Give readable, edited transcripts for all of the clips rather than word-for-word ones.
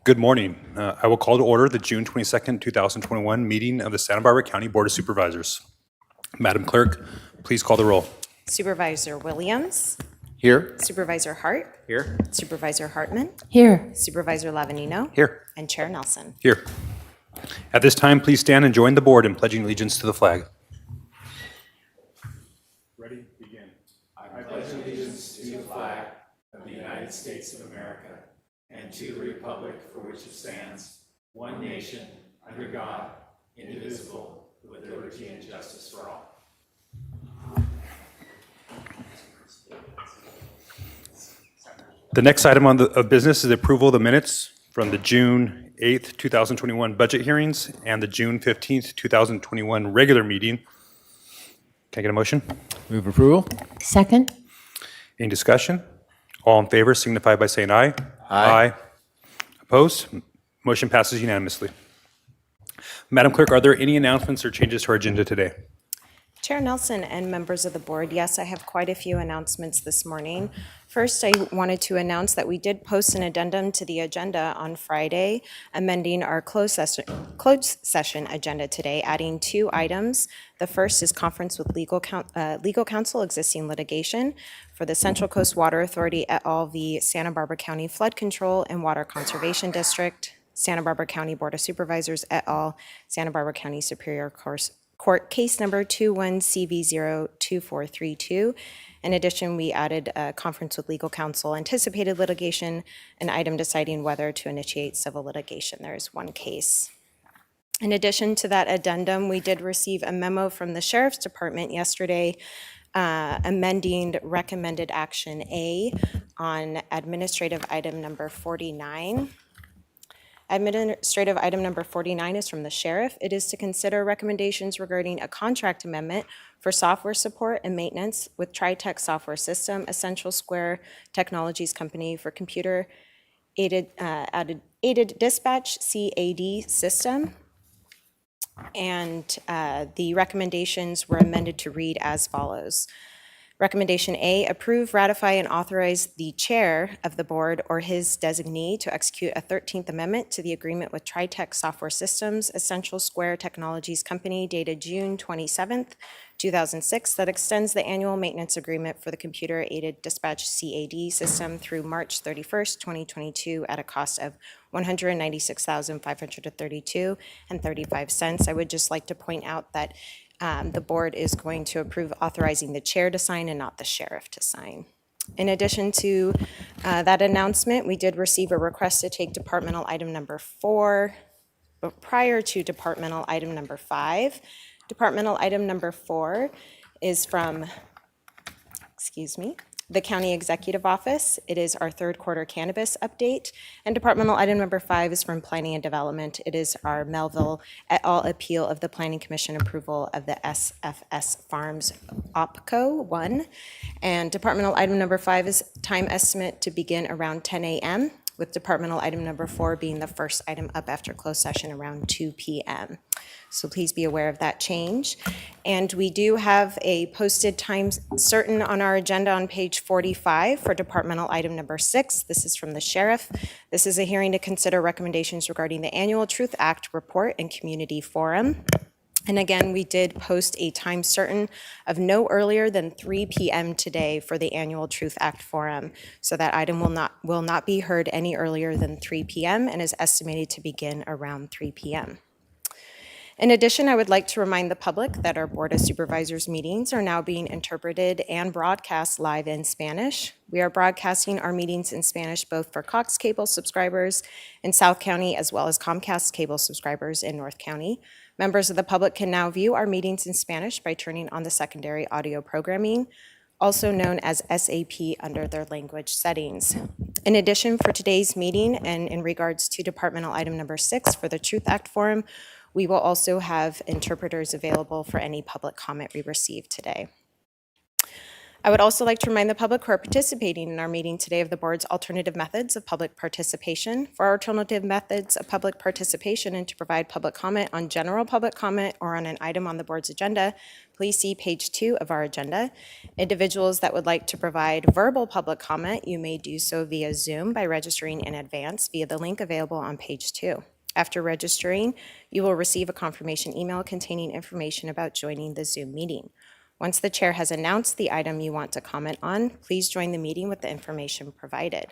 Good morning. I will call to order the June 22nd, 2021 meeting of the Santa Barbara County Board of Supervisors. Madam Clerk, please call the roll. Supervisor Williams. Here. Supervisor Hart. Here. Supervisor Hartman. Here. Supervisor Lavanino. Here. And Chair Nelson. Here. At this time, please stand and join the board in pledging allegiance to the flag. Ready? Begin. I pledge allegiance to the flag of the United States of America and to the republic for which it stands, one nation, under God, indivisible, with liberty and justice for all. The next item of business is approval of the minutes from the June 8th, 2021 budget hearings and the June 15th, 2021 regular meeting. Can I get a motion? Move approval. Second. Any discussion? All in favor signify by saying aye. Aye. Opposed? Motion passes unanimously. Madam Clerk, are there any announcements or changes to our agenda today? Chair Nelson and members of the board, yes, I have quite a few announcements this morning. First, I wanted to announce that we did post an addendum to the agenda on Friday, amending our closed session agenda today, adding 2 items. The first is conference with legal counsel existing litigation for the Central Coast Water Authority et al. V. Santa Barbara County Flood Control and Water Conservation District, Santa Barbara County Board of Supervisors et al., Santa Barbara County Superior Court case number 21CV02432. In addition, we added a conference with legal counsel, anticipated litigation, an item deciding whether to initiate civil litigation. There is 1 case. In addition to that addendum, we did receive a memo from the Sheriff's Department yesterday amending recommended action A on administrative item number 49. Administrative item number 49 is from the sheriff. It is to consider recommendations regarding a contract amendment for software support and maintenance with TriTech Software System, Essential Square Technologies Company for computer aided dispatch CAD system. And the recommendations were amended to read as follows. Recommendation A, approve, ratify, and authorize the chair of the board or his designee to execute a 13th amendment to the agreement with TriTech Software Systems, Essential Square Technologies Company dated June 27th, 2006 that extends the annual maintenance agreement for the computer-aided dispatch CAD system through March 31st, 2022 at a cost of $196,532.35. I would just like to point out that the board is going to approve authorizing the chair to sign and not the sheriff to sign. In addition to that announcement, we did receive a request to take departmental item number 4, but prior to departmental item number 5. Departmental item number 4 is from, the County Executive Office. It is our 3rd quarter cannabis update. And departmental item number 5 is from Planning and Development. It is our Melville et al. Appeal of the Planning Commission approval of the SFS Farms OPCO 1. And departmental item number 5 is time estimate to begin around 10 a.m., with departmental item number 4 being the first item up after closed session around 2 p.m. So please be aware of that change. And we do have a posted time certain on our agenda on page 45 for departmental item number 6. This is from the sheriff. This is a hearing to consider recommendations regarding the annual Truth Act report and community forum. And again, we did post a time certain of no earlier than 3 p.m. today for the annual Truth Act Forum. So that item will not be heard any earlier than 3 p.m. and is estimated to begin around 3 p.m. In addition, I would like to remind the public that our Board of Supervisors meetings are now being interpreted and broadcast live in Spanish. We are broadcasting our meetings in Spanish both for Cox Cable subscribers in South County as well as Comcast Cable subscribers in North County. Members of the public can now view our meetings in Spanish by turning on the secondary audio programming, also known as SAP, under their language settings. In addition, for today's meeting and in regards to departmental item number 6 for the Truth Act Forum, we will also have interpreters available for any public comment we receive today. I would also like to remind the public who are participating in our meeting today of the board's alternative methods of public participation. For our alternative methods of public participation and to provide public comment on general public comment or on an item on the board's agenda, please see page 2 of our agenda. Individuals that would like to provide verbal public comment, you may do so via Zoom by registering in advance via the link available on page 2. After registering, you will receive a confirmation email containing information about joining the Zoom meeting. Once the chair has announced the item you want to comment on, please join the meeting with the information provided.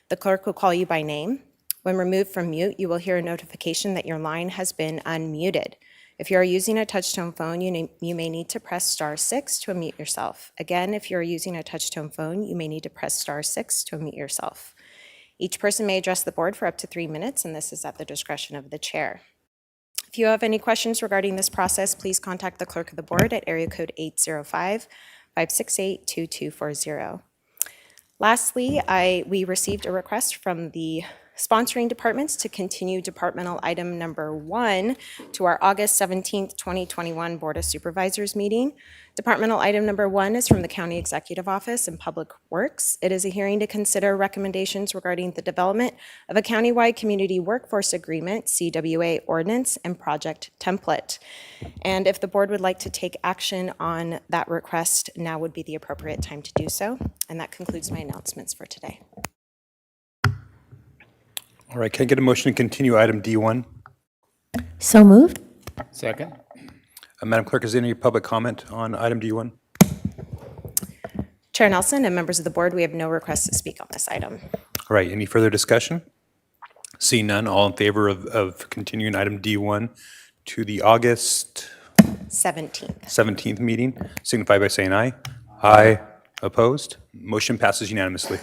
The clerk will call you by name. When removed from mute, you will hear a notification that your line has been unmuted. If you are using a touch-tone phone, you may need to press star 6 to unmute yourself. Again, if you are using a touch-tone phone, you may need to press star 6 to unmute yourself. Each person may address the board for up to 3 minutes, and this is at the discretion of the chair. If you have any questions regarding this process, please contact the clerk of the board at area code 805-568-2240. Lastly, we received a request from the sponsoring departments to continue departmental item number 1 to our August 17th, 2021 Board of Supervisors meeting. Departmental item number 1 is from the County Executive Office and Public Works. It is a hearing to consider recommendations regarding the development of a countywide community workforce agreement, CWA ordinance, and project template. And if the board would like to take action on that request, now would be the appropriate time to do so. And that concludes my announcements for today. All right, can I get a motion to continue item D1? So moved. Second. Madam Clerk, is there any public comment on item D1? Chair Nelson and members of the board, we have no requests to speak on this item. All right, any further discussion? Seeing none, all in favor of continuing item D1 to the August 17th meeting, signify by saying aye. Aye. Opposed? Motion passes unanimously.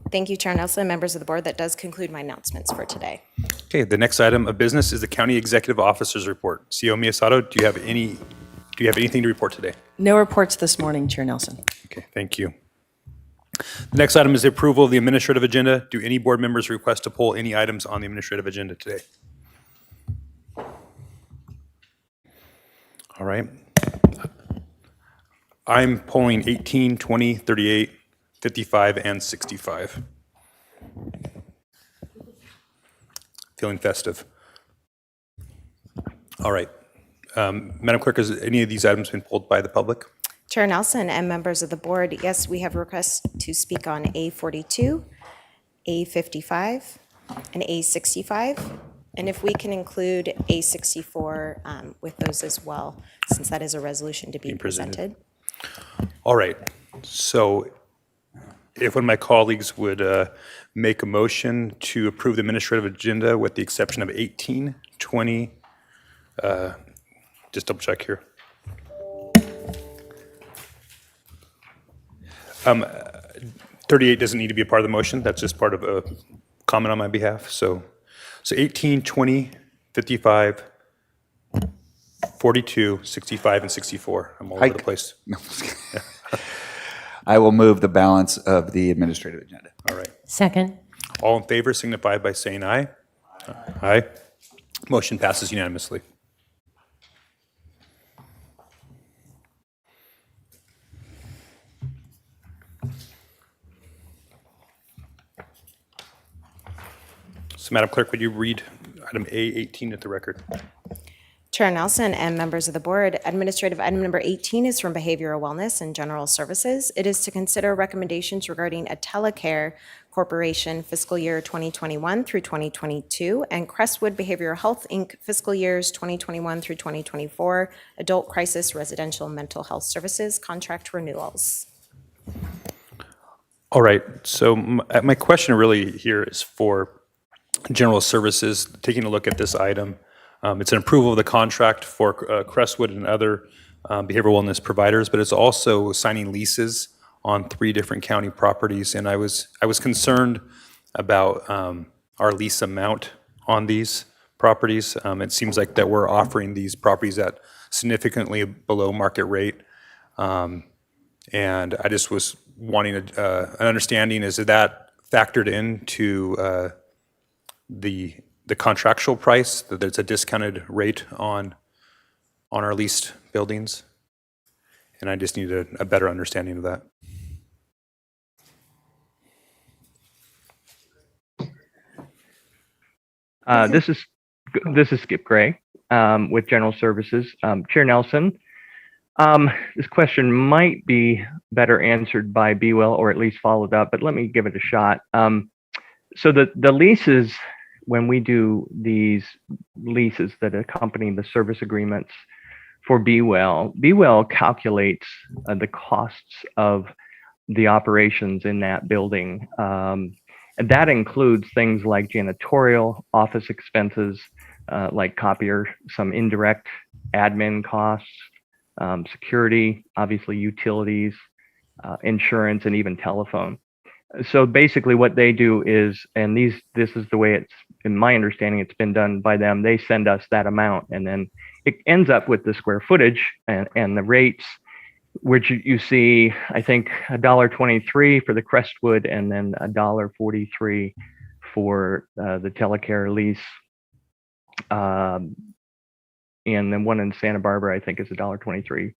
Thank you, Chair Nelson and members of the board. That does conclude my announcements for today. Okay, the next item of business is the County Executive Officer's Report. CO Miyasato, do you have anything to report today? No reports this morning, Chair Nelson. Okay, thank you. The next item is the approval of the administrative agenda. Do any board members request to pull any items on the administrative agenda today? All right. I'm pulling 18, 20, 38, 55, and 65. Feeling festive. All right. Madam Clerk, has any of these items been pulled by the public? Chair Nelson and members of the board, yes, we have requests to speak on A42, A55, and A65. And if we can include A64 with those as well, since that is a resolution to be presented. All right. So if one of my colleagues would make a motion to approve the administrative agenda with the exception of 18, 20, just double check here. 38 doesn't need to be a part of the motion. That's just part of a comment on my behalf. So 18, 20, 55, 42, 65, and 64. I'm all over the place. I will move the balance of the administrative agenda. All right. Second. All in favor signify by saying aye. Aye. Motion passes unanimously. So Madam Clerk, would you read item A18 at the record? Chair Nelson and members of the board, administrative item number 18 is from Behavioral Wellness and General Services. It is to consider recommendations regarding a Telecare Corporation fiscal year 2021 through 2022 and Crestwood Behavioral Health Inc. fiscal years 2021 through 2024 adult crisis residential mental health services contract renewals. All right. So my question really here is for General Services, taking a look at this item. It's an approval of the contract for Crestwood and other behavioral wellness providers, but it's also signing leases on 3 different county properties. And I was concerned about our lease amount on these properties. It seems like that we're offering these properties at significantly below market rate. And I just was wanting an understanding, is that factored into the contractual price, that there's a discounted rate on our leased buildings? And I just need a better understanding of that. This is Skip Gray with General Services. Chair Nelson, this question might be better answered by Bewell or at least followed up, but let me give it a shot. So the leases, when we do these leases that accompany the service agreements for Bewell calculates the costs of the operations in that building. And that includes things like janitorial, office expenses, like copier, some indirect admin costs, security, obviously utilities, insurance, and even telephone. So basically what they do is, and this is the way it's, in my understanding, it's been done by them. They send us that amount, and then it ends up with the square footage and the rates, which you see, I think $1.23 for the Crestwood and then $1.43 for the Telecare lease. And then one in Santa Barbara, I think, is $1.23.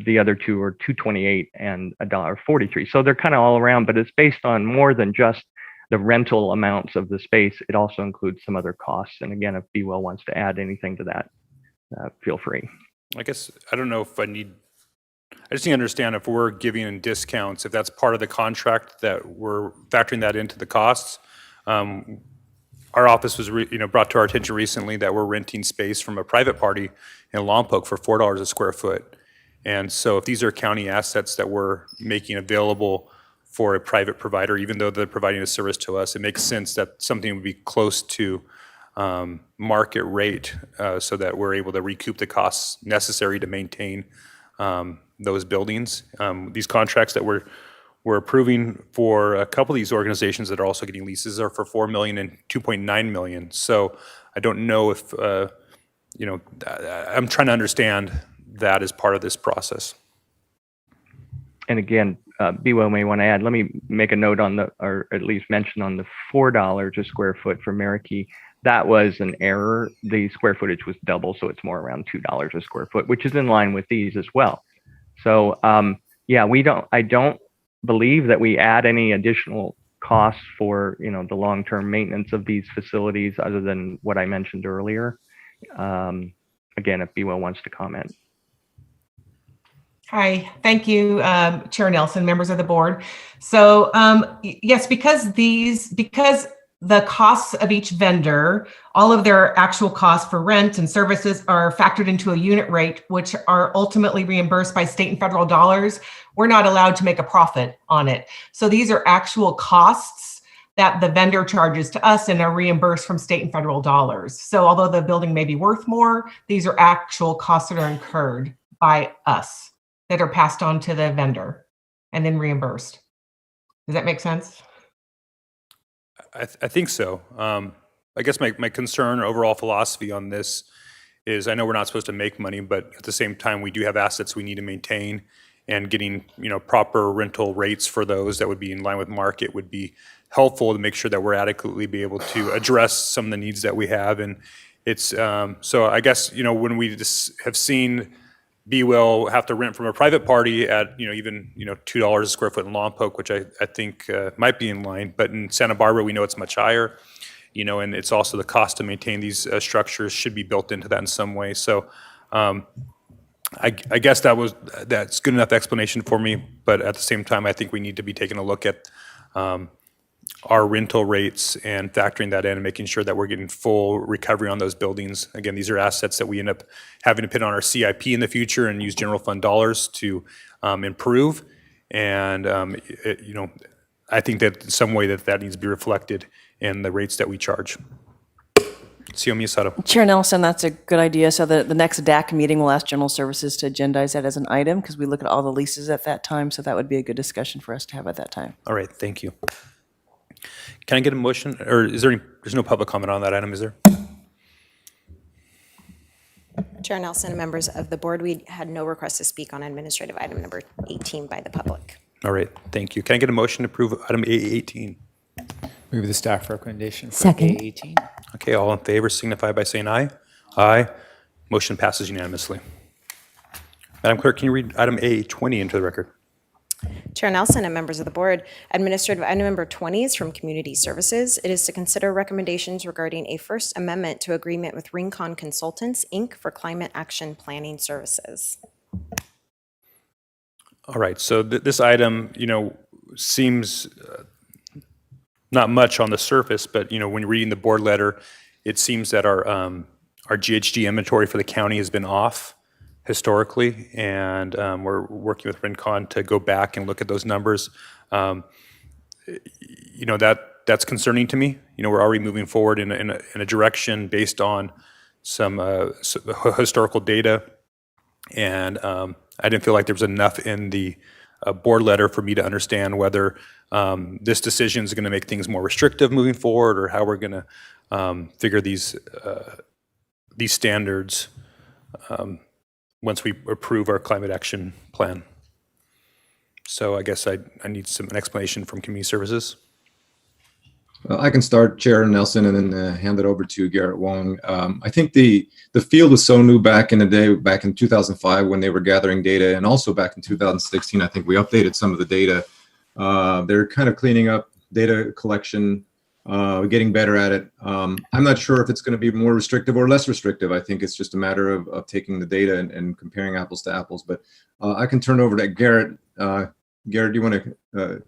The other two are $2.28 and $1.43. So they're kind of all around, but it's based on more than just the rental amounts of the space. It also includes some other costs. And again, if Bewell wants to add anything to that, feel free. I guess I don't know if I just need to understand if we're giving in discounts, if that's part of the contract that we're factoring that into the costs. Our office was brought to our attention recently that we're renting space from a private party in Lompoc for $4 a square foot. And so if these are county assets that we're making available for a private provider, even though they're providing a service to us, it makes sense that something would be close to market rate so that we're able to recoup the costs necessary to maintain those buildings. These contracts that we're approving for a couple of these organizations that are also getting leases are for $4 million and $2.9 million. So I don't know if, I'm trying to understand that as part of this process. And again, Bewell may want to add, let me make a note on or at least mention on the $4 a square foot for Marikey. That was an error. The square footage was double, so it's more around $2 a square foot, which is in line with these as well. So yeah, I don't believe that we add any additional costs for the long-term maintenance of these facilities other than what I mentioned earlier. Again, if Bewell wants to comment. Hi, thank you, Chair Nelson, members of the board. So yes, because the costs of each vendor, all of their actual costs for rent and services are factored into a unit rate, which are ultimately reimbursed by state and federal dollars. We're not allowed to make a profit on it. So these are actual costs that the vendor charges to us and are reimbursed from state and federal dollars. So although the building may be worth more, these are actual costs that are incurred by us that are passed on to the vendor and then reimbursed. Does that make sense? I think so. I guess my concern or overall philosophy on this is I know we're not supposed to make money, but at the same time, we do have assets we need to maintain, and getting proper rental rates for those that would be in line with market would be helpful to make sure that we're adequately be able to address some of the needs that we have. And it's so I guess when we just have seen Bewell have to rent from a private party at even $2 a square foot in Lompoc, which I think might be in line, but in Santa Barbara we know it's much higher, and it's also the cost to maintain these structures should be built into that in some way. So I guess that's good enough explanation for me, but at the same time I think we need to be taking a look at our rental rates and factoring that in and making sure that we're getting full recovery on those buildings. Again, these are assets that we end up having to put on our CIP in the future and use general fund dollars to improve. And, I think that in some way that needs to be reflected in the rates that we charge. Sio Miyasato. Chair Nelson, that's a good idea. So the next DAC meeting, we'll ask General Services to agendize that as an item because we look at all the leases at that time. So that would be a good discussion for us to have at that time. All right, thank you. Can I get a motion, or there's no public comment on that item, is there? Chair Nelson and members of the board, we had no request to speak on administrative item number 18 by the public. All right, thank you. Can I get a motion to approve item A18? Move the staff recommendation for Second. A18. Okay, all in favor signify by saying aye. Aye. Motion passes unanimously. Madam Clerk, can you read item A20 into the record? Chair Nelson and members of the board, administrative item number 20 is from Community Services. It is to consider recommendations regarding a first amendment to agreement with Rincon Consultants, Inc. for climate action planning services. All right, so this item, seems not much on the surface, but, when reading the board letter, it seems that our GHG inventory for the county has been off historically, and we're working with Rincon to go back and look at those numbers. That's concerning to me. We're already moving forward in a direction based on some historical data, and I didn't feel like there was enough in the board letter for me to understand whether this decision is going to make things more restrictive moving forward, or how we're going to figure these standards once we approve our climate action plan. So I guess I need an explanation from Community Services. I can start, Chair Nelson, and then hand it over to Garrett Wong. I think the field was so new back in the day, back in 2005 when they were gathering data, and also back in 2016, I think we updated some of the data. They're kind of cleaning up data collection, getting better at it. I'm not sure if it's going to be more restrictive or less restrictive. I think it's just a matter of taking the data and comparing apples to apples. But I can turn over to Garrett. Garrett, do you want to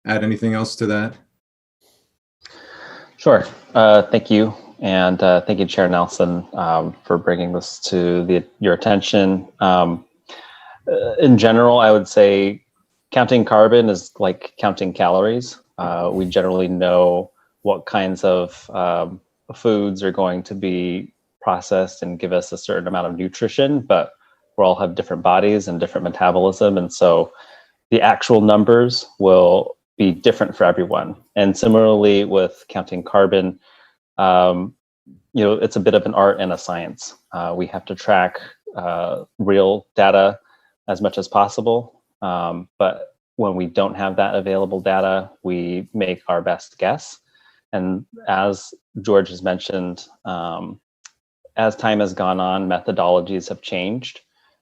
add anything else to that? Sure. Thank you. And thank you, Chair Nelson, for bringing this to your attention. In general, I would say counting carbon is like counting calories. We generally know what kinds of foods are going to be processed and give us a certain amount of nutrition, but we all have different bodies and different metabolism. And so the actual numbers will be different for everyone. And similarly with counting carbon, it's a bit of an art and a science. We have to track real data as much as possible. But when we don't have that available data, we make our best guess. And as George has mentioned, as time has gone on, methodologies have changed.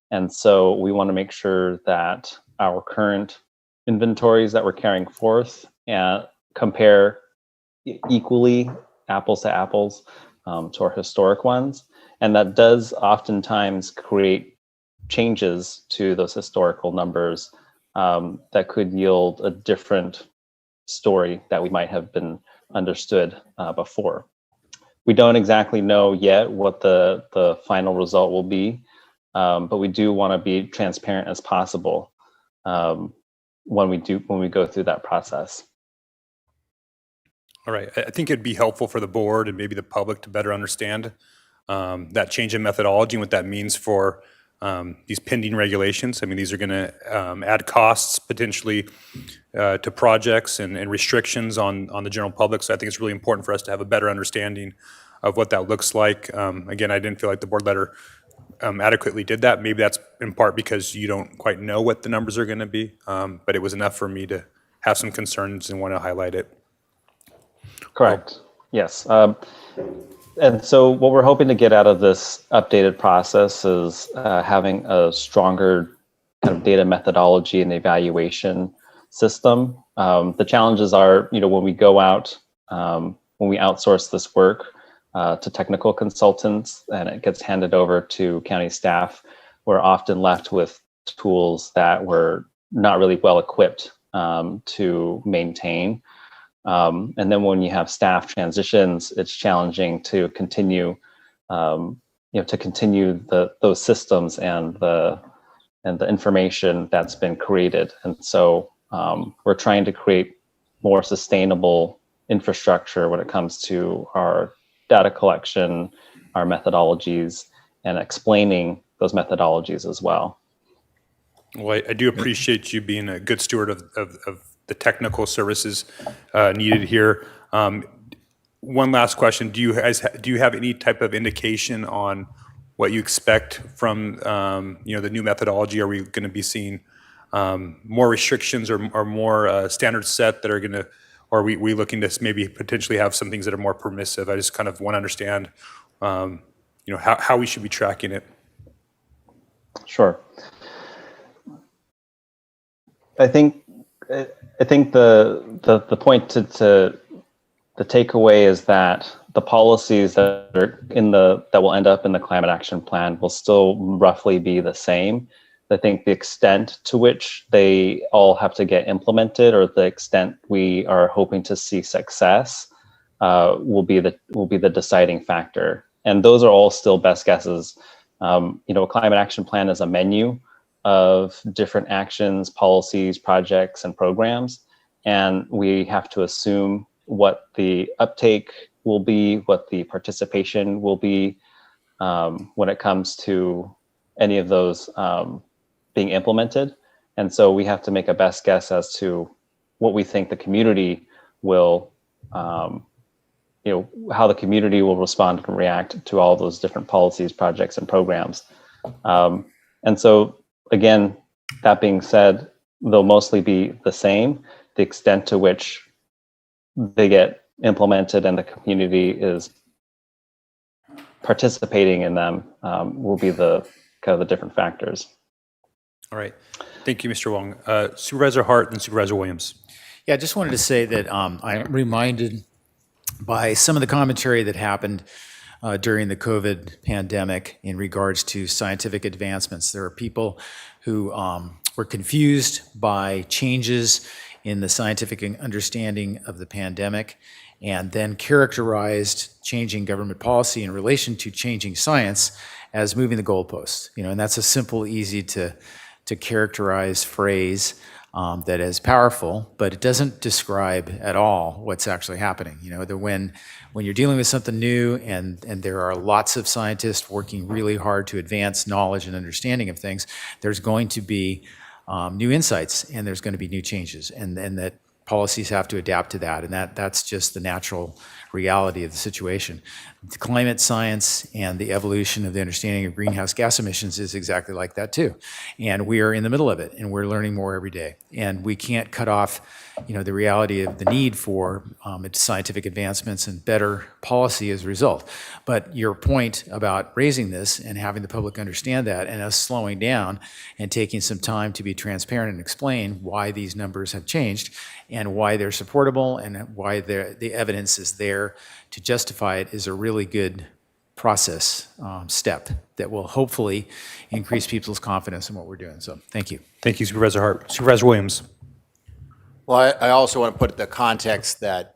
And so we want to make sure that our current inventories that we're carrying forth and compare equally, apples to apples, to our historic ones. And that does oftentimes create changes to those historical numbers that could yield a different story that we might have been understood before. We don't exactly know yet what the final result will be, but we do want to be transparent as possible when we go through that process. All right, I think it'd be helpful for the board and maybe the public to better understand that change in methodology and what that means for these pending regulations. I mean, these are going to add costs potentially to projects and restrictions on the general public. So I think it's really important for us to have a better understanding of what that looks like. Again, I didn't feel like the board letter adequately did that. Maybe that's in part because you don't quite know what the numbers are going to be, but it was enough for me to have some concerns and want to highlight it. Correct. Yes. And so what we're hoping to get out of this updated process is having a stronger kind of data methodology and evaluation system. The challenges are, when we go out, when we outsource this work to technical consultants and it gets handed over to county staff, we're often left with tools that were not really well equipped to maintain. And then when you have staff transitions, it's challenging to continue, those systems and the information that's been created. And so we're trying to create more sustainable infrastructure when it comes to our data collection, our methodologies, and explaining those methodologies as well. Well, I do appreciate you being a good steward of the technical services needed here. One last question: do you have any type of indication on what you expect from the new methodology? Are we going to be seeing more restrictions or more standards set that are going to, or are we looking to maybe potentially have some things that are more permissive? I just kind of want to understand, how we should be tracking it. Sure. I think the point to the takeaway is that the policies that are that will end up in the climate action plan will still roughly be the same. I think the extent to which they all have to get implemented, or the extent we are hoping to see success, will be the deciding factor. And those are all still best guesses. A climate action plan is a menu of different actions, policies, projects, and programs, and we have to assume what the uptake will be, what the participation will be when it comes to any of those being implemented. And so we have to make a best guess as to what we think the community will, how the community will respond and react to all those different policies, projects, and programs. And so, again, that being said, they'll mostly be the same. The extent to which they get implemented and the community is participating in them will be the kind of the different factors. All right. Thank you, Mr. Wong. Supervisor Hart and Supervisor Williams. Yeah, I just wanted to say that I'm reminded by some of the commentary that happened during the COVID pandemic in regards to scientific advancements. There are people who were confused by changes in the scientific understanding of the pandemic, and then characterized changing government policy in relation to changing science as moving the goalposts. And that's a simple, easy to characterize phrase that is powerful, but it doesn't describe at all what's actually happening. When you're dealing with something new, and there are lots of scientists working really hard to advance knowledge and understanding of things, there's going to be new insights, and there's going to be new changes, and that policies have to adapt to that, and that's just the natural reality of the situation. The climate science and the evolution of the understanding of greenhouse gas emissions is exactly like that too. And we are in the middle of it, and we're learning more every day. And we can't cut off, the reality of the need for scientific advancements and better policy as a result. But your point about raising this and having the public understand that, and us slowing down and taking some time to be transparent and explain why these numbers have changed and why they're supportable and why the evidence is there to justify it, is a really good process step that will hopefully increase people's confidence in what we're doing. So thank you. Thank you, Supervisor Hart. Supervisor Williams. Well, I also want to put the context that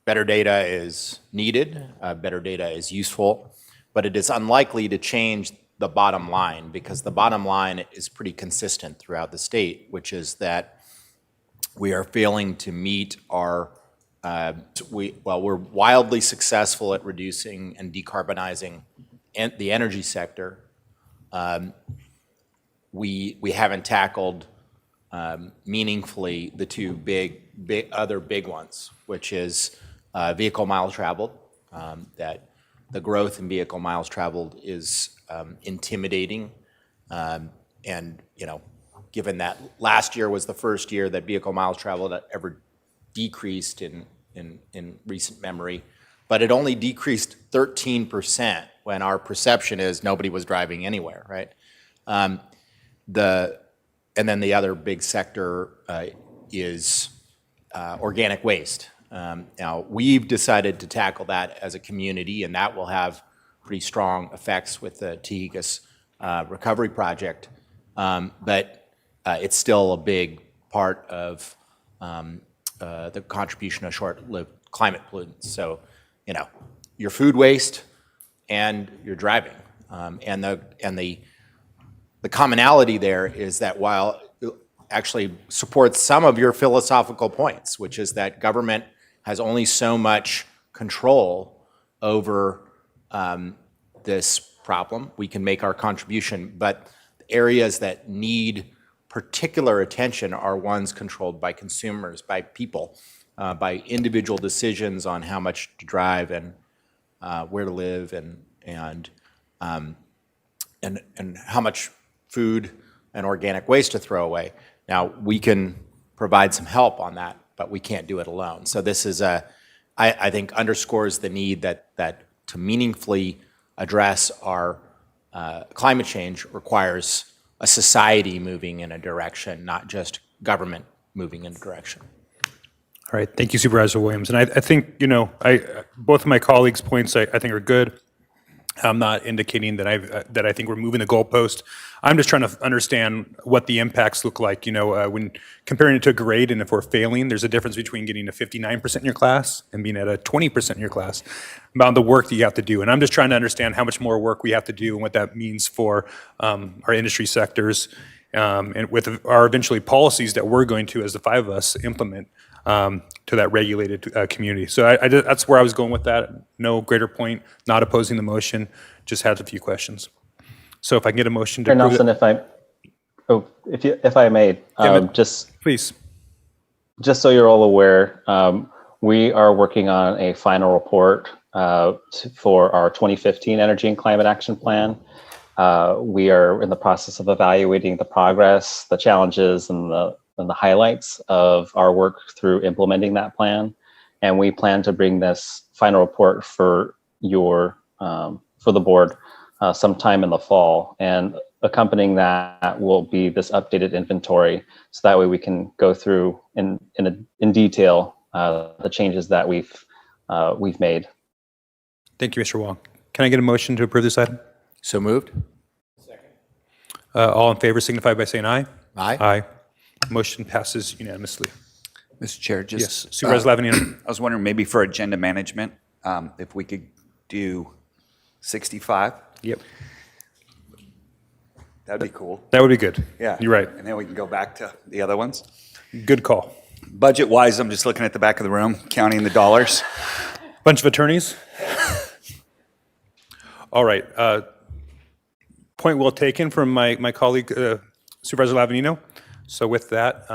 better data is needed, better data is useful, but it is unlikely to change the bottom line, because the bottom line is pretty consistent throughout the state, which is that we are failing to meet our we're wildly successful at reducing and decarbonizing the energy sector. We haven't tackled meaningfully the two other big ones, which is vehicle miles traveled. That the growth in vehicle miles traveled is intimidating, and given that last year was the first year that vehicle miles traveled ever decreased in recent memory, but it only decreased 13% when our perception is nobody was driving anywhere, right? And then the other big sector is organic waste. Now, we've decided to tackle that as a community, and that will have pretty strong effects with the Tehikas recovery project, but it's still a big part of the contribution of short-lived climate pollutants. So, your food waste and your driving, and the commonality there is that while it actually supports some of your philosophical points, which is that government has only so much control over this problem. We can make our contribution, but areas that need particular attention are ones controlled by consumers, by people, by individual decisions on how much to drive and where to live, and how much food and organic waste to throw away. Now, we can provide some help on that, but we can't do it alone. So this is I think underscores the need that to meaningfully address our climate change requires a society moving in a direction, not just government moving in a direction. All right, thank you, Supervisor Williams. And I think, both of my colleagues' points I think are good. I'm not indicating that I think we're moving the goalpost. I'm just trying to understand what the impacts look like. When comparing it to a grade, and if we're failing, there's a difference between getting a 59% in your class and being at a 20% in your class. About the work that you have to do, and I'm just trying to understand how much more work we have to do and what that means for our industry sectors, and with our eventually policies that we're going to, as the five of us, implement to that regulated community. So that's where I was going with that. No greater point, not opposing the motion, just had a few questions. So if I can get a motion to approve Nelson, if I may, please. Just so you're all aware, we are working on a final report for our 2015 Energy and Climate Action Plan. We are in the process of evaluating the progress, the challenges, and the highlights of our work through implementing that plan. And we plan to bring this final report for the board sometime in the fall. And accompanying that will be this updated inventory, so that way we can go through in detail the changes that we've made. Thank you, Mr. Wong. Can I get a motion to approve this item? So moved. Second. All in favor signify by saying aye. Aye. Aye. Motion passes unanimously. Mr. Chair, Yes, Supervisor Lavanino. I was wondering maybe for agenda management, if we could do 65. Yep. That'd be cool. That would be good. Yeah. You're right. And then we can go back to the other ones. Good call. Budget-wise, I'm just looking at the back of the room, counting the dollars. Bunch of attorneys. All right. Point well taken from my colleague, Supervisor Lavanino. So with that,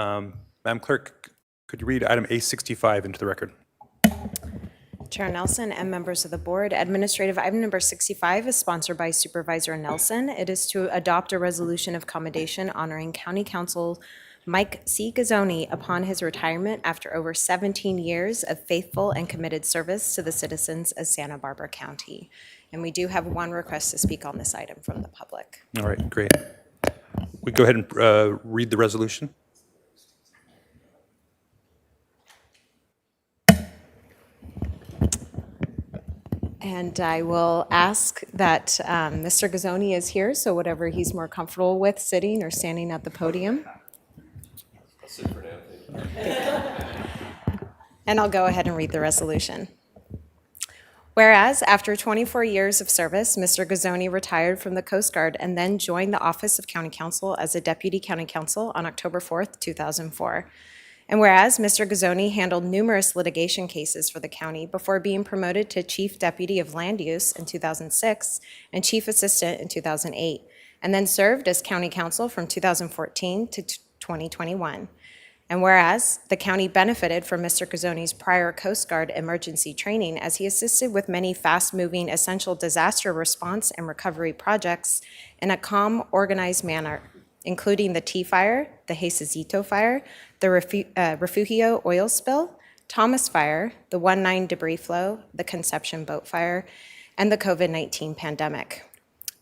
Madam Clerk, could you read item A65 into the record? Chair Nelson and members of the board, administrative item number 65 is sponsored by Supervisor Nelson. It is to adopt a resolution of commendation honoring County Council Mike C. Ghizzoni upon his retirement after over 17 years of faithful and committed service to the citizens of Santa Barbara County. And we do have one request to speak on this item from the public. All right, great. We go ahead and read the resolution. And I will ask that Mr. Ghizzoni is here, so whatever he's more comfortable with, sitting or standing at the podium. And I'll go ahead and read the resolution. Whereas, after 24 years of service, Mr. Ghizzoni retired from the Coast Guard and then joined the Office of County Counsel as a Deputy County Counsel on October 4th, 2004. And whereas Mr. Ghizzoni handled numerous litigation cases for the county before being promoted to Chief Deputy of Land Use in 2006 and Chief Assistant in 2008, and then served as County Counsel from 2014 to 2021. And whereas the county benefited from Mr. Ghizzoni's prior Coast Guard emergency training as he assisted with many fast-moving essential disaster response and recovery projects in a calm, organized manner, including the Tea Fire, the Jesucito Fire, the Refugio oil spill, Thomas Fire, the 1-9 debris flow, the Conception Boat Fire, and the COVID-19 pandemic.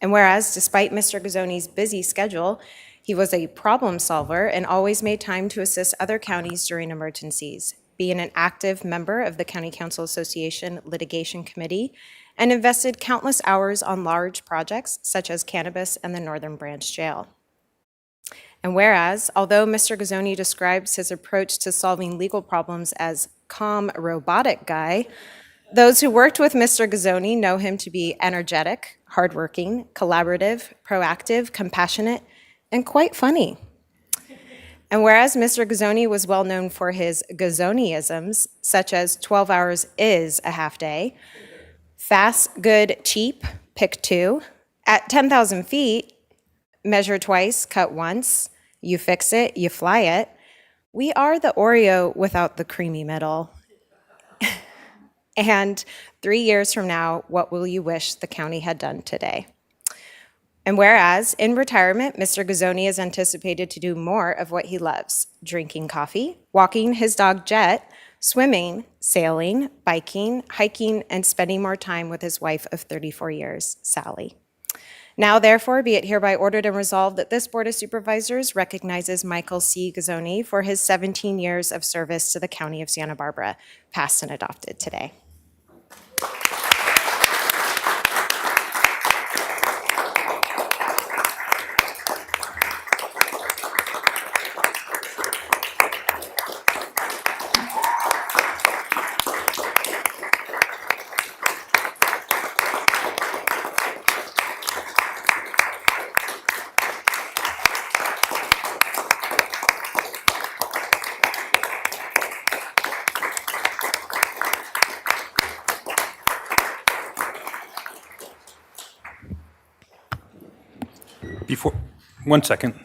And whereas, despite Mr. Ghizzoni's busy schedule, he was a problem solver and always made time to assist other counties during emergencies, being an active member of the County Council Association Litigation Committee, and invested countless hours on large projects such as Cannabis and the Northern Branch Jail. And whereas, although Mr. Ghizzoni describes his approach to solving legal problems as calm, robotic guy, those who worked with Mr. Ghizzoni know him to be energetic, hardworking, collaborative, proactive, compassionate, and quite funny. And whereas Mr. Ghizzoni was well known for his Ghizzoniisms, such as 12 hours is a half day, fast, good, cheap, pick two, at 10,000 feet, measure twice, cut once, you fix it, you fly it, we are the Oreo without the creamy middle. And 3 years from now, what will you wish the county had done today? And whereas, in retirement, Mr. Ghizzoni is anticipated to do more of what he loves: drinking coffee, walking his dog Jet, swimming, sailing, biking, hiking, and spending more time with his wife of 34 years, Sally. Now therefore be it hereby ordered and resolved that this Board of Supervisors recognizes Michael C. Ghizzoni for his 17 years of service to the County of Santa Barbara, passed and adopted today. Before, one second.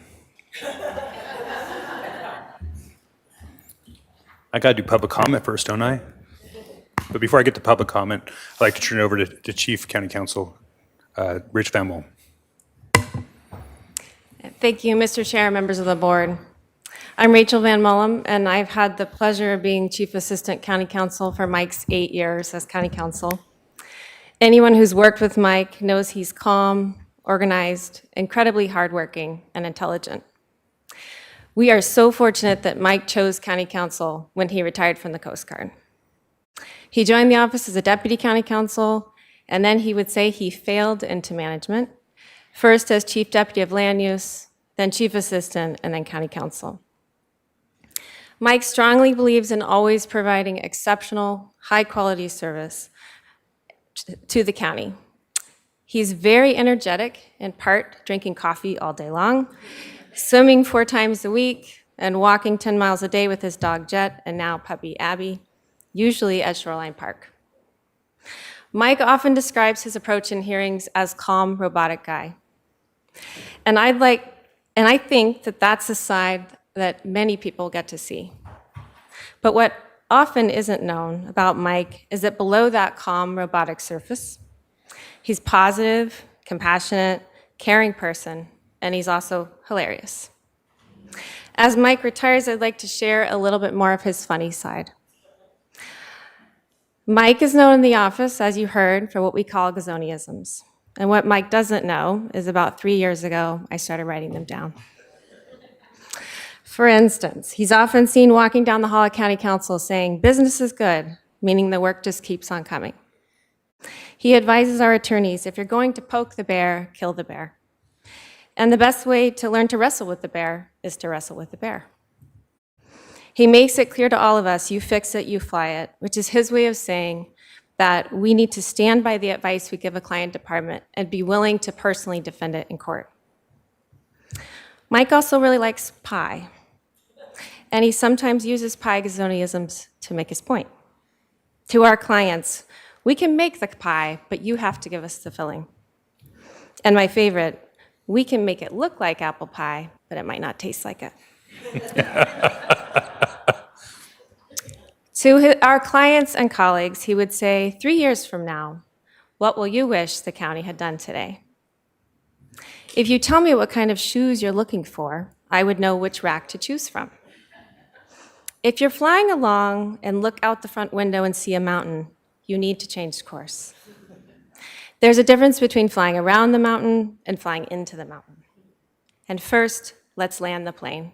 I got to do public comment first, don't I? But before I get to public comment, I'd like to turn it over to Chief County Counsel, Rich Van Mol. Thank you, Mr. Chair, members of the board. I'm Rachel Van Mullum, and I've had the pleasure of being Chief Assistant County Counsel for Mike's 8 years as County Counsel. Anyone who's worked with Mike knows he's calm, organized, incredibly hardworking, and intelligent. We are so fortunate that Mike chose County Counsel when he retired from the Coast Guard. He joined the office as a Deputy County Counsel, and then he would say he failed into management, first as Chief Deputy of Land Use, then Chief Assistant, and then County Counsel. Mike strongly believes in always providing exceptional, high-quality service to the county. He's very energetic, in part drinking coffee all day long, swimming 4 times a week, and walking 10 miles a day with his dog Jet and now puppy Abby, usually at Shoreline Park. Mike often describes his approach in hearings as calm, robotic guy. And I think that that's a side that many people get to see. But what often isn't known about Mike is that below that calm, robotic surface, he's positive, compassionate, caring person, and he's also hilarious. As Mike retires, I'd like to share a little bit more of his funny side. Mike is known in the office, as you heard, for what we call Ghizzoniisms. And what Mike doesn't know is about 3 years ago, I started writing them down. For instance, he's often seen walking down the hall at County Council saying, "Business is good," meaning the work just keeps on coming. He advises our attorneys, if you're going to poke the bear, kill the bear. And the best way to learn to wrestle with the bear is to wrestle with the bear. He makes it clear to all of us, you fix it, you fly it, which is his way of saying that we need to stand by the advice we give a client department and be willing to personally defend it in court. Mike also really likes pie, and he sometimes uses pie Ghizzoniisms to make his point. To our clients, we can make the pie, but you have to give us the filling. And my favorite, we can make it look like apple pie, but it might not taste like it. To our clients and colleagues, he would say, 3 years from now, what will you wish the county had done today? If you tell me what kind of shoes you're looking for, I would know which rack to choose from. If you're flying along and look out the front window and see a mountain, you need to change course. There's a difference between flying around the mountain and flying into the mountain. And first, let's land the plane.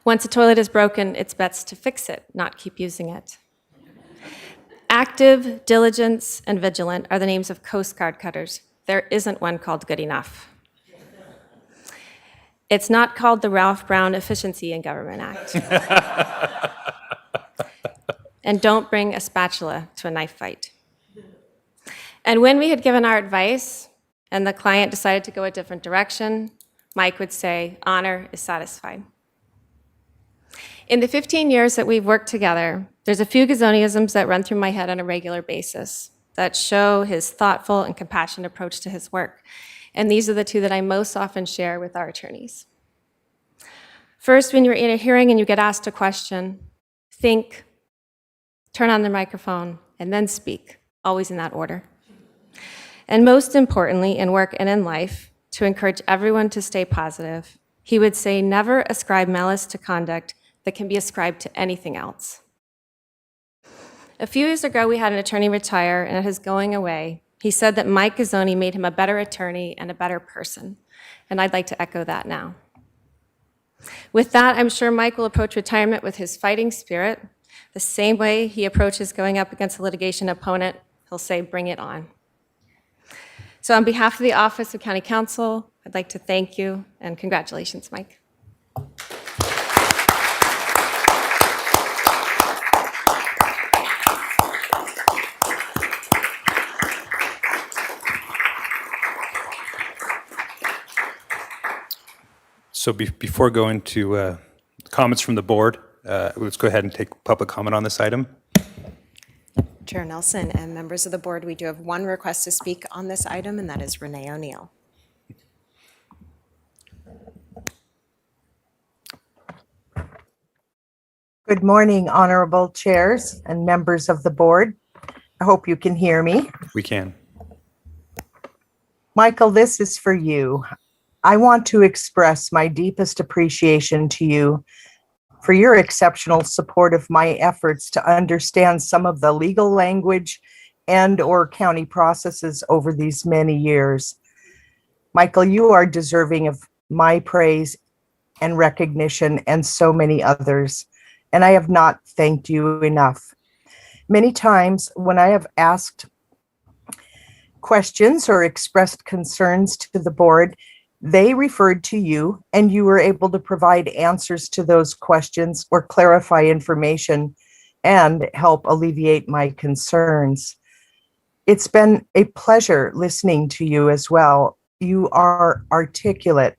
Once a toilet is broken, it's best to fix it, not keep using it. Active, diligence, and vigilant are the names of Coast Guard cutters. There isn't one called good enough. It's not called the Ralph Brown Efficiency in Government Act. And don't bring a spatula to a knife fight. And when we had given our advice and the client decided to go a different direction, Mike would say, honor is satisfied. In the 15 years that we've worked together, there's a few Ghizzoniisms that run through my head on a regular basis that show his thoughtful and compassionate approach to his work. And these are the 2 that I most often share with our attorneys. First, when you're in a hearing and you get asked a question, think, turn on the microphone, and then speak, always in that order. And most importantly, in work and in life, to encourage everyone to stay positive, he would say, never ascribe malice to conduct that can be ascribed to anything else. A few years ago, we had an attorney retire, and at his going away, He said that Mike Ghizzoni made him a better attorney and a better person, and I'd like to echo that now. With that, I'm sure Mike will approach retirement with his fighting spirit, the same way he approaches going up against a litigation opponent. He'll say, "Bring it on." So on behalf of the Office of County Counsel, I'd like to thank you and congratulations, Mike. So before going to comments from the board, let's go ahead and take public comment on this item. Chair Nelson and members of the board, we do have one request to speak on this item, and that is Renee O'Neill. Good morning, honorable chairs and members of the board. I hope you can hear me. We can. Michael, this is for you. I want to express my deepest appreciation to you for your exceptional support of my efforts to understand some of the legal language and/or county processes over these many years. Michael, you are deserving of my praise and recognition and so many others, and I have not thanked you enough. Many times when I have asked questions or expressed concerns to the board, they referred to you and you were able to provide answers to those questions or clarify information and help alleviate my concerns. It's been a pleasure listening to you as well. You are articulate.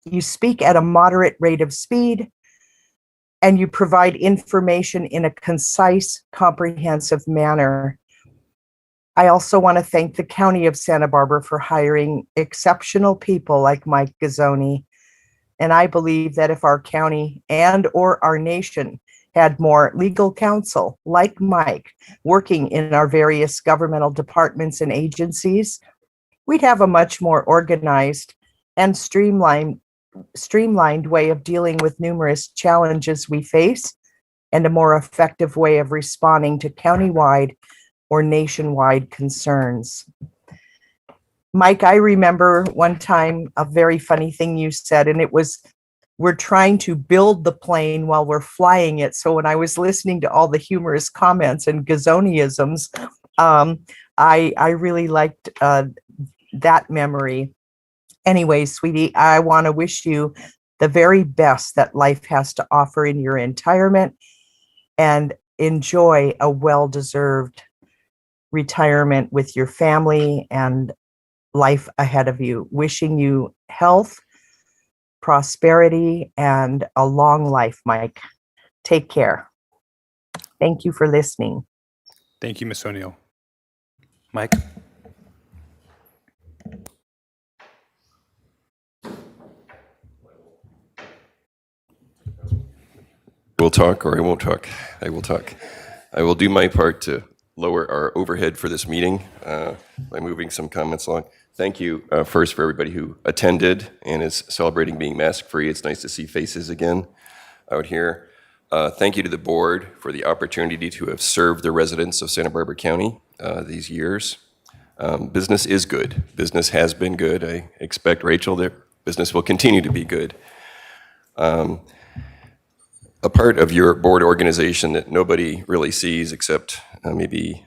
You speak at a moderate rate of speed, and you provide information in a concise, comprehensive manner. I also want to thank the County of Santa Barbara for hiring exceptional people like Mike Ghizzoni. And I believe that if our county and/or our nation had more legal counsel like Mike working in our various governmental departments and agencies, we'd have a much more organized and streamlined way of dealing with numerous challenges we face and a more effective way of responding to countywide or nationwide concerns. Mike, I remember one time a very funny thing you said, and it was, we're trying to build the plane while we're flying it. So when I was listening to all the humorous comments and Ghizzoniisms, I really liked that memory. Anyway, sweetie, I want to wish you the very best that life has to offer in your retirement, and enjoy a well-deserved retirement with your family and life ahead of you. Wishing you health, prosperity, and a long life, Mike. Take care. Thank you for listening. Thank you, Ms. O'Neill. Mike? We'll talk, or I won't talk. I will talk. I will do my part to lower our overhead for this meeting by moving some comments along. Thank you first for everybody who attended and is celebrating being mask-free. It's nice to see faces again out here. Thank you to the board for the opportunity to have served the residents of Santa Barbara County these years. Business is good. Business has been good. I expect, Rachel, that business will continue to be good. A part of your board organization that nobody really sees except maybe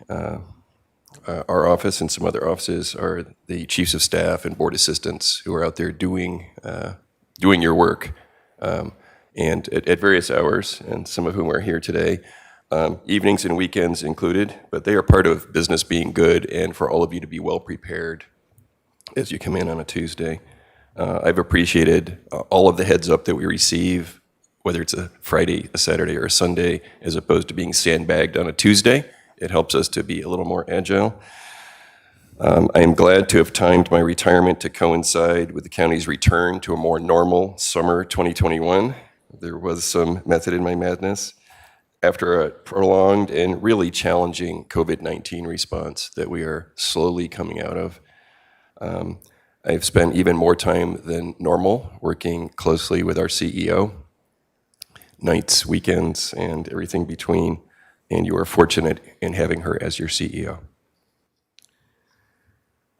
our office and some other offices are the chiefs of staff and board assistants who are out there doing your work and at various hours, and some of whom are here today, evenings and weekends included, but they are part of business being good and for all of you to be well prepared as you come in on a Tuesday. I've appreciated all of the heads up that we receive, whether it's a Friday, a Saturday, or a Sunday, as opposed to being sandbagged on a Tuesday. It helps us to be a little more agile. I am glad to have timed my retirement to coincide with the county's return to a more normal summer 2021. There was some method in my madness after a prolonged and really challenging COVID-19 response that we are slowly coming out of. I've spent even more time than normal working closely with our CEO, nights, weekends, and everything between, and you are fortunate in having her as your CEO.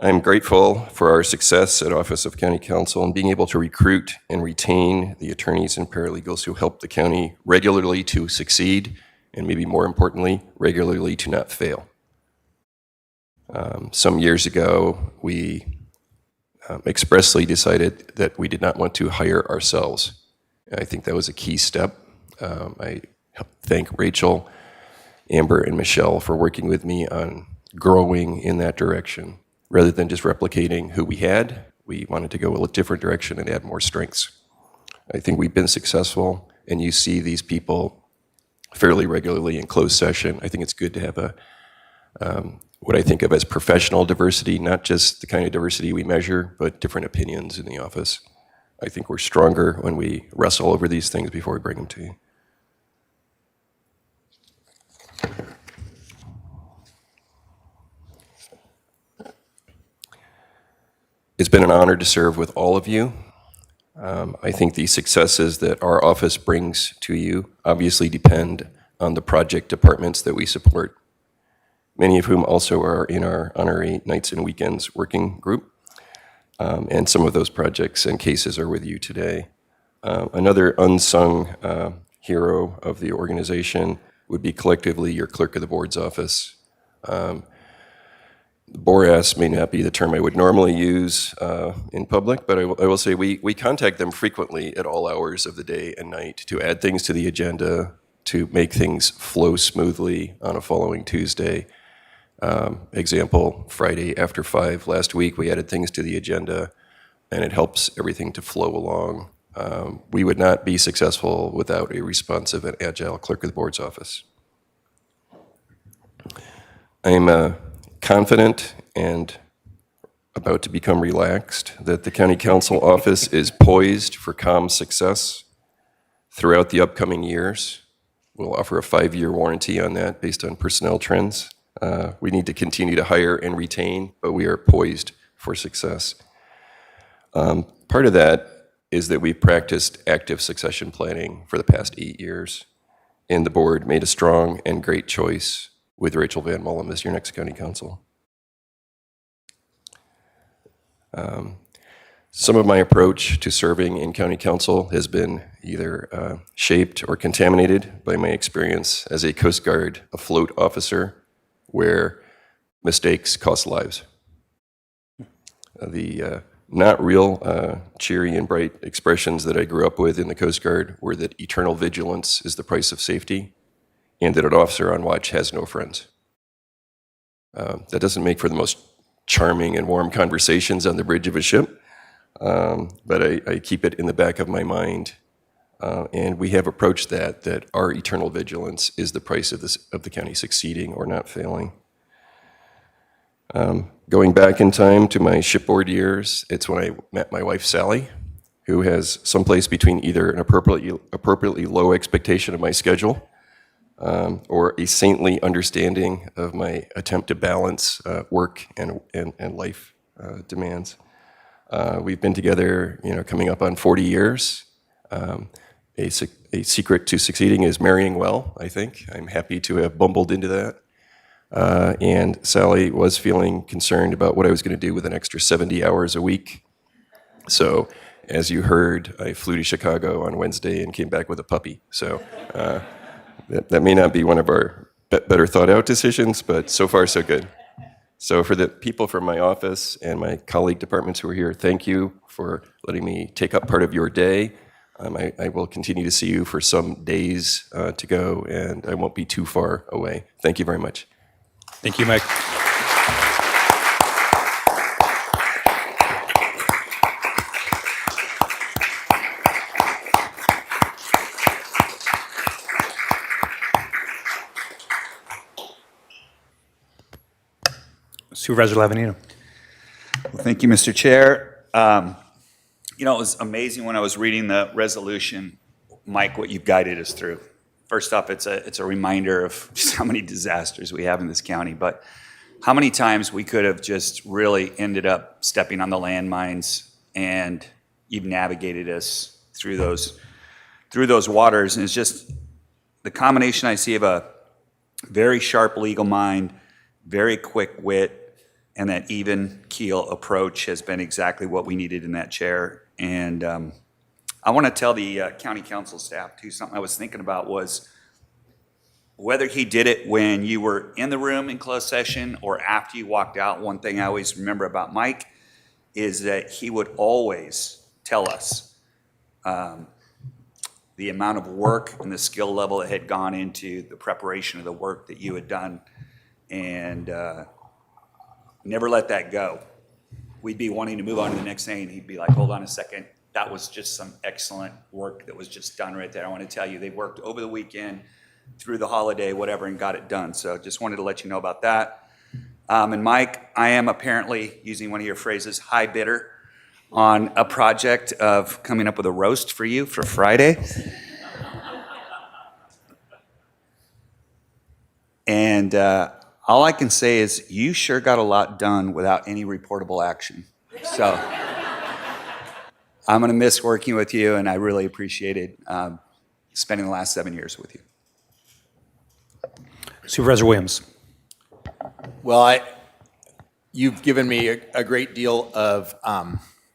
I'm grateful for our success at Office of County Counsel and being able to recruit and retain the attorneys and paralegals who help the county regularly to succeed, and maybe more importantly, regularly to not fail. Some years ago, we expressly decided that we did not want to hire ourselves. I think that was a key step. I thank Rachel, Amber, and Michelle for working with me on growing in that direction. Rather than just replicating who we had, we wanted to go a different direction and add more strengths. I think we've been successful, and you see these people fairly regularly in closed session. I think it's good to have a what I think of as professional diversity, not just the kind of diversity we measure, but different opinions in the office. I think we're stronger when we wrestle over these things before we bring them to you. It's been an honor to serve with all of you. I think the successes that our office brings to you obviously depend on the project departments that we support, many of whom also are in our honorary nights and weekends working group. And some of those projects and cases are with you today. Another unsung hero of the organization would be collectively your clerk of the board's office. Borass may not be the term I would normally use in public, but I will say we contact them frequently at all hours of the day and night to add things to the agenda, to make things flow smoothly on a following Tuesday. Example, Friday after 5 last week, we added things to the agenda, and it helps everything to flow along. We would not be successful without a responsive and agile clerk of the board's office. I'm confident and about to become relaxed that the County Council office is poised for calm success throughout the upcoming years. We'll offer a 5-year warranty on that based on personnel trends. We need to continue to hire and retain, but we are poised for success. Part of that is that we've practiced active succession planning for the past 8 years, and the board made a strong and great choice with Rachel Van Mullum as your next county council. Some of my approach to serving in county council has been either shaped or contaminated by my experience as a Coast Guard afloat officer, where mistakes cost lives. The not real cheery and bright expressions that I grew up with in the Coast Guard were that eternal vigilance is the price of safety, and that an officer on watch has no friends. That doesn't make for the most charming and warm conversations on the bridge of a ship, but I keep it in the back of my mind. And we have approached that our eternal vigilance is the price of the county succeeding or not failing. Going back in time to my shipboard years, it's when I met my wife, Sally, who has someplace between either an appropriately low expectation of my schedule or a saintly understanding of my attempt to balance work and life demands. We've been together, coming up on 40 years. A secret to succeeding is marrying well, I think. I'm happy to have bumbled into that. And Sally was feeling concerned about what I was going to do with an extra 70 hours a week. So, as you heard, I flew to Chicago on Wednesday and came back with a puppy. So, that may not be one of our better thought out decisions, but so far so good. So for the people from my office and my colleague departments who are here, thank you for letting me take up part of your day. I will continue to see you for some days to go, and I won't be too far away. Thank you very much. Thank you, Mike. Supervisor Lavanino. Well, thank you, Mr. Chair. It was amazing when I was reading the resolution, Mike, what you've guided us through. First off, it's a reminder of just how many disasters we have in this county, but how many times we could have just really ended up stepping on the landmines, and you've navigated us through those waters. And it's just the combination I see of a very sharp legal mind, very quick wit, and that even keel approach has been exactly what we needed in that chair. And I want to tell the county council staff too, something I was thinking about was whether he did it when you were in the room in closed session or after you walked out. One thing I always remember about Mike is that he would always tell us the amount of work and the skill level that had gone into the preparation of the work that you had done, and never let that go. We'd be wanting to move on to the next thing, and he'd be like, hold on a second, that was just some excellent work that was just done right there. I want to tell you, they worked over the weekend, through the holiday, whatever, and got it done. So just wanted to let you know about that. And Mike, I am apparently, using one of your phrases, high bidder on a project of coming up with a roast for you for Friday. And all I can say is you sure got a lot done without any reportable action. So I'm going to miss working with you, and I really appreciated spending the last 7 years with you. Supervisor Williams. Well, you've given me a great deal of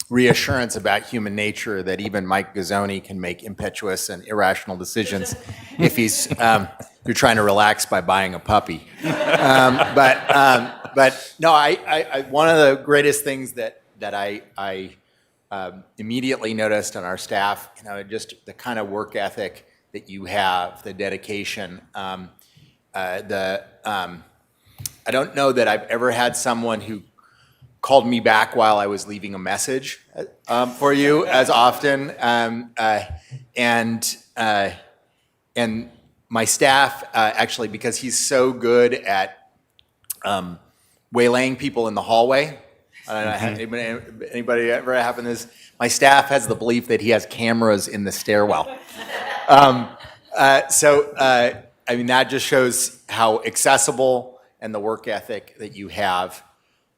reassurance about human nature that even Mike Ghizzoni can make impetuous and irrational decisions if he's you're trying to relax by buying a puppy. But no, I one of the greatest things that I immediately noticed on our staff, just the kind of work ethic that you have, the dedication. I don't know that I've ever had someone who called me back while I was leaving a message for you as often, and my staff actually, because he's so good at waylaying people in the hallway. I don't know, anybody ever happen this? My staff has the belief that he has cameras in the stairwell. I mean, that just shows how accessible and the work ethic that you have.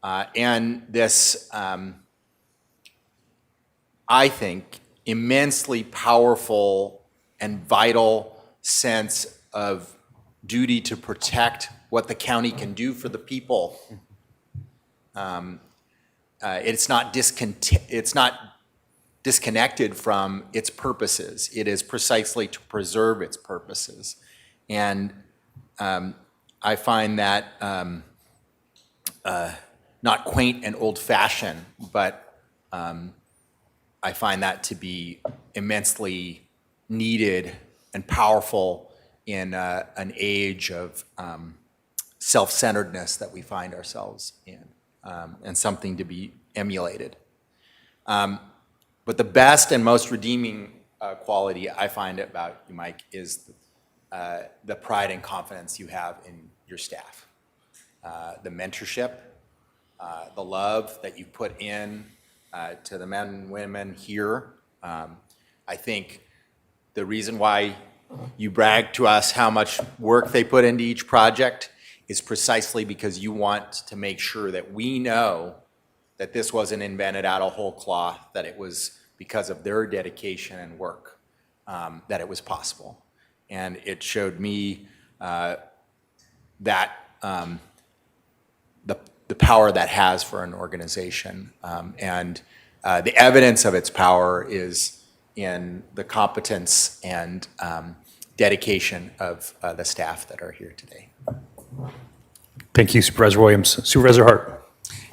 And this, I think, immensely powerful and vital sense of duty to protect what the county can do for the people. It's not disconnected from its purposes. It is precisely to preserve its purposes. And I find that not quaint and old-fashioned, but I find that to be immensely needed and powerful in an age of self-centeredness that we find ourselves in, and something to be emulated. But the best and most redeeming quality I find about you, Mike, is the pride and confidence you have in your staff, the mentorship, the love that you put in to the men and women here. I think the reason why you brag to us how much work they put into each project is precisely because you want to make sure that we know that this wasn't invented out of whole cloth, that it was because of their dedication and work that it was possible. And it showed me that the power that has for an organization. And the evidence of its power is in the competence and dedication of the staff that are here today. Thank you, Supervisor Williams. Supervisor Hart.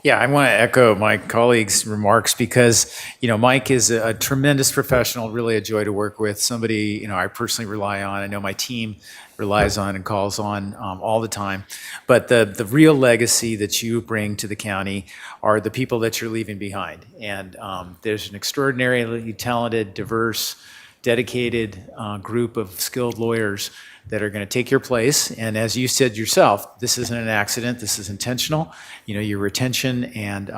Yeah, I want to echo my colleagues' remarks because, Mike is a tremendous professional, really a joy to work with, somebody, I personally rely on. I know my team relies on and calls on all the time. But the real legacy that you bring to the county are the people that you're leaving behind. And there's an extraordinarily talented, diverse, dedicated group of skilled lawyers that are going to take your place. And as you said yourself, this isn't an accident. This is intentional. Your retention and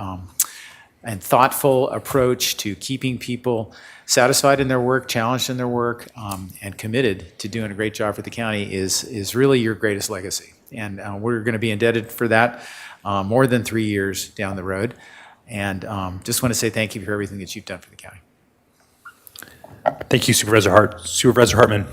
thoughtful approach to keeping people satisfied in their work, challenged in their work, and committed to doing a great job for the county is really your greatest legacy. And we're going to be indebted for that more than 3 years down the road. And just want to say thank you for everything that you've done for the county. Thank you, Supervisor Hart. Supervisor Hartman.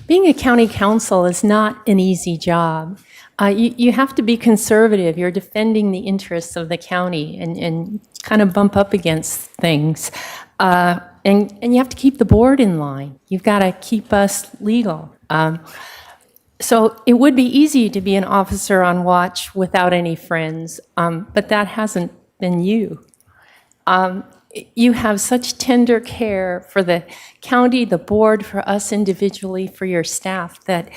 being a county council is not an easy job. You have to be conservative. You're defending the interests of the county and kind of bump up against things. And you have to keep the board in line. You've got to keep us legal. So it would be easy to be an officer on watch without any friends, but that hasn't been you. You have such tender care for the county, the board, for us individually, for your staff, that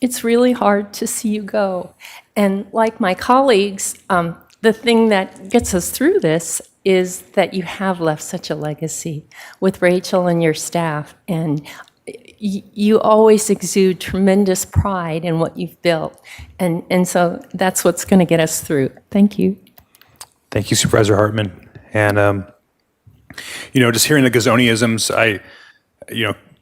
it's really hard to see you go. And like my colleagues, the thing that gets us through this is that you have left such a legacy with Rachel and your staff. And you always exude tremendous pride in what you've built. And so that's what's going to get us through. Thank you. Thank you, Supervisor Hartman. And, just hearing the Ghizzoniisms, I,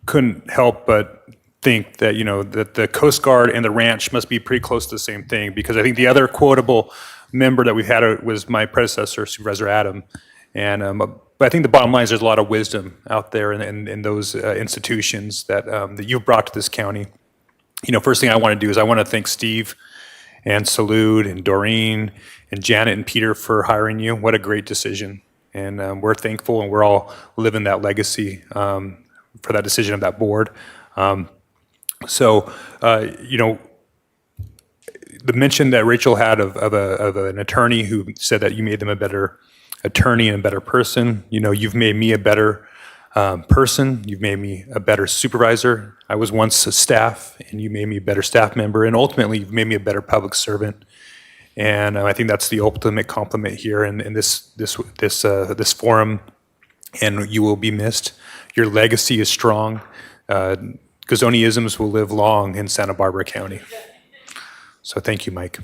couldn't help but think that, that the Coast Guard and the ranch must be pretty close to the same thing, because I think the other quotable member that we had was my predecessor, Supervisor Adam. And, but I think the bottom line is there's a lot of wisdom out there in those institutions that, that you've brought to this county. First thing I want to do is I want to thank Steve and Salud and Doreen and Janet and Peter for hiring you. What a great decision. And we're thankful, and we're all living that legacy for that decision of that board. The mention that Rachel had of an attorney who said that you made them a better attorney and a better person. You've made me a better person. You've made me a better supervisor. I was once a staff, and you made me a better staff member. And ultimately, you've made me a better public servant. And I think that's the ultimate compliment here in this forum. And you will be missed. Your legacy is strong. Ghizzoniisms will live long in Santa Barbara County. So thank you, Mike.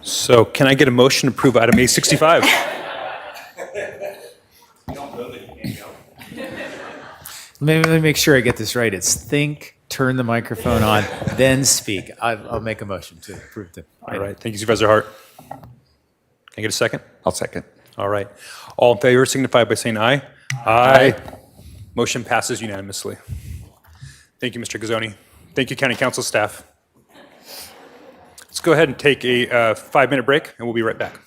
So can I get a motion to approve item A65? Let me make sure I get this right. It's think, turn the microphone on, then speak. I'll make a motion to approve the All right. Thank you, Supervisor Hart. Can I get a second? I'll second. All right. All in favor signify by saying aye. Aye. Motion passes unanimously. Thank you, Mr. Ghizzoni. Thank you, County Council staff. Let's go ahead and take a 5-minute break, and we'll be right back.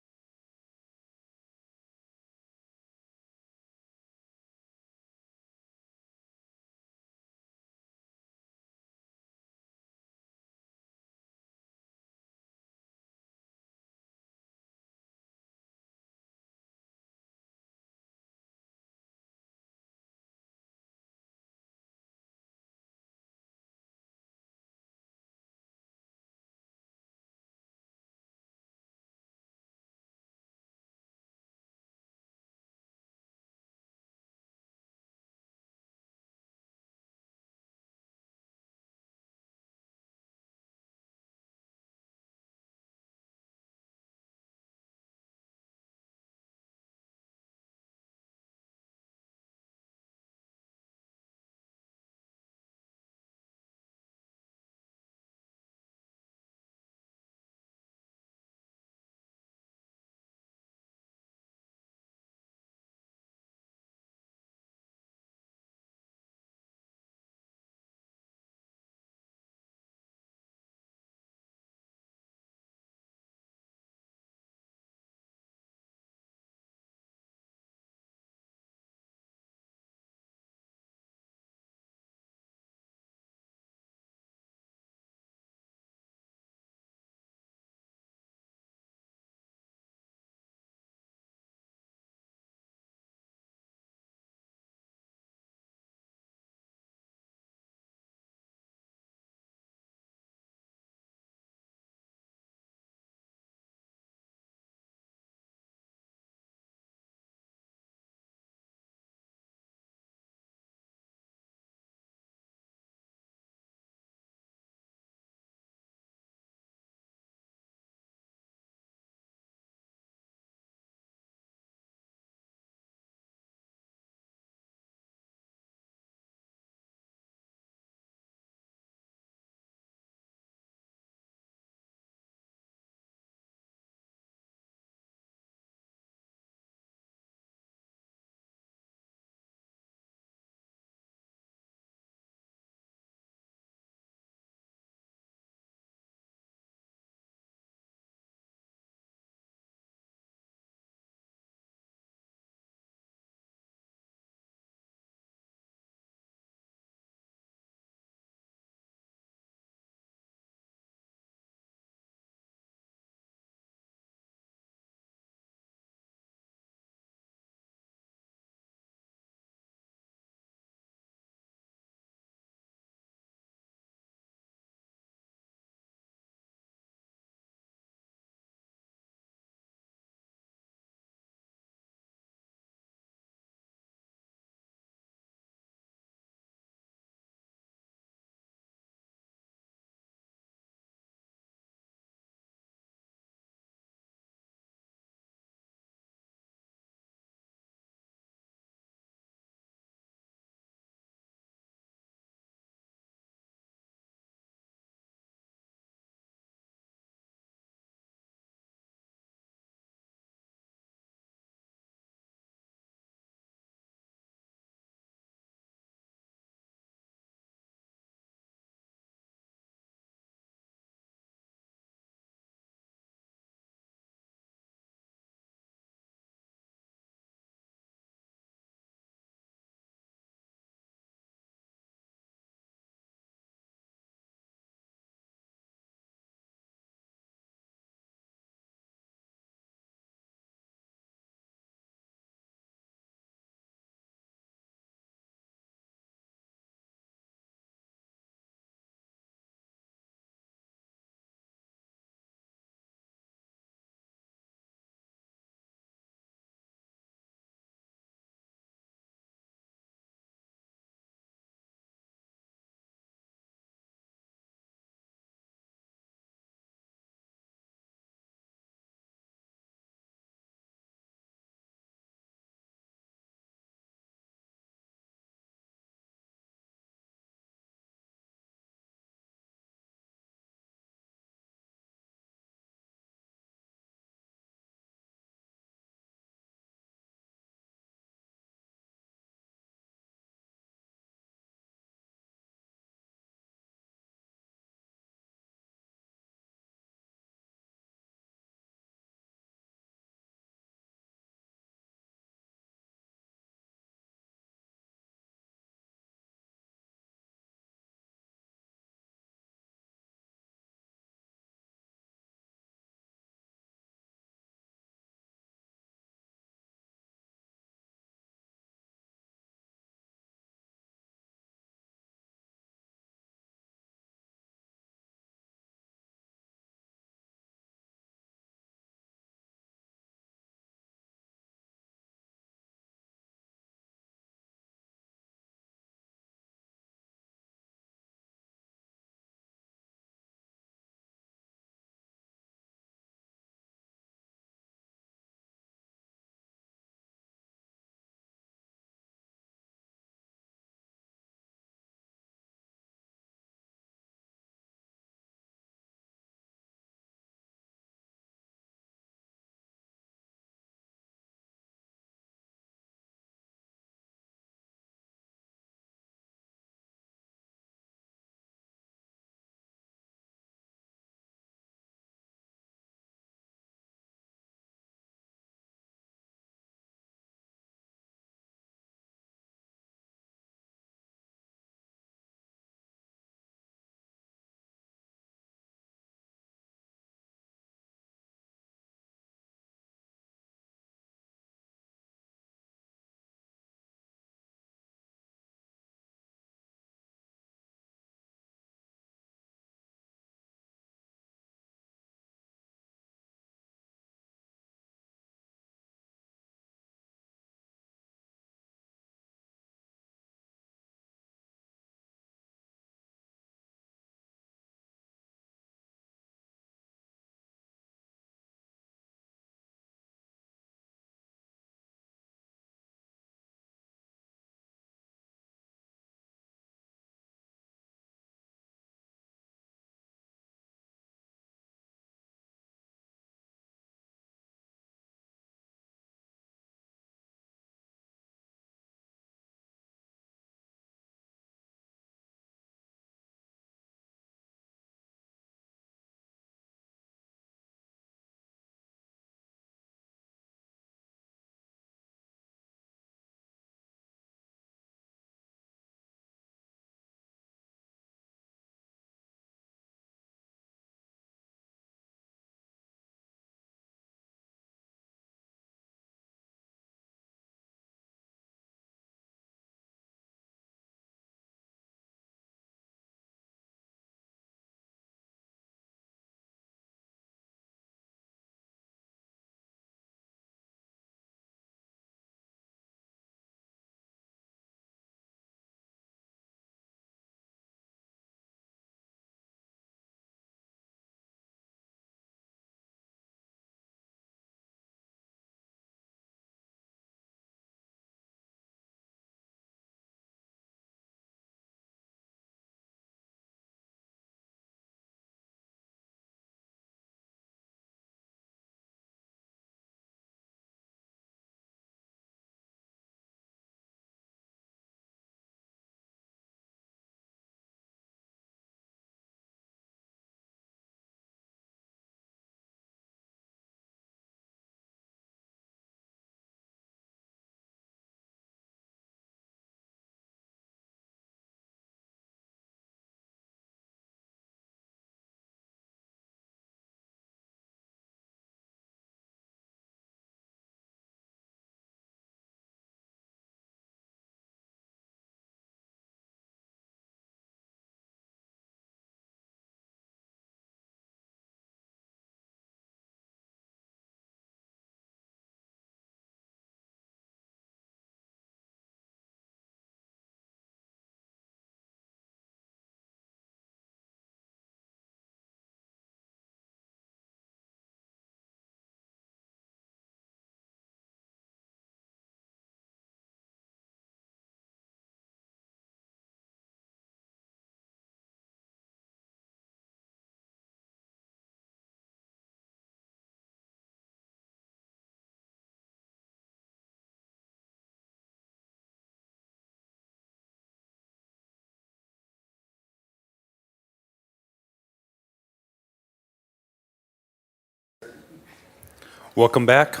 Welcome back.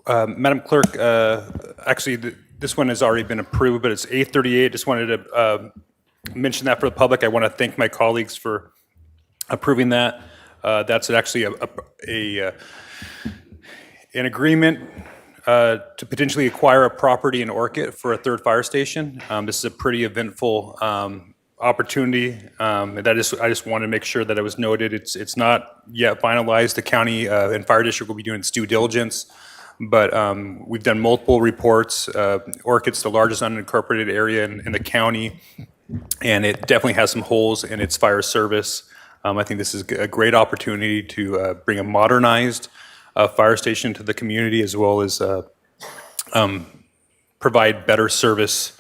Madam Clerk, actually, this one has already been approved, but it's 8:38. Just wanted to mention that for the public. I want to thank my colleagues for approving that. That's actually an agreement to potentially acquire a property in Orchid for a third fire station. This is a pretty eventful opportunity, and I just wanted to make sure that it was noted. It's not yet finalized. The county and fire district will be doing its due diligence, but we've done multiple reports. Orchid's the largest unincorporated area in the county, and it definitely has some holes in its fire service. I think this is a great opportunity to bring a modernized fire station to the community, as well as provide better service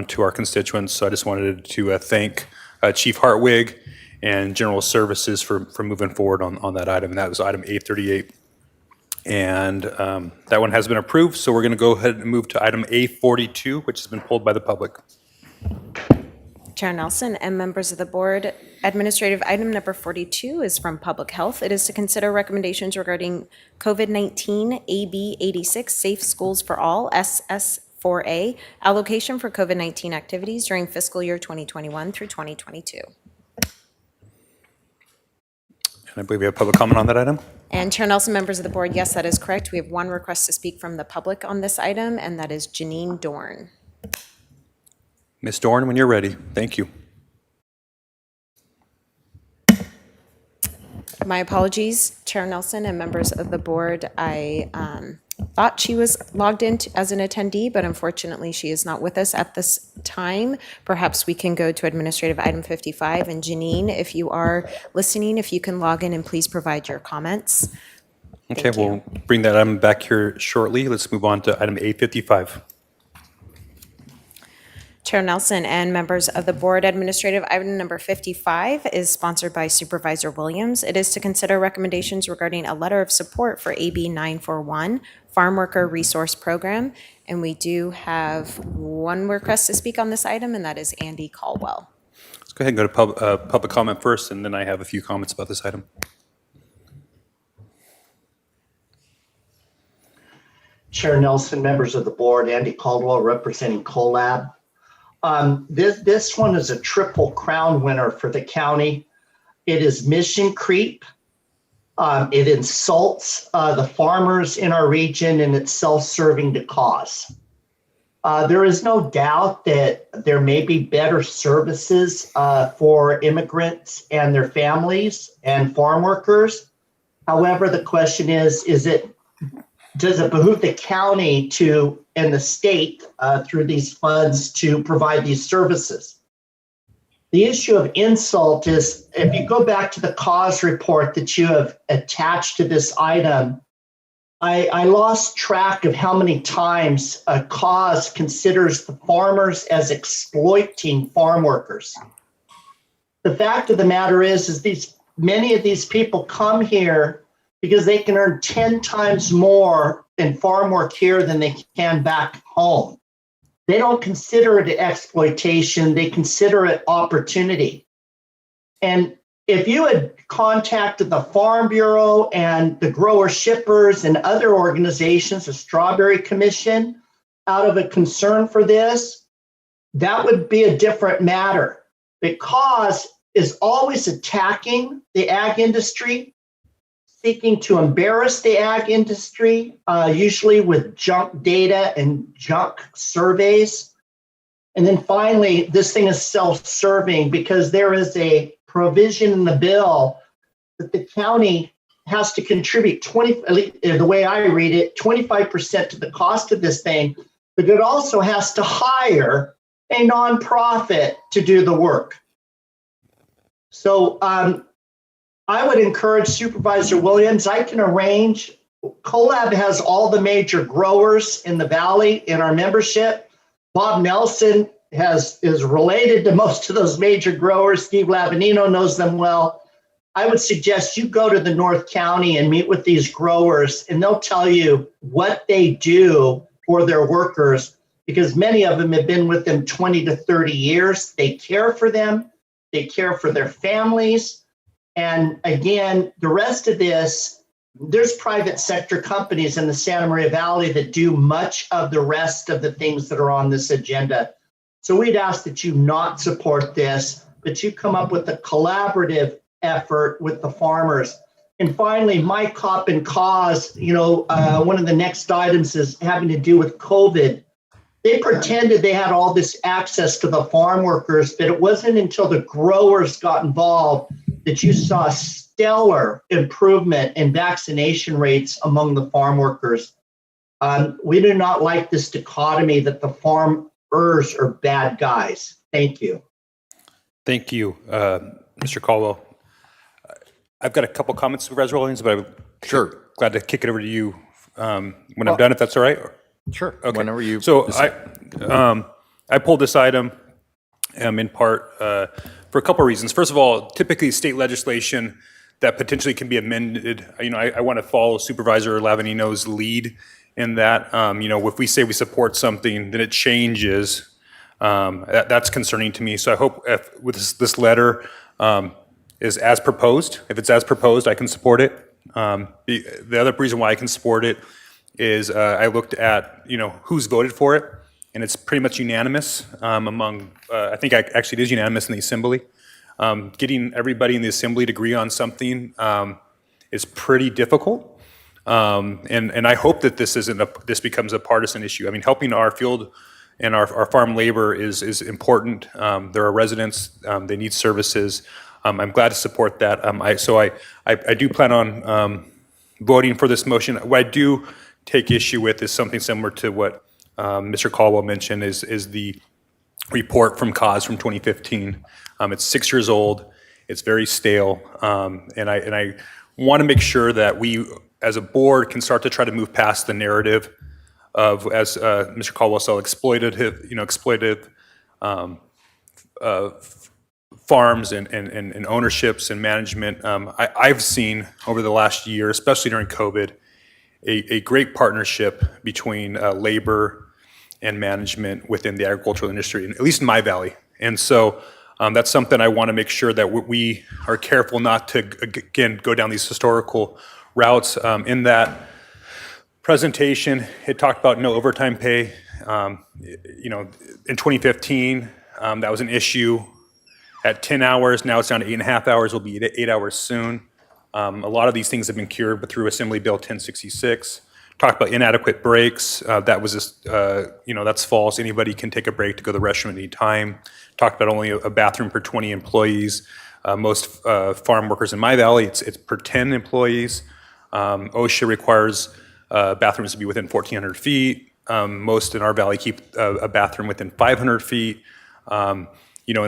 to our constituents. So I just wanted to thank Chief Hartwig and General Services for moving forward on that item. And that was item 838. And that one has been approved. So we're going to go ahead and move to item A42, which has been pulled by the public. Chair Nelson and members of the board, administrative item number 42 is from Public Health. It is to consider recommendations regarding COVID-19 AB 86 Safe Schools for All, SS4A, allocation for COVID-19 activities during fiscal year 2021 through 2022. And I believe we have public comment on that item. And Chair Nelson, members of the board, yes, that is correct. We have one request to speak from the public on this item, and that is Janine Dorn. Ms. Dorn, when you're ready. Thank you. My apologies, Chair Nelson and members of the board. I thought she was logged in as an attendee, but unfortunately she is not with us at this time. Perhaps we can go to administrative item 55. And Janine, if you are listening, if you can log in and please provide your comments. Okay, we'll bring that item back here shortly. Let's move on to item 855. Chair Nelson and members of the board, administrative item number 55 is sponsored by Supervisor Williams. It is to consider recommendations regarding a letter of support for AB 941, Farmworker Resource Program. And we do have one request to speak on this item, and that is Andy Caldwell. Let's go ahead and go to public comment first, and then I have a few comments about this item. Chair Nelson, members of the board, Andy Caldwell representing CoLab. This one is a Triple Crown winner for the county. It is mission creep. It insults the farmers in our region, and it's self-serving to cause. There is no doubt that there may be better services for immigrants and their families and farm workers. However, the question is does it behoove the county to and the state through these funds to provide these services? The issue of insult is, if you go back to the cause report that you have attached to this item, I lost track of how many times a cause considers the farmers as exploiting farm workers. The fact of the matter is many of these people come here because they can earn 10 times more in farm work here than they can back home. They don't consider it exploitation, they consider it opportunity. And if you had contacted the Farm Bureau and the grower shippers and other organizations, the Strawberry Commission, out of a concern for this, that would be a different matter. The cause is always attacking the ag industry, seeking to embarrass the ag industry, usually with junk data and junk surveys. And then finally, this thing is self-serving because there is a provision in the bill that the county has to contribute the way I read it, 25% to the cost of this thing, but it also has to hire a nonprofit to do the work. So I would encourage Supervisor Williams, I can arrange, CoLab has all the major growers in the valley in our membership. Bob Nelson is related to most of those major growers. Steve Lavanino knows them well. I would suggest you go to the North County and meet with these growers, and they'll tell you what they do for their workers, because many of them have been with them 20 to 30 years. They care for them. They care for their families. And again, the rest of this there's private sector companies in the Santa Maria Valley that do much of the rest of the things that are on this agenda. So we'd ask that you not support this, but you come up with a collaborative effort with the farmers. And finally, my cop and cause, one of the next items is having to do with COVID. They pretended they had all this access to the farm workers, but it wasn't until the growers got involved that you saw stellar improvement in vaccination rates among the farm workers. We do not like this dichotomy that the farmers are bad guys. Thank you. Thank you, Mr. Caldwell. I've got a couple comments, Supervisor Williams, but I'm glad to kick it over to you when I'm done, if that's all right. Sure. Okay. Whenever you. So I pulled this item in part for a couple of reasons. First of all, typically state legislation that potentially can be amended, I want to follow Supervisor Lavanino's lead in that. If we say we support something, then it changes. That's concerning to me. So I hope with this letter is as proposed. If it's as proposed, I can support it. The other reason why I can support it is I looked at who's voted for it, and it's pretty much unanimous among. I think actually it is unanimous in the Assembly. Getting everybody in the Assembly to agree on something is pretty difficult, and I hope that this becomes a partisan issue. I mean, helping our field and our farm labor is important. There are residents; they need services. I'm glad to support that. I do plan on voting for this motion. What I do take issue with is something similar to what Mr. Caldwell mentioned is the report from CAUSE from 2015. It's 6 years old. It's very stale, and I want to make sure that we, as a board, can start to try to move past the narrative of, as Mr. Caldwell said, exploitative farms and ownerships and management. I've seen over the last year, especially during COVID, a great partnership between labor and management within the agricultural industry, at least in my valley. And so that's something I want to make sure that we are careful not to, again, go down these historical routes. In that presentation, it talked about no overtime pay. In 2015, that was an issue at 10 hours. Now it's down to 8.5 hours. It'll be 8 hours soon. A lot of these things have been cured, but through Assembly Bill 1066. Talked about inadequate breaks. That was just, that's false. Anybody can take a break to go to the restroom at any time. Talked about only a bathroom per 20 employees. Most farm workers in my valley, it's per 10 employees. OSHA requires bathrooms to be within 1,400 feet. Most in our valley keep a bathroom within 500 feet. And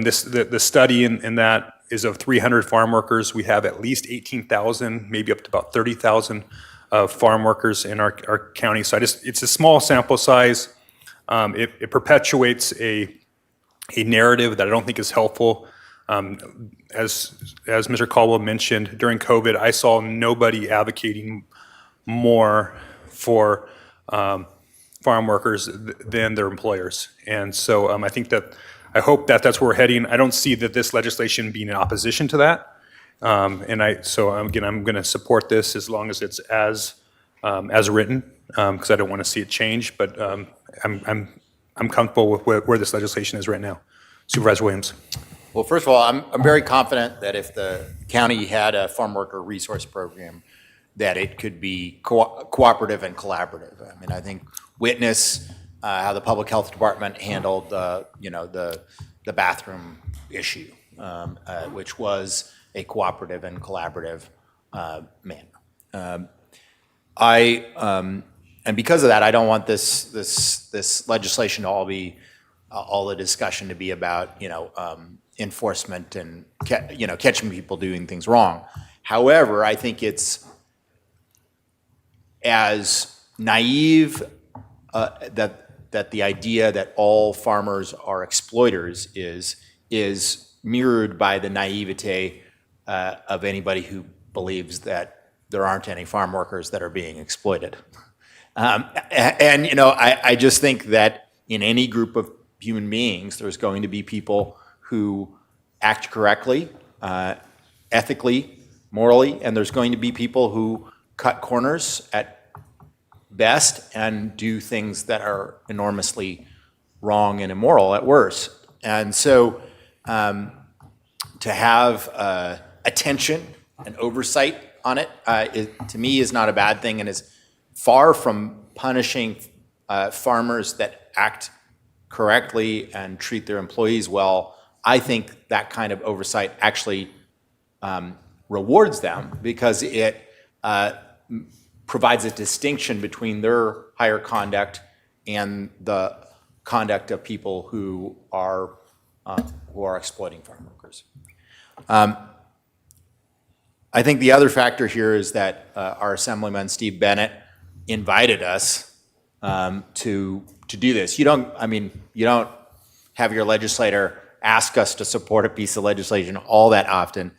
the study in that is of 300 farm workers. We have at least 18,000, maybe up to about 30,000 farm workers in our county. So it's a small sample size. It perpetuates a narrative that I don't think is helpful. As Mr. Caldwell mentioned, during COVID, I saw nobody advocating more for farm workers than their employers. And so I hope that that's where we're heading. I don't see that this legislation being in opposition to that. I'm going to support this as long as it's as written, because I don't want to see it change. But I'm comfortable with where this legislation is right now. Supervisor Williams. Well, first of all, I'm very confident that if the county had a farm worker resource program, that it could be cooperative and collaborative. I mean, I think witness how the public health department handled the bathroom issue, which was a cooperative and collaborative manner. And because of that, I don't want this legislation to all the discussion to be about enforcement and catching people doing things wrong. However, I think it's as naive that the idea that all farmers are exploiters is mirrored by the naivete of anybody who believes that there aren't any farm workers that are being exploited. I just think that in any group of human beings, there's going to be people who act correctly, ethically, morally, and there's going to be people who cut corners at best and do things that are enormously wrong and immoral at worst. And so to have attention and oversight on it, to me is not a bad thing and is far from punishing farmers that act correctly and treat their employees well. I think that kind of oversight actually rewards them because it provides a distinction between their higher conduct and the conduct of people who are exploiting farm workers. I think the other factor here is that our Assemblyman Steve Bennett invited us to do this. You don't have your legislator ask us to support a piece of legislation all that often.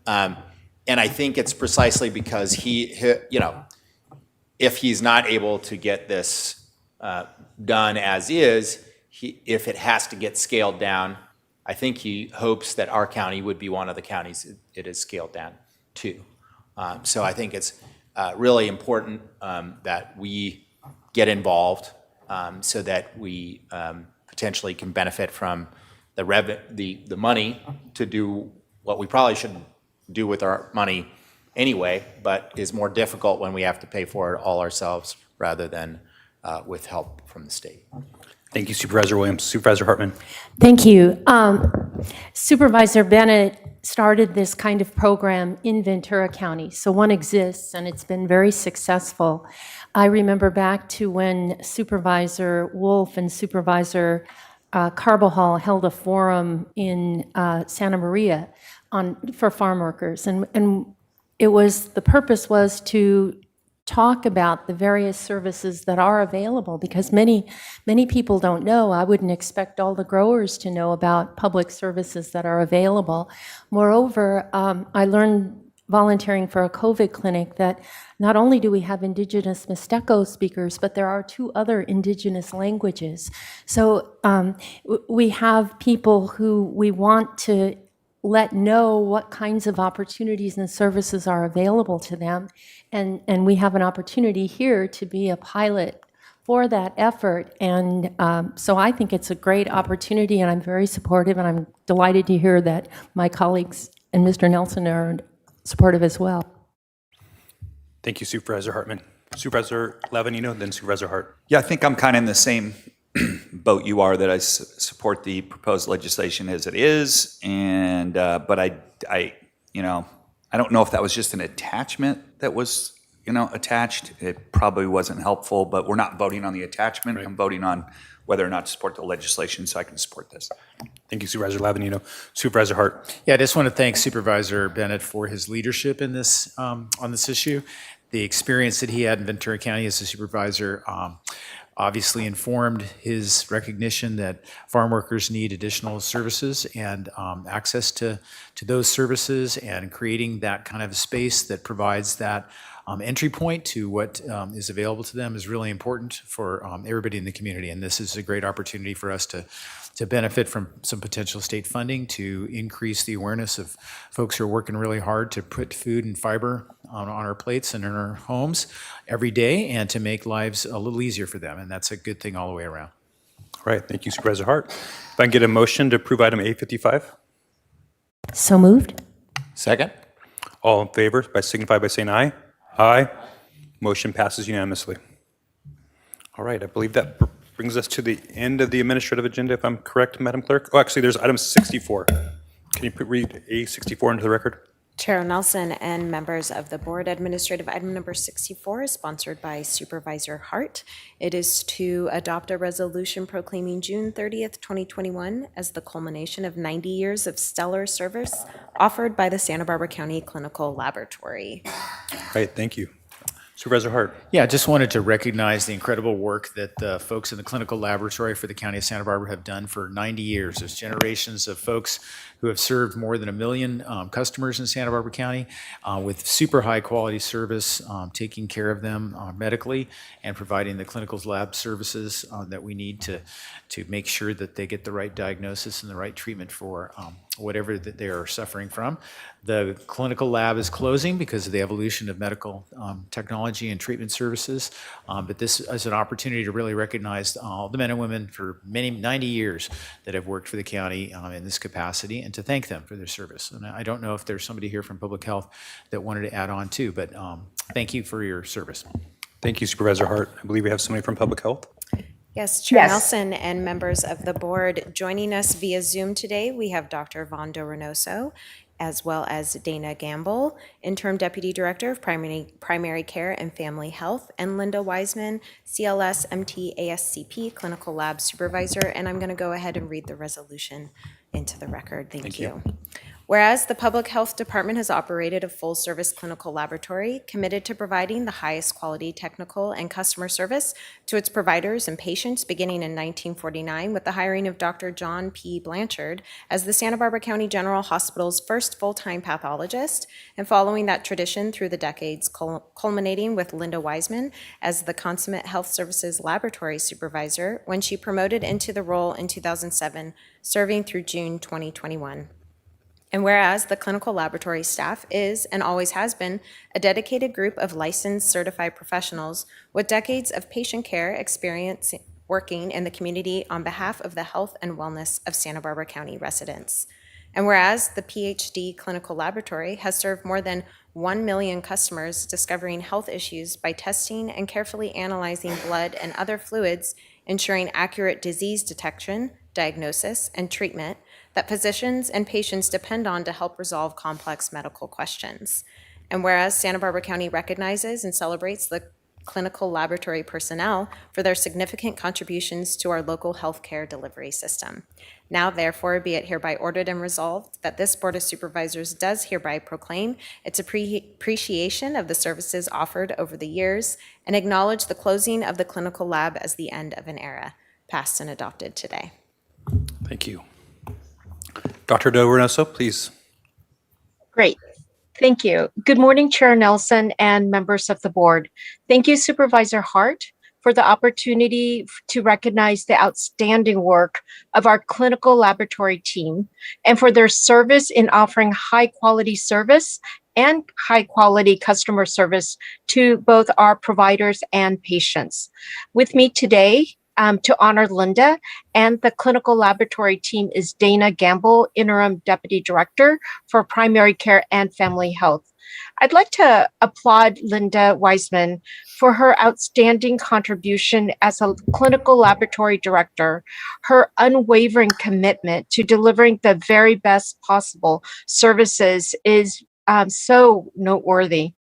And I think it's precisely because he if he's not able to get this done as is, if it has to get scaled down, I think he hopes that our county would be one of the counties it is scaled down to. So I think it's really important that we get involved so that we potentially can benefit from the money to do what we probably should do with our money anyway, but is more difficult when we have to pay for it all ourselves rather than with help from the state. Thank you, Supervisor Williams. Supervisor Hartman. Thank you. Supervisor Bennett started this kind of program in Ventura County. So one exists, and it's been very successful. I remember back to when Supervisor Wolf and Supervisor Carbajal held a forum in Santa Maria for farm workers. And the purpose was to talk about the various services that are available because many people don't know. I wouldn't expect all the growers to know about public services that are available. Moreover, I learned volunteering for a COVID clinic that not only do we have indigenous Mixteco speakers, but there are 2 other indigenous languages. So we have people who we want to let know what kinds of opportunities and services are available to them. And we have an opportunity here to be a pilot for that effort. And so I think it's a great opportunity, and I'm very supportive, and I'm delighted to hear that my colleagues and Mr. Nelson are supportive as well. Thank you, Supervisor Hartman. Supervisor Lavanino, then Supervisor Hart. Yeah, I think I'm kind of in the same boat you are, that I support the proposed legislation as it is, and but I don't know if that was just an attachment that was attached. It probably wasn't helpful, but we're not voting on the attachment. Right. I'm voting on whether or not to support the legislation, so I can support this. Thank you, Supervisor Lavanino. Supervisor Hart. Yeah, I just want to thank Supervisor Bennett for his leadership in this on this issue. The experience that he had in Ventura County as a supervisor obviously informed his recognition that farm workers need additional services and access to those services, and creating that kind of space that provides that entry point to what is available to them is really important for everybody in the community. And this is a great opportunity for us to benefit from some potential state funding to increase the awareness of folks who are working really hard to put food and fiber on our plates and in our homes every day, and to make lives a little easier for them. And that's a good thing all the way around. All right, thank you, Supervisor Hart. If I can get a motion to approve item A55. So moved. Second. All in favor, signify by saying aye. Aye. Motion passes unanimously. All right, I believe that brings us to the end of the administrative agenda, if I'm correct, Madam Clerk. Oh, actually, there's item 64. Can you read A64 into the record? Chair Nelson and members of the board, administrative item number 64 is sponsored by Supervisor Hart. It is to adopt a resolution proclaiming June 30th, 2021 as the culmination of 90 years of stellar service offered by the Santa Barbara County Clinical Laboratory. All right, thank you. Supervisor Hart. Yeah, I just wanted to recognize the incredible work that the folks in the clinical laboratory for the County of Santa Barbara have done for 90 years. There's generations of folks who have served more than 1 million customers in Santa Barbara County with super high quality service, taking care of them medically and providing the clinical lab services that we need to make sure that they get the right diagnosis and the right treatment for whatever that they are suffering from. The clinical lab is closing because of the evolution of medical technology and treatment services. But this is an opportunity to really recognize all the men and women for many 90 years that have worked for the county in this capacity, and to thank them for their service. And I don't know if there's somebody here from Public Health that wanted to add on too, but thank you for your service. Thank you, Supervisor Hart. I believe we have somebody from Public Health. Yes, Chair Nelson and members of the board. Joining us via Zoom today, we have Dr. Vondo Reynoso, as well as Dana Gamble, Interim Deputy Director of Primary Care and Family Health, and Linda Wiseman, CLS MT ASCP Clinical Lab Supervisor. And I'm going to go ahead and read the resolution into the record. Thank you. Whereas the Public Health Department has operated a full-service clinical laboratory committed to providing the highest quality technical and customer service to its providers and patients beginning in 1949 with the hiring of Dr. John P. Blanchard as the Santa Barbara County General Hospital's first full-time pathologist, and following that tradition through the decades, culminating with Linda Wiseman as the consummate health services laboratory supervisor when she promoted into the role in 2007, serving through June 2021. And whereas the clinical laboratory staff is and always has been a dedicated group of licensed certified professionals with decades of patient care experience working in the community on behalf of the health and wellness of Santa Barbara County residents. And whereas the PhD Clinical Laboratory has served more than 1 million customers discovering health issues by testing and carefully analyzing blood and other fluids, ensuring accurate disease detection, diagnosis, and treatment that physicians and patients depend on to help resolve complex medical questions. And whereas Santa Barbara County recognizes and celebrates the clinical laboratory personnel for their significant contributions to our local healthcare delivery system. Now, therefore, be it hereby ordered and resolved that this Board of Supervisors does hereby proclaim its appreciation of the services offered over the years and acknowledge the closing of the clinical lab as the end of an era, passed and adopted today. Thank you. Dr. Del Reynoso, please. Great. Thank you. Good morning, Chair Nelson and members of the board. Thank you, Supervisor Hart, for the opportunity to recognize the outstanding work of our clinical laboratory team and for their service in offering high quality service and high quality customer service to both our providers and patients. With me today to honor Linda and the clinical laboratory team is Dana Gamble, Interim Deputy Director for Primary Care and Family Health. I'd like to applaud Linda Wiseman for her outstanding contribution as a clinical laboratory director. Her unwavering commitment to delivering the very best possible services is so noteworthy.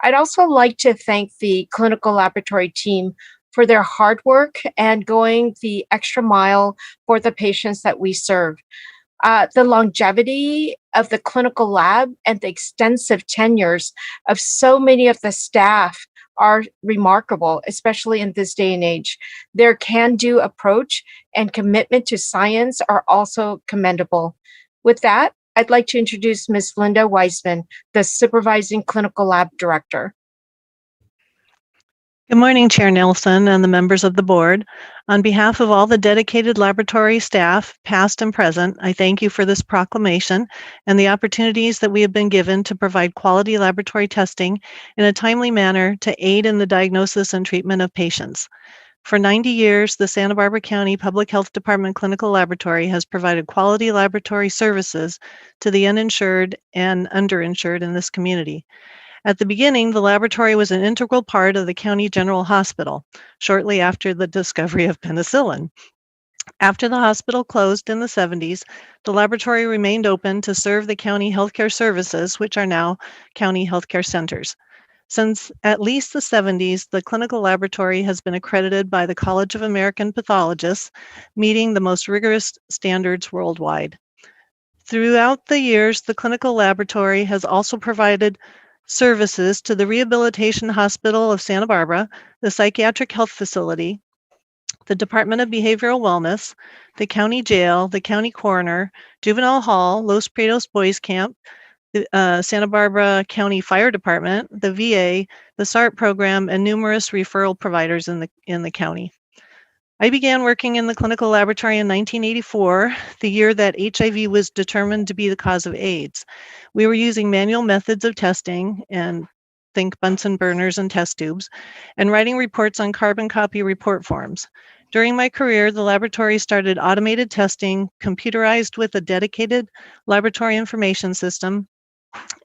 I'd also like to thank the clinical laboratory team for their hard work and going the extra mile for the patients that we serve. The longevity of the clinical lab and the extensive tenures of so many of the staff are remarkable, especially in this day and age. Their can-do approach and commitment to science are also commendable. With that, I'd like to introduce Ms. Linda Wiseman, the Supervising Clinical Lab Director. Good morning, Chair Nelson and the members of the board. On behalf of all the dedicated laboratory staff, past and present, I thank you for this proclamation and the opportunities that we have been given to provide quality laboratory testing in a timely manner to aid in the diagnosis and treatment of patients. For 90 years, the Santa Barbara County Public Health Department Clinical Laboratory has provided quality laboratory services to the uninsured and underinsured in this community. At the beginning, the laboratory was an integral part of the County General Hospital, shortly after the discovery of penicillin. After the hospital closed in the 70s, the laboratory remained open to serve the county healthcare services, which are now county healthcare centers. Since at least the 70s, the clinical laboratory has been accredited by the College of American Pathologists, meeting the most rigorous standards worldwide. Throughout the years, the clinical laboratory has also provided services to the Rehabilitation Hospital of Santa Barbara, the Psychiatric Health Facility, the Department of Behavioral Wellness, the County Jail, the County Coroner, Juvenile Hall, Los Prados Boys Camp, the Santa Barbara County Fire Department, the VA, the SART program, and numerous referral providers in the county. I began working in the clinical laboratory in 1984, the year that HIV was determined to be the cause of AIDS. We were using manual methods of testing, and think Bunsen burners and test tubes, and writing reports on carbon copy report forms. During my career, the laboratory started automated testing, computerized with a dedicated laboratory information system,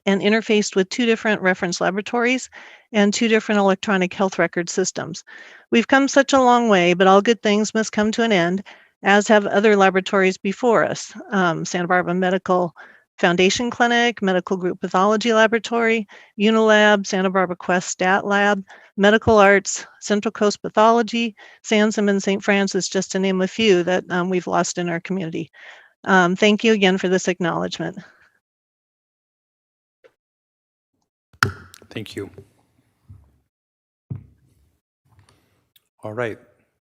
and interfaced with 2 different reference laboratories and 2 different electronic health record systems. We've come such a long way, but all good things must come to an end, as have other laboratories before us. Santa Barbara Medical Foundation Clinic, Medical Group Pathology Laboratory, Unilab, Santa Barbara Quest Stat Lab, Medical Arts, Central Coast Pathology, Sansom and St. Francis, just to name a few that we've lost in our community. Thank you again for this acknowledgement. Thank you. All right.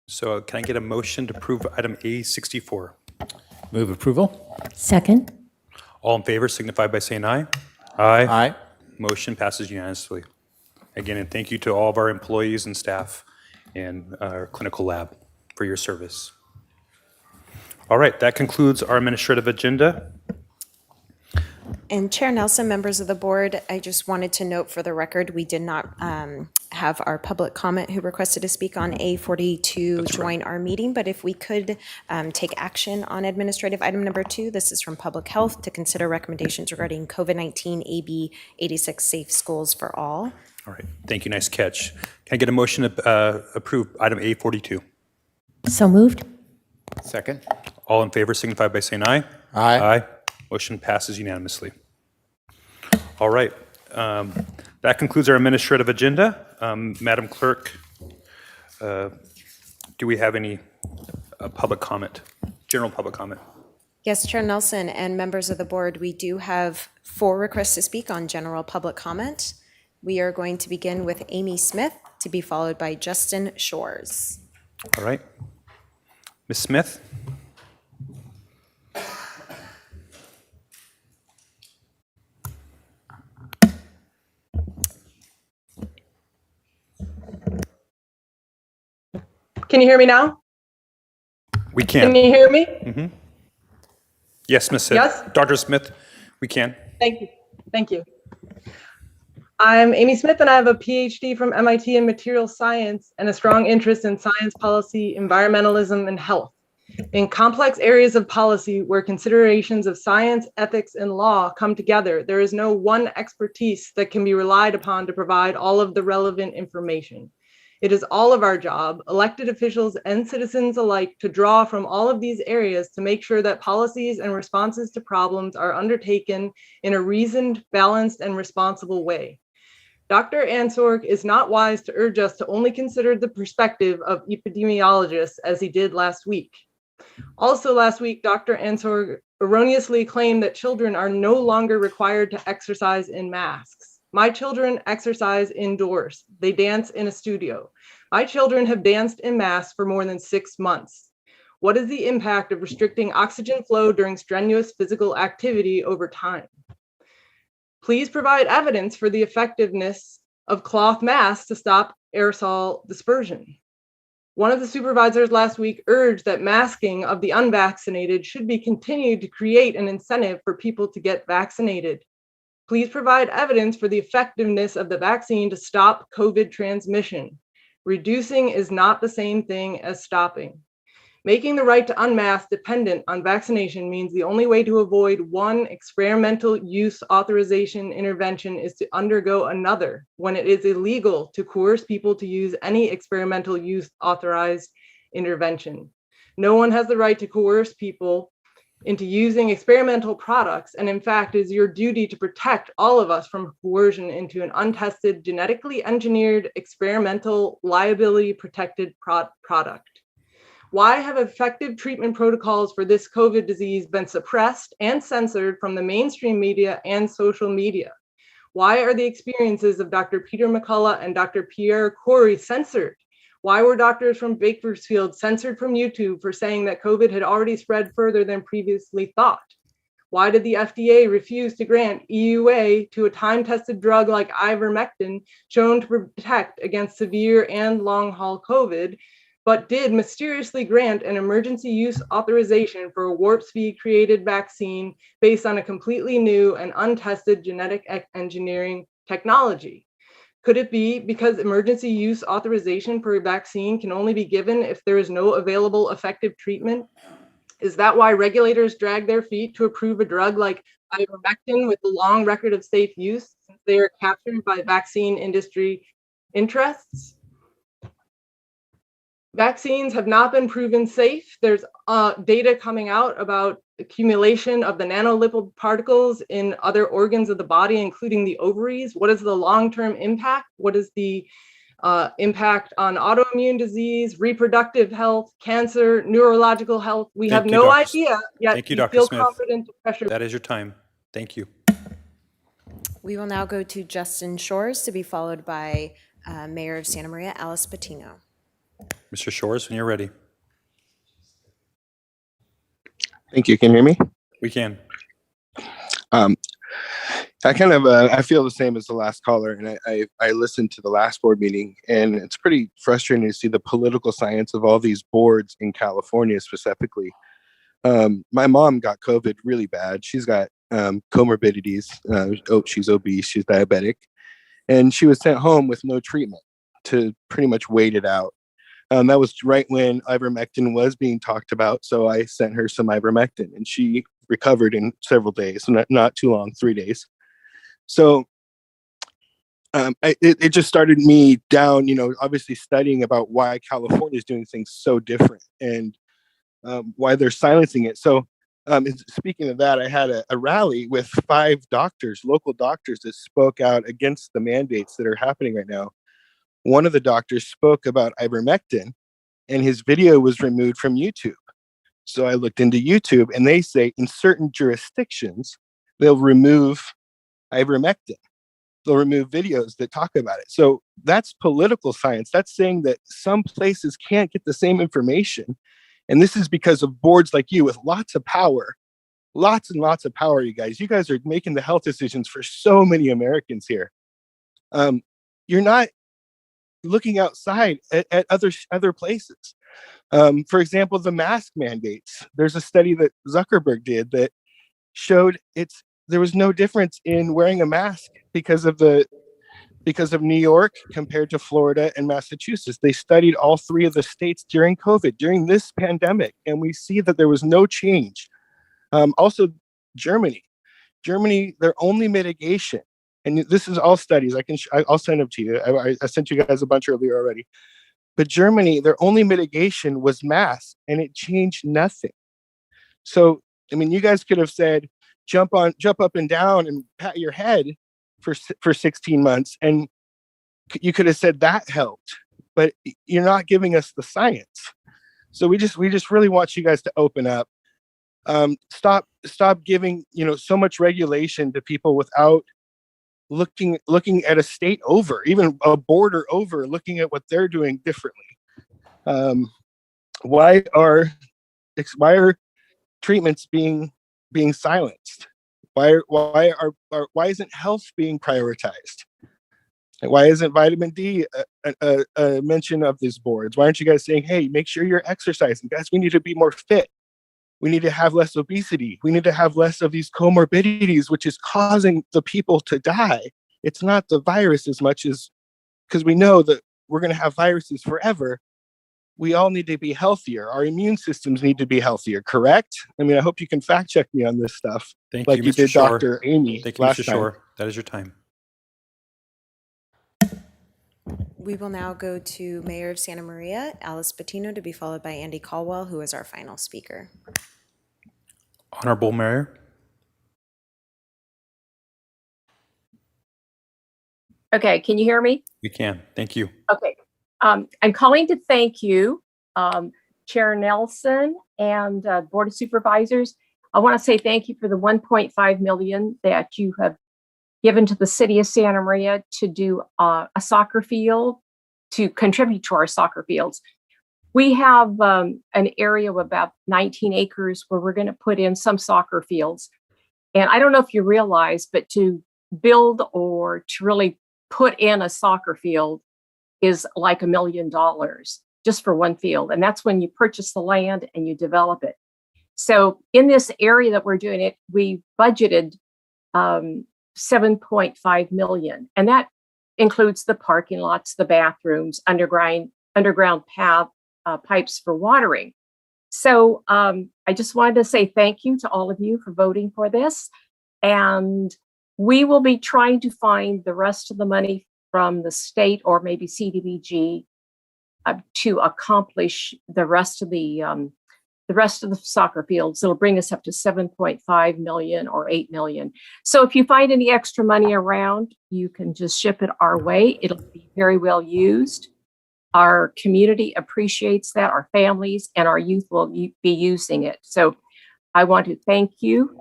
So can I get a motion to approve item A64? Move approval. Second. All in favor signify by saying aye. Aye. Aye. Motion passes unanimously. Again, and thank you to all of our employees and staff in our clinical lab for your service. All right, that concludes our administrative agenda. And Chair Nelson, members of the board, I just wanted to note for the record, we did not have our public comment who requested to speak on A42 join our meeting, but if we could take action on administrative item number 2, this is from Public Health, to consider recommendations regarding COVID-19 AB 86 Safe Schools for All. All right, thank you, nice catch. Can I get a motion to approve item A42? So moved. Second. All in favor signify by saying aye. Aye. Aye. Motion passes unanimously. All right, that concludes our administrative agenda. Madam Clerk, do we have any public comment, general public comment? Yes, Chair Nelson and members of the board, we do have 4 requests to speak on general public comment. We are going to begin with Amy Smith, to be followed by Justin Shores. All right. Ms. Smith? Can you hear me now? We can. Can you hear me? Mm-hmm. Yes, Ms. Smith. Yes? Dr. Smith, we can. Thank you. Thank you. I'm Amy Smith, and I have a PhD from MIT in material science and a strong interest in science policy, environmentalism, and health. In complex areas of policy where considerations of science, ethics, and law come together, there is no one expertise that can be relied upon to provide all of the relevant information. It is all of our job, elected officials and citizens alike, to draw from all of these areas to make sure that policies and responses to problems are undertaken in a reasoned, balanced, and responsible way. Dr. Ansorg is not wise to urge us to only consider the perspective of epidemiologists as he did last week. Also last week, Dr. Ansorg erroneously claimed that children are no longer required to exercise in masks. My children exercise indoors. They dance in a studio. My children have danced in masks for more than 6 months. What is the impact of restricting oxygen flow during strenuous physical activity over time? Please provide evidence for the effectiveness of cloth masks to stop aerosol dispersion. One of the supervisors last week urged that masking of the unvaccinated should be continued to create an incentive for people to get vaccinated. Please provide evidence for the effectiveness of the vaccine to stop COVID transmission. Reducing is not the same thing as stopping. Making the right to unmask dependent on vaccination means the only way to avoid one experimental use authorization intervention is to undergo another, when it is illegal to coerce people to use any experimental use authorized intervention. No one has the right to coerce people into using experimental products, and in fact, it is your duty to protect all of us from coercion into an untested, genetically engineered, experimental, liability protected product. Why have effective treatment protocols for this COVID disease been suppressed and censored from the mainstream media and social media? Why are the experiences of Dr. Peter McCullough and Dr. Pierre Corey censored? Why were doctors from Bakersfield censored from YouTube for saying that COVID had already spread further than previously thought? Why did the FDA refuse to grant EUA to a time-tested drug like ivermectin shown to protect against severe and long-haul COVID, but did mysteriously grant an emergency use authorization for a warp speed created vaccine based on a completely new and untested genetic engineering technology. Could it be because emergency use authorization for a vaccine can only be given if there is no available effective treatment? Is that why regulators drag their feet to approve a drug like ivermectin with a long record of safe use, since they are captured by vaccine industry interests? Vaccines have not been proven safe. There's data coming out about accumulation of the nanolipid particles in other organs of the body, including the ovaries. What is the long-term impact? What is the impact on autoimmune disease, reproductive health, cancer, neurological health? We have Thank you, no Dr. idea, yet Thank you, we Dr. feel Smith. confident to pressure. That is your time. Thank you. We will now go to Justin Shores, to be followed by Mayor of Santa Maria, Alice Patino. Mr. Shores, when you're ready. Thank you. Can you hear me? We can. I kind of I feel the same as the last caller, and I listened to the last board meeting, and it's pretty frustrating to see the political science of all these boards in California specifically. My mom got COVID really bad. She's got comorbidities. She's obese. She's diabetic, and she was sent home with no treatment to pretty much wait it out. That was right when ivermectin was being talked about, so I sent her some ivermectin, and she recovered in several days, not too long, 3 days. So it just started me down, obviously studying about why California is doing things so different and why they're silencing it. So speaking of that, I had a rally with 5 doctors, local doctors, that spoke out against the mandates that are happening right now. One of the doctors spoke about ivermectin, and his video was removed from YouTube. So I looked into YouTube, and they say in certain jurisdictions, they'll remove ivermectin. They'll remove videos that talk about it. So that's political science. That's saying that some places can't get the same information. And this is because of boards like you with lots of power, lots and lots of power, you guys. You guys are making the health decisions for so many Americans here. You're not looking outside at other places. For example, the mask mandates. There's a study that Zuckerberg did that showed there was no difference in wearing a mask because of New York compared to Florida and Massachusetts. They studied all 3 of the states during COVID, during this pandemic, and we see that there was no change. Also, Germany, their only mitigation, and this is all studies. I'll send them to you. I sent you guys a bunch earlier already. But Germany, their only mitigation was masks, and it changed nothing. So, I mean, you guys could have said, jump up and down and pat your head for 16 months, and you could have said that helped. But you're not giving us the science. So we just really want you guys to open up. Stop giving so much regulation to people without looking at a state over, even a border over, looking at what they're doing differently. Why are treatments being silenced? Why isn't health being prioritized? Why isn't vitamin D a mention of these boards? Why aren't you guys saying, hey, make sure you're exercising? Guys, we need to be more fit. We need to have less obesity. We need to have less of these comorbidities, which is causing the people to die. It's not the virus as much as, because we know that we're going to have viruses forever. We all need to be healthier. Our immune systems need to be healthier, correct? I mean, I hope you can fact check me on this stuff. Thank like you, you Mr. did Shore. Dr. Amy Thank you, last Mr. time. Shore. That is your time. We will now go to Mayor of Santa Maria, Alice Patino, to be followed by Andy Caldwell, who is our final speaker. Honorable Mayor. Okay, can you hear me? We can. Thank you. Okay. I'm calling to thank you, Chair Nelson and Board of Supervisors. I want to say thank you for the $1.5 million that you have given to the city of Santa Maria to do a soccer field, to contribute to our soccer fields. We have an area of about 19 acres where we're going to put in some soccer fields. And I don't know if you realize, but to build or to really put in a soccer field is like $1 million. just for one field. And that's when you purchase the land and you develop it. So in this area that we're doing it, we budgeted 7.5 million. And that includes the parking lots, the bathrooms, underground path, pipes for watering. So I just wanted to say thank you to all of you for voting for this. And we will be trying to find the rest of the money from the state or maybe CDBG to accomplish the rest of the soccer fields. It'll bring us up to 7.5 million or 8 million. So if you find any extra money around, you can just ship it our way. It'll be very well used. Our community appreciates that, our families and our youth will be using it. So I want to thank you,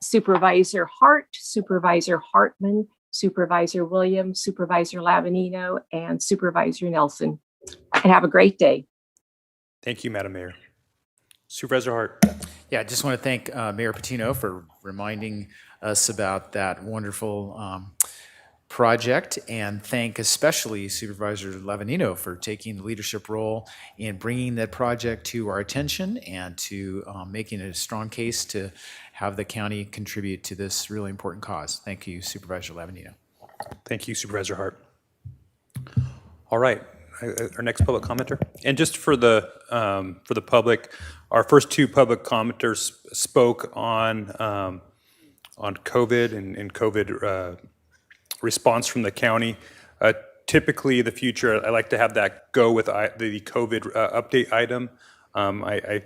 Supervisor Hart, Supervisor Hartman, Supervisor Williams, Supervisor Lavanino, and Supervisor Nelson. And have a great day. Thank you, Madam Mayor. Supervisor Hart. Yeah, I just want to thank Mayor Patino for reminding us about that wonderful project, and thank especially Supervisor Lavanino for taking the leadership role in bringing that project to our attention and to making it a strong case to have the county contribute to this really important cause. Thank you, Supervisor Lavanino. Thank you, Supervisor Hart. All right, our next public commenter. And just for the public, our first two public commenters spoke on COVID and COVID response from the county. Typically, in the future, I like to have that go with the COVID update item. I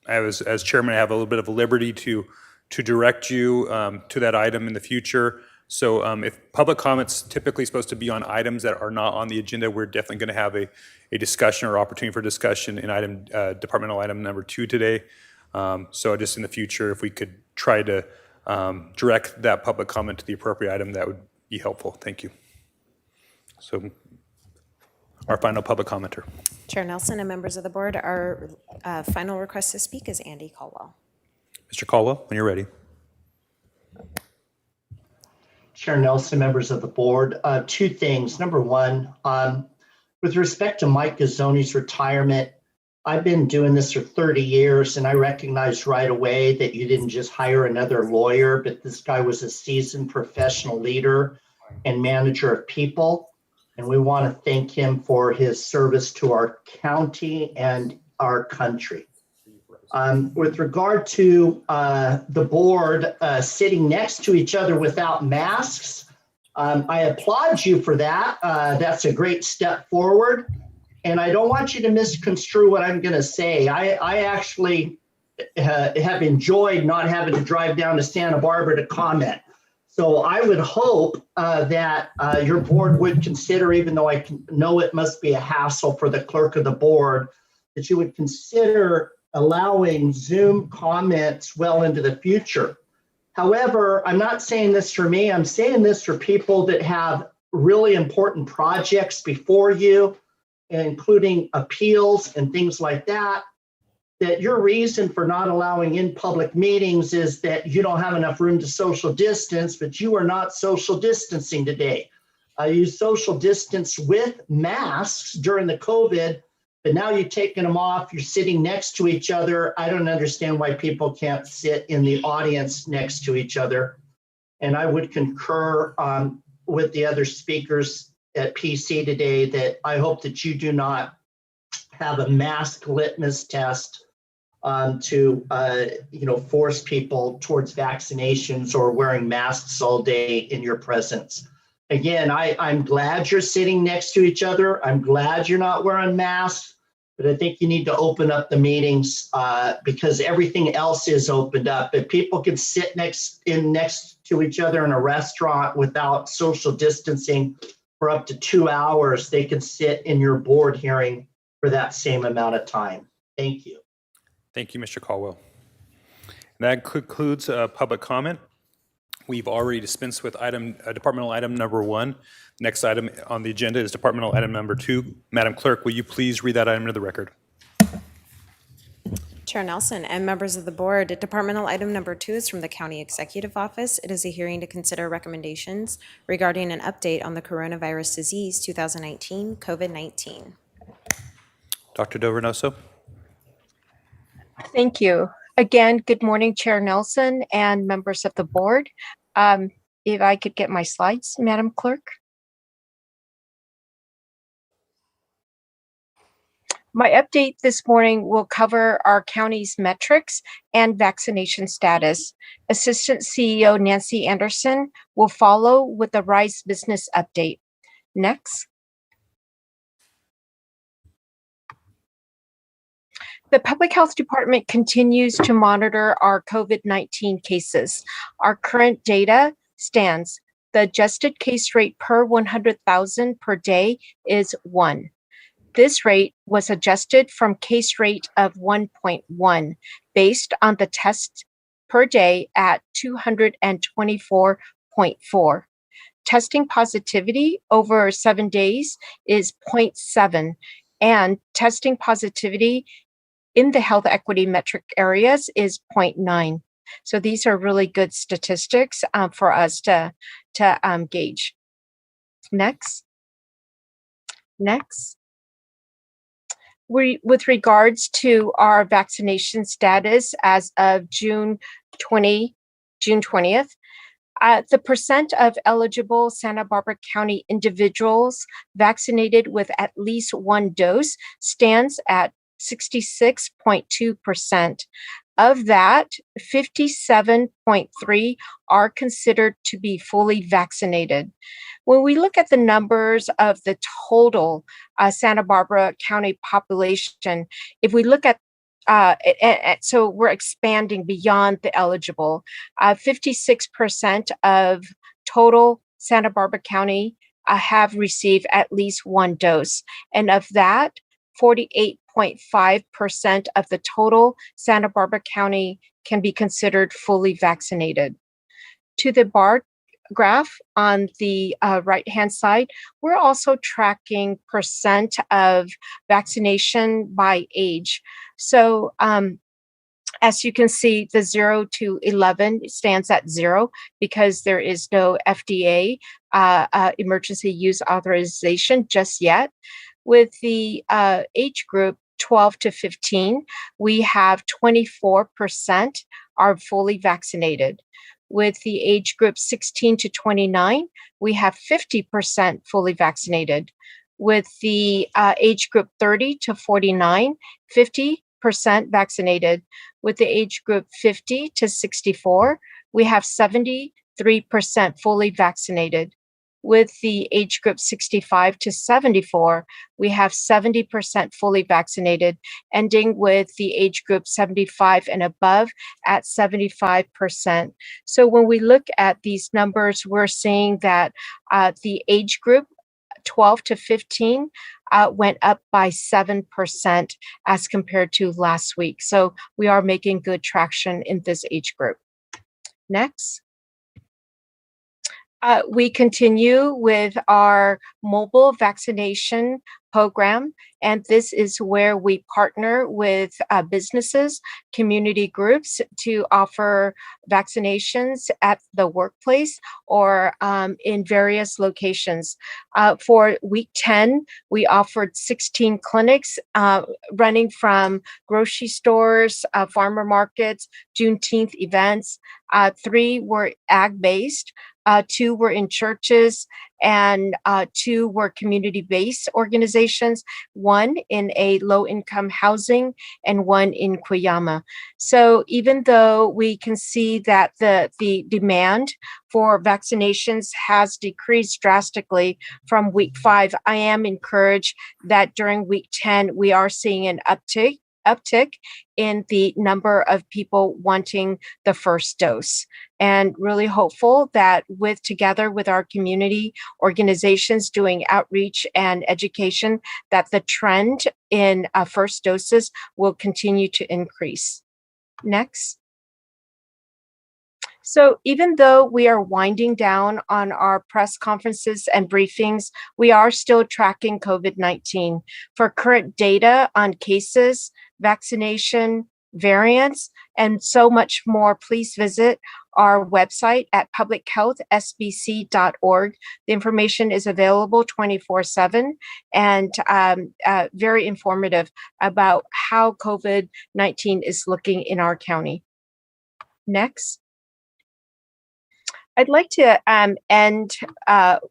as chairman, I have a little bit of liberty to direct you to that item in the future. So if public comments typically supposed to be on items that are not on the agenda, we're definitely going to have a discussion or opportunity for discussion in item departmental item number 2 today. So just in the future, if we could try to direct that public comment to the appropriate item, that would be helpful. Thank you. So our final public commenter. Chair Nelson and members of the board, our final request to speak is Andy Caldwell. Mr. Caldwell, when you're ready. Chair Nelson, members of the board, two things. Number one, with respect to Mike Ghizzoni's retirement, I've been doing this for 30 years, and I recognized right away that you didn't just hire another lawyer, but this guy was a seasoned professional leader and manager of people. And we want to thank him for his service to our county and our country. With regard to the board sitting next to each other without masks, I applaud you for that. That's a great step forward. And I don't want you to misconstrue what I'm going to say. I actually have enjoyed not having to drive down to Santa Barbara to comment. So I would hope that your board would consider, even though I know it must be a hassle for the clerk of the board, that you would consider allowing Zoom comments well into the future. However, I'm not saying this for me. I'm saying this for people that have really important projects before you, including appeals and things like that, that your reason for not allowing in public meetings is that you don't have enough room to social distance, but you are not social distancing today. You social distance with masks during the COVID, but now you've taken them off, you're sitting next to each other. I don't understand why people can't sit in the audience next to each other. And I would concur with the other speakers at PC today that I hope that you do not have a mask litmus test to force people towards vaccinations or wearing masks all day in your presence. Again, I'm glad you're sitting next to each other. I'm glad you're not wearing masks, but I think you need to open up the meetings because everything else is opened up. If people can sit next to each other in a restaurant without social distancing for up to 2 hours, they can sit in your board hearing for that same amount of time. Thank you. Thank you, Mr. Caldwell. And that concludes public comment. We've already dispensed with departmental item number 1. Next item on the agenda is departmental item number 2. Madam Clerk, will you please read that item into the record? Chair Nelson and members of the board, departmental item number 2 is from the County Executive Office. It is a hearing to consider recommendations regarding an update on the coronavirus disease 2019, COVID-19. Dr. Del Reynoso? Thank you. Again, good morning, Chair Nelson and members of the board. If I could get my slides, Madam Clerk. My update this morning will cover our county's metrics and vaccination status. Assistant CEO Nancy Anderson will follow with the RISE business update. Next. The Public Health Department continues to monitor our COVID-19 cases. Our current data stands. The adjusted case rate per 100,000 per day is 1. This rate was adjusted from case rate of 1.1 based on the test per day at 224.4. Testing positivity over 7 days is 0.7, and testing positivity in the health equity metric areas is 0.9. So these are really good statistics for us to gauge. Next. With regards to our vaccination status as of June 20th, the percent of eligible Santa Barbara County individuals vaccinated with at least 1 dose stands at 66.2%. Of that, 57.3 are considered to be fully vaccinated. When we look at the numbers of the total Santa Barbara County population, if we look at so we're expanding beyond the eligible. 56% of total Santa Barbara County have received at least 1 dose. And of that, 48.5% of the total Santa Barbara County can be considered fully vaccinated. To the bar graph on the right-hand side, we're also tracking percent of vaccination by age. So as you can see, the 0 to 11 stands at 0 because there is no FDA emergency use authorization just yet. With the age group 12 to 15, we have 24% are fully vaccinated. With the age group 16 to 29, we have 50% fully vaccinated. With the age group 30 to 49, 50% vaccinated. With the age group 50 to 64, we have 73% fully vaccinated. With the age group 65 to 74, we have 70% fully vaccinated, ending with the age group 75 and above at 75%. So when we look at these numbers, we're seeing that the age group 12 to 15 went up by 7% as compared to last week. So we are making good traction in this age group. Next. We continue with our mobile vaccination program, and this is where we partner with businesses, community groups to offer vaccinations at the workplace or in various locations. For week 10, we offered 16 clinics running from grocery stores, farmer markets, Juneteenth events. 3 were ag-based. 2 were in churches, and 2 were community-based organizations, 1 in a low-income housing and 1 in Cuyama. So even though we can see that the demand for vaccinations has decreased drastically from week 5, I am encouraged that during week 10, we are seeing an uptick in the number of people wanting the first dose, and really hopeful that together with our community organizations doing outreach and education, that the trend in first doses will continue to increase. Next. So even though we are winding down on our press conferences and briefings, we are still tracking COVID-19. For current data on cases, vaccination, variants, and so much more, please visit our website at publichealthsbc.org. The information is available 24/7 and very informative about how COVID-19 is looking in our county. Next. I'd like to end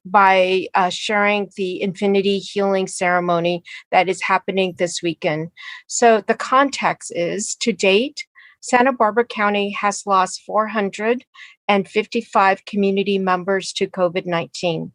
by sharing the Infinity Healing Ceremony that is happening this weekend. So the context is, to date, Santa Barbara County has lost 455 community members to COVID-19.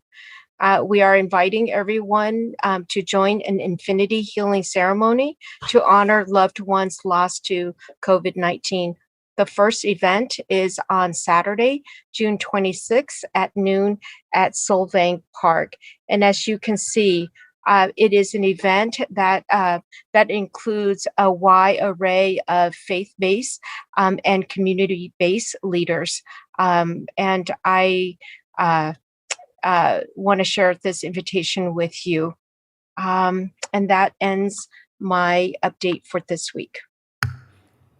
We are inviting everyone to join an Infinity Healing Ceremony to honor loved ones lost to COVID-19. The first event is on Saturday, June 26th at noon at Solvang Park. And as you can see, it is an event that includes a wide array of faith-based and community-based leaders. And I want to share this invitation with you. And that ends my update for this week.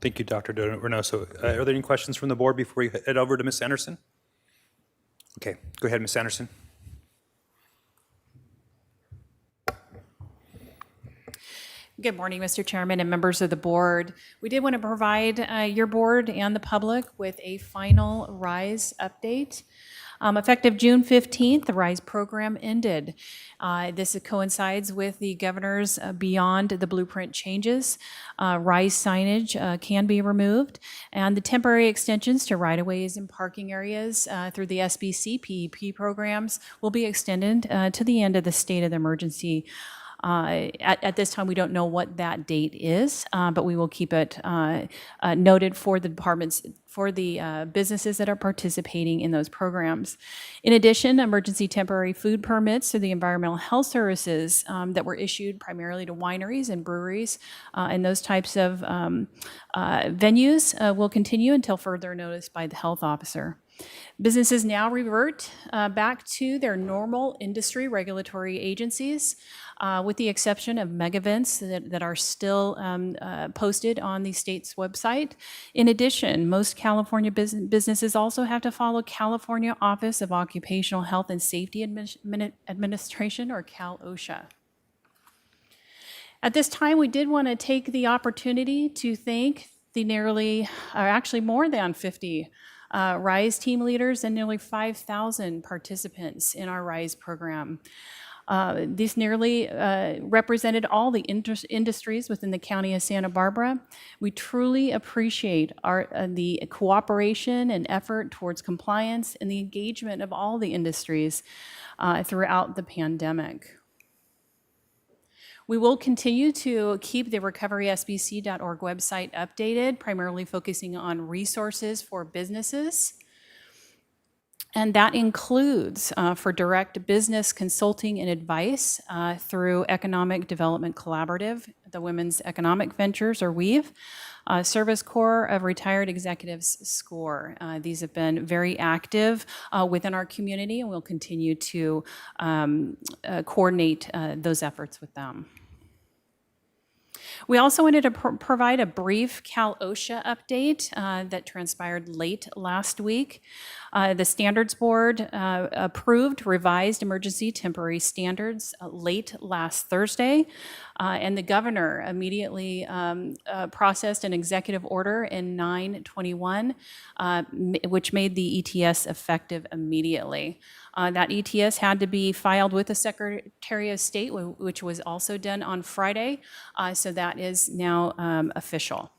Thank you, Dr. Reynoso. Are there any questions from the board before we head over to Ms. Anderson? Okay, go ahead, Ms. Anderson. Good morning, Mr. Chairman and members of the board. We did want to provide your board and the public with a final RISE update. Effective June 15th, the RISE program ended. This coincides with the governor's beyond the blueprint changes. RISE signage can be removed, and the temporary extensions to right-of-ways and parking areas through the SBC PEP programs will be extended to the end of the state of the emergency. At this time, we don't know what that date is, but we will keep it noted for the departments, for the businesses that are participating in those programs. In addition, emergency temporary food permits through the environmental health services that were issued primarily to wineries and breweries and those types of venues will continue until further notice by the health officer. Businesses now revert back to their normal industry regulatory agencies, with the exception of mega events that are still posted on the state's website. In addition, most California businesses also have to follow California Office of Occupational Health and Safety Administration, or Cal-OSHA. At this time, we did want to take the opportunity to thank the nearly, or actually more than 50 RISE team leaders and nearly 5,000 participants in our RISE program. These nearly represented all the industries within the county of Santa Barbara. We truly appreciate the cooperation and effort towards compliance and the engagement of all the industries throughout the pandemic. We will continue to keep the recoverysbc.org website updated, primarily focusing on resources for businesses. And that includes for direct business consulting and advice through Economic Development Collaborative, the Women's Economic Ventures, or WEAVE, Service Corps of Retired Executives SCORE. These have been very active within our community, and we'll continue to coordinate those efforts with them. We also wanted to provide a brief Cal-OSHA update that transpired late last week. The Standards Board approved revised emergency temporary standards late last Thursday, and the governor immediately processed an executive order in 9/21, which made the ETS effective immediately. That ETS had to be filed with the Secretary of State, which was also done on Friday, so that is now official.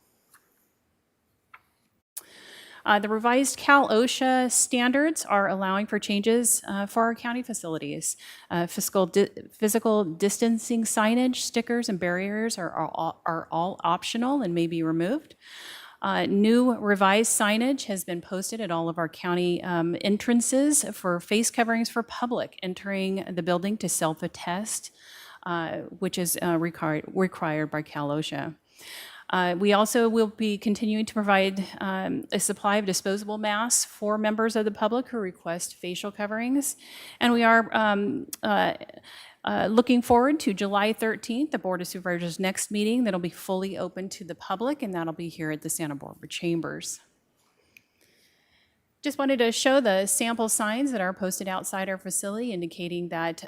The revised Cal-OSHA standards are allowing for changes for our county facilities. Physical distancing signage, stickers, and barriers are all optional and may be removed. New revised signage has been posted at all of our county entrances for face coverings for public entering the building to self-attest, which is required by Cal-OSHA. We also will be continuing to provide a supply of disposable masks for members of the public who request facial coverings. And we are Looking forward to July 13th, the Board of Supervisors' next meeting that'll be fully open to the public, and that'll be here at the Santa Barbara Chambers. Just wanted to show the sample signs that are posted outside our facility indicating that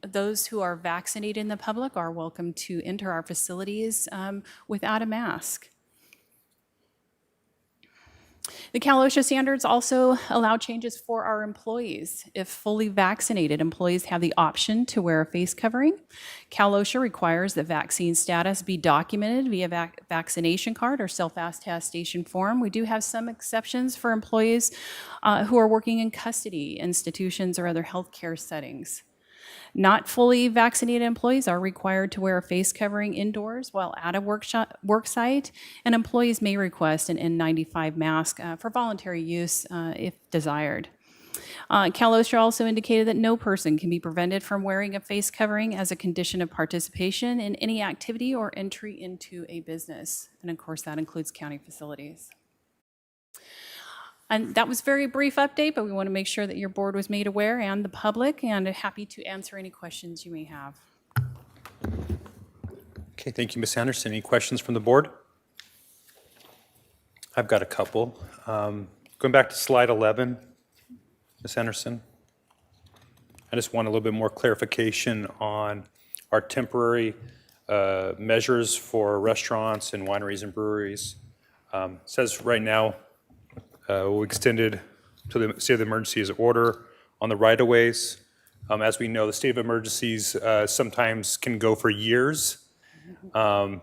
those who are vaccinated in the public are welcome to enter our facilities without a mask. The Cal OSHA standards also allow changes for our employees. If fully vaccinated, employees have the option to wear a face covering. Cal OSHA requires that vaccine status be documented via vaccination card or self-attestation form. We do have some exceptions for employees who are working in custody institutions or other healthcare settings. Not fully vaccinated employees are required to wear a face covering indoors while at a work site, and employees may request an N95 mask for voluntary use if desired. Cal OSHA also indicated that no person can be prevented from wearing a face covering as a condition of participation in any activity or entry into a business. And of course, that includes county facilities. And that was a very brief update, but we want to make sure that your board was made aware and the public, and happy to answer any questions you may have. Okay, thank you, Ms. Anderson. Any questions from the board? I've got a couple. Going back to slide 11, Ms. Anderson, I just want a little bit more clarification on our temporary measures for restaurants and wineries and breweries. It says right now, we extended to the state of emergency order on the right-of-ways. As we know, the state of emergencies sometimes can go for years. I'm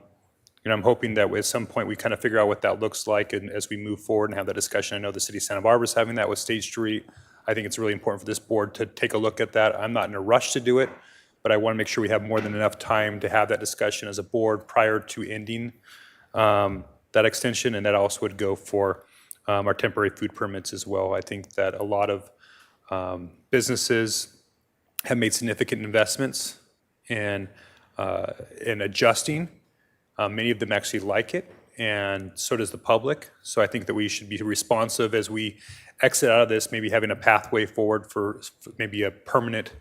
hoping that at some point we kind of figure out what that looks like, and as we move forward and have that discussion. I know the city of Santa Barbara is having that with State Street. I think it's really important for this board to take a look at that. I'm not in a rush to do it, but I want to make sure we have more than enough time to have that discussion as a board prior to ending that extension, and that also would go for our temporary food permits as well. I think that a lot of businesses have made significant investments in adjusting. Many of them actually like it, and so does the public. So I think that we should be responsive as we exit out of this, maybe having a pathway forward for maybe a permanent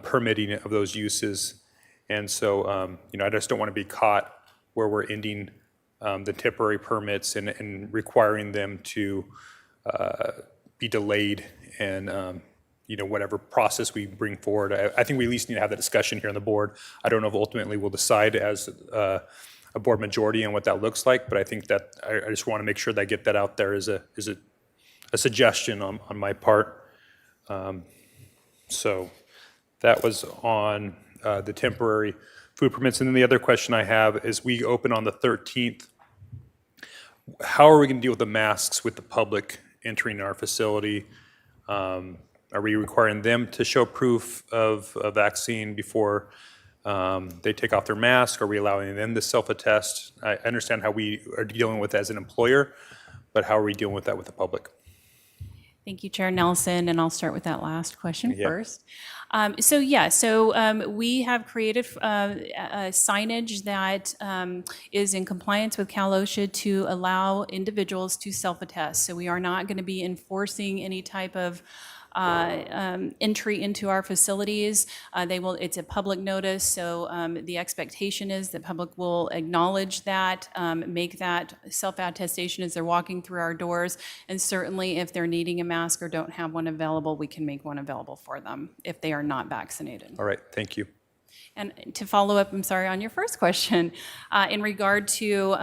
permitting of those uses. And so, I just don't want to be caught where we're ending the temporary permits and requiring them to be delayed and, whatever process we bring forward. I think we at least need to have that discussion here on the board. I don't know if ultimately we'll decide as a board majority on what that looks like, but I think that I just want to make sure that I get that out there as a suggestion on my part. So that was on the temporary food permits. And then the other question I have is, we open on the 13th. How are we going to deal with the masks with the public entering our facility? Are we requiring them to show proof of a vaccine before they take off their mask? Are we allowing them to self-attest? I understand how we are dealing with it as an employer, but how are we dealing with that with the public? Thank you, Chair Nelson, and I'll start with that last question first. So we have created signage that is in compliance with Cal OSHA to allow individuals to self-attest. So we are not going to be enforcing any type of entry into our facilities. It's a public notice, so the expectation is that public will acknowledge that, make that self-attestation as they're walking through our doors, and certainly if they're needing a mask or don't have one available, we can make one available for them if they are not vaccinated. All right, thank you. And to follow up, I'm sorry, on your first question, in regard to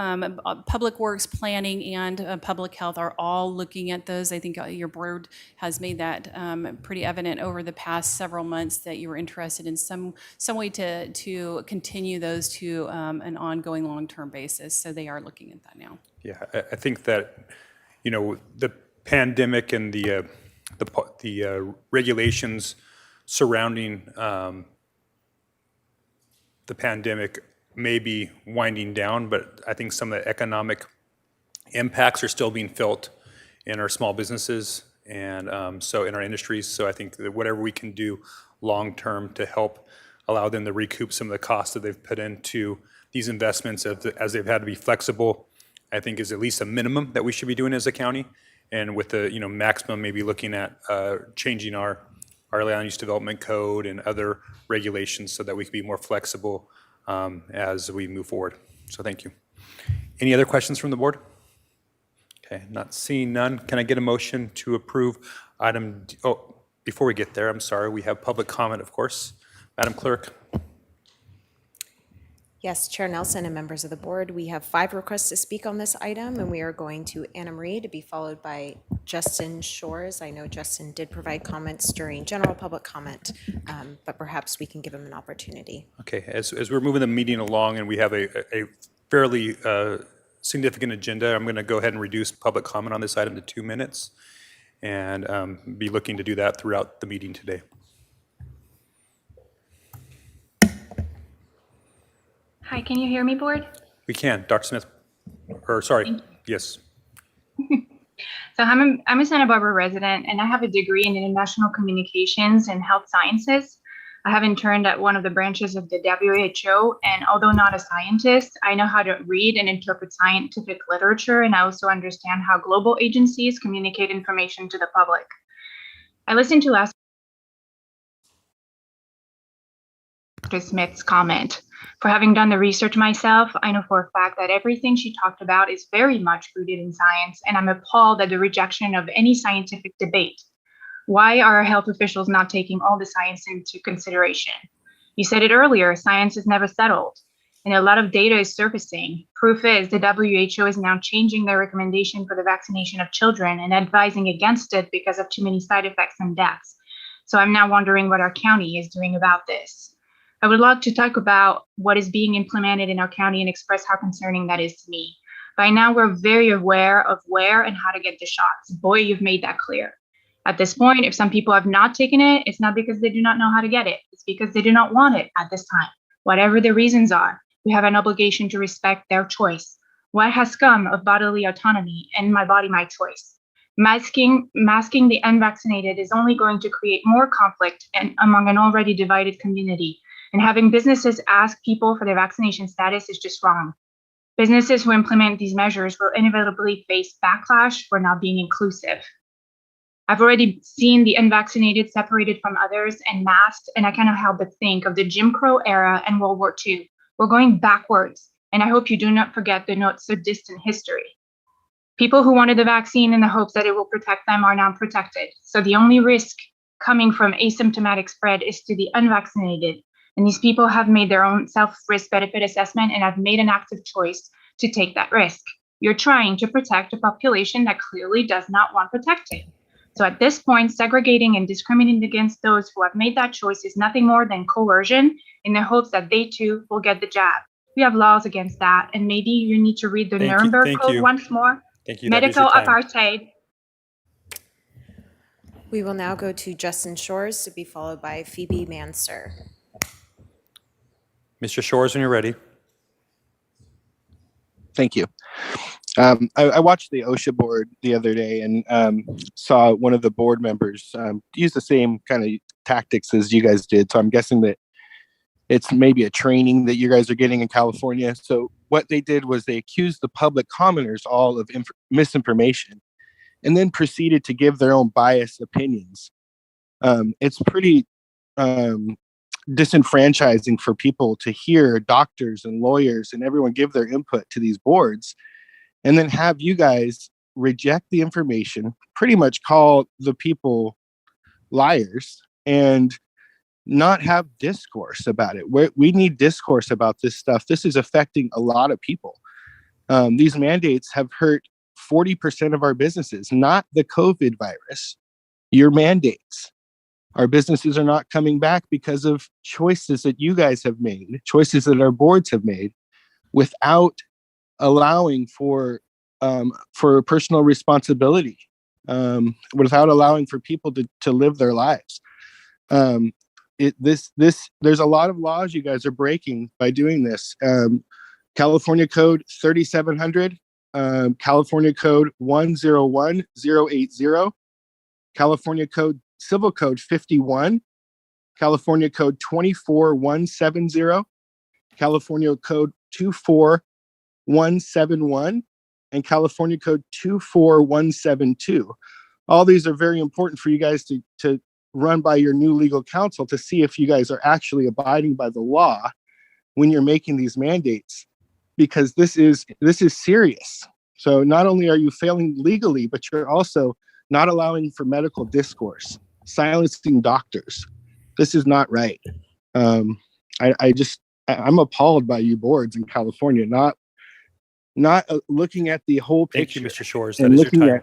public works, planning, and public health are all looking at those. I think your board has made that pretty evident over the past several months that you were interested in some way to continue those to an ongoing long-term basis. So they are looking at that now. Yeah, I think that, the pandemic and the regulations surrounding the pandemic may be winding down, but I think some of the economic impacts are still being felt in our small businesses and so in our industries. So I think that whatever we can do long-term to help allow them to recoup some of the costs that they've put into these investments as they've had to be flexible, I think is at least a minimum that we should be doing as a county. And with the maximum, maybe looking at changing our our land use development code and other regulations so that we can be more flexible as we move forward. So thank you. Any other questions from the board? Okay, not seeing none. Can I get a motion to approve item, before we get there, I'm sorry, we have public comment, of course. Madam Clerk. Yes, Chair Nelson and members of the board, we have 5 requests to speak on this item, and we are going to Anna Marie to be followed by Justin Shores. I know Justin did provide comments during general public comment, but perhaps we can give him an opportunity. Okay, as we're moving the meeting along and we have a fairly significant agenda, I'm going to go ahead and reduce public comment on this item to 2 minutes and be looking to do that throughout the meeting today. Hi, can you hear me, board? We can. Dr. Smith, or sorry, yes. So I'm a Santa Barbara resident, and I have a degree in international communications and health sciences. I have interned at one of the branches of the WHO, and although not a scientist, I know how to read and interpret scientific literature, and I also understand how global agencies communicate information to the public. I listened to last Dr. Smith's comment. For having done the research myself, I know for a fact that everything she talked about is very much rooted in science, and I'm appalled at the rejection of any scientific debate. Why are our health officials not taking all the science into consideration? You said it earlier, science is never settled, and a lot of data is surfacing. Proof is the WHO is now changing their recommendation for the vaccination of children and advising against it because of too many side effects and deaths. So I'm now wondering what our county is doing about this. I would love to talk about what is being implemented in our county and express how concerning that is to me. By now, we're very aware of where and how to get the shots. Boy, you've made that clear. At this point, if some people have not taken it, it's not because they do not know how to get it. It's because they do not want it at this time. Whatever the reasons are, we have an obligation to respect their choice. What has come of bodily autonomy and my body, my choice? Masking the unvaccinated is only going to create more conflict among an already divided community. And having businesses ask people for their vaccination status is just wrong. Businesses who implement these measures will inevitably face backlash for not being inclusive. I've already seen the unvaccinated separated from others and masked, and I cannot help but think of the Jim Crow era and World War II. We're going backwards, and I hope you do not forget the not so distant history. People who wanted the vaccine in the hopes that it will protect them are now protected. So the only risk coming from asymptomatic spread is to the unvaccinated. And these people have made their own self-risk benefit assessment and have made an active choice to take that risk. You're trying to protect a population that clearly does not want protected. So at this point, segregating and discriminating against those who have made that choice is nothing more than coercion in the hopes that they too will get the jab. We have laws against that, and maybe you need to read the Nuremberg Code once more. Thank you. Medical apartheid. We will now go to Justin Shores to be followed by Phoebe Manser. Mr. Shores, when you're ready. Thank you. I watched the OSHA board the other day and saw one of the board members use the same kind of tactics as you guys did. So I'm guessing that it's maybe a training that you guys are getting in California. So what they did was they accused the public commenters all of misinformation and then proceeded to give their own biased opinions. It's pretty disenfranchising for people to hear doctors and lawyers and everyone give their input to these boards and then have you guys reject the information, pretty much call the people liars and not have discourse about it. We need discourse about this stuff. This is affecting a lot of people. These mandates have hurt 40% of our businesses, not the COVID virus, your mandates. Our businesses are not coming back because of choices that you guys have made, choices that our boards have made, without allowing for personal responsibility, without allowing for people to live their lives. There's a lot of laws you guys are breaking by doing this. California Code 3700, California Code 101080, California Code Civil Code 51, California Code 24170, California Code 24171, and California Code 24172. All these are very important for you guys to run by your new legal counsel to see if you guys are actually abiding by the law when you're making these mandates, because this is serious. So not only are you failing legally, but you're also not allowing for medical discourse, silencing doctors. This is not right. I'm appalled by you boards in California, not looking at the whole picture. Thank you, Mr. Shores. That is your time.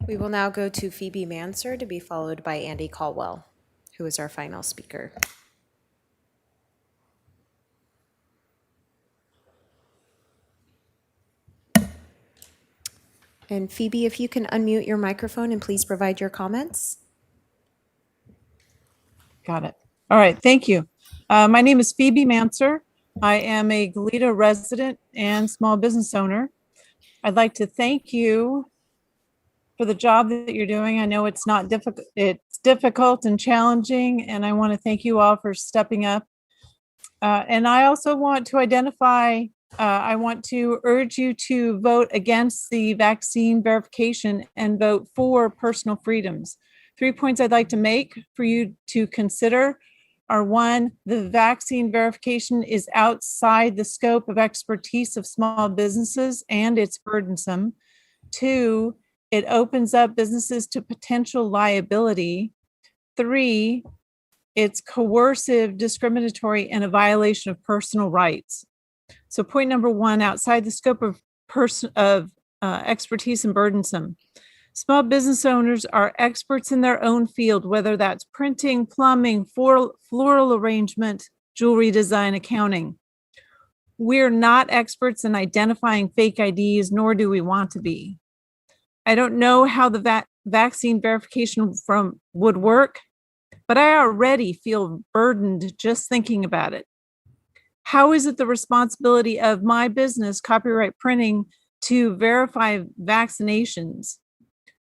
We will now go to Phoebe Manser to be followed by Andy Caldwell, who is our final speaker. And Phoebe, if you can unmute your microphone and please provide your comments. Got it. All right, thank you. My name is Phoebe Manser. I am a Goleta resident and small business owner. I'd like to thank you for the job that you're doing. I know it's not difficult. It's difficult and challenging, and I want to thank you all for stepping up. And I also want to I want to urge you to vote against the vaccine verification and vote for personal freedoms. 3 points I'd like to make for you to consider are: 1, the vaccine verification is outside the scope of expertise of small businesses and it's burdensome. 2, it opens up businesses to potential liability. 3, it's coercive, discriminatory, and a violation of personal rights. So point number 1, outside the scope of expertise and burdensome. Small business owners are experts in their own field, whether that's printing, plumbing, floral arrangement, jewelry design, accounting. We're not experts in identifying fake IDs, nor do we want to be. I don't know how the vaccine verification would work, but I already feel burdened just thinking about it. How is it the responsibility of my business, Copyright Printing, to verify vaccinations?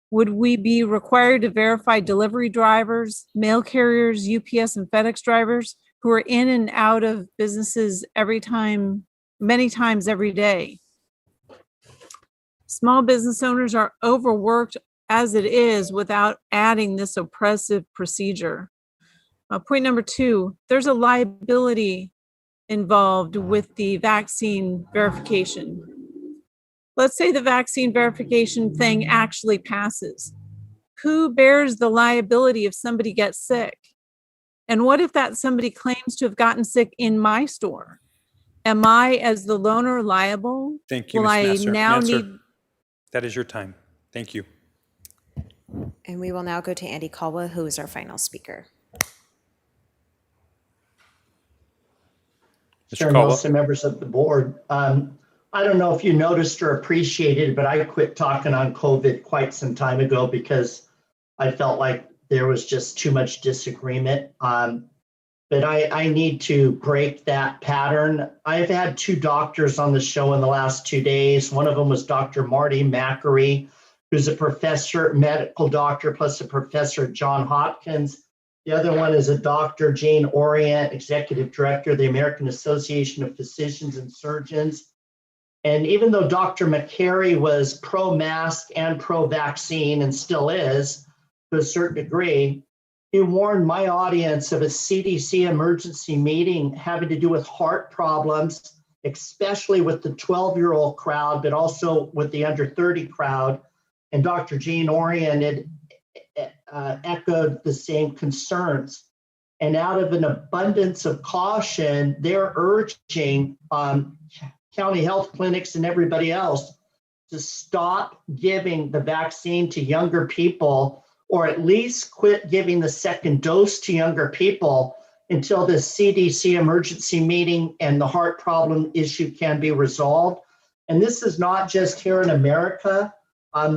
Would we be required to verify delivery drivers, mail carriers, UPS and FedEx drivers who are in and out of businesses many times every day? Small business owners are overworked as it is without adding this oppressive procedure. Point number 2, there's a liability involved with the vaccine verification. Let's say the vaccine verification thing actually passes. Who bears the liability if somebody gets sick? And what if that somebody claims to have gotten sick in my store? Am I, as the loaner, liable? Thank you, Will I Ms. now Manser. need? That is your time. Thank you. And we will now go to Andy Caldwell, who is our final speaker. Chair Nelson, members of the board. I don't know if you noticed or appreciated, but I quit talking on COVID quite some time ago because I felt like there was just too much disagreement. But I need to break that pattern. I've had 2 doctors on the show in the last 2 days. One of them was Dr. Marty Macri, who's a professor, medical doctor, plus a professor at Johns Hopkins. The other one is a Dr. Jane Orient, Executive Director of the American Association of Physicians and Surgeons. And even though Dr. McCary was pro-mask and pro-vaccine and still is to a certain degree, he warned my audience of a CDC emergency meeting having to do with heart problems, especially with the 12-year-old crowd, but also with the under 30 crowd. And Dr. Jane Orient had echoed the same concerns. And out of an abundance of caution, they're urging county health clinics and everybody else to stop giving the vaccine to younger people, or at least quit giving the second dose to younger people until the CDC emergency meeting and the heart problem issue can be resolved. And this is not just here in America.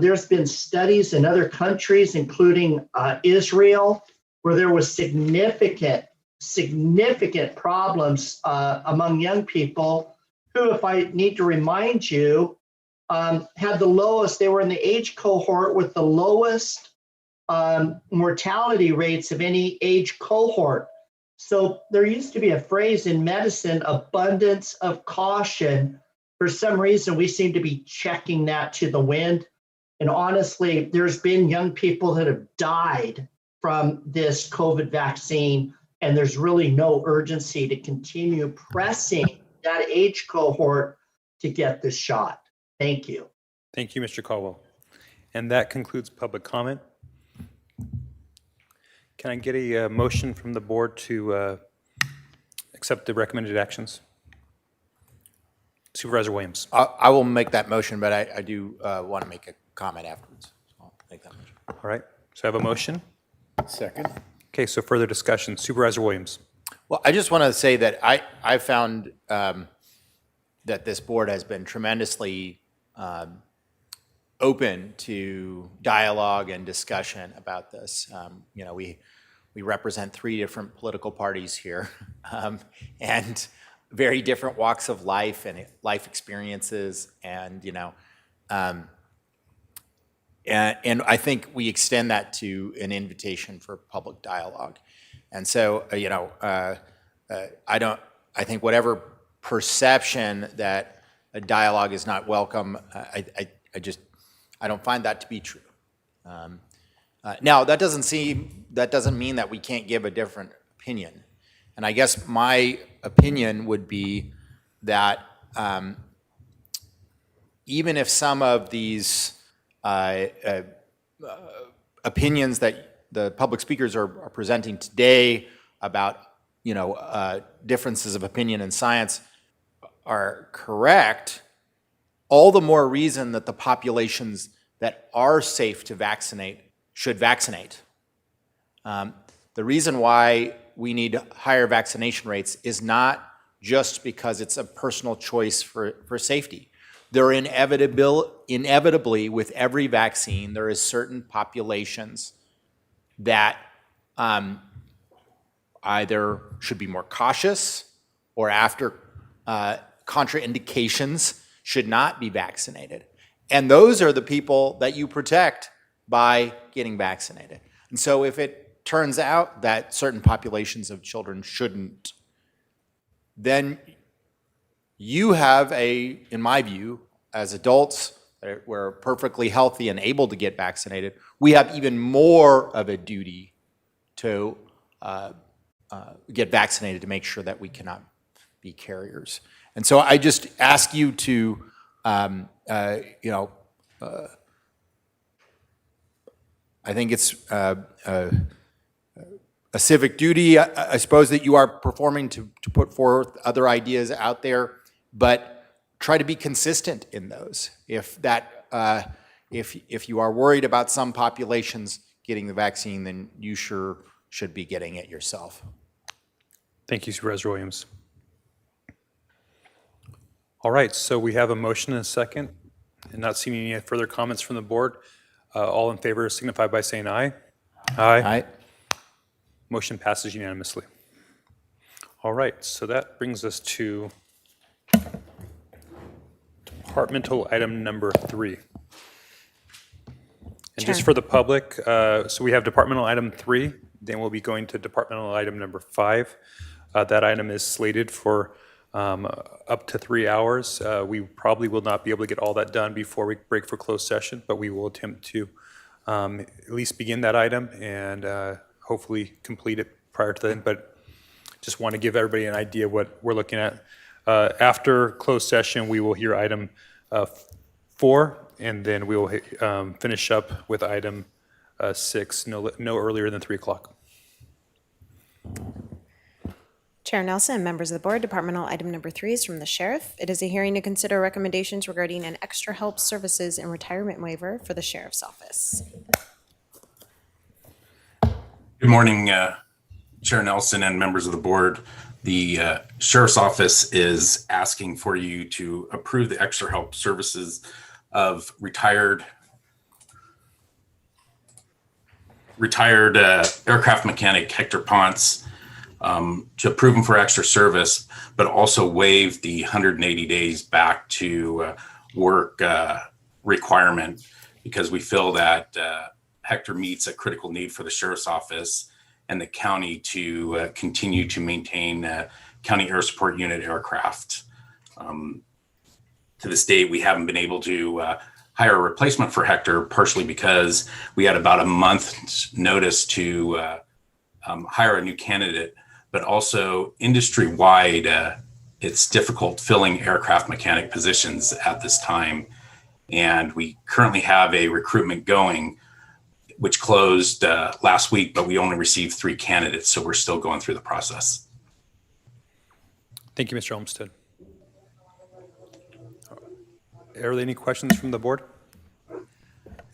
There's been studies in other countries, including Israel, where there was significant problems among young people who, if I need to remind you, had the lowest, they were in the age cohort with the lowest mortality rates of any age cohort. So there used to be a phrase in medicine, abundance of caution. For some reason, we seem to be checking that to the wind. And honestly, there's been young people that have died from this COVID vaccine, and there's really no urgency to continue pressing that age cohort to get the shot. Thank you. Thank you, Mr. Caldwell. And that concludes public comment. Can I get a motion from the board to accept the recommended actions? Supervisor Williams. I will make that motion, but I do want to make a comment afterwards. So I'll make that motion. All right. So I have a motion. Second. Okay, so further discussion. Supervisor Williams. Well, I just want to say that I found that this board has been tremendously open to dialogue and discussion about this. You know, we represent 3 different political parties here, and very different walks of life and life experiences, and you know, and I think we extend that to an invitation for public dialogue. And so, you know, I think whatever perception that a dialogue is not welcome, I don't find that to be true. Now, that doesn't mean that we can't give a different opinion. And I guess my opinion would be that even if some of these opinions that the public speakers are presenting today about, you know, differences of opinion in science are correct, all the more reason that the populations that are safe to vaccinate should vaccinate. The reason why we need higher vaccination rates is not just because it's a personal choice for safety. There are inevitably, with every vaccine, there is certain populations that either should be more cautious or after contraindications should not be vaccinated. And those are the people that you protect by getting vaccinated. And so if it turns out that certain populations of children shouldn't, then you have in my view, as adults, we're perfectly healthy and able to get vaccinated, we have even more of a duty to get vaccinated to make sure that we cannot be carriers. And so I just ask you to, you know, I think it's a civic duty, I suppose, that you are performing to put forth other ideas out there, but try to be consistent in those. If you are worried about some populations getting the vaccine, then you sure should be getting it yourself. Thank you, Supervisor Williams. All right, so we have a motion and a second, and not seeing any further comments from the board. All in favor signify by saying aye. Aye. Aye. Motion passes unanimously. All right, so that brings us to departmental item number 3. And just for the public, so we have departmental item 3, then we'll be going to departmental item number 5. That item is slated for up to 3 hours. We probably will not be able to get all that done before we break for closed session, but we will attempt to at least begin that item and hopefully complete it prior to then. But just want to give everybody an idea of what we're looking at. After closed session, we will hear item 4, and then we will finish up with item 6, no earlier than 3 o'clock. Chair Nelson and members of the board, departmental item number 3 is from the sheriff. It is a hearing to consider recommendations regarding an extra help services and retirement waiver for the sheriff's office. Good morning, Chair Nelson and members of the board. The sheriff's office is asking for you to approve the extra help services of retired aircraft mechanic Hector Ponce, to approve him for extra service, but also waive the 180 days back to work requirement, because we feel that Hector meets a critical need for the sheriff's office and the county to continue to maintain county air support unit aircraft. To this date, we haven't been able to hire a replacement for Hector, partially because we had about a month's notice to hire a new candidate, but also industry-wide, it's difficult filling aircraft mechanic positions at this time. And we currently have a recruitment going, which closed last week, but we only received 3 candidates, so we're still going through the process. Thank you, Mr. Olmsted. Are there any questions from the board?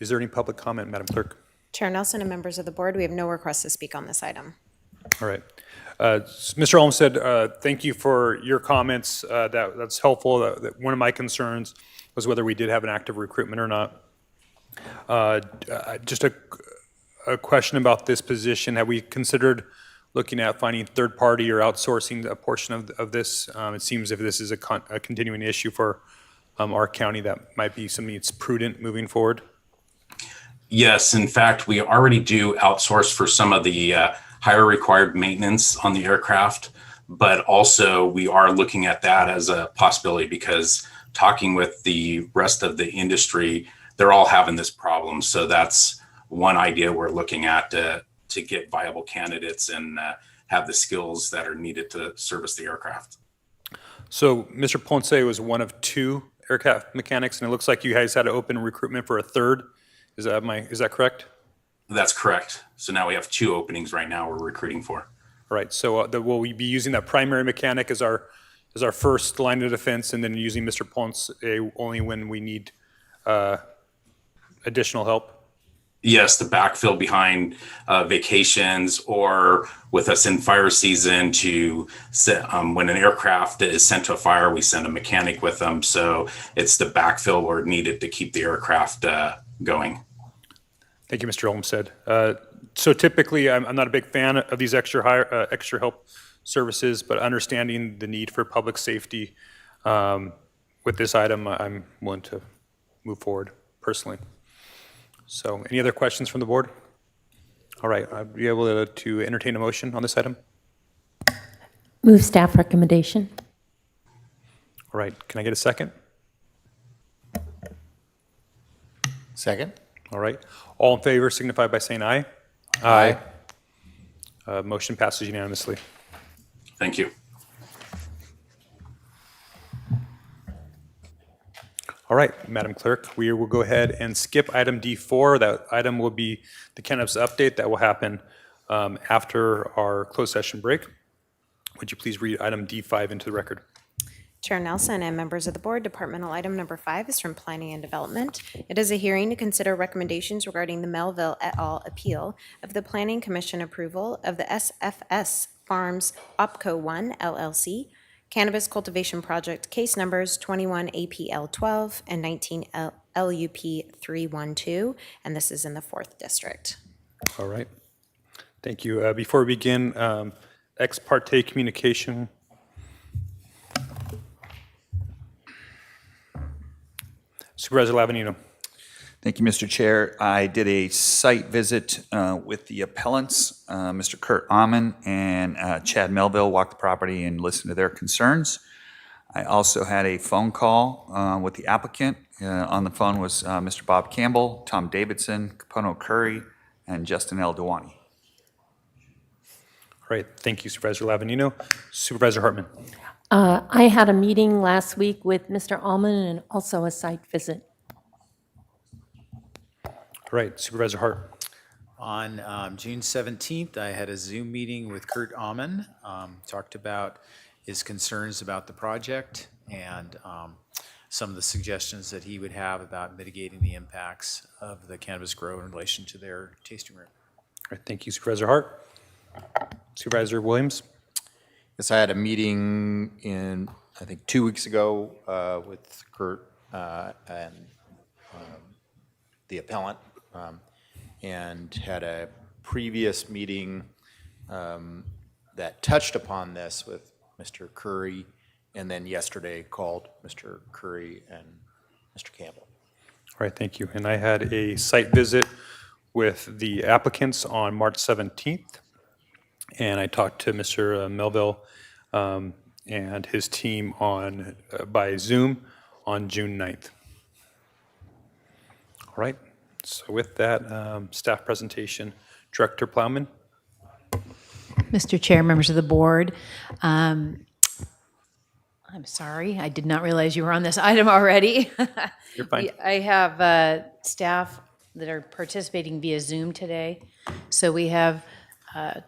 Is there any public comment, Madam Clerk? Chair Nelson and members of the board, we have no requests to speak on this item. All right. Mr. Olmsted, thank you for your comments. That's helpful. One of my concerns was whether we did have an active recruitment or not. Just a question about this position. Have we considered looking at finding third party or outsourcing a portion of this? It seems if this is a continuing issue for our county, that might be something that's prudent moving forward. Yes, in fact, we already do outsource for some of the higher required maintenance on the aircraft, but also we are looking at that as a possibility because talking with the rest of the industry, they're all having this problem. So that's one idea we're looking at to get viable candidates and have the skills that are needed to service the aircraft. So Mr. Ponce was one of 2 aircraft mechanics, and it looks like you guys had to open recruitment for a third. Is that correct? That's correct. So now we have 2 openings right now we're recruiting for. All right. So will we be using that primary mechanic as our first line of defense, and then using Mr. Ponce only when we need additional help? Yes, the backfill behind vacations or with us in fire season to when an aircraft is sent to a fire, we send a mechanic with them. So it's the backfill where needed to keep the aircraft going. Thank you, Mr. Olmsted. So typically, I'm not a big fan of these extra help services, but understanding the need for public safety with this item, I'm willing to move forward personally. So any other questions from the board? All right, I'll be able to entertain a motion on this item. Move staff recommendation. All right, can I get a second? Second. All right, all in favor signify by saying aye. Aye. Motion passes unanimously. Thank you. All right, Madam Clerk, we will go ahead and skip item D4. That item will be the cannabis update that will happen after our closed session break. Would you please read item D5 into the record? Chair Nelson and members of the board, departmental item number 5 is from Planning and Development. It is a hearing to consider recommendations regarding the Melville et al. Appeal of the Planning Commission approval of the SFS Farms OPCO 1 LLC Cannabis Cultivation Project case numbers 21 APL 12 and 19 LUP 312, and this is in the 4th District. All right, thank you. Before we begin, ex parte communication. Supervisor Lavanino. Thank you, Mr. Chair. I did a site visit with the appellants, Mr. Kurt Amon and Chad Melville, walked the property and listened to their concerns. I also had a phone call with the applicant. On the phone was Mr. Bob Campbell, Tom Davidson, Capono Curry, and Justin L. Dewani. All right, thank you, Supervisor Lavanino. Supervisor Hartman. I had a meeting last week with Mr. Allman and also a site visit. All right, Supervisor Hart. On June 17th, I had a Zoom meeting with Kurt Amon, talked about his concerns about the project and some of the suggestions that he would have about mitigating the impacts of the cannabis grow in relation to their tasting room. All right, thank you, Supervisor Hart. Supervisor Williams. Yes, I had a meeting in, I think, 2 weeks ago with Kurt and the appellant, and had a previous meeting that touched upon this with Mr. Curry, and then yesterday called Mr. Curry and Mr. Campbell. All right, thank you. And I had a site visit with the applicants on March 17th, and I talked to Mr. Melville and his team on by Zoom on June 9th. All right. So with that, staff presentation, Director Plowman. Mr. Chair, members of the board, I'm sorry, I did not realize you were on this item already. You're fine. I have staff that are participating via Zoom today. So we have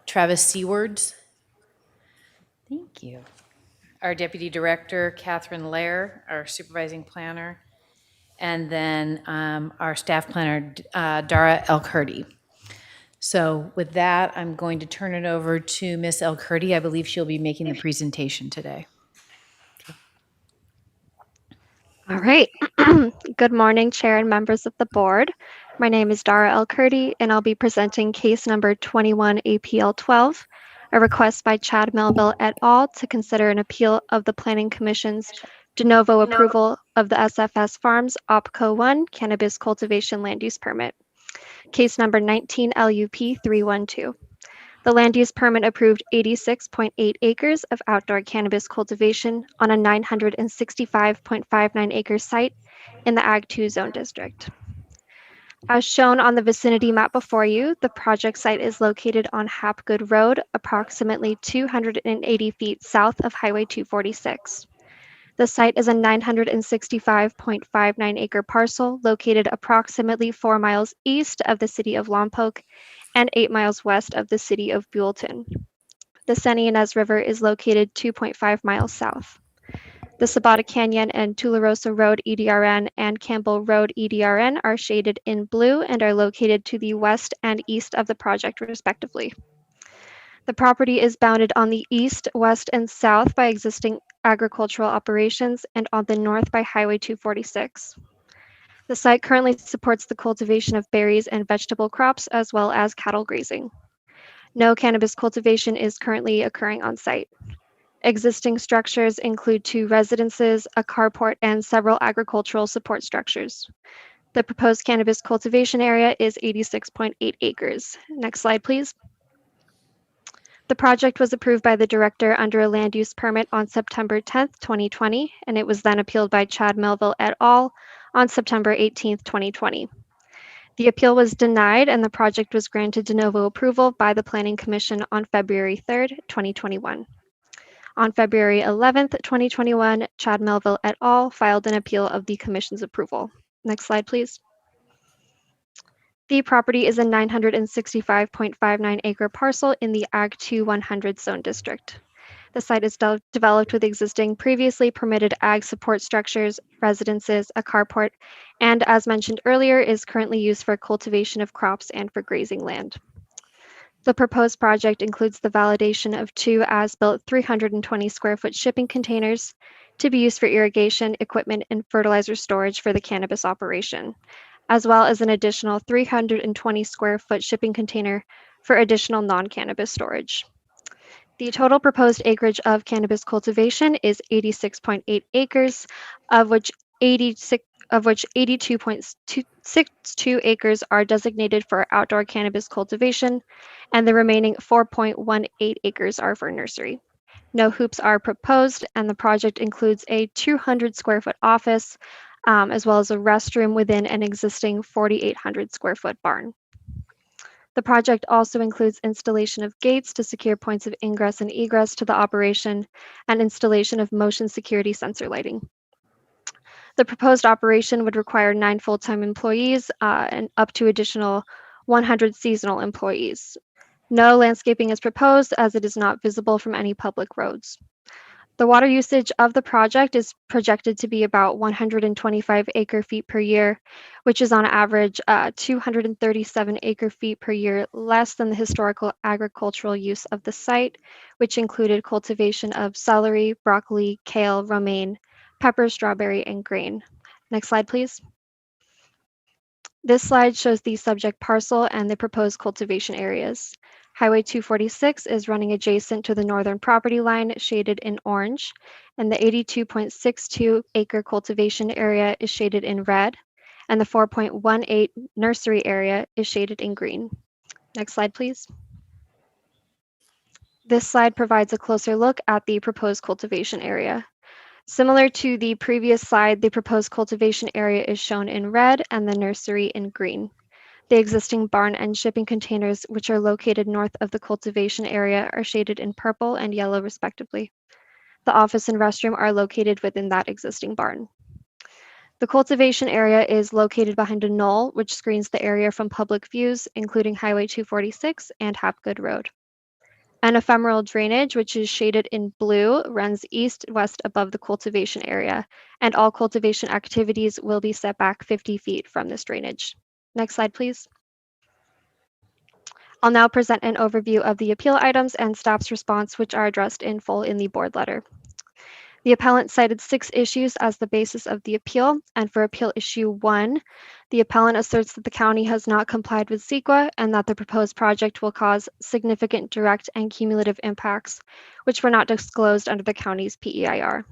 Travis Seawards. Thank you. Our Deputy Director, Catherine Lair, our Supervising Planner, and then our Staff Planner, Dara Elkurdy. So with that, I'm going to turn it over to Ms. Elkurdy. I believe she'll be making the presentation today. All right. Good morning, Chair and members of the board. My name is Dara Elkurdy, and I'll be presenting case number 21 APL 12, a request by Chad Melville et al. To consider an appeal of the Planning Commission's de novo approval of the SFS Farms OPCO 1 Cannabis Cultivation Land Use Permit. Case number 19 LUP 312. The land use permit approved 86.8 acres of outdoor cannabis cultivation on a 965.59 acre site in the Ag 2 zone district. As shown on the vicinity map before you, the project site is located on Hapgood Road, approximately 280 feet south of Highway 246. The site is a 965.59 acre parcel located approximately 4 miles east of the city of Lompoc and 8 miles west of the city of Buellton. The San Ynez River is located 2.5 miles south. The Sabata Canyon and Tularosa Road EDRN and Campbell Road EDRN are shaded in blue and are located to the west and east of the project respectively. The property is bounded on the east, west, and south by existing agricultural operations and on the north by Highway 246. The site currently supports the cultivation of berries and vegetable crops as well as cattle grazing. No cannabis cultivation is currently occurring on site. Existing structures include 2 residences, a carport, and several agricultural support structures. The proposed cannabis cultivation area is 86.8 acres. Next slide, please. The project was approved by the director under a land use permit on September 10, 2020, and it was then appealed by Chad Melville et al. On September 18, 2020. The appeal was denied and the project was granted de novo approval by the Planning Commission on February 3, 2021. On February 11, 2021, Chad Melville et al. Filed an appeal of the Commission's approval. Next slide, please. The property is a 965.59 acre parcel in the Ag 2 100 zone district. The site is developed with existing previously permitted ag support structures, residences, a carport, and as mentioned earlier, is currently used for cultivation of crops and for grazing land. The proposed project includes the validation of 2 as-built 320 square foot shipping containers to be used for irrigation, equipment, and fertilizer storage for the cannabis operation, as well as an additional 320 square foot shipping container for additional non-cannabis storage. The total proposed acreage of cannabis cultivation is 86.8 acres, of which 82.62 acres are designated for outdoor cannabis cultivation, and the remaining 4.18 acres are for nursery. No hoops are proposed, and the project includes a 200 square foot office, as well as a restroom within an existing 4,800 square foot barn. The project also includes installation of gates to secure points of ingress and egress to the operation and installation of motion security sensor lighting. The proposed operation would require 9 full-time employees and up to additional 100 seasonal employees. No landscaping is proposed as it is not visible from any public roads. The water usage of the project is projected to be about 125 acre feet per year, which is on average 237 acre feet per year less than the historical agricultural use of the site, which included cultivation of celery, broccoli, kale, romaine, pepper, strawberry, and grain. Next slide, please. This slide shows the subject parcel and the proposed cultivation areas. Highway 246 is running adjacent to the northern property line, shaded in orange, and the 82.62 acre cultivation area is shaded in red, and the 4.18 nursery area is shaded in green. Next slide, please. This slide provides a closer look at the proposed cultivation area. Similar to the previous slide, the proposed cultivation area is shown in red and the nursery in green. The existing barn and shipping containers, which are located north of the cultivation area, are shaded in purple and yellow respectively. The office and restroom are located within that existing barn. The cultivation area is located behind a knoll, which screens the area from public views, including Highway 246 and Hapgood Road. An ephemeral drainage, which is shaded in blue, runs east-west above the cultivation area, and all cultivation activities will be set back 50 feet from this drainage. Next slide, please. I'll now present an overview of the appeal items and staff's response, which are addressed in full in the board letter. The appellant cited 6 issues as the basis of the appeal, and for appeal issue 1, the appellant asserts that the county has not complied with CEQA and that the proposed project will cause significant direct and cumulative impacts, which were not disclosed under the county's PEIR.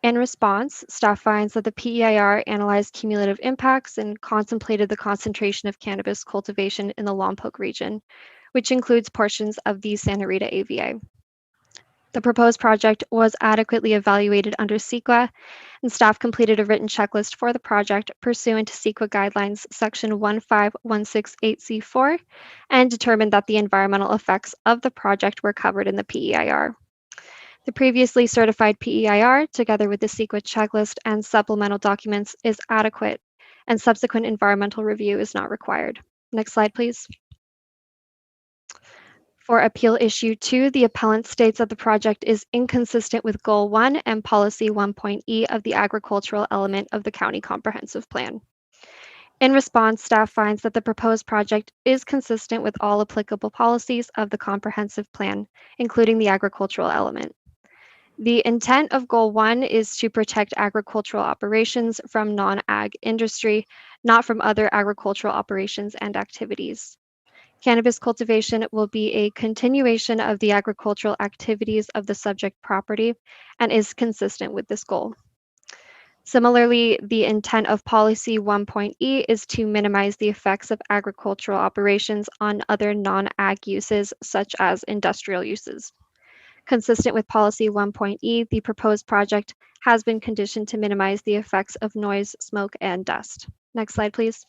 In response, staff finds that the PEIR analyzed cumulative impacts and contemplated the concentration of cannabis cultivation in the Lompoc region, which includes portions of the Santa Rita AVA. The proposed project was adequately evaluated under CEQA, and staff completed a written checklist for the project pursuant to CEQA guidelines section 15168C4 and determined that the environmental effects of the project were covered in the PEIR. The previously certified PEIR, together with the CEQA checklist and supplemental documents, is adequate, and subsequent environmental review is not required. Next slide, please. For appeal issue 2, the appellant states that the project is inconsistent with Goal 1 and Policy 1.E of the agricultural element of the county comprehensive plan. In response, staff finds that the proposed project is consistent with all applicable policies of the comprehensive plan, including the agricultural element. The intent of Goal 1 is to protect agricultural operations from non-ag industry, not from other agricultural operations and activities. Cannabis cultivation will be a continuation of the agricultural activities of the subject property and is consistent with this goal. Similarly, the intent of Policy 1.E is to minimize the effects of agricultural operations on other non-ag uses, such as industrial uses. Consistent with Policy 1.E, the proposed project has been conditioned to minimize the effects of noise, smoke, and dust. Next slide, please.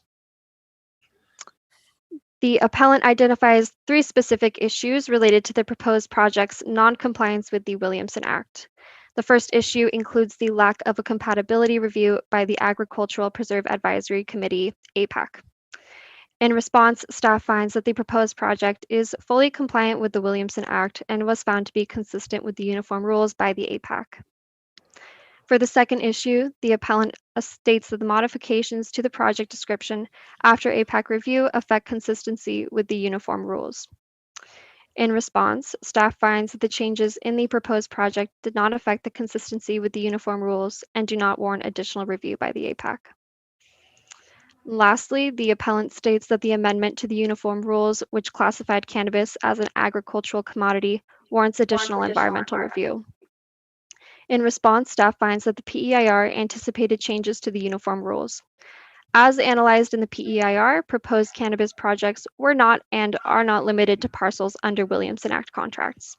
The appellant identifies 3 specific issues related to the proposed project's non-compliance with the Williamson Act. The first issue includes the lack of a compatibility review by the Agricultural Preserve Advisory Committee, APAC. In response, staff finds that the proposed project is fully compliant with the Williamson Act and was found to be consistent with the uniform rules by the APAC. For the second issue, the appellant states that the modifications to the project description after APAC review affect consistency with the uniform rules. In response, staff finds that the changes in the proposed project did not affect the consistency with the uniform rules and do not warrant additional review by the APAC. Lastly, the appellant states that the amendment to the uniform rules, which classified cannabis as an agricultural commodity, warrants additional environmental review. In response, staff finds that the PEIR anticipated changes to the uniform rules. As analyzed in the PEIR, proposed cannabis projects were not and are not limited to parcels under Williamson Act contracts.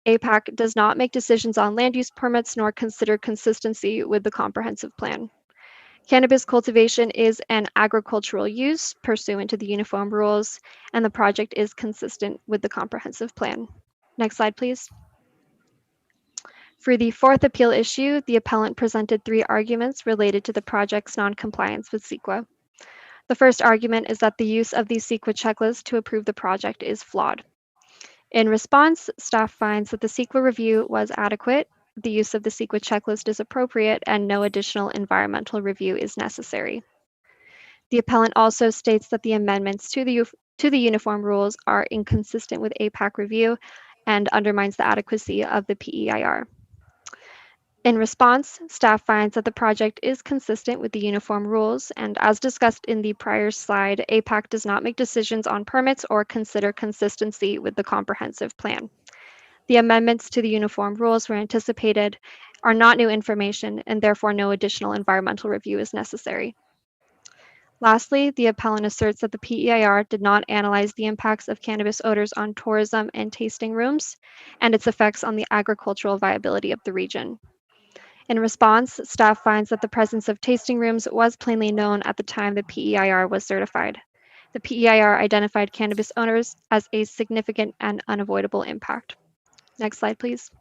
APAC does not make decisions on land use permits nor consider consistency with the comprehensive plan. Cannabis cultivation is an agricultural use pursuant to the uniform rules, and the project is consistent with the comprehensive plan. Next slide, please. For the fourth appeal issue, the appellant presented 3 arguments related to the project's non-compliance with CEQA. The first argument is that the use of the CEQA checklist to approve the project is flawed. In response, staff finds that the CEQA review was adequate, the use of the CEQA checklist is appropriate, and no additional environmental review is necessary. The appellant also states that the amendments to the uniform rules are inconsistent with APAC review and undermines the adequacy of the PEIR. In response, staff finds that the project is consistent with the uniform rules, and as discussed in the prior slide, APAC does not make decisions on permits or consider consistency with the comprehensive plan. The amendments to the uniform rules were anticipated, are not new information, and therefore no additional environmental review is necessary. Lastly, the appellant asserts that the PEIR did not analyze the impacts of cannabis odors on tourism and tasting rooms and its effects on the agricultural viability of the region. In response, staff finds that the presence of tasting rooms was plainly known at the time the PEIR was certified. The PEIR identified cannabis owners as a significant and unavoidable impact. Next slide, please.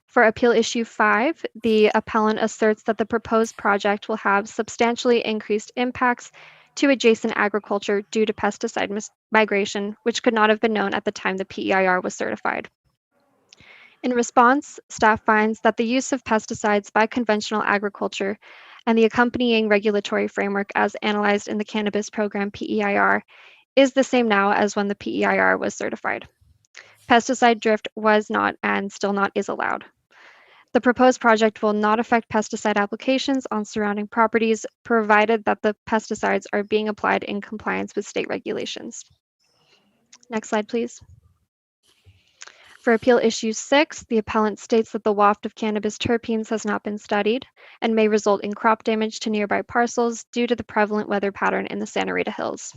For Appeal Issue 5, the appellant asserts that the proposed project will have substantially increased impacts to adjacent agriculture due to pesticide migration, which could not have been known at the time the PEIR was certified. In response, staff finds that the use of pesticides by conventional agriculture and the accompanying regulatory framework as analyzed in the Cannabis Program PEIR is the same now as when the PEIR was certified. Pesticide drift was not and still not is allowed. The proposed project will not affect pesticide applications on surrounding properties, provided that the pesticides are being applied in compliance with state regulations. Next slide, please. For Appeal Issue 6, the appellant states that the waft of cannabis terpenes has not been studied and may result in crop damage to nearby parcels due to the prevalent weather pattern in the Santa Rita Hills.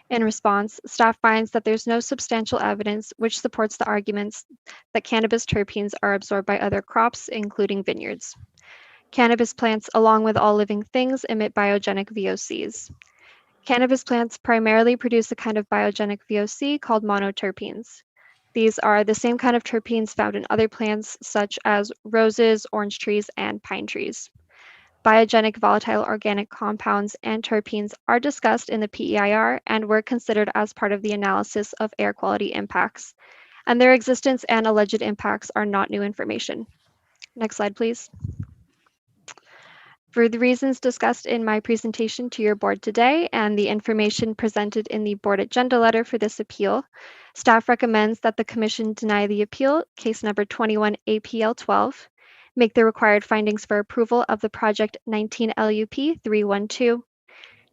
In response, staff finds that there's no substantial evidence which supports the arguments that cannabis terpenes are absorbed by other crops, including vineyards. Cannabis plants, along with all living things, emit biogenic VOCs. Cannabis plants primarily produce a kind of biogenic VOC called monoterpenes. These are the same kind of terpenes found in other plants, such as roses, orange trees, and pine trees. Biogenic volatile organic compounds and terpenes are discussed in the PEIR and were considered as part of the analysis of air quality impacts, and their existence and alleged impacts are not new information. Next slide, please. For the reasons discussed in my presentation to your board today and the information presented in the board agenda letter for this appeal, staff recommends that the commission deny the appeal, case number 21 APL 12, make the required findings for approval of the project 19 LUP 312,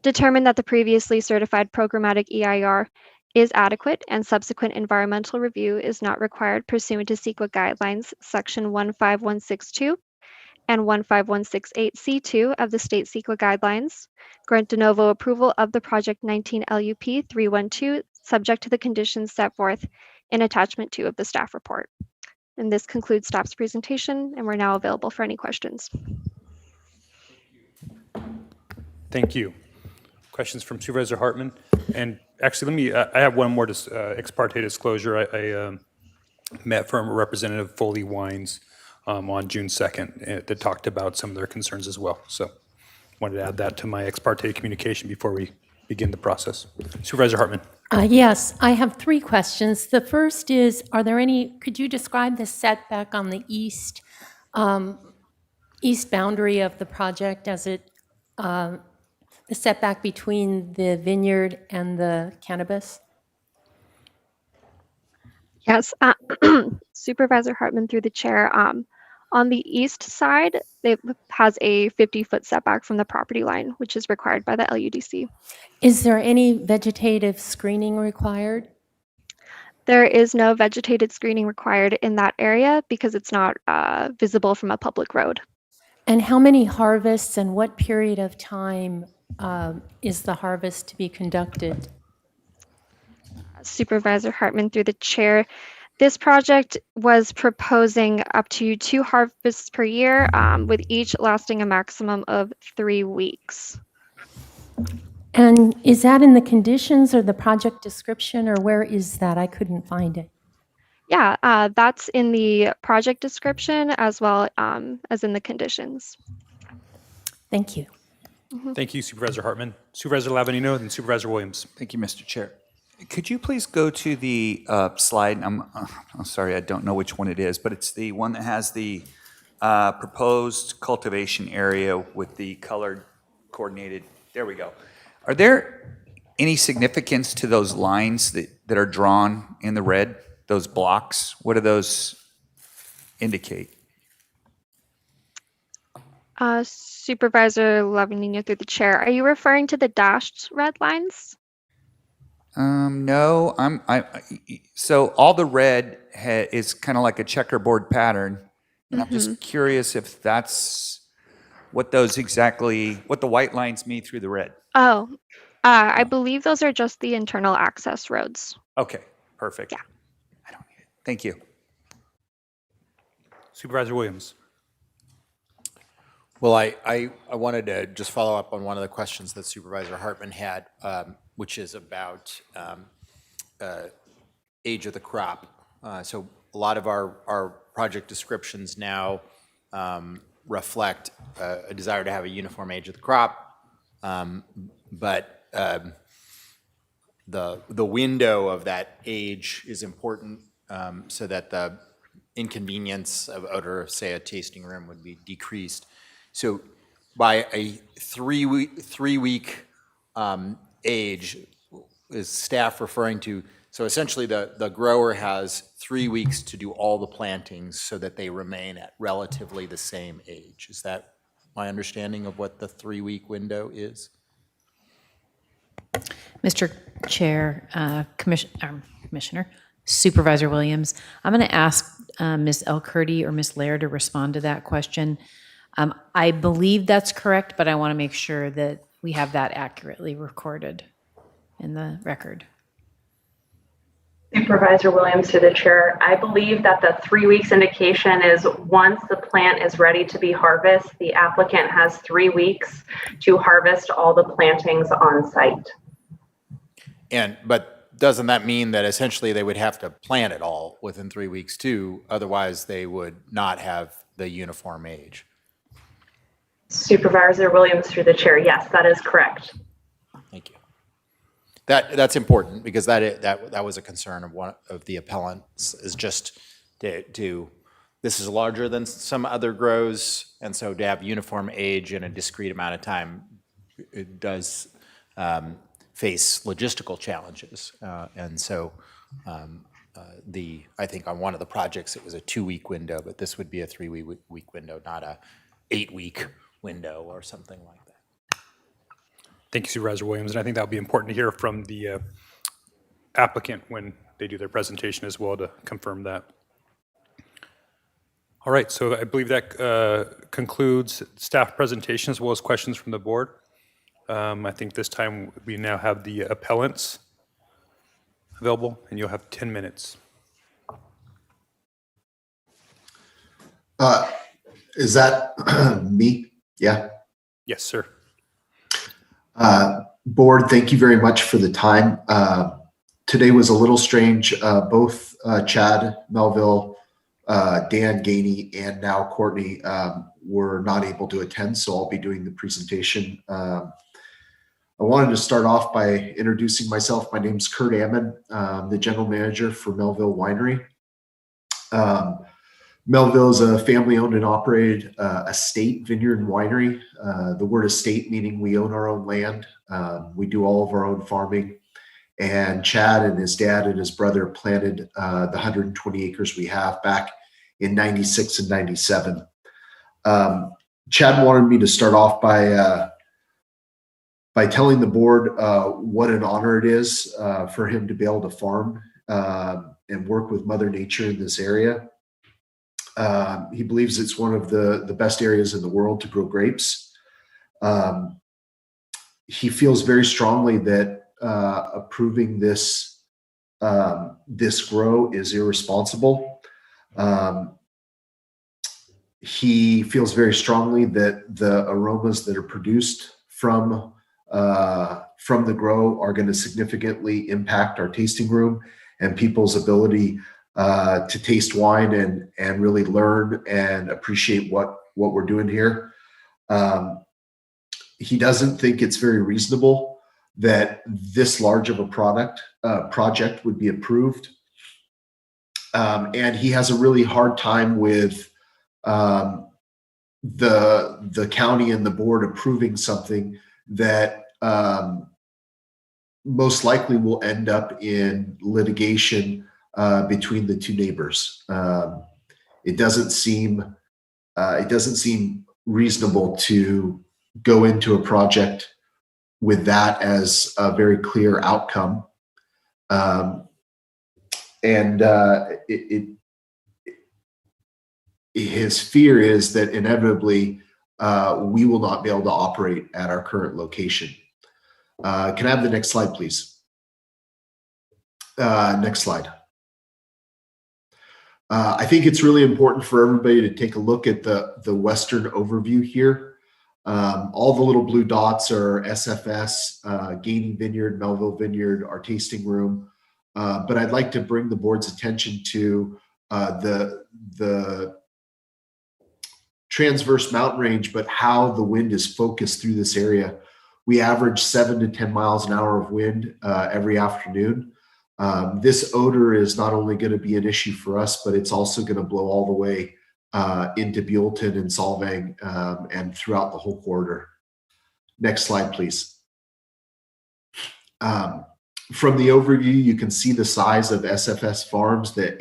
determine that the previously certified programmatic EIR is adequate and subsequent environmental review is not required pursuant to CEQA guidelines section 15162 and 15168C2 of the state CEQA guidelines, grant de novo approval of the project 19 LUP 312 subject to the conditions set forth in attachment 2 of the staff report. And this concludes staff's presentation, and we're now available for any questions. Thank you. Questions from Supervisor Hartman? And actually, I have one more ex parte disclosure. I met from Representative Foley Wines on June 2nd that talked about some of their concerns as well. So wanted to add that to my ex parte communication before we begin the process. Supervisor Hartman. Yes, I have 3 questions. The first is, could you describe the setback on the east boundary of the project as the setback between the vineyard and the cannabis? Yes, Supervisor Hartman through the chair. On the east side, it has a 50-foot setback from the property line, which is required by the LUDC. Is there any vegetative screening required? There is no vegetated screening required in that area because it's not visible from a public road. And how many harvests and what period of time is the harvest to be conducted? Supervisor Hartman through the chair. This project was proposing up to 2 harvests per year, with each lasting a maximum of 3 weeks. And is that in the conditions or the project description, or where is that? I couldn't find it. Yeah, that's in the project description as well as in the conditions. Thank you. Thank you, Supervisor Hartman. Supervisor Lavanino and Supervisor Williams. Thank you, Mr. Chair. Could you please go to the slide? I'm sorry, I don't know which one it is, but it's the one that has the proposed cultivation area with the colored coordinated. There we go. Are there any significance to those lines that are drawn in the red, those blocks? What do those indicate? Supervisor Lavanino through the chair. Are you referring to the dashed red lines? No, so all the red is kind of like a checkerboard pattern, and I'm just curious if that's what the white lines mean through the red. Oh, I believe those are just the internal access roads. Okay, perfect. Yeah. I don't need it. Thank you. Supervisor Williams. Well, I wanted to just follow up on one of the questions that Supervisor Hartman had, which is about age of the crop. So a lot of our project descriptions now reflect a desire to have a uniform age of the crop, but the window of that age is important so that the inconvenience of odor, say a tasting room, would be decreased. So by a three-week age, is staff referring to, so essentially the grower has 3 weeks to do all the plantings so that they remain at relatively the same age. Is that my understanding of what the 3-week window is? Mr. Chair, Commissioner, Supervisor Williams, I'm going to ask Ms. Elkurdy or Ms. Laird to respond to that question. I believe that's correct, but I want to make sure that we have that accurately recorded in the record. Supervisor Williams to the chair. I believe that the 3 weeks indication is once the plant is ready to be harvested, the applicant has 3 weeks to harvest all the plantings on site. But doesn't that mean that essentially they would have to plant it all within 3 weeks too? Otherwise, they would not have the uniform age. Supervisor Williams through the chair. Yes, that is correct. Thank you. That's important because that was a concern of one of the appellants, is just to this is larger than some other grows, and so to have uniform age in a discrete amount of time, it does face logistical challenges. And so I think on one of the projects it was a 2-week window, but this would be a 3-week window, not a 8-week window or something like that. Thank you, Supervisor Williams. And I think that would be important to hear from the applicant when they do their presentation as well to confirm that. All right, so I believe that concludes staff presentation as well as questions from the board. I think this time we now have the appellants available, and you'll have 10 minutes. Is that me? Yeah. Yes, sir. Board, thank you very much for the time. Today was a little strange. Both Chad, Melville, Dan, Gainey, and now Courtney were not able to attend, so I'll be doing the presentation. I wanted to start off by introducing myself. My name's Kurt Ammon. I'm the general manager for Melville Winery. Melville is a family-owned and operated estate vineyard and winery. The word estate meaning we own our own land. We do all of our own farming. And Chad and his dad and his brother planted the 120 acres we have back in 96 and 97. Chad wanted me to start off by telling the board what an honor it is for him to be able to farm and work with Mother Nature in this area. He believes it's one of the best areas in the world to grow grapes. He feels very strongly that approving this grow is irresponsible. He feels very strongly that the aromas that are produced from the grow are going to significantly impact our tasting room and people's ability to taste wine and really learn and appreciate what we're doing here. He doesn't think it's very reasonable that this large of a project would be approved. And he has a really hard time with the county and the board approving something that most likely will end up in litigation between the two neighbors. It doesn't seem reasonable to go into a project with that as a very clear outcome. His fear is that inevitably we will not be able to operate at our current location. Can I have the next slide, please? Next slide. I think it's really important for everybody to take a look at the Western overview here. All the little blue dots are SFS, Gaining Vineyard, Melville Vineyard, our tasting room. But I'd like to bring the board's attention to the transverse mountain range, but how the wind is focused through this area. We average 7 to 10 miles an hour of wind every afternoon. This odor is not only going to be an issue for us, but it's also going to blow all the way into Buellton and Solvang and throughout the whole corridor. Next slide, please. From the overview, you can see the size of SFS Farms, the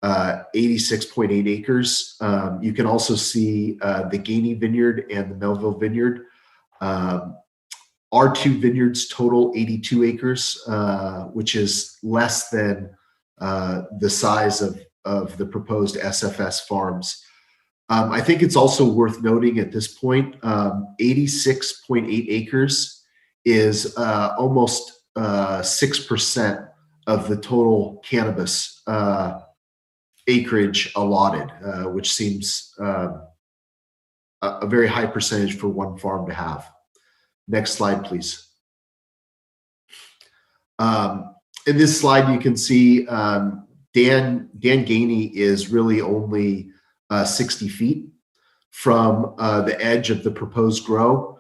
86.8 acres. You can also see the Ghizzoni Vineyard and the Melville Vineyard. Our two vineyards total 82 acres, which is less than the size of the proposed SFS Farms. I think it's also worth noting at this point, 86.8 acres is almost 6% of the total cannabis acreage allotted, which seems a very high percentage for one farm to have. Next slide, please. In this slide, you can see Dan Ghizzoni is really only 60 feet from the edge of the proposed grow.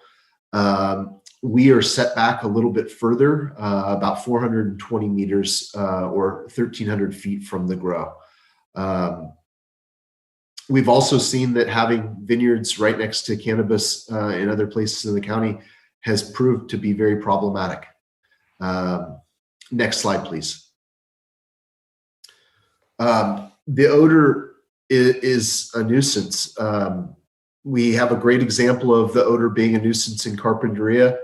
We are set back a little bit further, about 420 meters or 1,300 feet from the grow. We've also seen that having vineyards right next to cannabis in other places in the county has proved to be very problematic. Next slide, please. The odor is a nuisance. We have a great example of the odor being a nuisance in Carpinteria.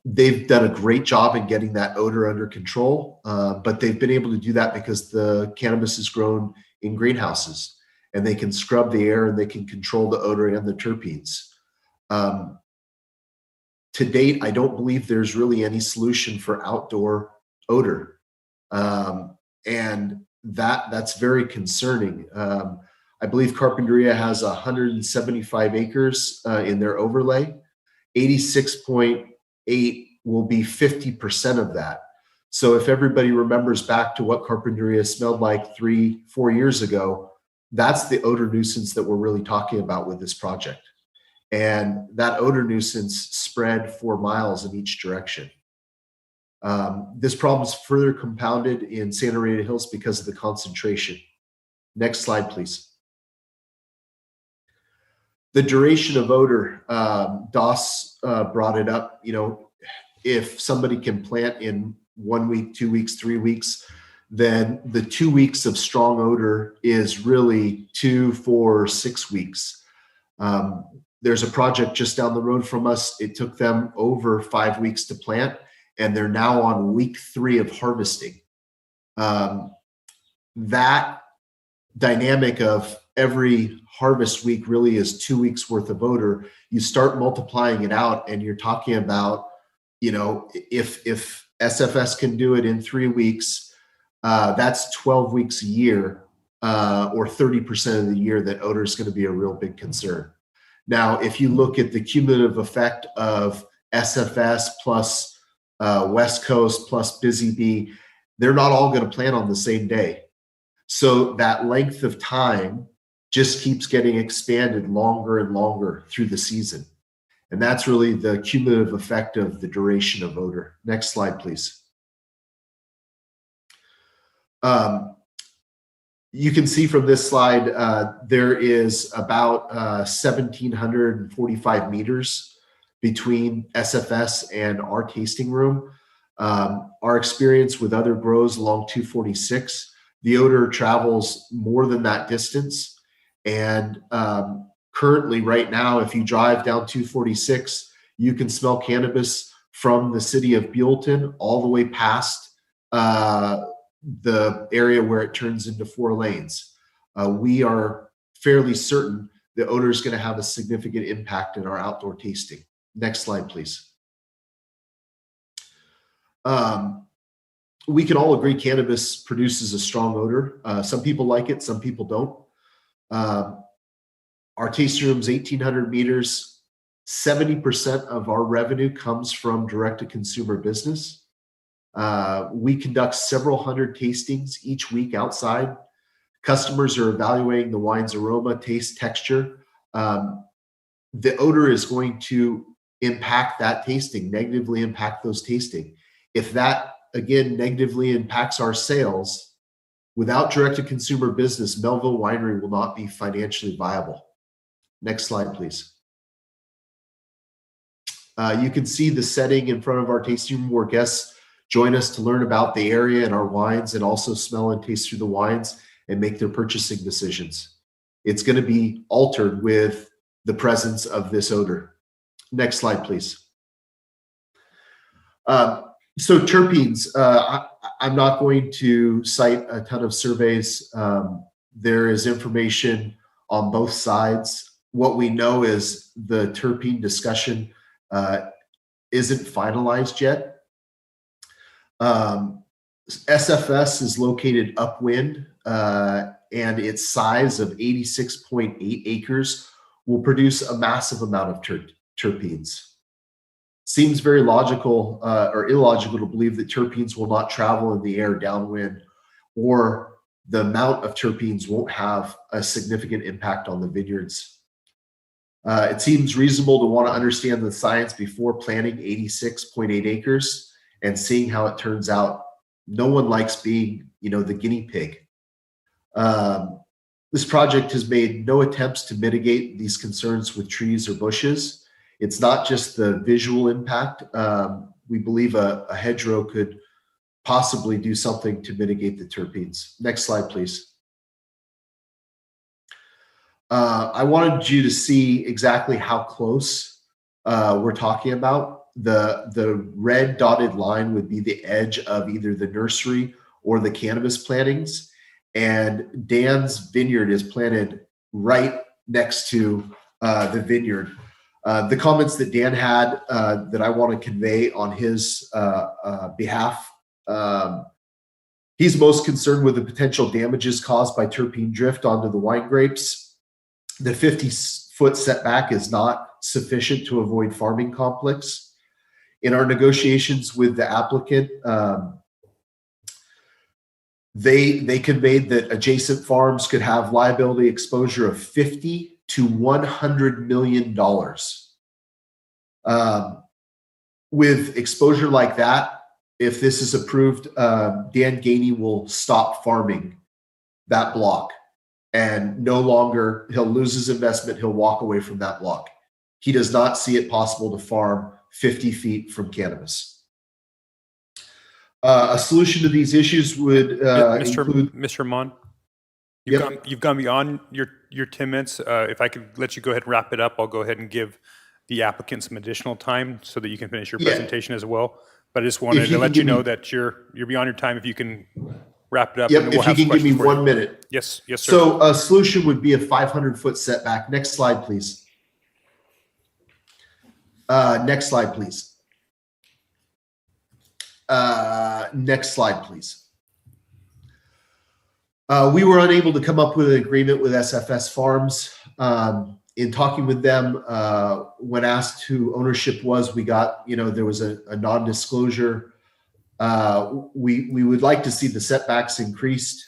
They've done a great job in getting that odor under control, but they've been able to do that because the cannabis is grown in greenhouses and they can scrub the air and they can control the odor and the terpenes. To date, I don't believe there's really any solution for outdoor odor. And that's very concerning. I believe Carpinteria has 175 acres in their overlay. 86.8 will be 50% of that. So if everybody remembers back to what Carpinteria smelled like 3-4 years ago, that's the odor nuisance that we're really talking about with this project. And that odor nuisance spread 4 miles in each direction. This problem is further compounded in Santa Rita Hills because of the concentration. Next slide, please. The duration of odor, Doss brought it up. You know, if somebody can plant in 1 week, 2 weeks, 3 weeks, then the 2 weeks of strong odor is really 2, 4, 6 weeks. There's a project just down the road from us. It took them over 5 weeks to plant, and they're now on week 3 of harvesting. That dynamic of every harvest week really is 2 weeks worth of odor. You start multiplying it out and you're talking about, you know, if SFS can do it in 3 weeks, that's 12 weeks a year, or 30% of the year that odor is going to be a real big concern. Now, if you look at the cumulative effect of SFS plus West Coast plus Busy Bee, they're not all going to plant on the same day. So that length of time just keeps getting expanded longer and longer through the season. And that's really the cumulative effect of the duration of odor. Next slide, please. You can see from this slide, there is about 1,745 meters between SFS and our tasting room. Our experience with other grows along 246, the odor travels more than that distance. And currently, right now, if you drive down 246, you can smell cannabis from the city of Buellton all the way past the area where it turns into 4 lanes. We are fairly certain the odor is going to have a significant impact in our outdoor tasting. Next slide, please. we can all agree cannabis produces a strong odor. Some people like it, some people don't. Our tasting room's 1,800 meters. 70% of our revenue comes from direct-to-consumer business. We conduct several hundred tastings each week outside. Customers are evaluating the wine's aroma, taste, texture. The odor is going to impact that tasting, negatively impact those tasting. If that, again, negatively impacts our sales, without direct-to-consumer business, Melville Winery will not be financially viable. Next slide, please. You can see the setting in front of our tasting room where guests join us to learn about the area and our wines, and also smell and taste through the wines and make their purchasing decisions. It's going to be altered with the presence of this odor. Next slide, please. So terpenes, I'm not going to cite a ton of surveys. There is information on both sides. What we know is the terpene discussion isn't finalized yet. SFS is located upwind, and its size of 86.8 acres will produce a massive amount of terpenes. Seems very logical or illogical to believe that terpenes will not travel in the air downwind, or the amount of terpenes won't have a significant impact on the vineyards. It seems reasonable to want to understand the science before planting 86.8 acres and seeing how it turns out. No one likes being, the guinea pig. This project has made no attempts to mitigate these concerns with trees or bushes. It's not just the visual impact. We believe a hedgerow could possibly do something to mitigate the terpenes. Next slide, please. I wanted you to see exactly how close we're talking about. The red dotted line would be the edge of either the nursery or the cannabis plantings. And Dan's vineyard is planted right next to the vineyard. The comments that Dan had that I want to convey on his behalf, he's most concerned with the potential damages caused by terpene drift onto the wine grapes. The 50-foot setback is not sufficient to avoid farming conflicts. In our negotiations with the applicant, they conveyed that adjacent farms could have liability exposure of $50 to $100 million. With exposure like that, if this is approved, Dan Ghizzoni will stop farming that block, and no longer, he'll lose his investment, he'll walk away from that block. He does not see it possible to farm 50 feet from cannabis. A solution to these issues would include... Mr. Mon, Yep. you've gone beyond your 10 minutes. If I could let you go ahead and wrap it up, I'll go ahead and give the applicant some additional time so that you can finish your presentation as well. But I just wanted to let you know that you're beyond your time. If you can wrap it up. Yep, and we'll if you can give me 1 minute. Yes, sir. So a solution would be a 500-foot setback. Next slide, please. Next slide, please. Next slide, please. We were unable to come up with an agreement with SFS Farms. In talking with them, when asked who ownership was, we got, there was a non-disclosure. We would like to see the setbacks increased.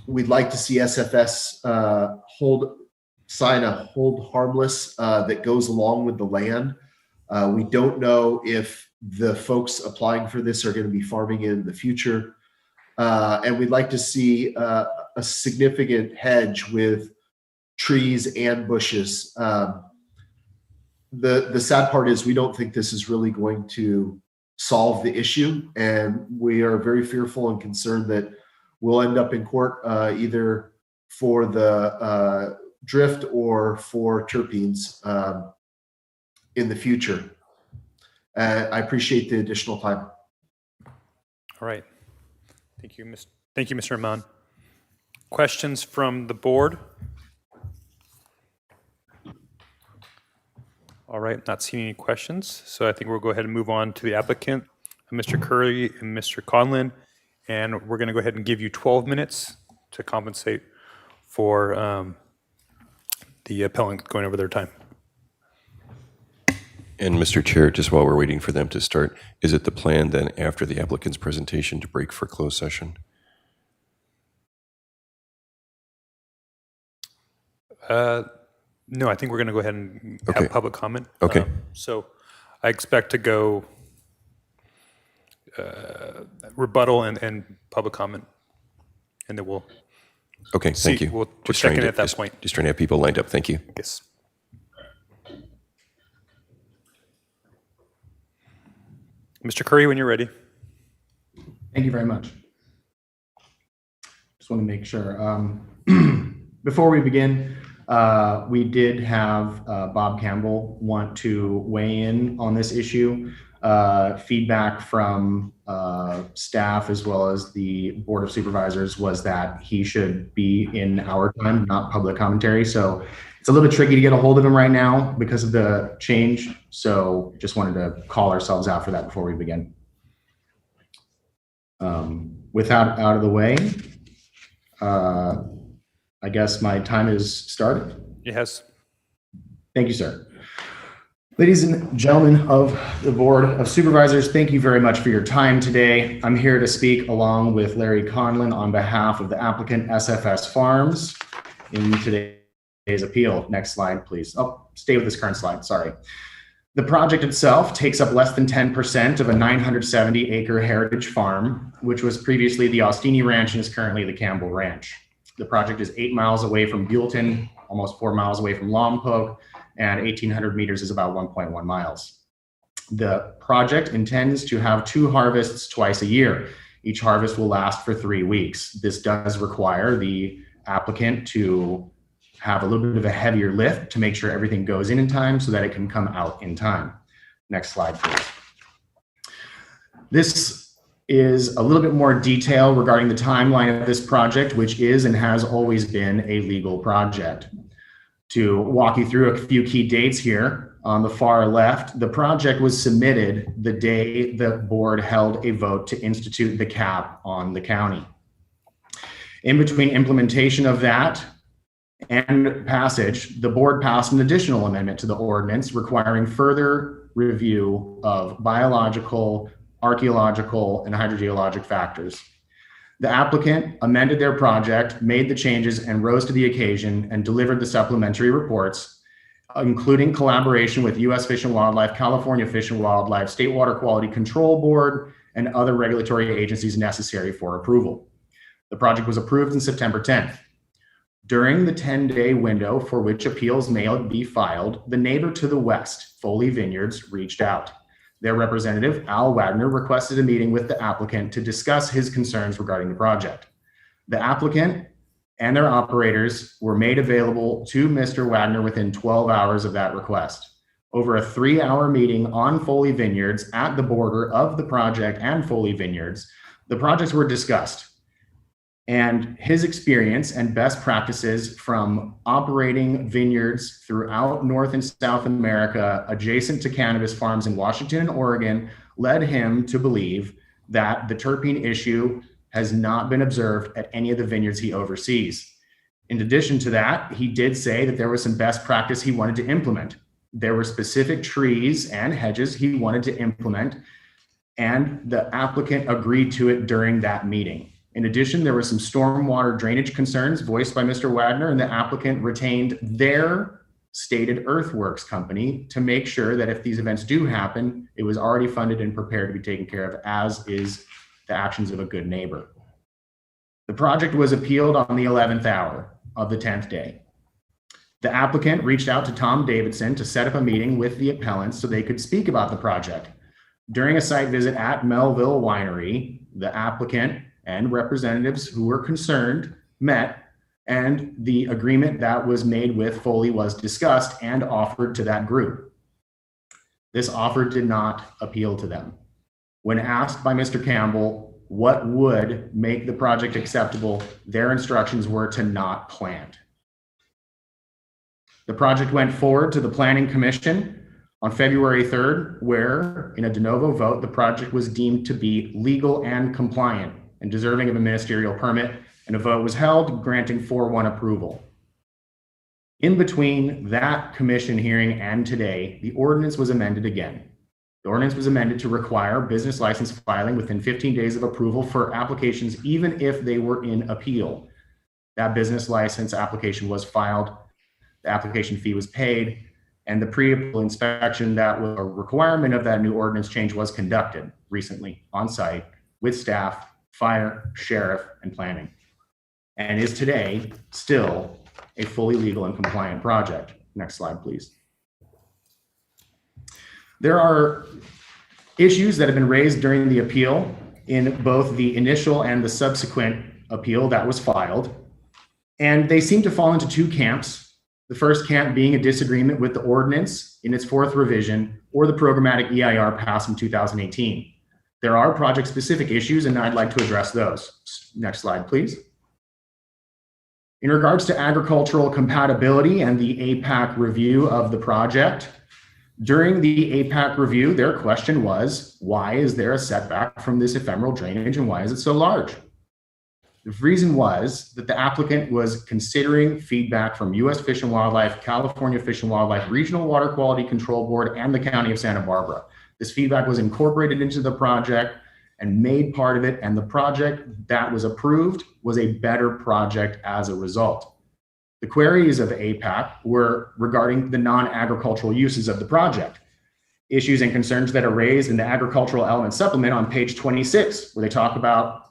We'd like to see SFS sign a hold harmless that goes along with the land. We don't know if the folks applying for this are going to be farming in the future. And we'd like to see a significant hedge with trees and bushes. The sad part is we don't think this is really going to solve the issue, and we are very fearful and concerned that we'll end up in court either for the drift or for terpenes in the future. I appreciate the additional time. All right. Thank you, Mr. Amon. Questions from the board? All right, not seeing any questions, so I think we'll go ahead and move on to the applicant. Mr. Curry and Mr. Conlon, and we're going to go ahead and give you 12 minutes to compensate for the appellant going over their time. And Mr. Chair, just while we're waiting for them to start, is it the plan then after the applicant's presentation to break for closed session? No, I think we're going to go ahead and Okay. have public comment. Okay. So I expect to go rebuttal and public comment, and then we'll Okay, thank you. We'll Just check trying in to- at that just- point. Just trying to have people lined up. Thank you. Yes. Mr. Curry, when you're ready. Thank you very much. Just want to make sure. Before we begin, we did have Bob Campbell want to weigh in on this issue. Feedback from staff as well as the Board of Supervisors was that he should be in our time, not public commentary. So it's a little bit tricky to get a hold of him right now because of the change. So just wanted to call ourselves out for that before we begin. With that out of the way, I guess my time is started. Yes. Thank you, sir. Ladies and gentlemen of the Board of Supervisors, thank you very much for your time today. I'm here to speak along with Larry Conlon on behalf of the applicant SFS Farms in today's appeal. Next slide, please. Oh, stay with this current slide, sorry. The project itself takes up less than 10% of a 970-acre heritage farm, which was previously the Austini Ranch and is currently the Campbell Ranch. The project is 8 miles away from Buellton, almost 4 miles away from Lompoc, and 1,800 meters is about 1.1 miles. The project intends to have 2 harvests twice a year. Each harvest will last for 3 weeks. This does require the applicant to have a little bit of a heavier lift to make sure everything goes in time so that it can come out in time. Next slide, please. This is a little bit more detail regarding the timeline of this project, which is and has always been a legal project. To walk you through a few key dates here, on the far left, the project was submitted the day the board held a vote to institute the cap on the county. In between implementation of that and passage, the board passed an additional amendment to the ordinance requiring further review of biological, archaeological, and hydrogeologic factors. The applicant amended their project, made the changes, and rose to the occasion and delivered the supplementary reports, including collaboration with U.S. Fish and Wildlife, California Fish and Wildlife, State Water Quality Control Board, and other regulatory agencies necessary for approval. The project was approved on September 10th. During the 10-day window for which appeals may be filed, the neighbor to the west, Foley Vineyards, reached out. Their representative, Al Wagner, requested a meeting with the applicant to discuss his concerns regarding the project. The applicant and their operators were made available to Mr. Wagner within 12 hours of that request. Over a 3-hour meeting on Foley Vineyards at the border of the project and Foley Vineyards, the projects were discussed. And his experience and best practices from operating vineyards throughout North and South America adjacent to cannabis farms in Washington and Oregon led him to believe that the terpene issue has not been observed at any of the vineyards he oversees. In addition to that, he did say that there was some best practice he wanted to implement. There were specific trees and hedges he wanted to implement, and the applicant agreed to it during that meeting. In addition, there were some stormwater drainage concerns voiced by Mr. Wagner, and the applicant retained their stated earthworks company to make sure that if these events do happen, it was already funded and prepared to be taken care of, as is the actions of a good neighbor. The project was appealed on the 11th hour of the 10th day. The applicant reached out to Tom Davidson to set up a meeting with the appellants so they could speak about the project. During a site visit at Melville Winery, the applicant and representatives who were concerned met, and the agreement that was made with Foley was discussed and offered to that group. This offer did not appeal to them. When asked by Mr. Campbell what would make the project acceptable, their instructions were to not plant. The project went forward to the Planning Commission on February 3rd, where in a de novo vote, the project was deemed to be legal and compliant and deserving of a ministerial permit, and a vote was held granting 4-1 approval. In between that commission hearing and today, the ordinance was amended again. The ordinance was amended to require business license filing within 15 days of approval for applications, even if they were in appeal. That business license application was filed, the application fee was paid, and the pre-approval inspection that was a requirement of that new ordinance change was conducted recently on site with staff, fire, sheriff, and planning, and is today still a fully legal and compliant project. Next slide, please. There are issues that have been raised during the appeal in both the initial and the subsequent appeal that was filed, and they seem to fall into two camps. The first camp being a disagreement with the ordinance in its 4th revision or the programmatic EIR passed in 2018. There are project-specific issues, and I'd like to address those. Next slide, please. In regards to agricultural compatibility and the APAC review of the project, during the APAC review, their question was, why is there a setback from this ephemeral drainage and why is it so large? The reason was that the applicant was considering feedback from U.S. Fish and Wildlife, California Fish and Wildlife, Regional Water Quality Control Board, and the County of Santa Barbara. This feedback was incorporated into the project and made part of it, and the project that was approved was a better project as a result. The queries of APAC were regarding the non-agricultural uses of the project. Issues and concerns that are raised in the agricultural element supplement on page 26, where they talk about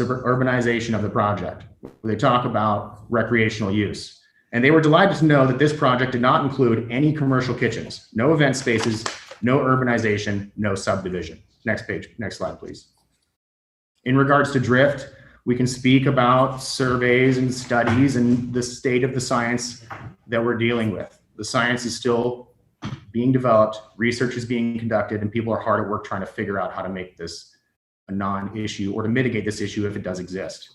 urbanization of the project, where they talk about recreational use. And they were delighted to know that this project did not include any commercial kitchens, no event spaces, no urbanization, no subdivision. Next page, next slide, please. In regards to drift, we can speak about surveys and studies and the state of the science that we're dealing with. The science is still being developed, research is being conducted, and people are hard at work trying to figure out how to make this a non-issue or to mitigate this issue if it does exist.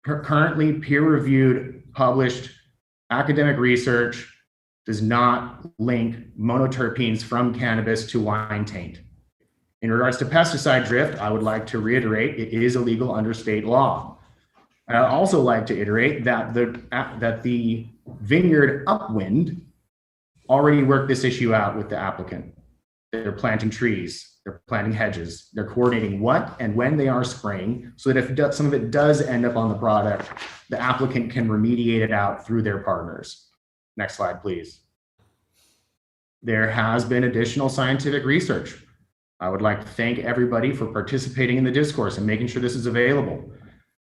Currently, peer-reviewed, published academic research does not link monoterpenes from cannabis to wine taint. In regards to pesticide drift, I would like to reiterate it is illegal under state law. I'd also like to iterate that the Vineyard Upwind already worked this issue out with the applicant. They're planting trees, they're planting hedges, they're coordinating what and when they are spraying so that if some of it does end up on the product, the applicant can remediate it out through their partners. Next slide, please. There has been additional scientific research. I would like to thank everybody for participating in the discourse and making sure this is available.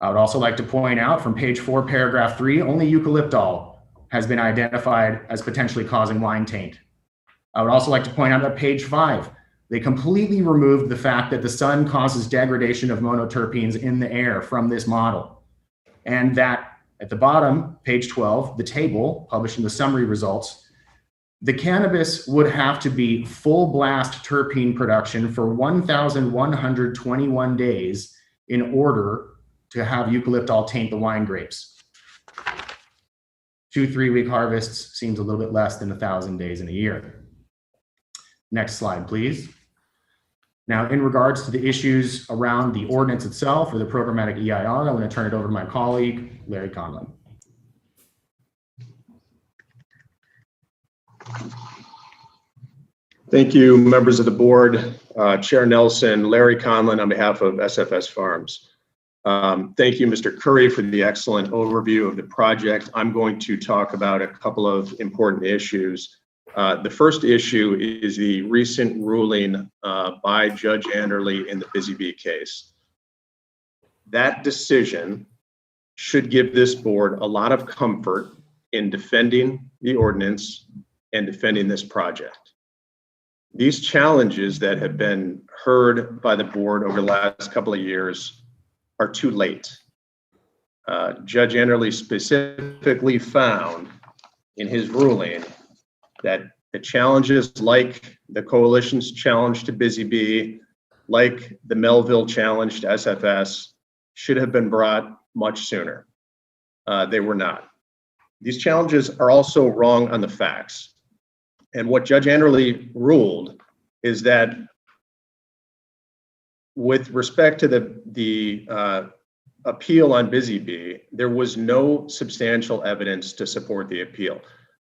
I would also like to point out from page 4, paragraph 3, only eucalyptol has been identified as potentially causing wine taint. I would also like to point out that page 5, they completely removed the fact that the sun causes degradation of monoterpenes in the air from this model. And that at the bottom, page 12, the table published in the summary results, the cannabis would have to be full blast terpene production for 1,121 days in order to have eucalyptol taint the wine grapes. 2-3 week harvests seems a little bit less than 1,000 days in a year. Next slide, please. Now, in regards to the issues around the ordinance itself or the programmatic EIR, I'm going to turn it over to my colleague, Larry Conlon. Thank you, members of the board, Chair Nelson, Larry Conlon on behalf of SFS Farms. Thank you, Mr. Curry, for the excellent overview of the project. I'm going to talk about a couple of important issues. The first issue is the recent ruling by Judge Anderle in the Busy Bee case. That decision should give this board a lot of comfort in defending the ordinance and defending this project. These challenges that have been heard by the board over the last couple of years are too late. Judge Anderle specifically found in his ruling that the challenges like the coalition's challenge to Busy Bee, like the Melville challenge to SFS, should have been brought much sooner. They were not. These challenges are also wrong on the facts. And what Judge Anderley ruled is that with respect to the appeal on Busy Bee, there was no substantial evidence to support the appeal.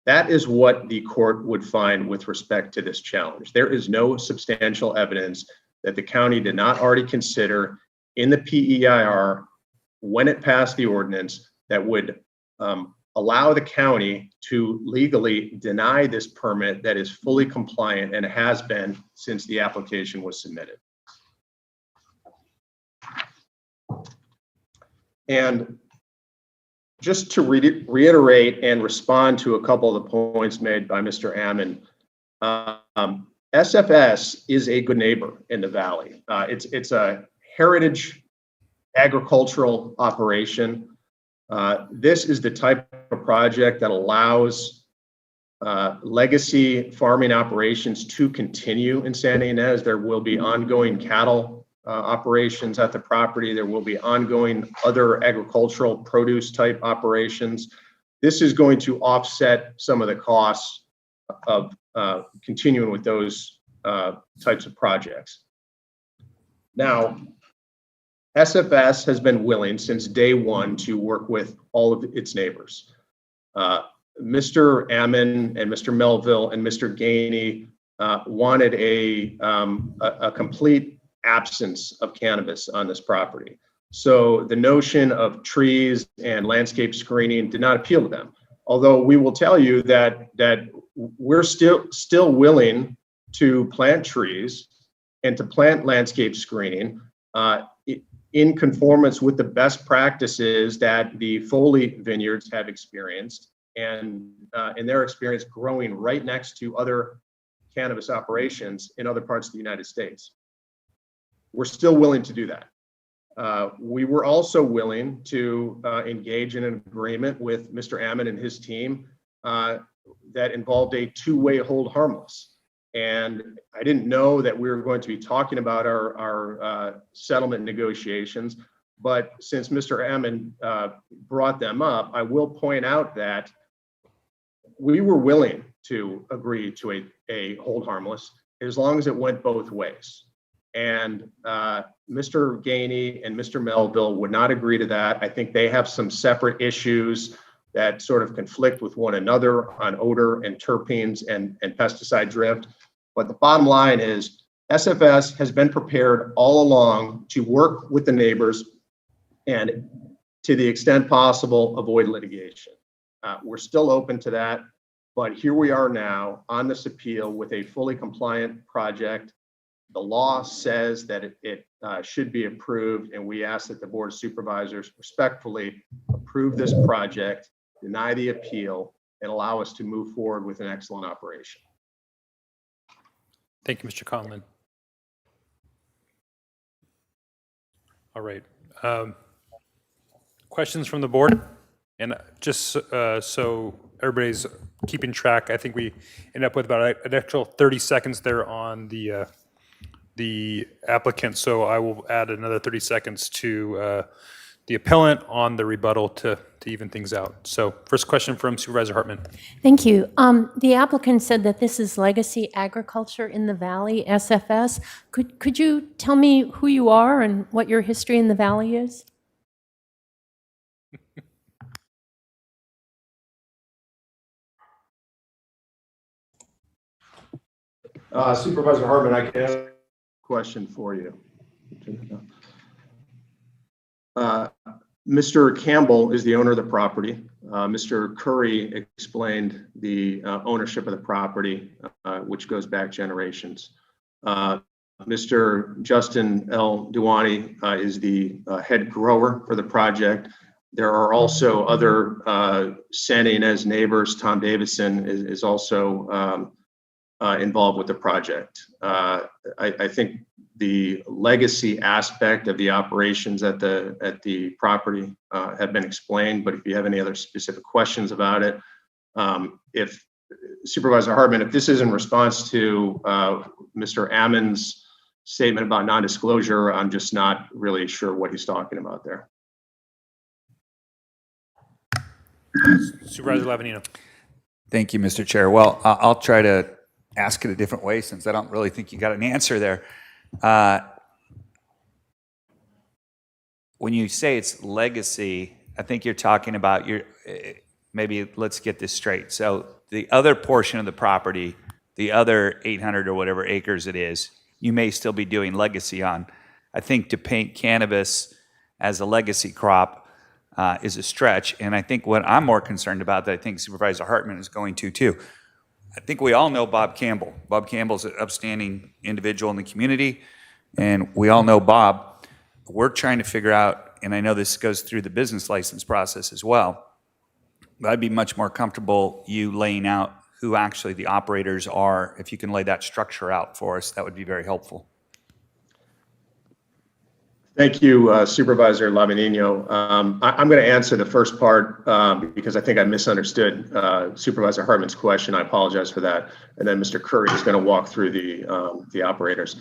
That is what the court would find with respect to this challenge. There is no substantial evidence that the county did not already consider in the PEIR when it passed the ordinance that would allow the county to legally deny this permit that is fully compliant and has been since the application was submitted. And just to reiterate and respond to a couple of the points made by Mr. Ammon, SFS is a good neighbor in the Valley. It's a heritage agricultural operation. This is the type of project that allows legacy farming operations to continue in Santa Ynez. There will be ongoing cattle operations at the property. There will be ongoing other agricultural produce type operations. This is going to offset some of the costs of continuing with those types of projects. Now, SFS has been willing since day one to work with all of its neighbors. Mr. Ammon and Mr. Melville and Mr. Ghizzoni wanted a complete absence of cannabis on this property. So the notion of trees and landscape screening did not appeal to them. Although we will tell you that we're still willing to plant trees and to plant landscape screening in conformance with the best practices that the Foley vineyards have experienced, and in their experience growing right next to other cannabis operations in other parts of the United States. We're still willing to do that. We were also willing to engage in an agreement with Mr. Ammon and his team that involved a two-way hold harmless. And I didn't know that we were going to be talking about our settlement negotiations, but since Mr. Ammon brought them up, I will point out that we were willing to agree to a hold harmless as long as it went both ways. And Mr. Ghizzoni and Mr. Melville would not agree to that. I think they have some separate issues that sort of conflict with one another on odor and terpenes and pesticide drift. But the bottom line is SFS has been prepared all along to work with the neighbors and, to the extent possible, avoid litigation. We're still open to that, but here we are now on this appeal with a fully compliant project. The law says that it should be approved, and we ask that the Board of Supervisors respectfully approve this project, deny the appeal, and allow us to move forward with an excellent operation. Thank you, Mr. Conlon. All right. Questions from the board? And just so everybody's keeping track, I think we end up with about an extra 30 seconds there on the applicant. So I will add another 30 seconds to the appellant on the rebuttal to even things out. So first question from Supervisor Hartman. Thank you. The applicant said that this is legacy agriculture in the Valley, SFS. Could you tell me who you are and what your history in the Valley is? Supervisor Hartman, I can ask a question for you. Mr. Campbell is the owner of the property. Mr. Curry explained the ownership of the property, which goes back generations. Mr. Justin L. Duwani is the head grower for the project. There are also other Santa Ynez neighbors. Tom Davison is also involved with the project. I think the legacy aspect of the operations at the property have been explained, but if you have any other specific questions about it, if Supervisor Hartman, if this is in response to Mr. Ammon's statement about non-disclosure, I'm just not really sure what he's talking about there. Supervisor Lavanino. Thank you, Mr. Chair. Well, I'll try to ask it a different way since I don't really think you got an answer there. When you say it's legacy, I think you're talking about maybe let's get this straight. So the other portion of the property, the other 800 or whatever acres it is, you may still be doing legacy on. I think to paint cannabis as a legacy crop is a stretch. And I think what I'm more concerned about, that I think Supervisor Hartman is going to too, I think we all know Bob Campbell. Bob Campbell's an upstanding individual in the community, and we all know Bob. We're trying to figure out, and I know this goes through the business license process as well, but I'd be much more comfortable you laying out who actually the operators are. If you can lay that structure out for us, that would be very helpful. Thank you, Supervisor Lavanino. I'm going to answer the first part because I think I misunderstood Supervisor Hartman's question. I apologize for that. And then Mr. Curry is going to walk through the operators.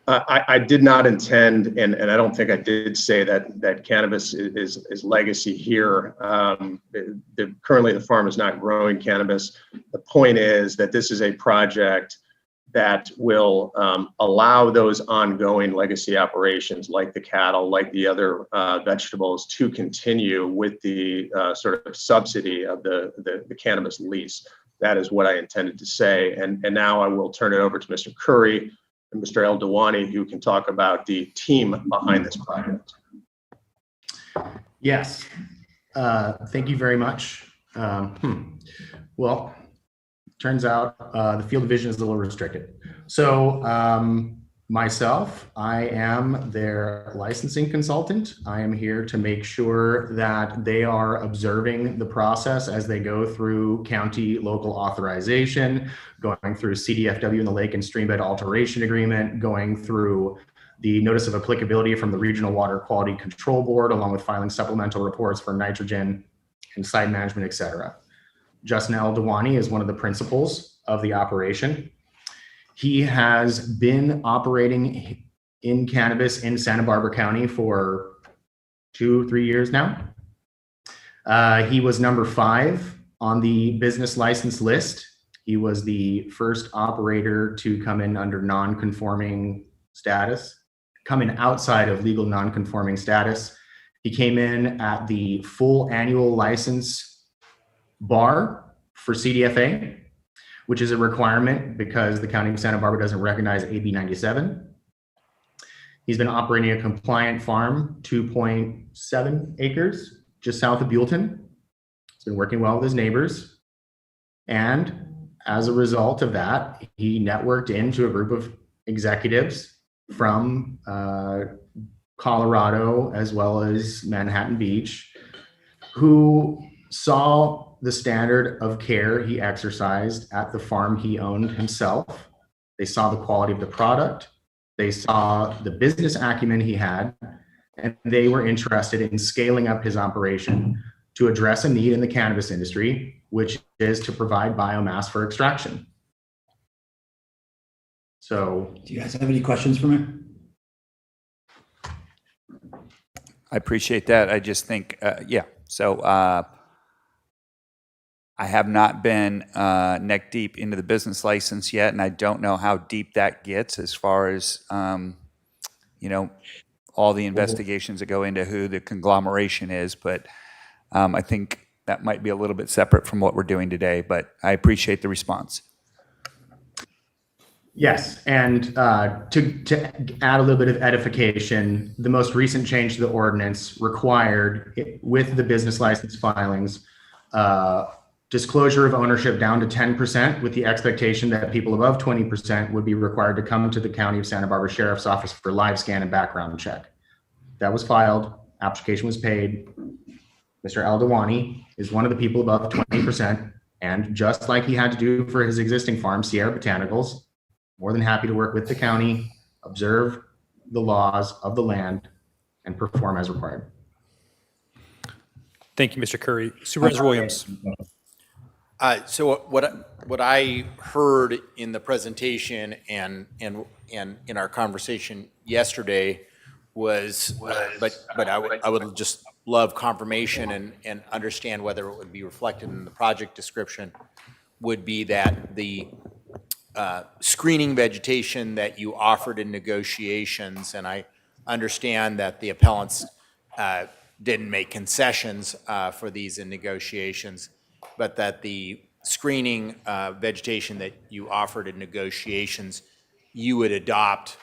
I did not intend, and I don't think I did say that cannabis is legacy here. Currently, the farm is not growing cannabis. The point is that this is a project that will allow those ongoing legacy operations like the cattle, like the other vegetables, to continue with the sort of subsidy of the cannabis lease. That is what I intended to say. And now I will turn it over to Mr. Curry and Mr. El-Dawani, who can talk about the team behind this project. Yes. Thank you very much. Well, turns out the field division is a little restricted. So myself, I am their licensing consultant. I am here to make sure that they are observing the process as they go through county local authorization, going through CDFW and the Lake and Streambed Alteration Agreement, going through the notice of applicability from the Regional Water Quality Control Board, along with filing supplemental reports for nitrogen and site management, et cetera. Justin El-Dawani is one of the principals of the operation. He has been operating in cannabis in Santa Barbara County for 2-3 years now. He was number 5 on the business license list. He was the first operator to come in under non-conforming status, come in outside of legal non-conforming status. He came in at the full annual license bar for CDFA, which is a requirement because the County of Santa Barbara doesn't recognize AB 97. He's been operating a compliant farm, 2.7 acres, just south of Buellton. He's been working well with his neighbors. And as a result of that, he networked into a group of executives from Colorado as well as Manhattan Beach who saw the standard of care he exercised at the farm he owned himself. They saw the quality of the product. They saw the business acumen he had, and they were interested in scaling up his operation to address a need in the cannabis industry, which is to provide biomass for extraction. So, do you guys have any questions for me? I appreciate that. I just think, so I have not been neck deep into the business license yet, and I don't know how deep that gets as far as, all the investigations that go into who the conglomeration is, but I think that might be a little bit separate from what we're doing today, but I appreciate the response. Yes, and to add a little bit of edification, the most recent change to the ordinance required, with the business license filings, disclosure of ownership down to 10%, with the expectation that people above 20% would be required to come to the County of Santa Barbara Sheriff's Office for live scan and background check. That was filed, application was paid. Mr. El-Dawani is one of the people above 20%, and just like he had to do for his existing farm, Sierra Botanicals, more than happy to work with the county, observe the laws of the land, and perform as required. Thank you, Mr. Curry. Supervisor Williams. So what I heard in the presentation and in our conversation yesterday was, but I would just love confirmation and understand whether it would be reflected in the project description. would be that the screening vegetation that you offered in negotiations, and I understand that the appellants didn't make concessions for these in negotiations, but that the screening vegetation that you offered in negotiations, you would adopt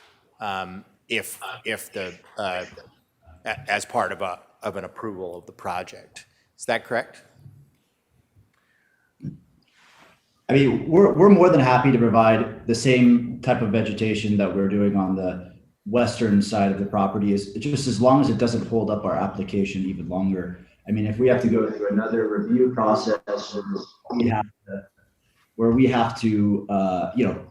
if the as part of an approval of the project. Is that correct? I mean, we're more than happy to provide the same type of vegetation that we're doing on the western side of the property, is just as long as it doesn't hold up our application even longer. I mean, if we have to go through another review process where we have to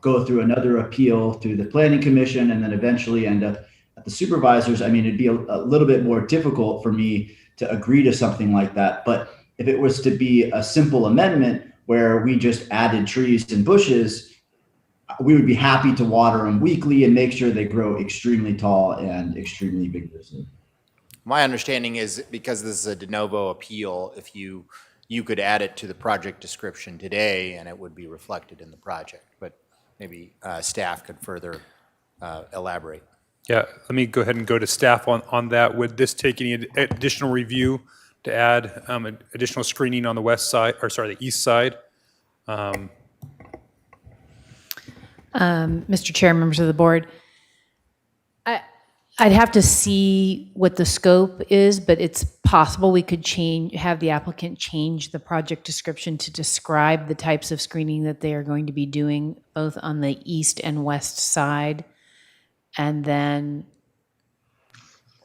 go through another appeal through the planning commission and then eventually end up at the supervisors, I mean, it'd be a little bit more difficult for me to agree to something like that. But if it was to be a simple amendment where we just added trees and bushes, we would be happy to water them weekly and make sure they grow extremely tall and extremely vigorously. My understanding is because this is a de novo appeal, if you could add it to the project description today and it would be reflected in the project, but maybe staff could further elaborate. Yeah, let me go ahead and go to staff on that. Would this take any additional review to add additional screening on the west side, or sorry, the east side? Mr. Chair, members of the board, I'd have to see what the scope is, but it's possible we could have the applicant change the project description to describe the types of screening that they are going to be doing both on the east and west side. And then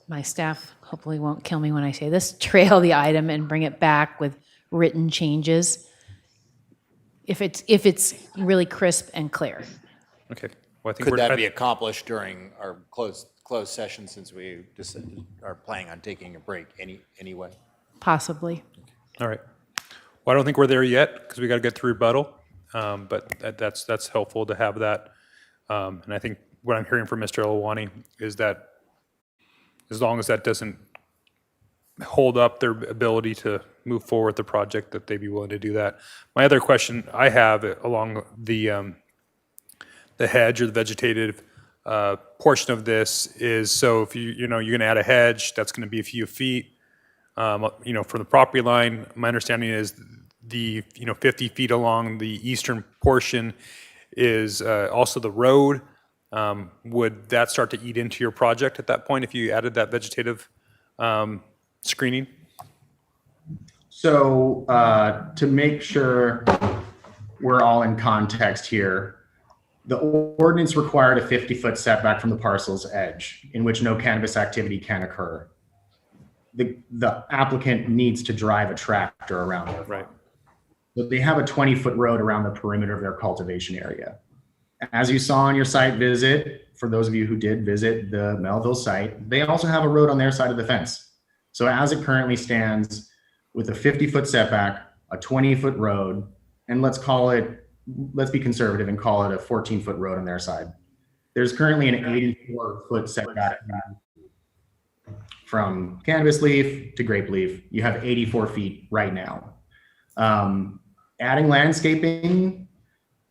my staff hopefully won't kill me when I say this, trail the item and bring it back with written changes if it's really crisp and clear. Okay. Well, I think Could that be accomplished during our closed session, since we just are planning on taking a break anyway? Possibly. All right. Well, I don't think we're there yet because we got to get through rebuttal, but that's helpful to have that. And I think what I'm hearing from Mr. Elwani is that as long as that doesn't hold up their ability to move forward the project, that they'd be willing to do that. My other question I have along the hedge or the vegetative portion of this is, so if you're going to add a hedge, that's going to be a few feet, from the property line. My understanding is the 50 feet along the eastern portion is also the road. Would that start to eat into your project at that point if you added that vegetative screening? So to make sure we're all in context here, the ordinance required a 50-foot setback from the parcel's edge in which no cannabis activity can occur. The applicant needs to drive a tractor around it. Right. So they have a 20-foot road around the perimeter of their cultivation area. As you saw on your site visit, for those of you who did visit the Melville site, they also have a road on their side of the fence. So as it currently stands, with a 50-foot setback, a 20-foot road, and let's be conservative and call it a 14-foot road on their side. There's currently an 84-foot setback from cannabis leaf to grape leaf. You have 84 feet right now. Adding landscaping,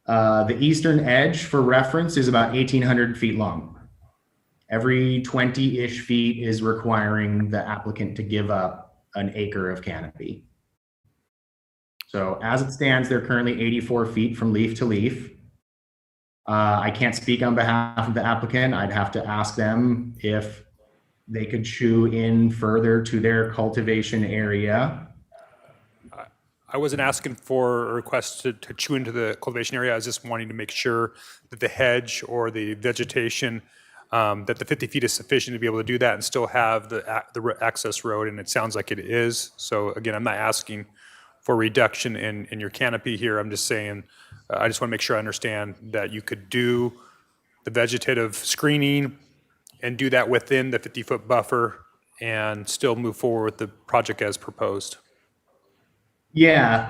the eastern edge for reference is about 1,800 feet long. Every 20-ish feet is requiring the applicant to give up an acre of canopy. So as it stands, they're currently 84 feet from leaf to leaf. I can't speak on behalf of the applicant. I'd have to ask them if they could chew in further to their cultivation area. I wasn't asking for a request to chew into the cultivation area. I was just wanting to make sure that the hedge or the vegetation, that the 50 feet is sufficient to be able to do that and still have the access road, and it sounds like it is. So again, I'm not asking for reduction in your canopy here. I'm just saying, I just want to make sure I understand that you could do the vegetative screening and do that within the 50-foot buffer and still move forward with the project as proposed. Yeah,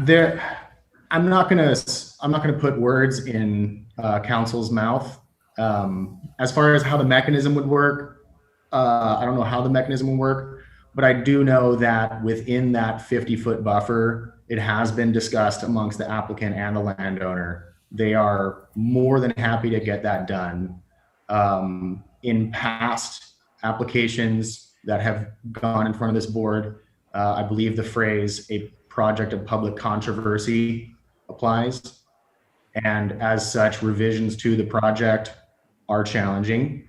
I'm not gonna put words in council's mouth. As far as how the mechanism would work, I don't know how the mechanism would work, but I do know that within that 50-foot buffer, It has been discussed amongst the applicant and the landowner. They are more than happy to get that done. In past applications that have gone in front of this board, I believe the phrase "a project of public controversy" applies. And as such, revisions to the project are challenging.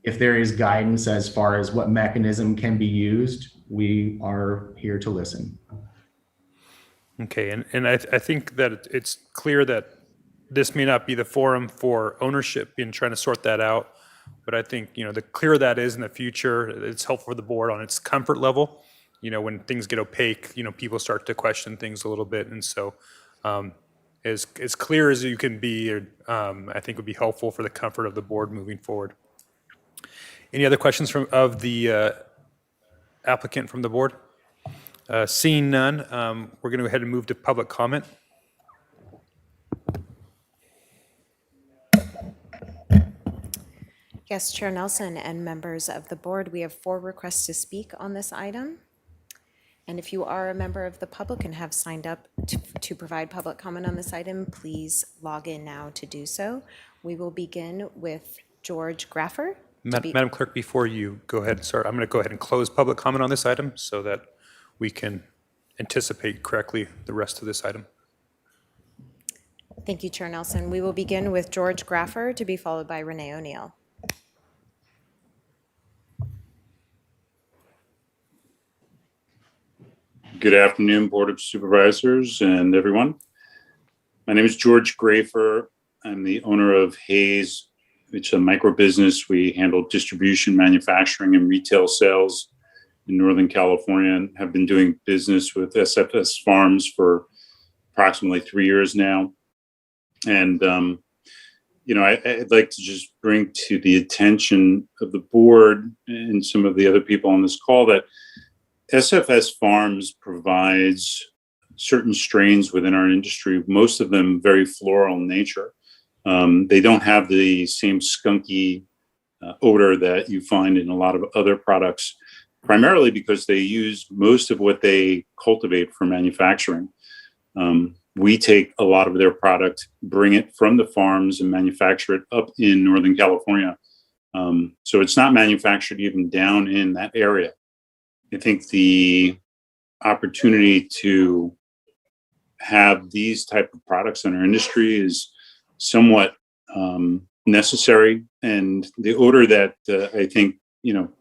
If there is guidance as far as what mechanism can be used, we are here to listen. Okay, and I think that it's clear that this may not be the forum for ownership in trying to sort that out, but I think, the clearer that is in the future, it's helpful for the board on its comfort level. When things get opaque, people start to question things a little bit, and so as clear as you can be, I think would be helpful for the comfort of the board moving forward. Any other questions of the applicant from the board? Seeing none, we're going to go ahead and move to public comment. Yes, Chair Nelson and members of the board, we have 4 requests to speak on this item. And if you are a member of the public and have signed up to provide public comment on this item, please log in now to do so. We will begin with George Graffer. Madam Clerk, before you go ahead, sorry, I'm going to go ahead and close public comment on this item so that we can anticipate correctly the rest of this item. Thank you, Chair Nelson. We will begin with George Graffer to be followed by Renee O'Neill. Good afternoon, Board of Supervisors and everyone. My name is George Grafer. I'm the owner of Hayes. It's a micro business. We handle distribution, manufacturing, and retail sales in Northern California and have been doing business with SFS Farms for approximately 3 years now. And, I'd like to just bring to the attention of the board and some of the other people on this call that SFS Farms provides certain strains within our industry, most of them very floral in nature. They don't have the same skunky odor that you find in a lot of other products, primarily because they use most of what they cultivate for manufacturing. We take a lot of their product, bring it from the farms and manufacture it up in Northern California. So it's not manufactured even down in that area. I think the opportunity to have these type of products in our industry is somewhat necessary. And the odor that I think,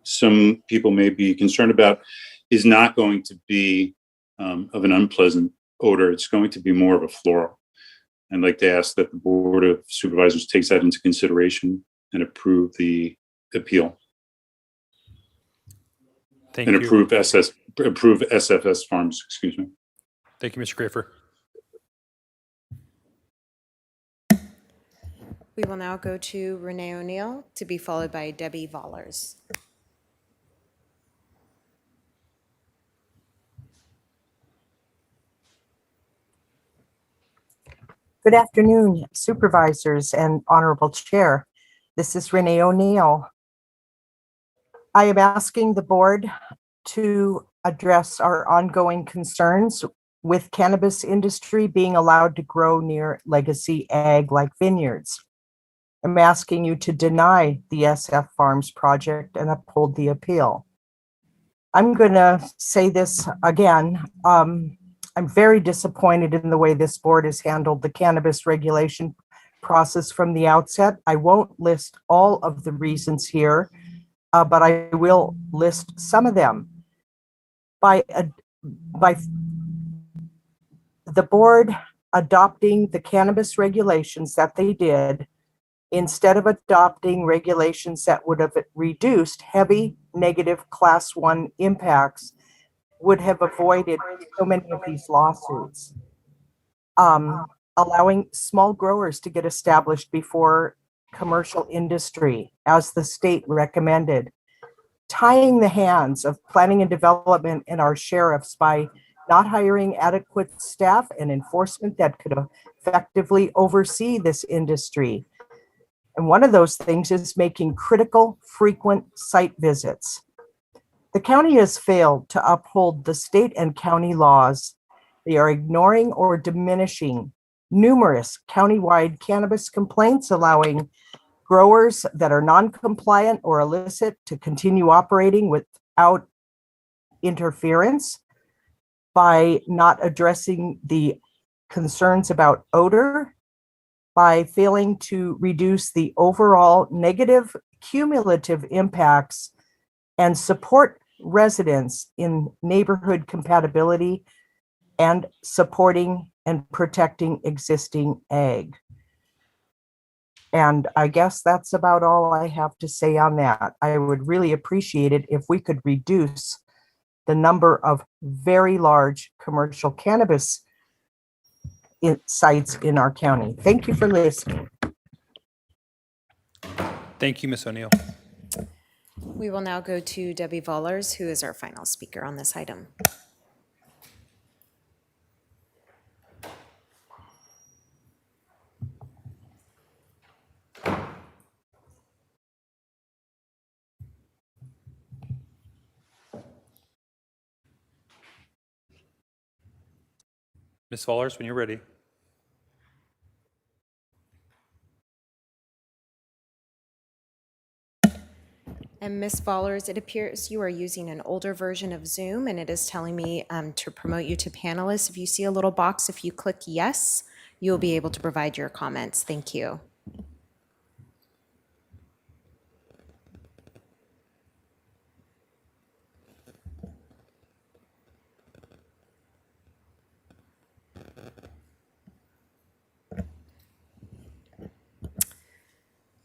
some people may be concerned about is not going to be of an unpleasant odor. It's going to be more of a floral. I'd like to ask that the Board of Supervisors takes that into consideration and approve the appeal. Thank and you. approve SFS Farms, excuse me. Thank you, Mr. Grafer. We will now go to Renee O'Neill to be followed by Debbie Vollers. Good afternoon, Supervisors and Honorable Chair. This is Renee O'Neill. I am asking the board to address our ongoing concerns with cannabis industry being allowed to grow near legacy ag like vineyards. I'm asking you to deny the SF Farms project and uphold the appeal. I'm going to say this again. I'm very disappointed in the way this board has handled the cannabis regulation process from the outset. I won't list all of the reasons here, but I will list some of them. By the board adopting the cannabis regulations that they did, instead of adopting regulations that would have reduced heavy negative class 1 impacts, would have avoided so many of these lawsuits. Allowing small growers to get established before commercial industry, as the state recommended. Tying the hands of planning and development and our sheriffs by not hiring adequate staff and enforcement that could effectively oversee this industry. And one of those things is making critical, frequent site visits. The county has failed to uphold the state and county laws They are ignoring or diminishing numerous countywide cannabis complaints, allowing growers that are non-compliant or illicit to continue operating without interference, by not addressing the concerns about odor, by failing to reduce the overall negative cumulative impacts and support residents in neighborhood compatibility and supporting and protecting existing ag. And I guess that's about all I have to say on that. I would really appreciate it if we could reduce the number of very large commercial cannabis sites in our county. Thank you for listening. Thank you, Ms. O'Neill. We will now go to Debbie Vollers, who is our final speaker on this item. Ms. Vollers, when you're ready. And Ms. Vollers, it appears you are using an older version of Zoom, and it is telling me to promote you to panelists. If you see a little box, if you click yes, you'll be able to provide your comments. Thank you.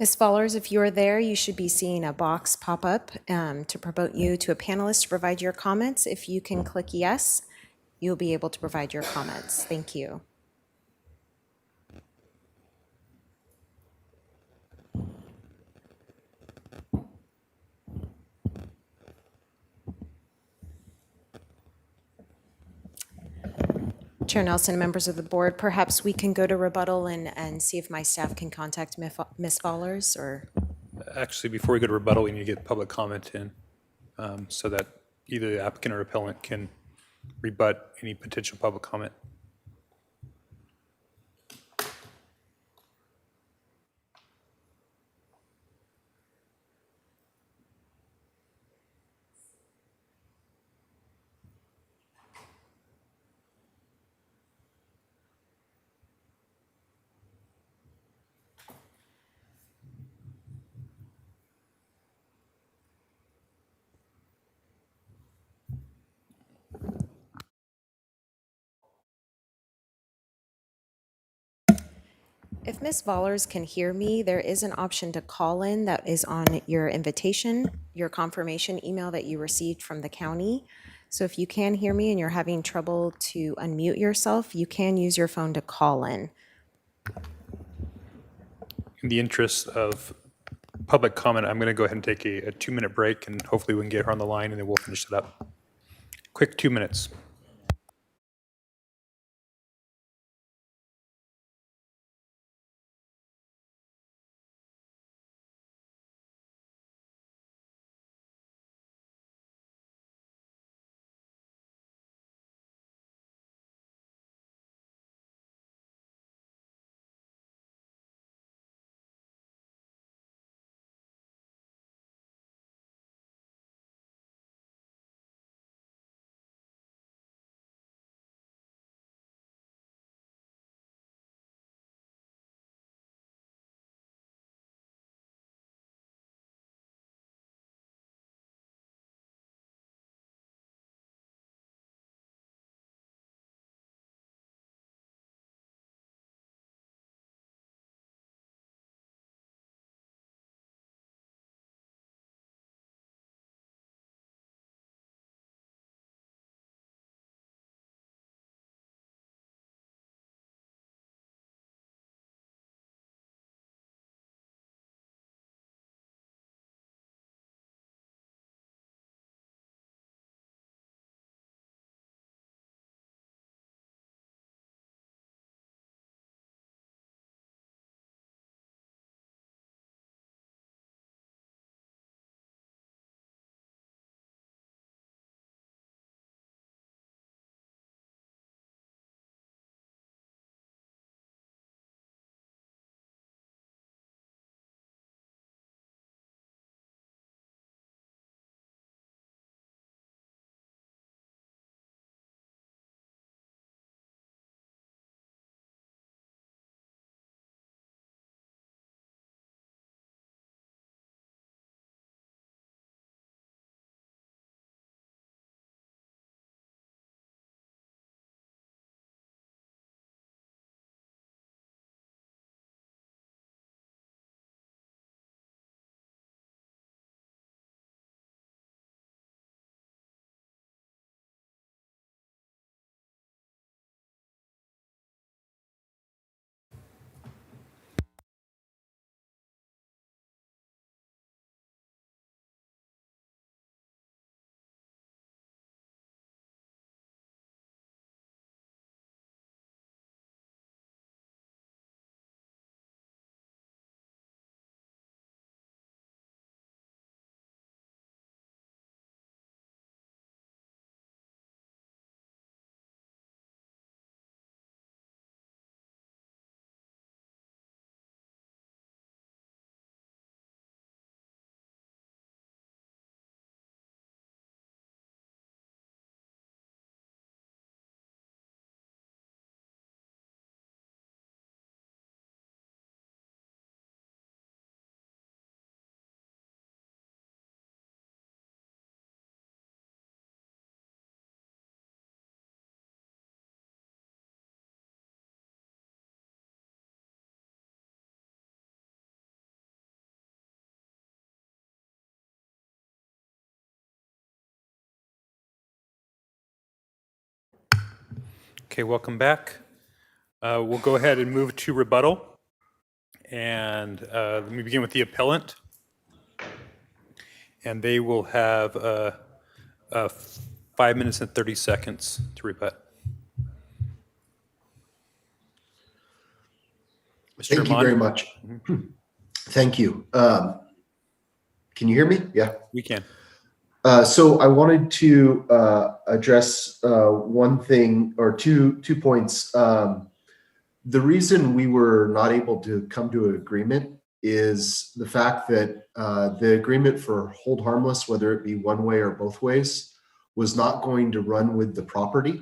Ms. Vollers, if you're there, you should be seeing a box pop up to promote you to a panelist to provide your comments. If you can click yes, you'll be able to provide your comments. Thank you. Chair Nelson, members of the board, perhaps we can go to rebuttal and see if my staff can contact Ms. Vollers, or? Actually, before we go to rebuttal, we need to get public comment in so that either the applicant or appellant can rebut any potential public comment. If Ms. Vollers can hear me, there is an option to call in that is on your invitation, your confirmation email that you received from the county. So if you can hear me and you're having trouble to unmute yourself, you can use your phone to call in. In the interest of public comment, I'm going to go ahead and take a 2-minute break, and hopefully we can get her on the line, and then we'll finish it up. Quick 2 minutes. Okay, welcome back. We'll go ahead and move to rebuttal. And let me begin with the appellant. And they will have 5 minutes and 30 seconds to rebut. Mr. Thank you Amon? very much. Thank you. Can you hear me? Yeah. We can. So I wanted to address one thing or two points. The reason we were not able to come to an agreement is the fact that the agreement for hold harmless, whether it be one way or both ways, was not going to run with the property.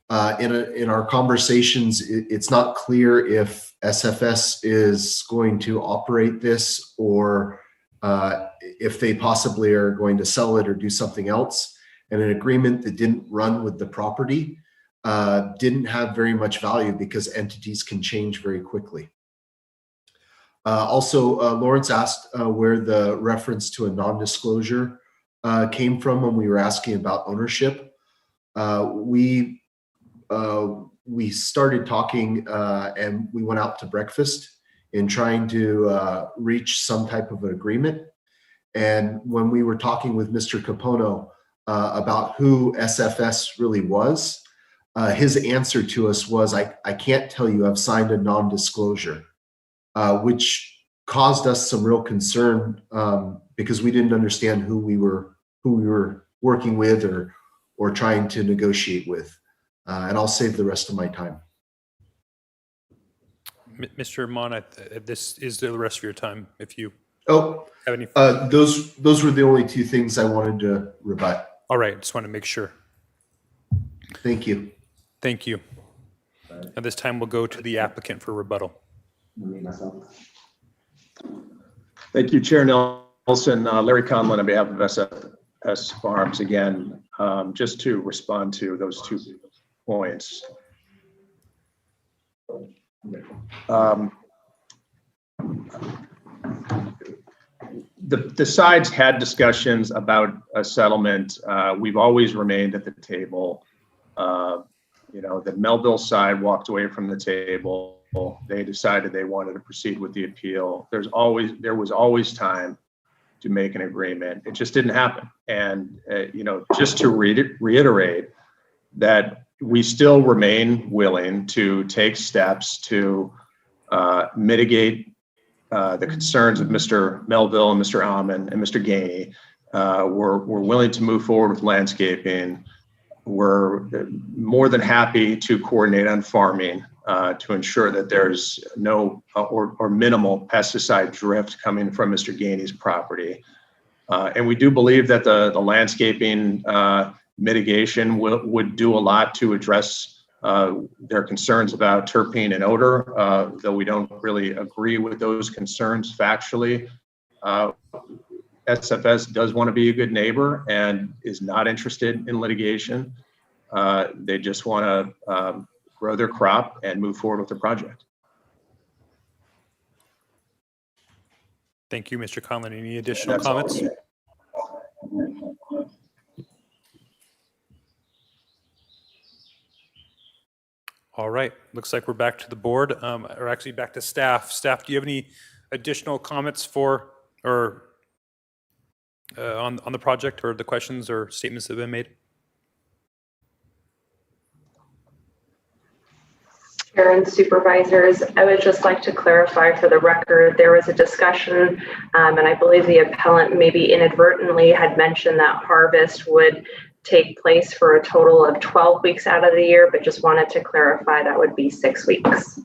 In our conversations, it's not clear if SFS is going to operate this or if they possibly are going to sell it or do something else. And an agreement that didn't run with the property didn't have very much value because entities can change very quickly. Also, Lawrence asked where the reference to a non-disclosure came from when we were asking about ownership. We started talking and we went out to breakfast in trying to reach some type of an agreement. And when we were talking with Mr. Capono about who SFS really was, his answer to us was, I can't tell you, I've signed a non-disclosure, which caused us some real concern because we didn't understand who we were working with or trying to negotiate with. And I'll save the rest of my time. Mr. Amon, this is the rest of your time. If you have any, those were the only two things I wanted to rebut. All right, just want to make sure. Thank you. Thank you. At this time, we'll go to the applicant for rebuttal. Thank you, Chair Nelson. Larry Conlon on behalf of SFS Farms again, just to respond to those 2 points. The sides had discussions about a settlement. We've always remained at the table. The Melville side walked away from the table. They decided they wanted to proceed with the appeal. There was always time to make an agreement. It just didn't happen. And just to reiterate that we still remain willing to take steps to mitigate the concerns of Mr. Melville and Mr. Almond and Mr. Ghizzoni. We're willing to move forward with landscaping. We're more than happy to coordinate on farming to ensure that there's no or minimal pesticide drift coming from Mr. Ghizzoni's property. And we do believe that the landscaping mitigation would do a lot to address their concerns about terpene and odor, though we don't really agree with those concerns factually. SFS does want to be a good neighbor and is not interested in litigation. They just want to grow their crop and move forward with the project. Thank you, Mr. Conlon. Any additional comments? All right, looks like we're back to the board, or actually back to staff. Staff, do you have any additional comments for or on the project or the questions or statements that have been made? Chair and supervisors, I would just like to clarify for the record, there was a discussion, and I believe the appellant maybe inadvertently had mentioned that harvest would take place for a total of 12 weeks out of the year, but just wanted to clarify that would be 6 weeks.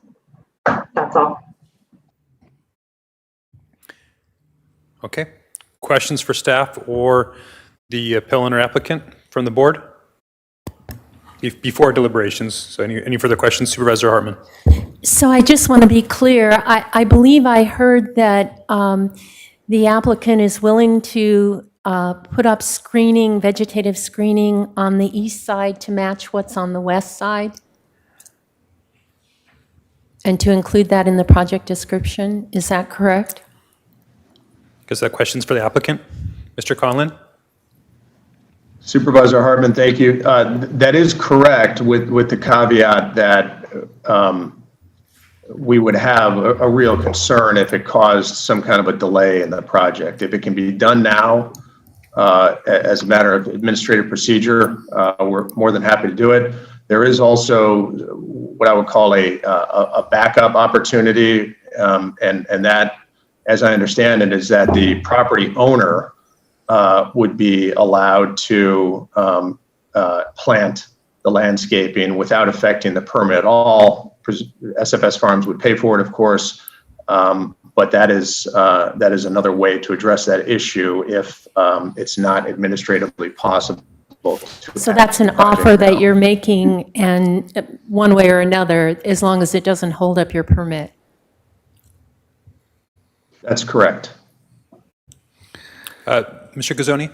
That's all. Okay. Questions for staff or the appellant or applicant from the board? Before deliberations. So any further questions, Supervisor Hartman? So I just want to be clear. I believe I heard that the applicant is willing to put up screening, vegetative screening on the east side to match what's on the west side, and to include that in the project description. Is that correct? Is that questions for the applicant? Mr. Conlon? Supervisor Hartman, thank you. That is correct with the caveat that we would have a real concern if it caused some kind of a delay in the project. If it can be done now as a matter of administrative procedure, we're more than happy to do it. There is also what I would call a backup opportunity, and that, as I understand it, is that the property owner would be allowed to plant the landscaping without affecting the permit at all. SFS Farms would pay for it, of course, but that is another way to address that issue if it's not administratively possible. So that's an offer that you're making, and one way or another, as long as it doesn't hold up your permit. That's correct. Mr. Ghizzoni?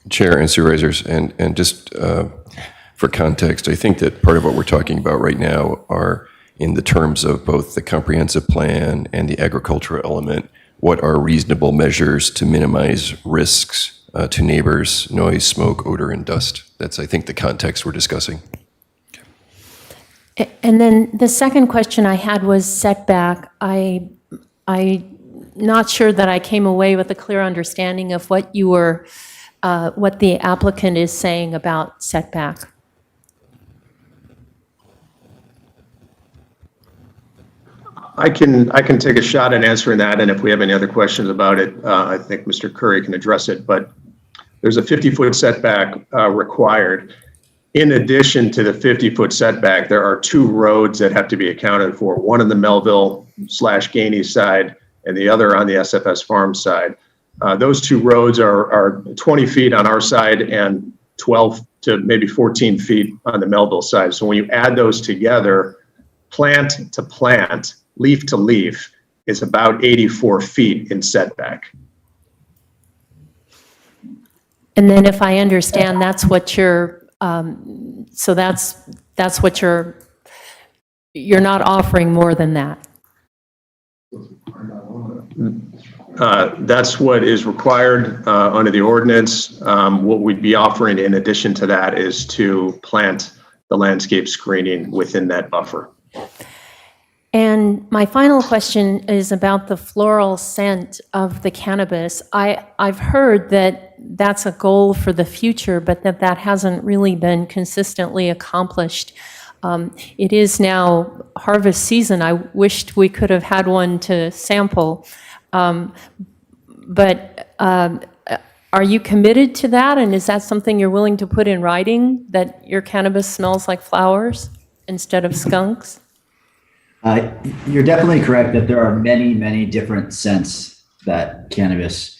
Chair and Supervisors, and just for context, I think that part of what we're talking about right now are in the terms of both the comprehensive plan and the agricultural element, what are reasonable measures to minimize risks to neighbors, noise, smoke, odor, and dust. That's, I think, the context we're discussing. And then the second question I had was setback. I'm not sure that I came away with a clear understanding of what you were, what the applicant is saying about setback. I can take a shot at answering that, and if we have any other questions about it, I think Mr. Curry can address it. But there's a 50-foot setback required. In addition to the 50-foot setback, there are two roads that have to be accounted for, one on the Melville/Gainey side and the other on the SFS Farm side. Those two roads are 20 feet on our side and 12 to maybe 14 feet on the Melville side. So when you add those together, plant to plant, leaf to leaf, is about 84 feet in setback. And then if I understand, that's what you're, so that's what you're not offering more than that. That's what is required under the ordinance. What we'd be offering in addition to that is to plant the landscape screening within that buffer. And my final question is about the floral scent of the cannabis. I've heard that that's a goal for the future, but that hasn't really been consistently accomplished. It is now harvest season. I wished we could have had one to sample. But are you committed to that? And is that something you're willing to put in writing, that your cannabis smells like flowers instead of skunks? You're definitely correct that there are many, many different scents that cannabis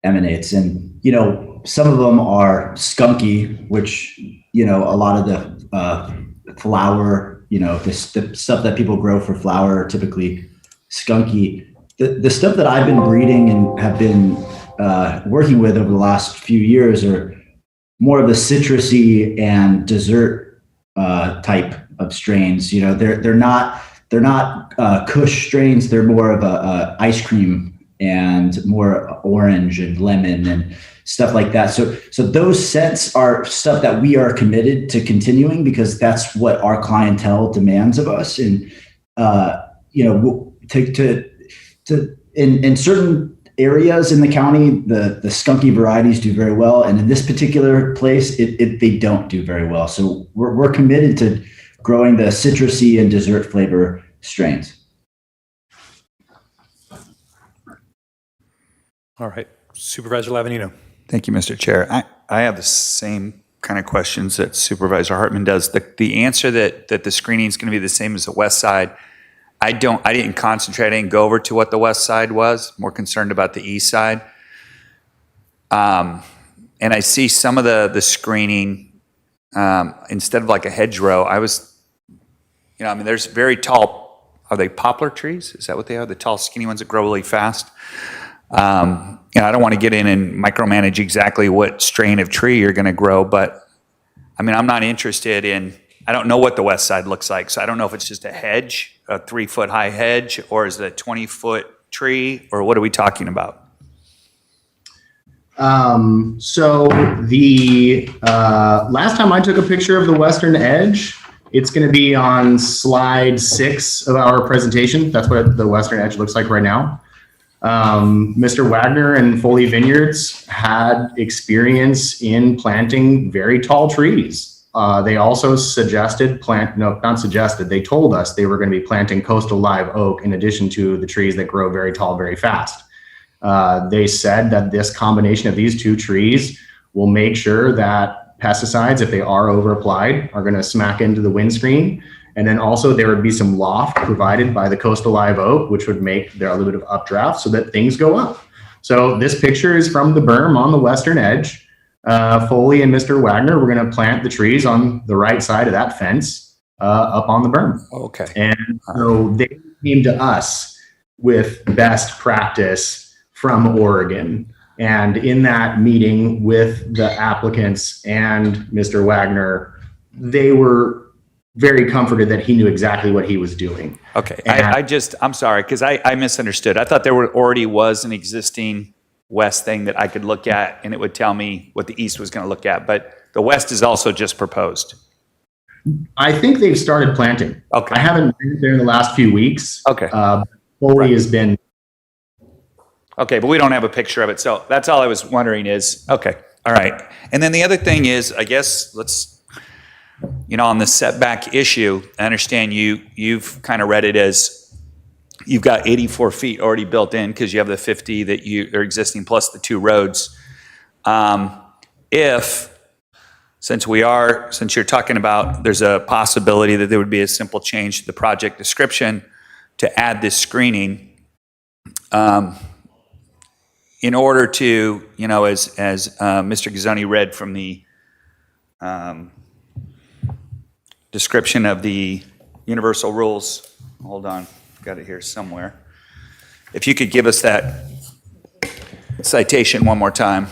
emanates. And, you know, some of them are skunky, which, you know, a lot of the flower, you know, the stuff that people grow for flower are typically skunky. The stuff that I've been breeding and have been working with over the last few years are more of the citrusy and dessert type of strains. You know, they're not Kush strains. They're more of a ice cream and more orange and lemon and stuff like that. So those scents are stuff that we are committed to continuing because that's what our clientele demands of us. And you know, in certain areas in the county, the skunky varieties do very well, and in this particular place, they don't do very well. So we're committed to growing the citrusy and dessert flavor strains. All right, Supervisor Lavanino. Thank you, Mr. Chair. I have the same kind of questions that Supervisor Hartman does. The answer that the screening is going to be the same as the west side, I didn't concentrate, I didn't go over to what the west side was, more concerned about the east side. And I see some of the screening, instead of like a hedgerow, you know, I mean, there's very tall, are they poplar trees? Is that what they are? The tall, skinny ones that grow really fast? You know, I don't want to get in and micromanage exactly what strain of tree you're going to grow, but I mean, I'm not interested in, I don't know what the west side looks like, so I don't know if it's just a hedge, a 3-foot high hedge, or is it a 20-foot tree, or what are we talking about? So the last time I took a picture of the western edge, it's going to be on slide 6 of our presentation. That's what the western edge looks like right now. Mr. Wagner and Foley Vineyards had experience in planting very tall trees. They also they told us they were going to be planting coastal live oak in addition to the trees that grow very tall, very fast. They said that this combination of these two trees will make sure that pesticides, if they are over applied, are going to smack into the windscreen. And then also there would be some loft provided by the coastal live oak, which would make there a little bit of updraft so that things go up. So this picture is from the berm on the western edge. Foley and Mr. Wagner, we're going to plant the trees on the right side of that fence up on the berm. Okay. And so they came to us with best practice from Oregon. And in that meeting with the applicants and Mr. Wagner, they were very comforted that he knew exactly what he was doing. Okay, I'm sorry, because I misunderstood. I thought there already was an existing west thing that I could look at and it would tell me what the east was going to look at, but the west is also just proposed. I think they've started planting. Okay. I haven't been there in the last few weeks. Okay. Foley has been. Okay, but we don't have a picture of it, so that's all I was wondering is, okay, all right. And then the other thing is, I guess, on the setback issue, I understand you've kind of read it as you've got 84 feet already built in because you have the 50 that you are existing plus the 2 roads. Since you're talking about, there's a possibility that there would be a simple change to the project description to add this screening, in order to, as Mr. Ghizzoni read from the description of the universal rules. Hold on, got it here somewhere. If you could give us that citation one more time.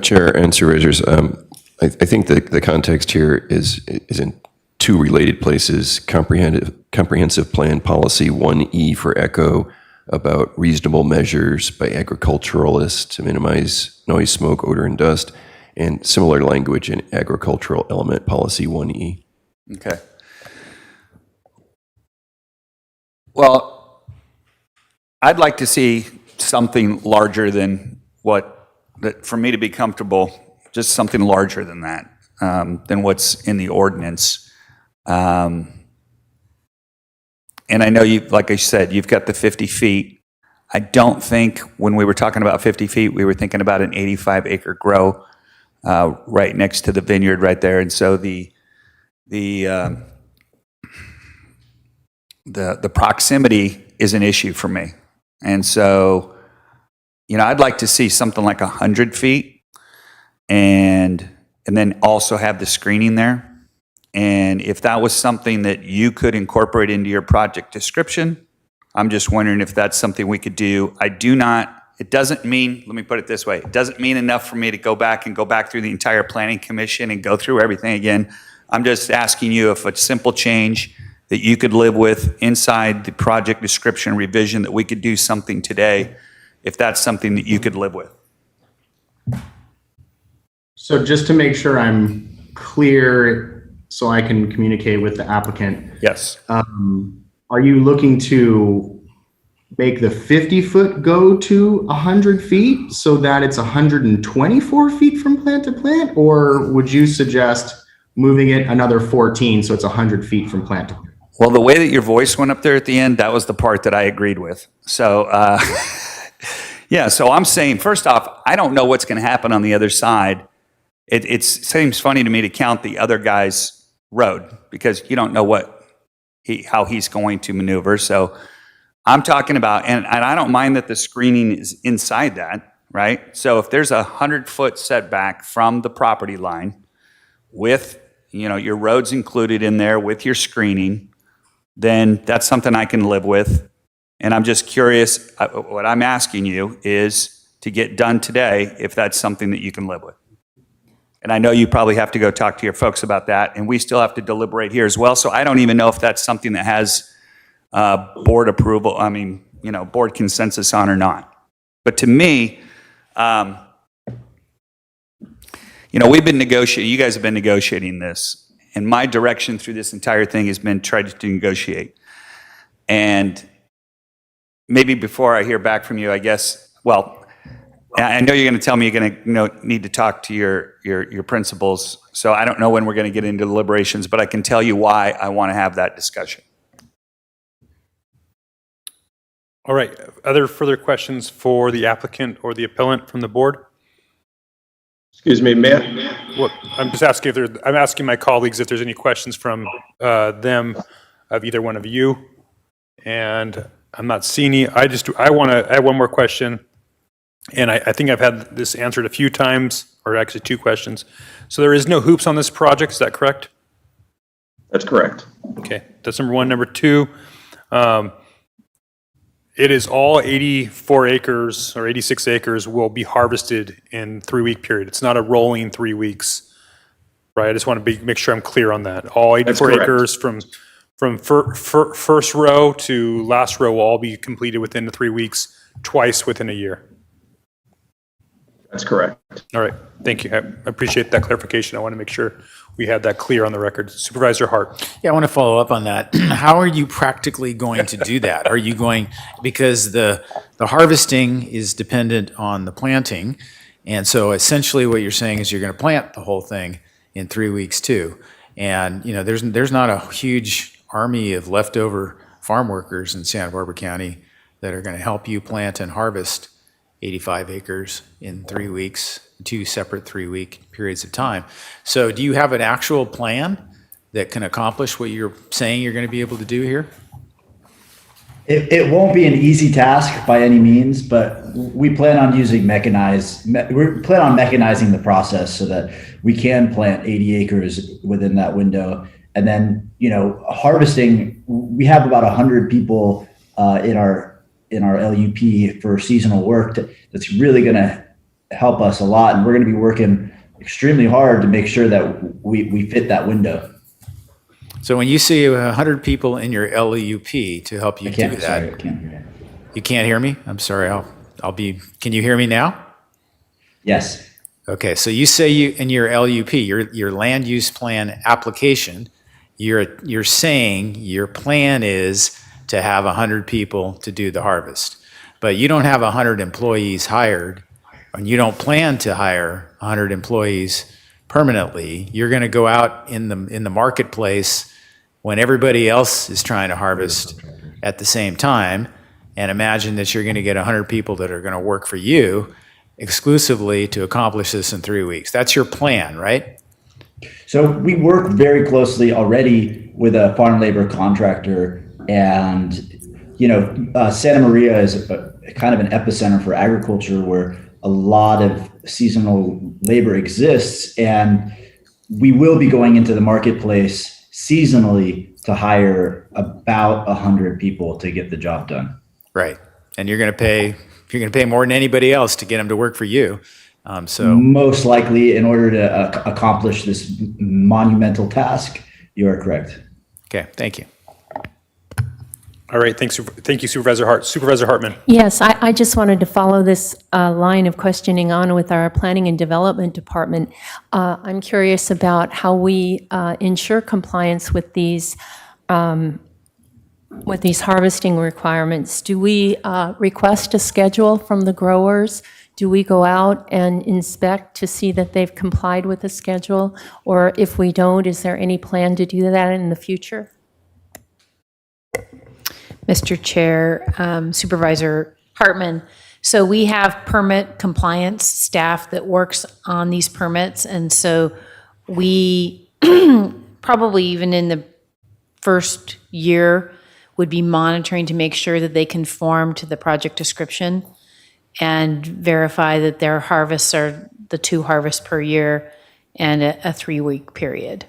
Chair and Supervisors, I think the context here is in 2 related places. Comprehensive Plan Policy 1E for Echo about reasonable measures by agriculturalists to minimize noise, smoke, odor, and dust, and similar language in Agricultural Element Policy 1E. Okay. Well, I'd like to see something larger than for me to be comfortable, just something larger than that, than what's in the ordinance. And I know like I said, you've got the 50 feet. I don't think when we were talking about 50 feet, we were thinking about an 85-acre grow right next to the vineyard right there. And so the proximity is an issue for me. And so, I'd like to see something like 100 feet and then also have the screening there. And if that was something that you could incorporate into your project description, I'm just wondering if that's something we could do. It doesn't mean, let me put it this way, it doesn't mean enough for me to go back through the entire planning commission and go through everything again. I'm just asking you if a simple change that you could live with inside the project description revision that we could do something today, if that's something that you could live with. So just to make sure I'm clear, so I can communicate with the applicant. Yes. Are you looking to make the 50-foot go to 100 feet so that it's 124 feet from plant to plant? Or would you suggest moving it another 14 so it's 100 feet from plant to plant? Well, the way that your voice went up there at the end, that was the part that I agreed with. So, yeah, so I'm saying, first off, I don't know what's going to happen on the other side. It seems funny to me to count the other guy's road because you don't know how he's going to maneuver. So I'm talking about, and I don't mind that the screening is inside that, right? So if there's 100-foot setback from the property line with, your roads included in there with your screening, then that's something I can live with. And I'm just curious, what I'm asking you is to get done today if that's something that you can live with. And I know you probably have to go talk to your folks about that, and we still have to deliberate here as well. So I don't even know if that's something that has board approval, board consensus on or not. But to me, you know, we've been negotiating, you guys have been negotiating this, and my direction through this entire thing has been try to negotiate. And maybe before I hear back from you, I guess, well, I know you're going to tell me you're going to need to talk to your principals. So I don't know when we're going to get into deliberations, but I can tell you why I want to have that discussion. All right. Other further questions for the applicant or the appellant from the board? Excuse me, Matt. Well, I'm just asking I'm asking my colleagues if there's any questions from them of either one of you. And I'm not seeing any. I want to add one more question. And I think I've had this answered a few times, or actually 2 questions. So there is no hoops on this project, is that correct? That's correct. Okay, that's number 1. Number 2, it is all 84 acres or 86 acres will be harvested in 3-week period. It's not a rolling 3 weeks, right? I just want to make sure I'm clear on that. All 84 acres from first row to last row will all be completed within the 3 weeks, twice within a year. That's correct. All right, thank you. I appreciate that clarification. I want to make sure we had that clear on the record. Supervisor Hart. Yeah, I want to follow up on that. How are you practically going to do that? Are you going, because the harvesting is dependent on the planting, and so essentially what you're saying is you're going to plant the whole thing in 3 weeks too. And you know, there's not a huge army of leftover farm workers in Santa Barbara County that are going to help you plant and harvest 85 acres in 3 weeks, 2 separate 3-week periods of time. So do you have an actual plan that can accomplish what you're saying you're going to be able to do here? It won't be an easy task by any means, but we plan on using we plan on mechanizing the process so that we can plant 80 acres within that window. And then, you know, harvesting, we have about 100 people in our LUP for seasonal work that's really going to help us a lot. And we're going to be working extremely hard to make sure that we fit that window. So when you see 100 people in your LUP to help you do that, sorry, I can't hear you can't hear me? I'm sorry. Can you hear me now? Yes. Okay. So you say in your LUP, your land use plan application, you're saying your plan is to have 100 people to do the harvest, but you don't have 100 employees hired, and you don't plan to hire 100 employees permanently. You're going to go out in the marketplace when everybody else is trying to harvest at the same time, and imagine that you're going to get 100 people that are going to work for you exclusively to accomplish this in 3 weeks. That's your plan, right? So we work very closely already with a farm labor contractor. And, you know, Santa Maria is kind of an epicenter for agriculture where a lot of seasonal labor exists. And we will be going into the marketplace seasonally to hire about 100 people to get the job done. Right. And you're going to pay more than anybody else to get them to work for you. So most likely in order to accomplish this monumental task, you are correct. Okay. Thank you. All right, thank you, Supervisor Hart. Supervisor Hartman. Yes, I just wanted to follow this line of questioning on with our Planning and Development Department. I'm curious about how we ensure compliance with these harvesting requirements. Do we request a schedule from the growers? Do we go out and inspect to see that they've complied with the schedule? Or if we don't, is there any plan to do that in the future? Mr. Chair, Supervisor Hartman. So we have permit compliance staff that works on these permits. And so we probably even in the first year would be monitoring to make sure that they conform to the project description and verify that their harvests are the 2 harvests per year and a 3-week period.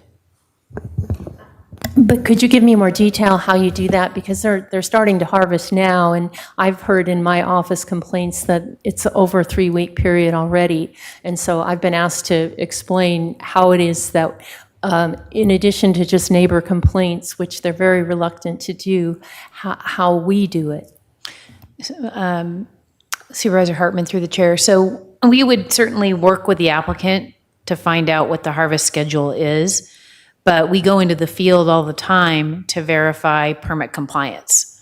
But could you give me more detail how you do that? Because they're starting to harvest now, and I've heard in my office complaints that it's over a 3-week period already. And so I've been asked to explain how it is that in addition to just neighbor complaints, which they're very reluctant to do, how we do it. Supervisor Hartman through the chair. So we would certainly work with the applicant to find out what the harvest schedule is, but we go into the field all the time to verify permit compliance.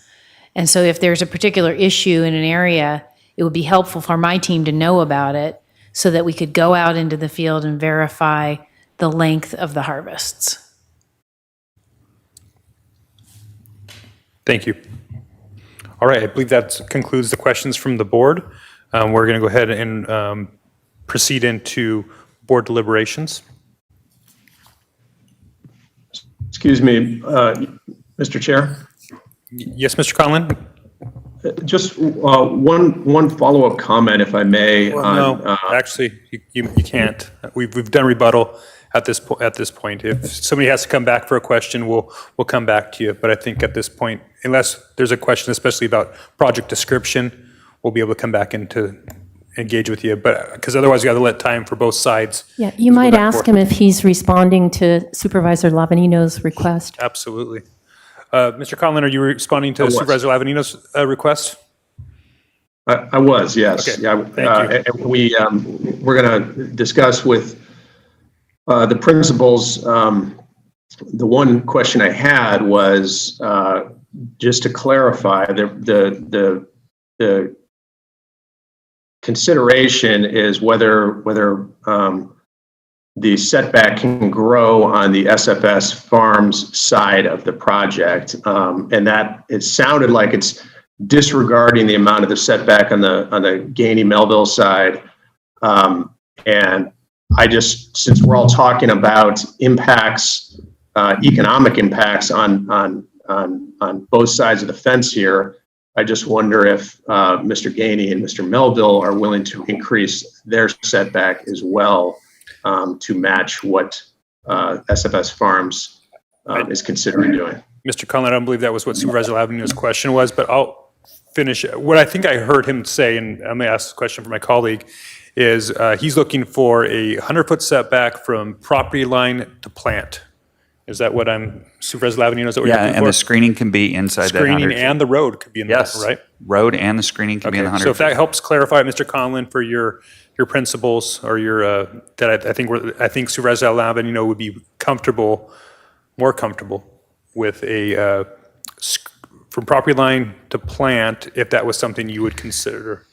And so if there's a particular issue in an area, it would be helpful for my team to know about it so that we could go out into the field and verify the length of the harvests. Thank you. All right, I believe that concludes the questions from the board. We're going to go ahead and proceed into board deliberations. Excuse me, Mr. Chair. Yes, Mr. Conlon? Just one follow-up comment, if I may. No, actually, you can't. We've done rebuttal at this point. If somebody has to come back for a question, we'll come back to you. But I think at this point, unless there's a question, especially about project description, we'll be able to come back in to engage with you. But because otherwise, you got to let time for both sides. Yeah, you might ask him if he's responding to Supervisor Lavanino's request. Absolutely. Mr. Conlon, are you responding to Supervisor Lavanino's request? I was, yes. Okay, yeah. thank you. We're going to discuss with the principals. The one question I had was just to clarify the consideration is whether the setback can grow on the SFS Farms side of the project, and that it sounded like it's disregarding the amount of the setback on the Ghizzoni Melville side. And I just, since we're all talking about impacts, economic impacts on both sides of the fence here, I just wonder if Mr. Ghizzoni and Mr. Melville are willing to increase their setback as well to match what SFS Farms is considering doing. Mr. Conlon, I don't believe that was what Supervisor Lavanino's question was, but I'll finish. What I think I heard him say, and I'm going to ask the question for my colleague, is he's looking for a 100-foot setback from property line to plant. Is that what Supervisor Lavanino, is that what you're looking for? And the screening can be inside that 100 Screening feet. and the road could be in Yes, there, right? road and the screening can be in the 100 So if feet. that helps clarify, Mr. Conlon, for your principles or your, that I think Supervisor Lavanino would be more comfortable with a, from property line to plant, if that was something you would consider.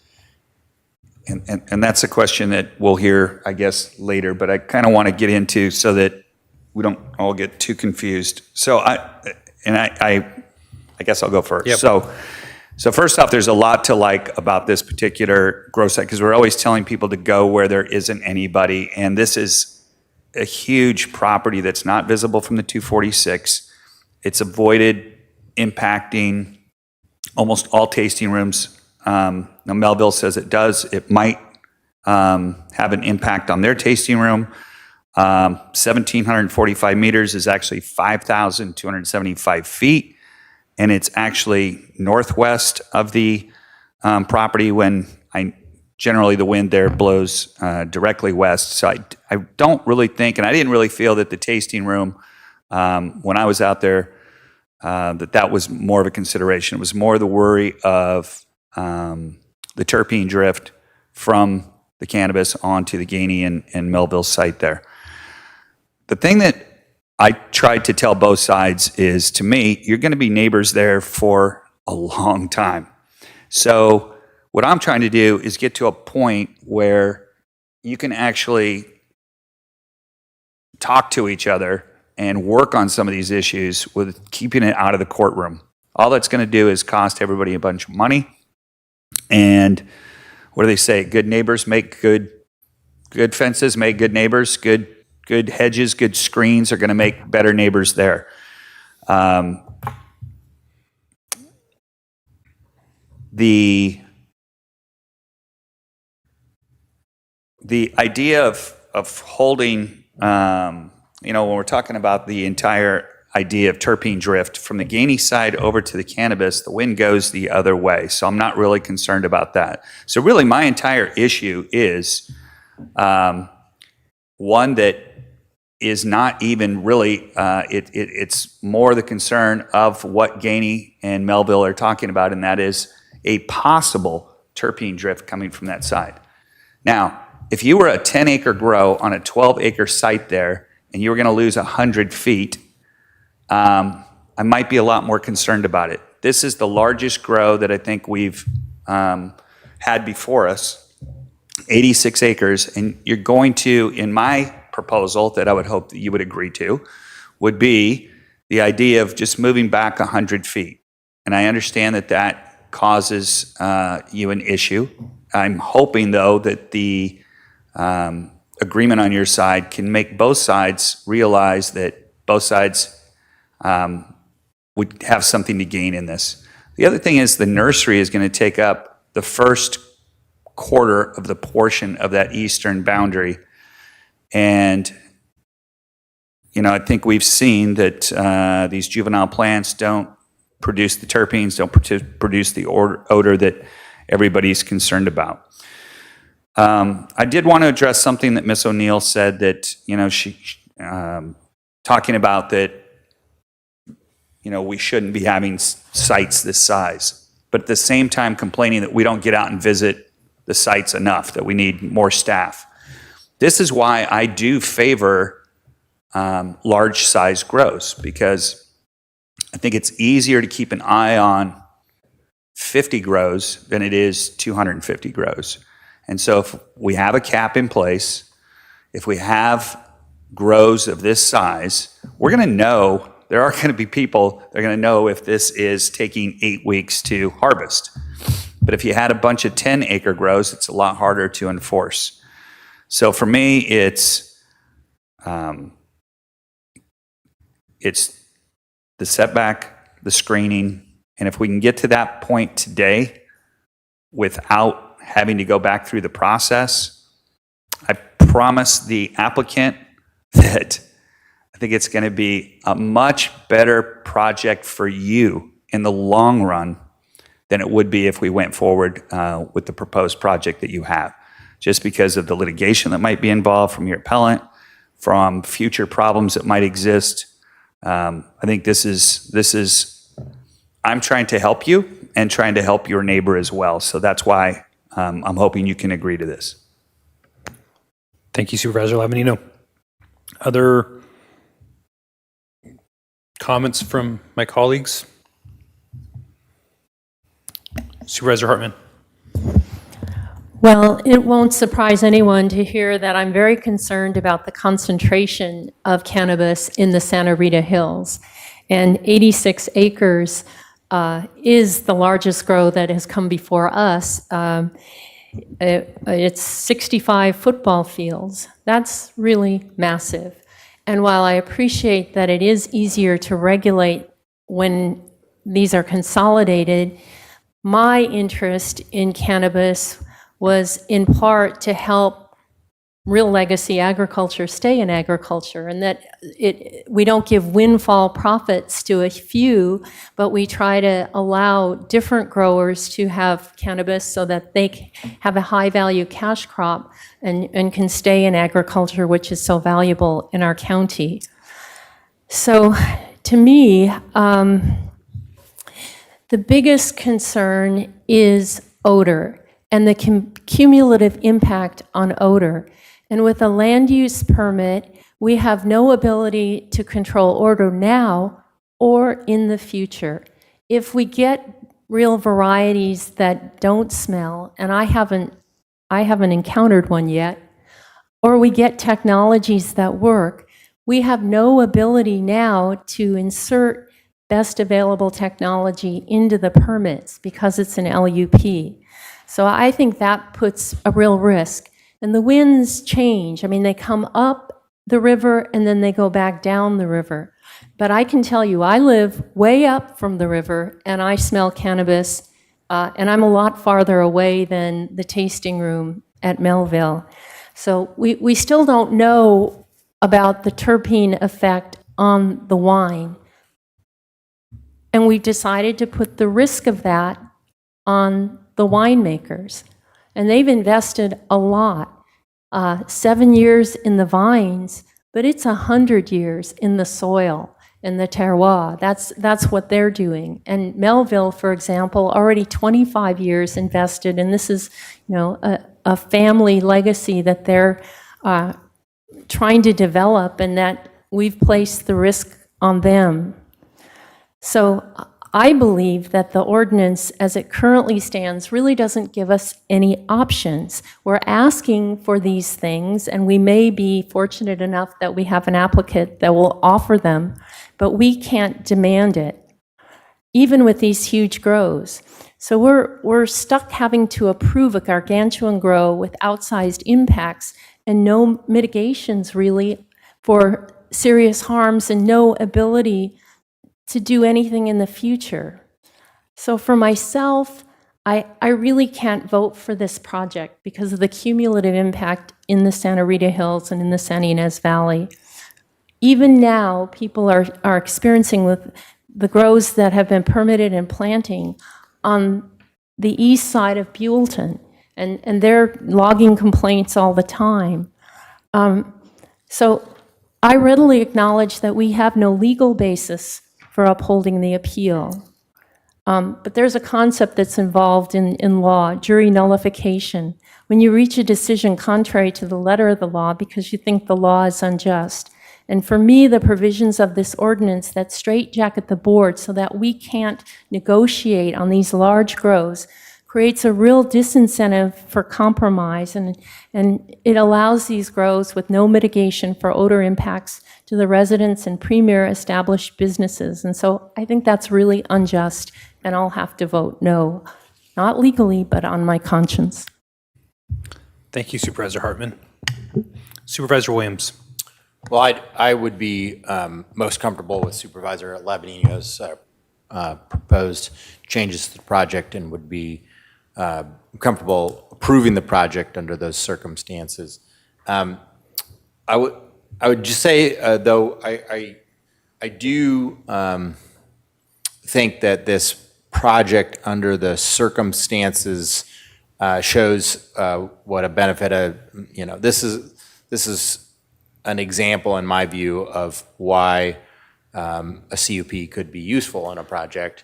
And that's a question that we'll hear, I guess, later, but I kind of want to get into so that we don't all get too confused. So I guess I'll go first. Yep. So first off, there's a lot to like about this particular grow site because we're always telling people to go where there isn't anybody. And this is a huge property that's not visible from the 246. It's avoided impacting almost all tasting rooms. Now Melville says it does. It might have an impact on their tasting room. 1,745 meters is actually 5,275 feet. And it's actually northwest of the property when generally the wind there blows directly west. So I don't really think, and I didn't really feel that the tasting room, when I was out there, that was more of a consideration. It was more the worry of the terpene drift from the cannabis onto the Ghizzoni and Melville site there. The thing that I tried to tell both sides is, to me, you're going to be neighbors there for a long time. So what I'm trying to do is get to a point where you can actually talk to each other and work on some of these issues with keeping it out of the courtroom. All that's going to do is cost everybody a bunch of money. And what do they say? Good neighbors make good fences, make good neighbors, good hedges, good screens are going to make better neighbors there. The idea of holding, when we're talking about the entire idea of terpene drift from the Ghizzoni side over to the cannabis, the wind goes the other way. So I'm not really concerned about that. So really my entire issue is one that is not even really, it's more the concern of what Ghizzoni and Melville are talking about, and that is a possible terpene drift coming from that side. Now, If you were a 10-acre grow on a 12-acre site there, and you were going to lose 100 feet, I might be a lot more concerned about it. This is the largest grow that I think we've had before us, 86 acres, and you're going to, in my proposal that I would hope that you would agree to, would be the idea of just moving back 100 feet. And I understand that that causes you an issue. I'm hoping, though, that the agreement on your side can make both sides realize that both sides would have something to gain in this. The other thing is the nursery is going to take up the first quarter of the portion of that eastern boundary. And, you know, I think we've seen that these juvenile plants don't produce the terpenes, don't produce the odor that everybody's concerned about. I did want to address something that Ms. O'Neill said that, you know, she, talking about that, you know, we shouldn't be having sites this size, but at the same time complaining that we don't get out and visit the sites enough, that we need more staff. This is why I do favor large size grows, because I think it's easier to keep an eye on 50 grows than it is 250 grows. And so if we have a cap in place, if we have grows of this size, we're going to know, there are going to be people that are going to know if this is taking 8 weeks to harvest. But if you had a bunch of 10-acre grows, it's a lot harder to enforce. So for me, it's the setback, the screening, and if we can get to that point today without having to go back through the process, I promise the applicant that I think it's going to be a much better project for you in the long run than it would be if we went forward with the proposed project that you have, just because of the litigation that might be involved from your appellant, from future problems that might exist. I think this is, I'm trying to help you and trying to help your neighbor as well. So that's why I'm hoping you can agree to this. Thank you, Supervisor Lamanino. Other comments from my colleagues? Supervisor Hartman. Well, it won't surprise anyone to hear that I'm very concerned about the concentration of cannabis in the Santa Rita Hills. And 86 acres is the largest grow that has come before us. It's 65 football fields. That's really massive. And while I appreciate that it is easier to regulate when these are consolidated, my interest in cannabis was in part to help real legacy agriculture stay in agriculture, and that we don't give windfall profits to a few, but we try to allow different growers to have cannabis so that they have a high value cash crop and can stay in agriculture, which is so valuable in our county. So to me, the biggest concern is odor and the cumulative impact on odor. And with a land use permit, we have no ability to control odor now or in the future. If we get real varieties that don't smell, and I haven't encountered one yet, or we get technologies that work, we have no ability now to insert best available technology into the permits because it's an LUP. So I think that puts a real risk. And the winds change. I mean, they come up the river and then they go back down the river. But I can tell you, I live way up from the river and I smell cannabis, and I'm a lot farther away than the tasting room at Melville. So we still don't know about the terpene effect on the wine. And we've decided to put the risk of that on the winemakers. And they've invested a lot. 7 years in the vines, but it's 100 years in the soil, in the terroir. That's what they're doing. And Melville, for example, already 25 years invested, and this is, you know, a family legacy that they're trying to develop, and that we've placed the risk on them. So I believe that the ordinance as it currently stands really doesn't give us any options. We're asking for these things, and we may be fortunate enough that we have an applicant that will offer them, but we can't demand it, even with these huge grows. So we're stuck having to approve a gargantuan grow with outsized impacts and no mitigations really for serious harms and no ability to do anything in the future. So for myself, I really can't vote for this project because of the cumulative impact in the Santa Rita Hills and in the San Ynez Valley. Even now, people are experiencing with the grows that have been permitted and planting on the east side of Buellton, and they're logging complaints all the time. So I readily acknowledge that we have no legal basis for upholding the appeal. But there's a concept that's involved in law, jury nullification. When you reach a decision contrary to the letter of the law because you think the law is unjust. And for me, the provisions of this ordinance that straitjacket the board so that we can't negotiate on these large grows creates a real disincentive for compromise, and it allows these grows with no mitigation for odor impacts to the residents and premier established businesses. And so I think that's really unjust, and I'll have to vote no, not legally, but on my conscience. Thank you, Supervisor Hartman. Supervisor Williams. Well, I would be most comfortable with Supervisor Lavanino's proposed changes to the project, and would be comfortable approving the project under those circumstances. I would just say, though, I do think that this project under the circumstances shows what a benefit of, this is an example, in my view, of why a CUP could be useful in a project.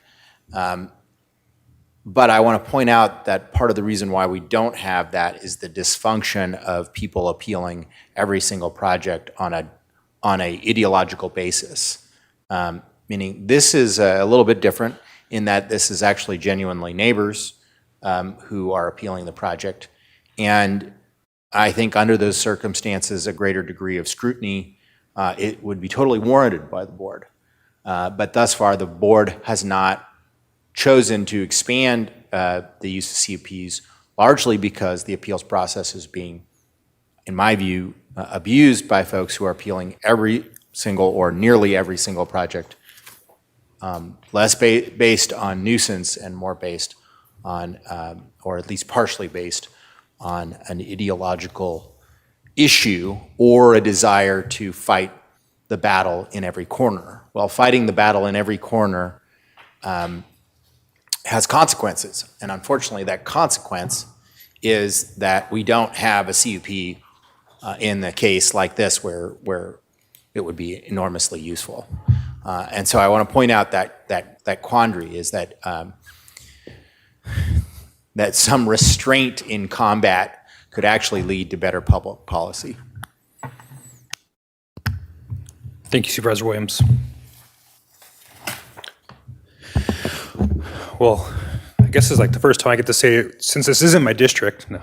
But I want to point out that part of the reason why we don't have that is the dysfunction of people appealing every single project on a ideological basis. Meaning this is a little bit different in that this is actually genuinely neighbors who are appealing the project. And I think under those circumstances, a greater degree of scrutiny, it would be totally warranted by the board. But thus far, the board has not chosen to expand the use of CUPs, largely because the appeals process is being, in my view, abused by folks who are appealing every single or nearly every single project, less based on nuisance and more based on, or at least partially based on an ideological issue or a desire to fight the battle in every corner. Well, fighting the battle in every corner has consequences. And unfortunately, that consequence is that we don't have a CUP in the case like this where it would be enormously useful. And so I want to point out that quandary is that that some restraint in combat could actually lead to better public policy. Thank you, Supervisor Williams. Well, I guess it's like the first time I get to say it, since this isn't my district, no,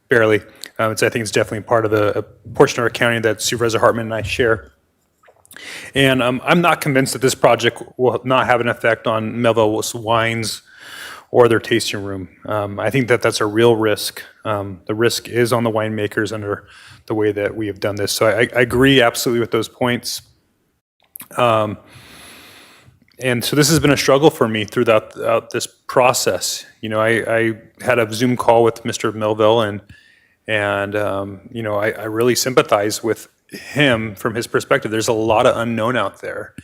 barely. I think it's definitely part of a portion of our county that Supervisor Hartman and I share. And I'm not convinced that this project will not have an effect on Melville wines or their tasting room. I think that that's a real risk. The risk is on the winemakers under the way that we have done this. So I agree absolutely with those points. And so this has been a struggle for me throughout this process. I had a Zoom call with Mr. Melville, and I really sympathize with him from his perspective. There's a lot of unknown out there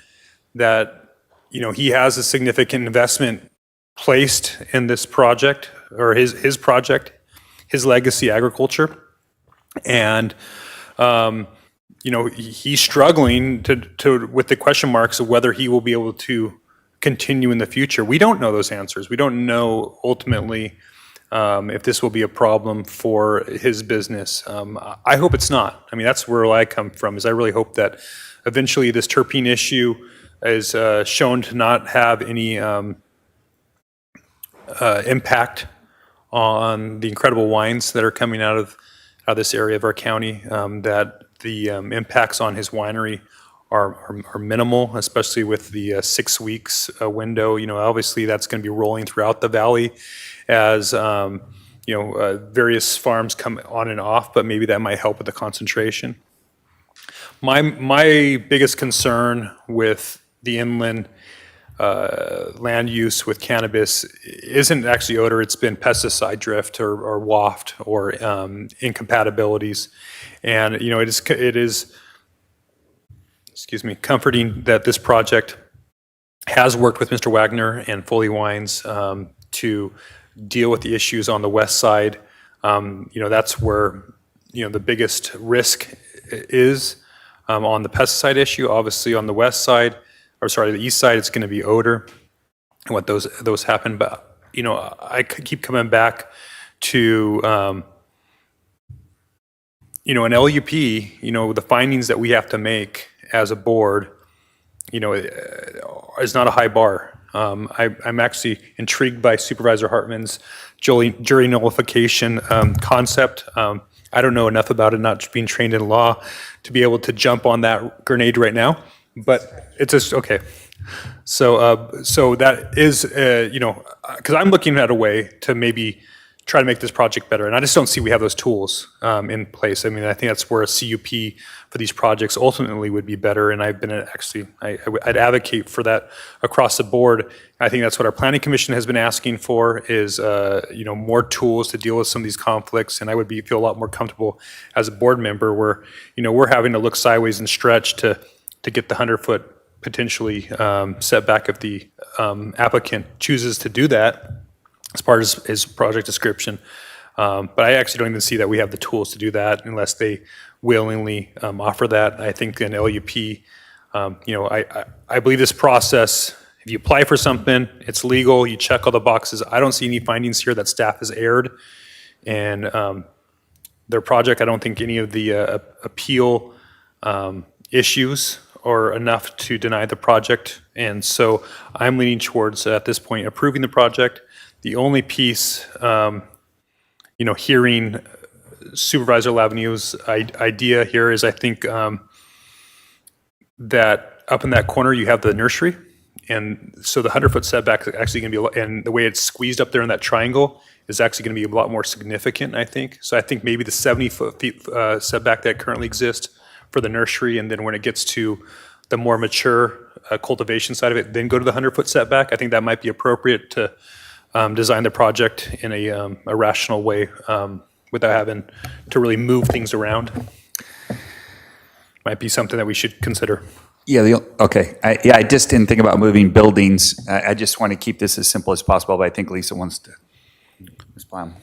that, he has a significant investment placed in this project, or his project, his legacy agriculture. And, he's struggling to with the question marks of whether he will be able to continue in the future. We don't know those answers. We don't know ultimately if this will be a problem for his business. I hope it's not. I mean, that's where I come from, is I really hope that eventually this terpene issue is shown to not have any impact on the incredible wines that are coming out of this area of our county, that the impacts on his winery are minimal, especially with the 6 weeks window. You know, obviously that's going to be rolling throughout the valley as various farms come on and off, but maybe that might help with the concentration. My biggest concern with the inland land use with cannabis isn't actually odor, it's been pesticide drift or waft or incompatibilities. And, you know, it is comforting that this project has worked with Mr. Wagner and Foley Wines to deal with the issues on the west side. That's where, the biggest risk is on the pesticide issue. Obviously on the west side, the east side, it's going to be odor and what those happen. But, I keep coming back to, an LUP, the findings that we have to make as a board, is not a high bar. I'm actually intrigued by Supervisor Hartman's jury nullification concept. I don't know enough about it, not being trained in law, to be able to jump on that grenade right now. But it's just, okay. So that is, because I'm looking at a way to maybe try to make this project better. And I just don't see we have those tools in place. I mean, I think that's where a CUP for these projects ultimately would be better. And I've been I'd advocate for that across the board. I think that's what our planning commission has been asking for is, more tools to deal with some of these conflicts. And I would feel a lot more comfortable as a board member where, we're having to look sideways and stretch to get the 100-foot potentially setback if the applicant chooses to do that as part of his project description. But I actually don't even see that we have the tools to do that unless they willingly offer that. I think an LUP, I believe this process, if you apply for something, it's legal, you check all the boxes. I don't see any findings here that staff has aired. And their project, I don't think any of the appeal issues are enough to deny the project. And so I'm leaning towards, at this point, approving the project. The only piece, hearing Supervisor Lavenue's idea here is I think that up in that corner you have the nursery. And so the 100-foot setback is actually going to be, and the way it's squeezed up there in that triangle is actually going to be a lot more significant, I think. So I think maybe the 70-foot setback that currently exists for the nursery, and then when it gets to the more mature cultivation side of it, then go to the 100-foot setback. I think that might be appropriate to design the project in a rational way without having to really move things around. Might be something that we should consider. Yeah, okay. I just didn't think about moving buildings. I just want to keep this as simple as possible, but I think Lisa wants to respond.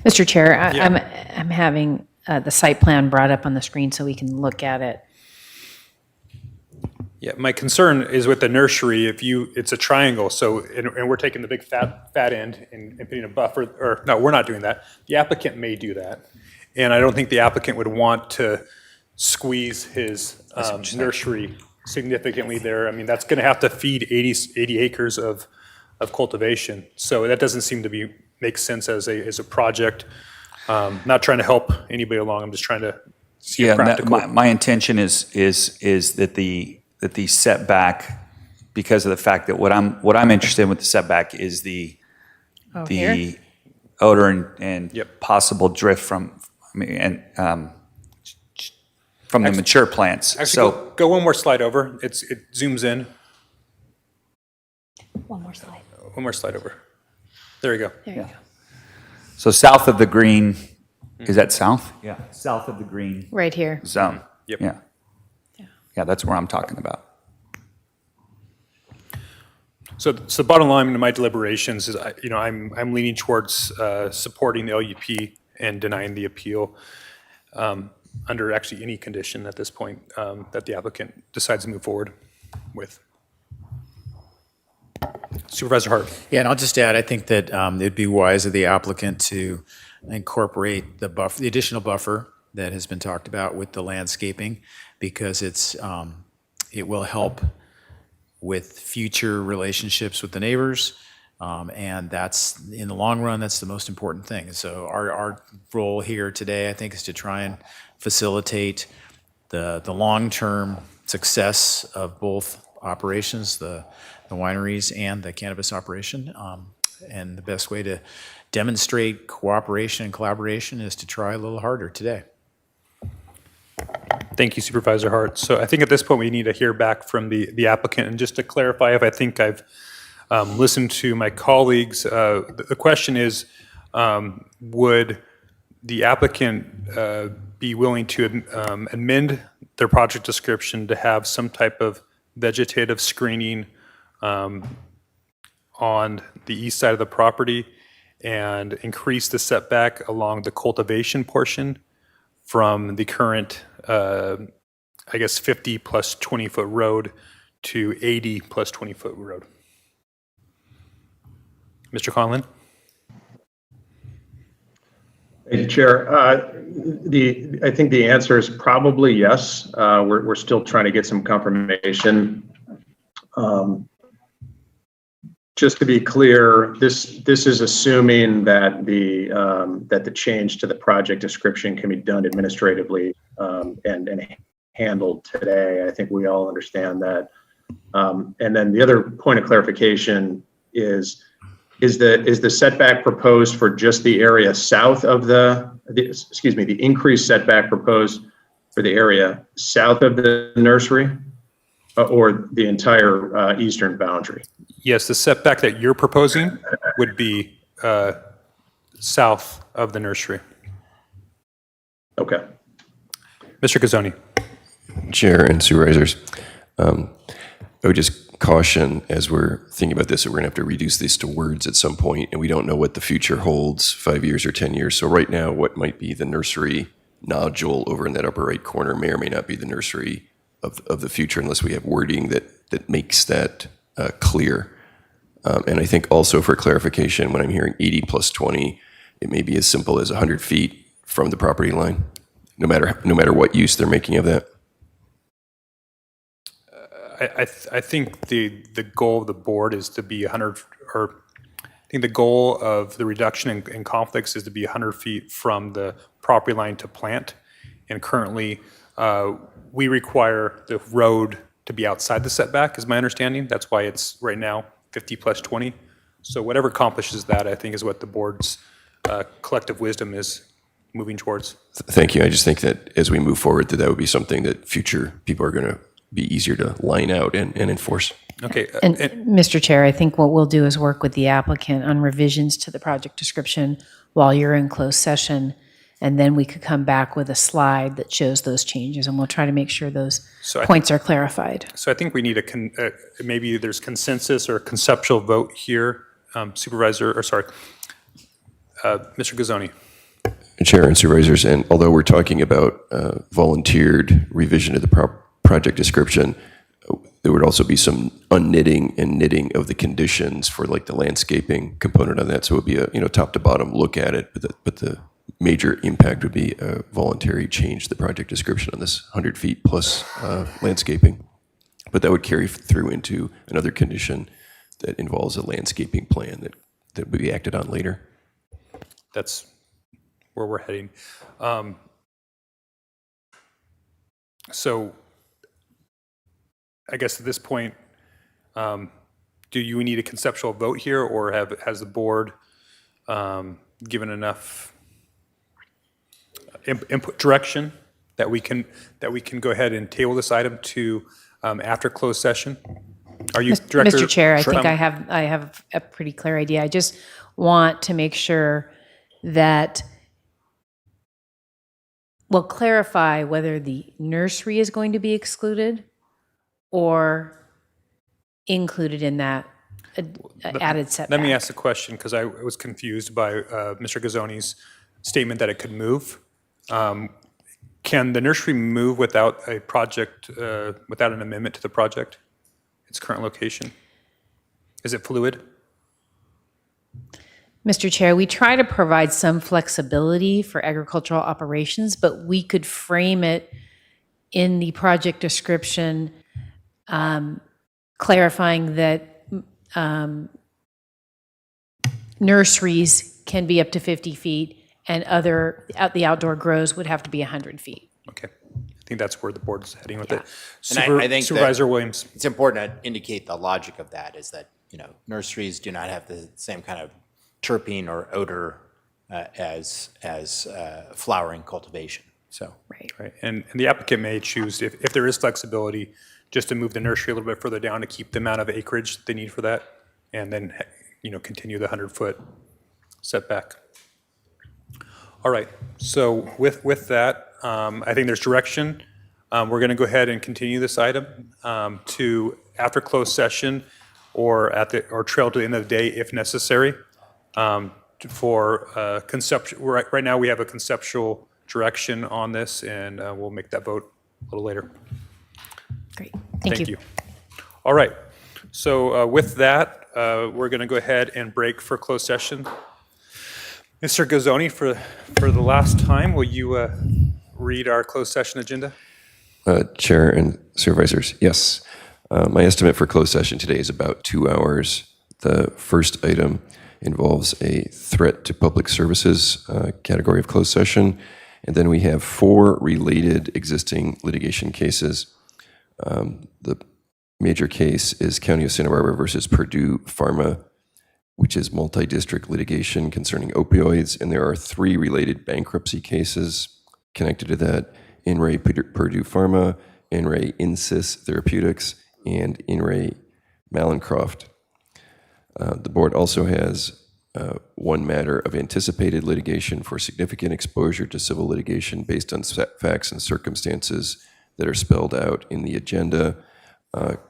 Mr. Chair, I'm having the site plan brought up on the screen so we can look at it. Yeah, my concern is with the nursery, it's a triangle, so, and we're taking the big fat end and putting a buffer, or no, we're not doing that. The applicant may do that. And I don't think the applicant would want to squeeze his nursery significantly there. I mean, that's gonna have to feed 80 acres of cultivation. So that doesn't seem to make sense as a project. Not trying to help anybody along, I'm just trying to see a practical. My intention is that the setback, because of the fact that what I'm interested in with the setback is the odor and possible drift from the mature plants. Actually, So go one more slide over. It zooms in. One more slide. One more slide over. There you go. There you go. So south of the green, is that south? Yeah, south of the green. Right here. Zone. Yep. Yeah. Yeah, that's where I'm talking about. So the bottom line in my deliberations is, I'm leaning towards supporting the LUP and denying the appeal under actually any condition at this point that the applicant decides to move forward with. Supervisor Hart. Yeah, and I'll just add, I think that it'd be wise of the applicant to incorporate the buffer, the additional buffer that has been talked about with the landscaping, because it will help with future relationships with the neighbors. And that's, in the long run, that's the most important thing. So our role here today, I think, is to try and facilitate the long-term success of both operations, the wineries and the cannabis operation. And the best way to demonstrate cooperation and collaboration is to try a little harder today. Thank you, Supervisor Hart. So I think at this point, we need to hear back from the applicant. And just to clarify, if I think I've listened to my colleagues, the question is, would the applicant be willing to amend their project description to have some type of vegetative screening on the east side of the property and increase the setback along the cultivation portion from the current, I guess, 50 plus 20-foot road to 80 plus 20-foot road? Mr. Conlon? Thank you, Chair. I think the answer is probably yes. We're still trying to get some confirmation. Just to be clear, this is assuming that the change to the project description can be done administratively and handled today. I think we all understand that. And then the other point of clarification is the setback proposed for just the area south of the increased setback proposed for the area south of the nursery or the entire eastern boundary? Yes, the setback that you're proposing would be south of the nursery. Okay. Mr. Ghizzoni. Chair and Supervisors, I would just caution as we're thinking about this that we're going to have to reduce this to words at some point, and we don't know what the future holds 5 years or 10 years. So right now, what might be the nursery nodule over in that upper right corner may or may not be the nursery of the future unless we have wording that makes that clear. And I think also for clarification, when I'm hearing 80 plus 20, it may be as simple as 100 feet from the property line, no matter what use they're making of that. I think the goal of the board is to be 100, or I think the goal of the reduction in conflicts is to be 100 feet from the property line to plant. And currently, we require the road to be outside the setback, is my understanding. That's why it's right now 50 plus 20. So whatever accomplishes that, I think, is what the board's collective wisdom is moving towards. Thank you. I just think that as we move forward, that would be something that future people are going to be easier to line out and enforce. Okay. And Mr. Chair, I think what we'll do is work with the applicant on revisions to the project description while you're in closed session, and then we could come back with a slide that shows those changes, and we'll try to make sure those points are clarified. So I think we need maybe there's consensus or a conceptual vote here, Mr. Ghizzoni. Chair and Supervisors, and although we're talking about volunteered revision of the project description, there would also be some unknitting and knitting of the conditions for like the landscaping component of that. So it would be a top to bottom look at it, but the major impact would be a voluntary change to the project description on this 100 feet plus landscaping. But that would carry through into another condition that involves a landscaping plan that would be acted on later. That's where we're heading. So I guess at this point, do you need a conceptual vote here, or has the board given enough input direction that we can go ahead and table this item to after closed session? Are you, Director? Mr. Chair, I think I have a pretty clear idea. I just want to make sure that we'll clarify whether the nursery is going to be excluded or included in that added setback. Let me ask the question, because I was confused by Mr. Ghizzoni's statement that it could move. Can the nursery move without a project, without an amendment to the project, its current location? Is it fluid? Mr. Chair, we try to provide some flexibility for agricultural operations, but we could frame it in the project description, clarifying that nurseries can be up to 50 feet and the outdoor grows would have to be 100 feet. Okay. I think that's where the board is heading with it. And I think that Supervisor Williams. It's important to indicate the logic of that is that, nurseries do not have the same kind of terpene or odor as flowering cultivation. So, Right. And the applicant may choose, if there is flexibility, just to move the nursery a little bit further down to keep the amount of acreage they need for that, and then, continue the 100-foot setback. All right. So with that, I think there's direction. We're going to go ahead and continue this item to after closed session or trail to the end of the day if necessary. For conceptual, right now we have a conceptual direction on this, and we'll make that vote a little later. Great. Thank you. All right. So with that, we're going to go ahead and break for closed session. Mr. Ghizzoni, for the last time, will you read our closed session agenda? Chair and supervisors, yes. My estimate for closed session today is about 2 hours. The first item involves a threat to public services category of closed session. And then we have 4 related existing litigation cases. The major case is County of Santa Barbara versus Purdue Pharma, which is multi-district litigation concerning opioids. And there are 3 related bankruptcy cases connected to that: In re Purdue Pharma, In re Insys Therapeutics, and In re Malencroft. The board also has 1 matter of anticipated litigation for significant exposure to civil litigation based on facts and circumstances that are spelled out in the agenda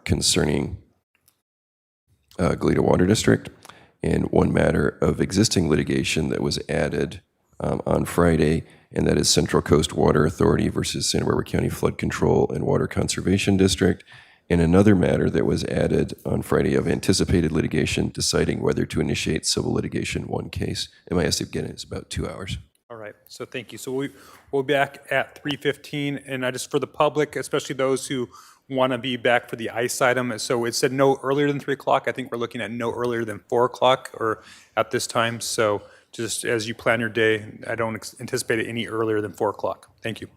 concerning Goleta Water District, and 1 matter of existing litigation that was added on Friday, and that is Central Coast Water Authority versus Santa Barbara County Flood Control and Water Conservation District, and another matter that was added on Friday of anticipated litigation, deciding whether to initiate civil litigation 1 case. And my estimate, again, is about 2 hours. All right. So thank you. So we'll be back at 3:15, and I just for the public, especially those who want to be back for the ICE item. So it said no earlier than 3 o'clock. I think we're looking at no earlier than 4 o'clock or at this time. So just as you plan your day, I don't anticipate it any earlier than 4 o'clock. Thank you.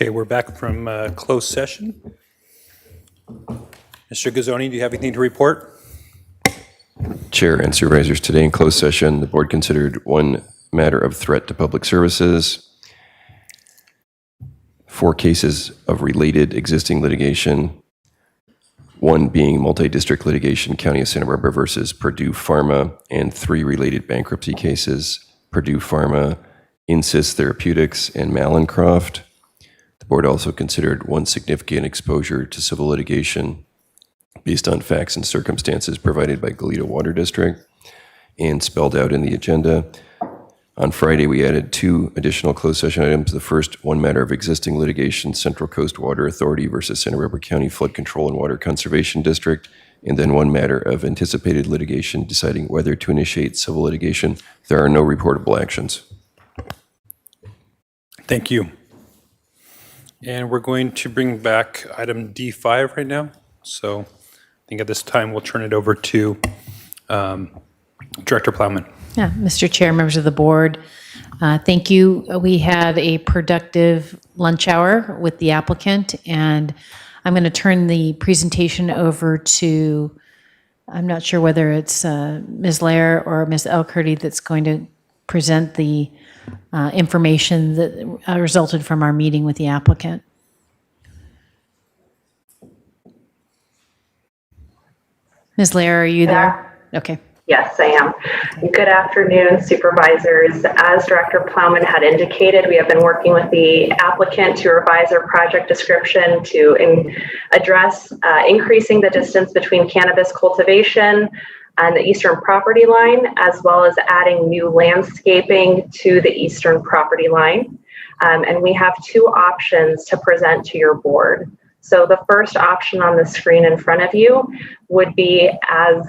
Okay, we're back from closed session. Mr. Ghizzoni, do you have anything to report? Chair and Supervisors, today in closed session, the board considered one matter of threat to public services, 4 cases of related existing litigation, one being multi-district litigation, County of Santa Barbara versus Purdue Pharma, and 3 related bankruptcy cases, Purdue Pharma, Insys Therapeutics, and Malincroft. The board also considered one significant exposure to civil litigation based on facts and circumstances provided by Goleta Water District and spelled out in the agenda. On Friday, we added 2 additional closed session items. The first, one matter of existing litigation, Central Coast Water Authority versus Santa Barbara County Flood Control and Water Conservation District, and then one matter of anticipated litigation, deciding whether to initiate civil litigation. There are no reportable actions. Thank you. And we're going to bring back item D5 right now. So I think at this time, we'll turn it over to Director Plowman. Yeah, Mr. Chair, members of the board, thank you. We had a productive lunch hour with the applicant, and I'm going to turn the presentation over to, I'm not sure whether it's Ms. Lair or Ms. Elkerty that's going to present the information that resulted from our meeting with the applicant. Ms. Lair, are you there? Okay. Yes, I am. Good afternoon, supervisors. As Director Plowman had indicated, we have been working with the applicant to revise our project description to address increasing the distance between cannabis cultivation and the eastern property line, as well as adding new landscaping to the eastern property line. And we have 2 options to present to your board. So the first option on the screen in front of you would be, as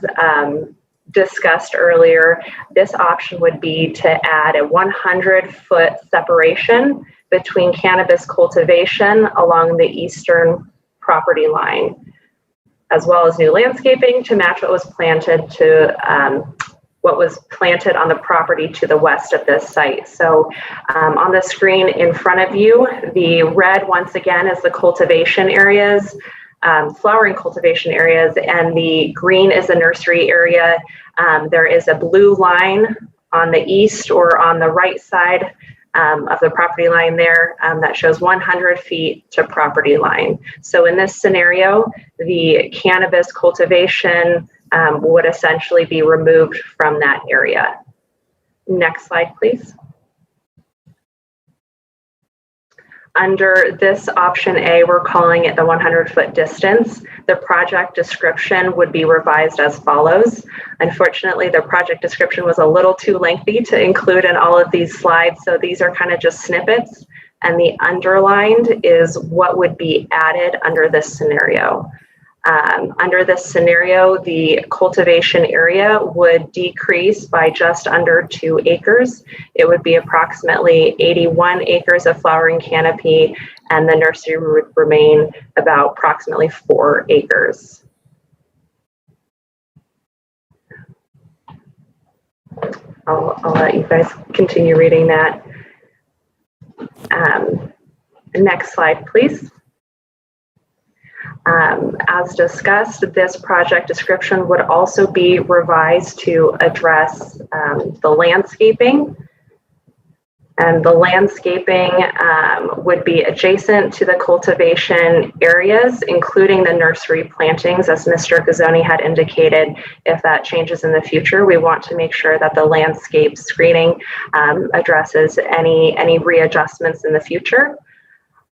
discussed earlier, this option would be to add a 100-foot separation between cannabis cultivation along the eastern property line, as well as new landscaping to match what was planted on the property to the west of this site. So on the screen in front of you, the red once again is the cultivation areas, flowering cultivation areas, and the green is the nursery area. There is a blue line on the east or on the right side of the property line there that shows 100 feet to property line. So in this scenario, the cannabis cultivation would essentially be removed from that area. Next slide, please. Under this option A, we're calling it the 100-foot distance. The project description would be revised as follows. Unfortunately, the project description was a little too lengthy to include in all of these slides, so these are kind of just snippets, and the underlined is what would be added under this scenario. Under this scenario, the cultivation area would decrease by just under 2 acres. It would be approximately 81 acres of flowering canopy, and the nursery would remain about approximately 4 acres. I'll let you guys continue reading that. Next slide, please. As discussed, this project description would also be revised to address the landscaping. And the landscaping would be adjacent to the cultivation areas, including the nursery plantings, as Mr. Ghizzoni had indicated. If that changes in the future, we want to make sure that the landscape screening addresses any readjustments in the future.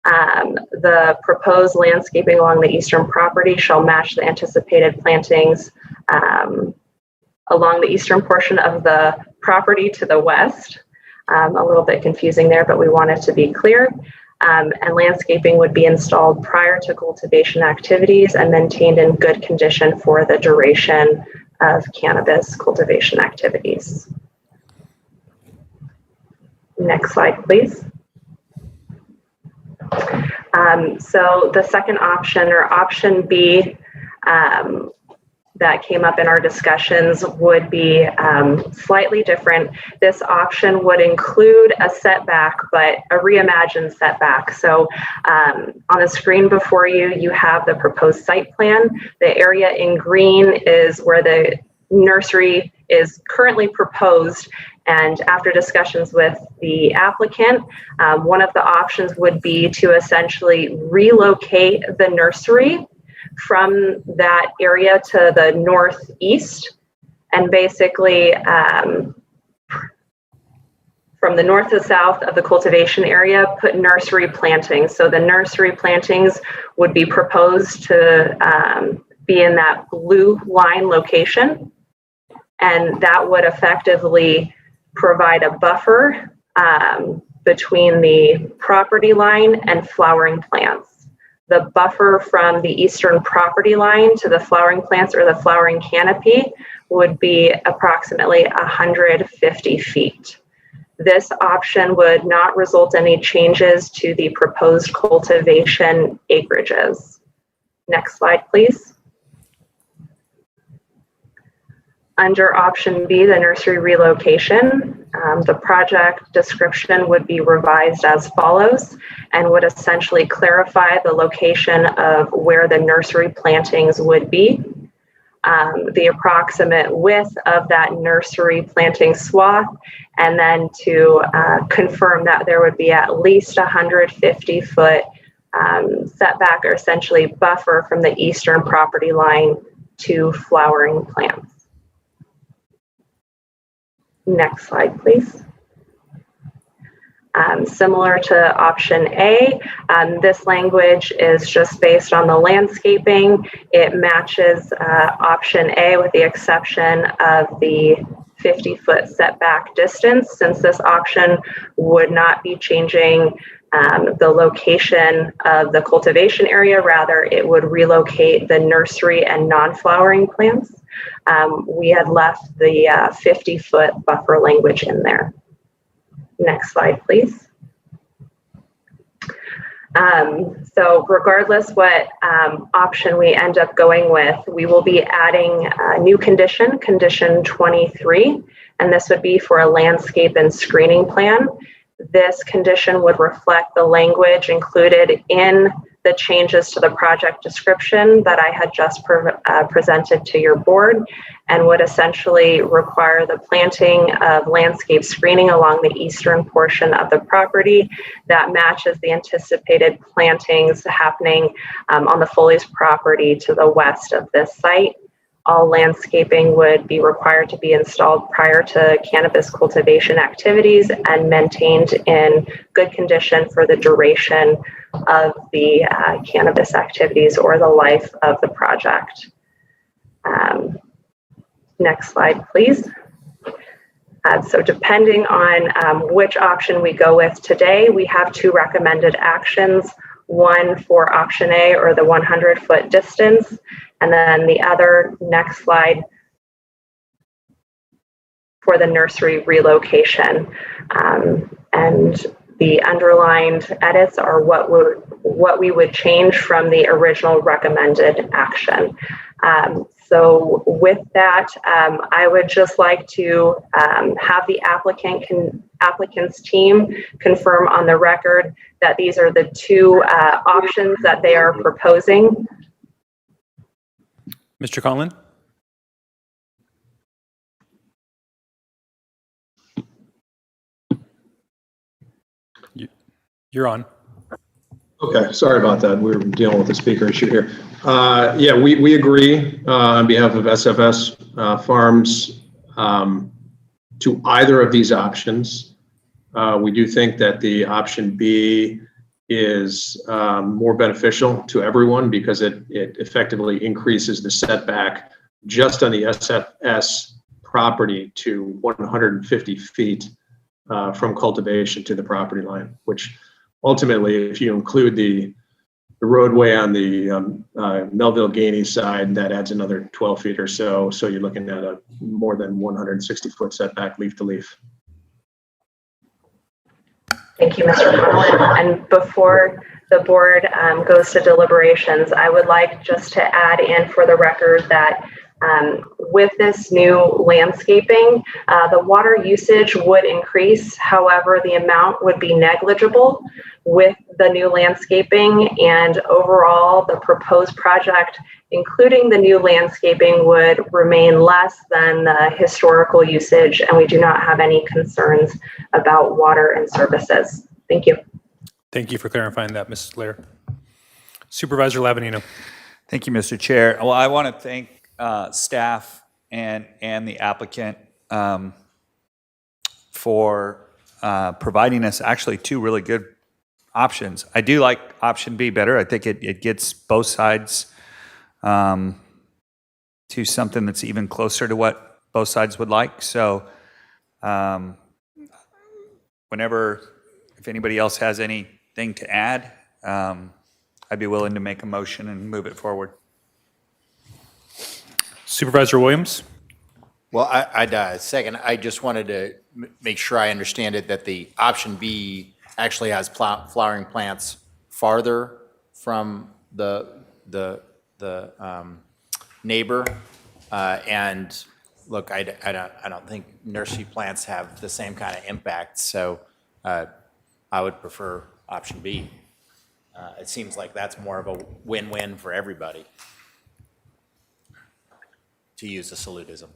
The proposed landscaping along the eastern property shall match the anticipated plantings along the eastern portion of the property to the west. A little bit confusing there, but we want it to be clear. And landscaping would be installed prior to cultivation activities and maintained in good condition for the duration of cannabis cultivation activities. Next slide, please. So the second option, or option B, that came up in our discussions would be slightly different. This option would include a setback, but a reimagined setback. So on the screen before you, you have the proposed site plan. The area in green is where the nursery is currently proposed. And after discussions with the applicant, one of the options would be to essentially relocate the nursery from that area to the northeast, and basically from the north to south of the cultivation area, put nursery plantings. So the nursery plantings would be proposed to be in that blue line location, and that would effectively provide a buffer between the property line and flowering plants. The buffer from the eastern property line to the flowering plants or the flowering canopy would be approximately 150 feet. This option would not result in any changes to the proposed cultivation acreages. Next slide, please. Under option B, the nursery relocation, the project description would be revised as follows and would essentially clarify the location of where the nursery plantings would be, the approximate width of that nursery planting swath, and then to confirm that there would be at least 150-foot setback, or essentially buffer, from the eastern property line to flowering plants. Next slide, please. Similar to option A, this language is just based on the landscaping. It matches option A with the exception of the 50-foot setback distance, since this option would not be changing the location of the cultivation area. Rather, it would relocate the nursery and non-flowering plants. We had left the 50-foot buffer language in there. Next slide, please. So regardless what option we end up going with, we will be adding a new condition, condition 23, and this would be for a landscape and screening plan. This condition would reflect the language included in the changes to the project description that I had just presented to your board, and would essentially require the planting of landscape screening along the eastern portion of the property that matches the anticipated plantings happening on the Foley's property to the west of this site. All landscaping would be required to be installed prior to cannabis cultivation activities and maintained in good condition for the duration of the cannabis activities or the life of the project. Next slide, please. So depending on which option we go with today, we have two recommended actions, one for option A, or the 100-foot distance, and then the other, next slide, for the nursery relocation. And the underlined edits are what we would change from the original recommended action. So with that, I would just like to have the applicant's team confirm on the record that these are the two options that they are proposing. Mr. Conlon? You're on. Okay, sorry about that. We were dealing with a speaker issue here. Yeah, we agree on behalf of SFS Farms to either of these options. We do think that the option B is more beneficial to everyone because it effectively increases the setback just on the SFS property to 150 feet from cultivation to the property line, which ultimately, if you include the roadway on the Melville Ghizzoni side, that adds another 12 feet or so. So you're looking at a more than 160-foot setback leaf to leaf. Thank you, Mr. Conlon. And before the board goes to deliberations, I would like just to add in for the record that With this new landscaping, the water usage would increase. However, the amount would be negligible with the new landscaping, and overall, the proposed project, including the new landscaping, would remain less than the historical usage, and we do not have any concerns about water and services. Thank you. Thank you for clarifying that, Mrs. Lair. Supervisor Lavanino. Thank you, Mr. Chair. Well, I want to thank staff and the applicant for providing us actually two really good options. I do like option B better. I think it gets both sides to something that's even closer to what both sides would like. So whenever, if anybody else has anything to add, I'd be willing to make a motion and move it forward. Supervisor Williams? Well, I'd second. I just wanted to make sure I understand it, that the option B actually has flowering plants farther from the neighbor. And look, I don't think nursery plants have the same kind of impact. So I would prefer option B. It seems like that's more of a win-win for everybody, to use a salutism.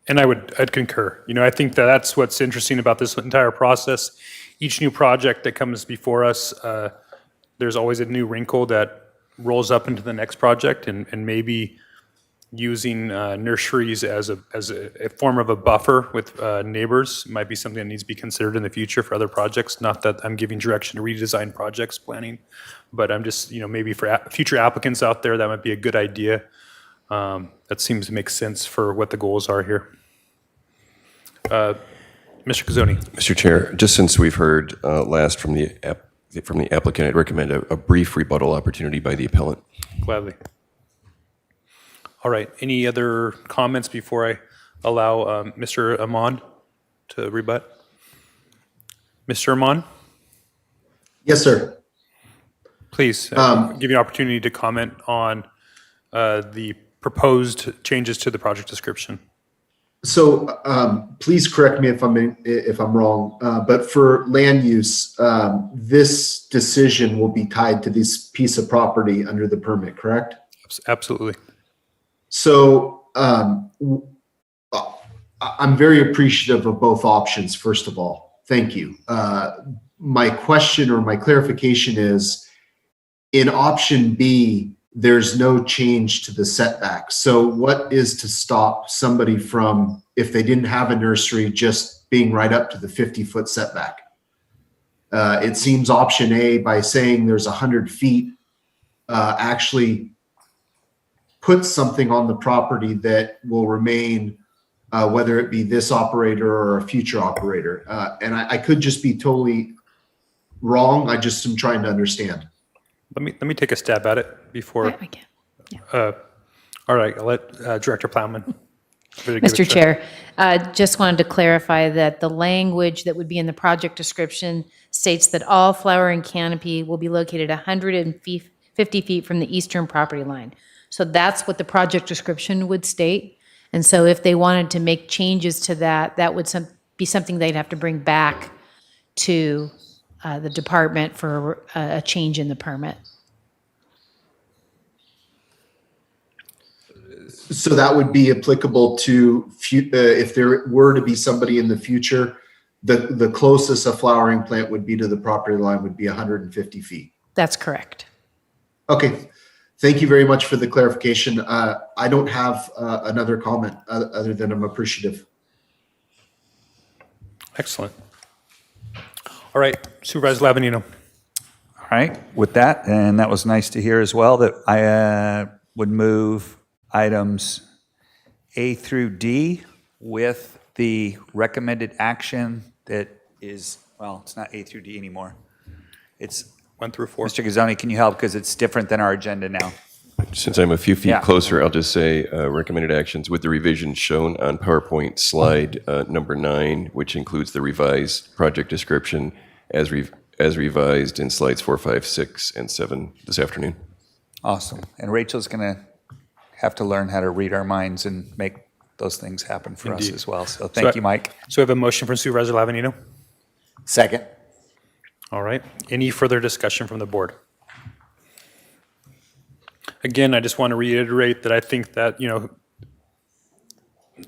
And I'd concur. You know, I think that's what's interesting about this entire process. Each new project that comes before us, there's always a new wrinkle that rolls up into the next project, and maybe using nurseries as a form of a buffer with neighbors might be something that needs to be considered in the future for other projects. Not that I'm giving direction to redesign projects planning, but I'm just, you know, maybe for future applicants out there, that might be a good idea. That seems to make sense for what the goals are here. Mr. Ghizzoni. Mr. Chair, just since we've heard last from the applicant, I'd recommend a brief rebuttal opportunity by the appellant. Gladly. All right. Any other comments before I allow Mr. Amon to rebut? Mr. Amon? Yes, sir. Please, give you an opportunity to comment on the proposed changes to the project description. So please correct me if I'm wrong, but for land use, this decision will be tied to this piece of property under the permit, correct? Absolutely. So I'm very appreciative of both options, first of all. Thank you. My question or my clarification is, in option B, there's no change to the setback. So what is to stop somebody from, if they didn't have a nursery, just being right up to the 50-foot setback? It seems option A, by saying there's 100 feet, actually puts something on the property that will remain, whether it be this operator or a future operator. And I could just be totally wrong. I just am trying to understand. Let me take a stab at it before. All right, I'll let Director Plowman. Mr. Chair, just wanted to clarify that the language that would be in the project description states that all flowering canopy will be located 150 feet from the eastern property line. So that's what the project description would state. And so if they wanted to make changes to that, that would be something they'd have to bring back to the department for a change in the permit. So that would be applicable to if there were to be somebody in the future, the closest a flowering plant would be to the property line would be 150 feet. That's correct. Okay. Thank you very much for the clarification. I don't have another comment other than I'm appreciative. Excellent. All right, Supervisor Lavanino. All right, with that, and that was nice to hear as well, that I would move items A through D with the recommended action that is, well, it's not A through D anymore. It's 1 through 4. Mr. Ghizzoni, can you help? Because it's different than our agenda now. Since I'm a few feet Yeah. closer, I'll just say recommended actions with the revisions shown on PowerPoint slide number 9, which includes the revised project description as revised in slides 4, 5, 6, and 7 this afternoon. Awesome. And Rachel's going to have to learn how to read our minds and make those things happen for us Indeed. as well. So thank you, Mike. So we have a motion from Supervisor Lavanino. Second. All right. Any further discussion from the board? Again, I just want to reiterate that I think that,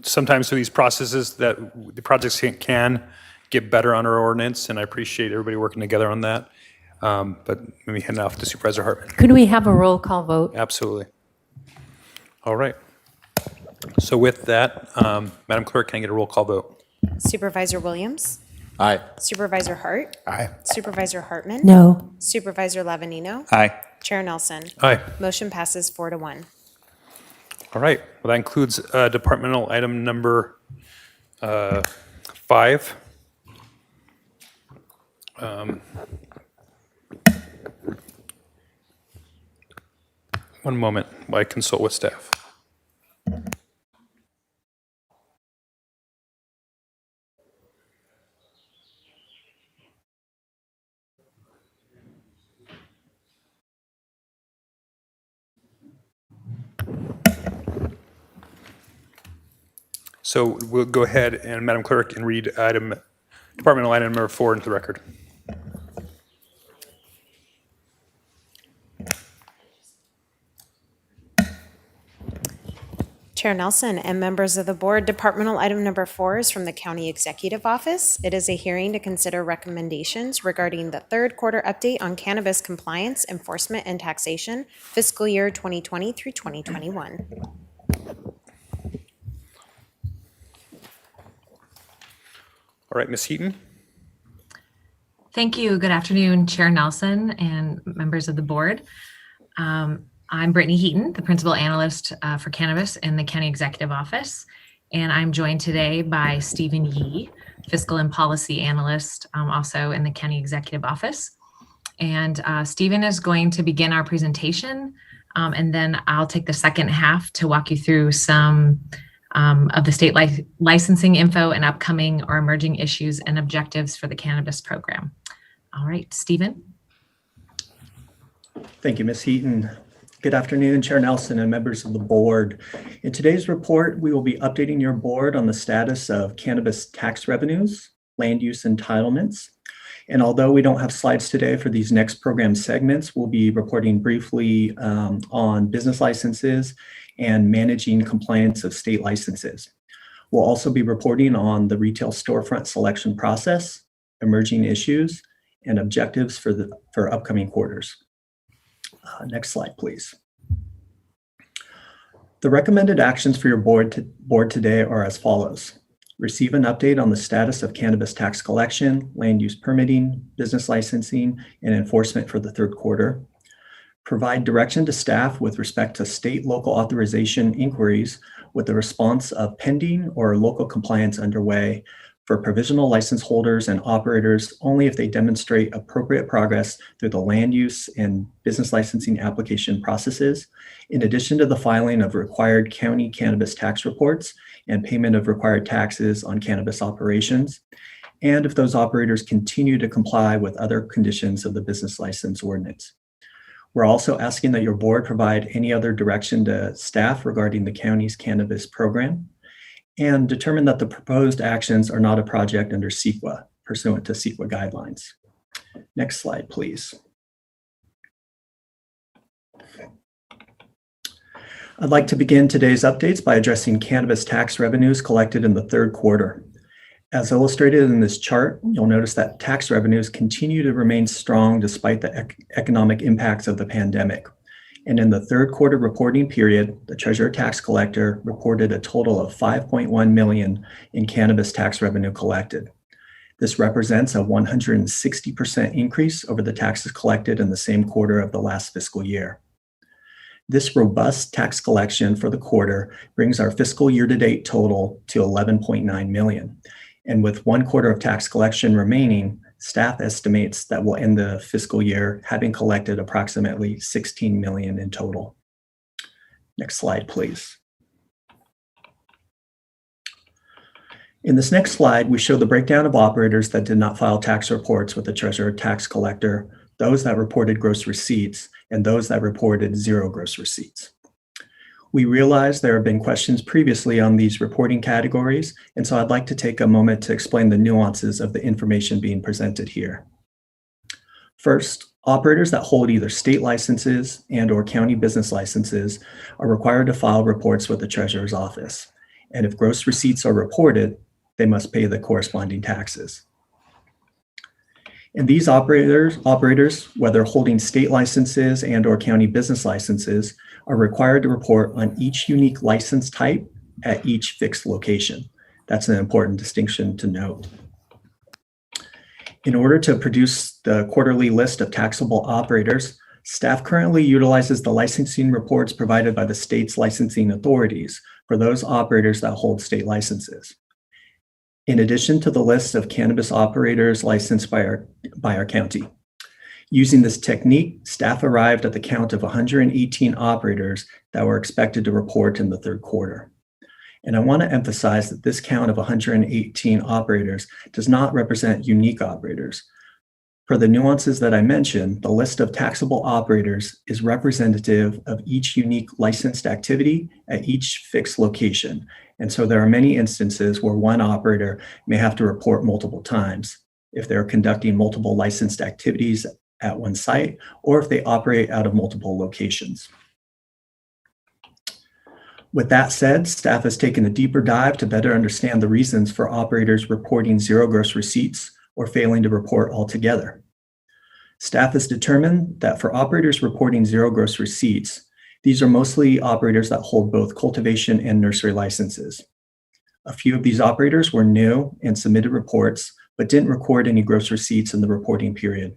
sometimes through these processes that the projects can get better on our ordinance, and I appreciate everybody working together on that. But let me hand off to Supervisor Hartman. Could we have a roll call vote? Absolutely. All right. So with that, Madam Clerk, can I get a roll call vote? Supervisor Williams? Aye. Supervisor Hart? Aye. Supervisor Hartman? No. Supervisor Lavanino? Aye. Chair Nelson? Aye. Motion passes 4-1. All right. Well, that includes departmental item number 5. One moment while I consult with staff. So we'll go ahead and, Madam Clerk, and read departmental item number 4 into the record. Chair Nelson and members of the board, departmental item number 4 is from the County Executive Office. It is a hearing to consider recommendations regarding the third quarter update on cannabis compliance, enforcement, and taxation, fiscal year 2020 through 2021. All right, Ms. Heaton. Thank you. Good afternoon, Chair Nelson and members of the board. I'm Brittany Heaton, the Principal Analyst for Cannabis in the County Executive Office, and I'm joined today by Stephen Yee, Fiscal and Policy Analyst, also in the County Executive Office. And Stephen is going to begin our presentation, and then I'll take the second half to walk you through some of the state licensing info and upcoming or emerging issues and objectives for the cannabis program. All right, Stephen. Thank you, Ms. Heaton. Good afternoon, Chair Nelson and members of the board. In today's report, we will be updating your board on the status of cannabis tax revenues, land use entitlements. And although we don't have slides today for these next program segments, we'll be reporting briefly on business licenses and managing compliance of state licenses. We'll also be reporting on the retail storefront selection process, emerging issues, and objectives for upcoming quarters. Next slide, please. The recommended actions for your board today are as follows. Receive an update on the status of cannabis tax collection, land use permitting, business licensing, and enforcement for the third quarter. Provide direction to staff with respect to state local authorization inquiries with the response of pending or local compliance underway for provisional license holders and operators only if they demonstrate appropriate progress through the land use and business licensing application processes, in addition to the filing of required county cannabis tax reports and payment of required taxes on cannabis operations, and if those operators continue to comply with other conditions of the business license ordinance. We're also asking that your board provide any other direction to staff regarding the county's cannabis program, and determine that the proposed actions are not a project under CEQA, pursuant to CEQA guidelines. Next slide, please. I'd like to begin today's updates by addressing cannabis tax revenues collected in the third quarter. As illustrated in this chart, you'll notice that tax revenues continue to remain strong despite the economic impacts of the pandemic. And in the third quarter reporting period, the Treasurer Tax Collector reported a total of $5.1 million in cannabis tax revenue collected. This represents a 160% increase over the taxes collected in the same quarter of the last fiscal year. This robust tax collection for the quarter brings our fiscal year-to-date total to $11.9 million. And with 1 quarter of tax collection remaining, staff estimates that we'll end the fiscal year having collected approximately $16 million in total. Next slide, please. In this next slide, we show the breakdown of operators that did not file tax reports with the Treasurer Tax Collector, those that reported gross receipts, and those that reported 0 gross receipts. We realize there have been questions previously on these reporting categories, and so I'd like to take a moment to explain the nuances of the information being presented here. First, operators that hold either state licenses and/or county business licenses are required to file reports with the Treasurer's Office. And if gross receipts are reported, they must pay the corresponding taxes. And these operators, whether holding state licenses and/or county business licenses, are required to report on each unique license type at each fixed location. That's an important distinction to note. In order to produce the quarterly list of taxable operators, staff currently utilizes the licensing reports provided by the state's licensing authorities for those operators that hold state licenses. In addition to the list of cannabis operators licensed by our county. Using this technique, staff arrived at the count of 118 operators that were expected to report in the third quarter. And I want to emphasize that this count of 118 operators does not represent unique operators. For the nuances that I mentioned, the list of taxable operators is representative of each unique licensed activity at each fixed location. And so there are many instances where one operator may have to report multiple times if they're conducting multiple licensed activities at one site, or if they operate out of multiple locations. With that said, staff has taken a deeper dive to better understand the reasons for operators reporting 0 gross receipts or failing to report altogether. Staff has determined that for operators reporting 0 gross receipts, these are mostly operators that hold both cultivation and nursery licenses. A few of these operators were new and submitted reports, but didn't record any gross receipts in the reporting period.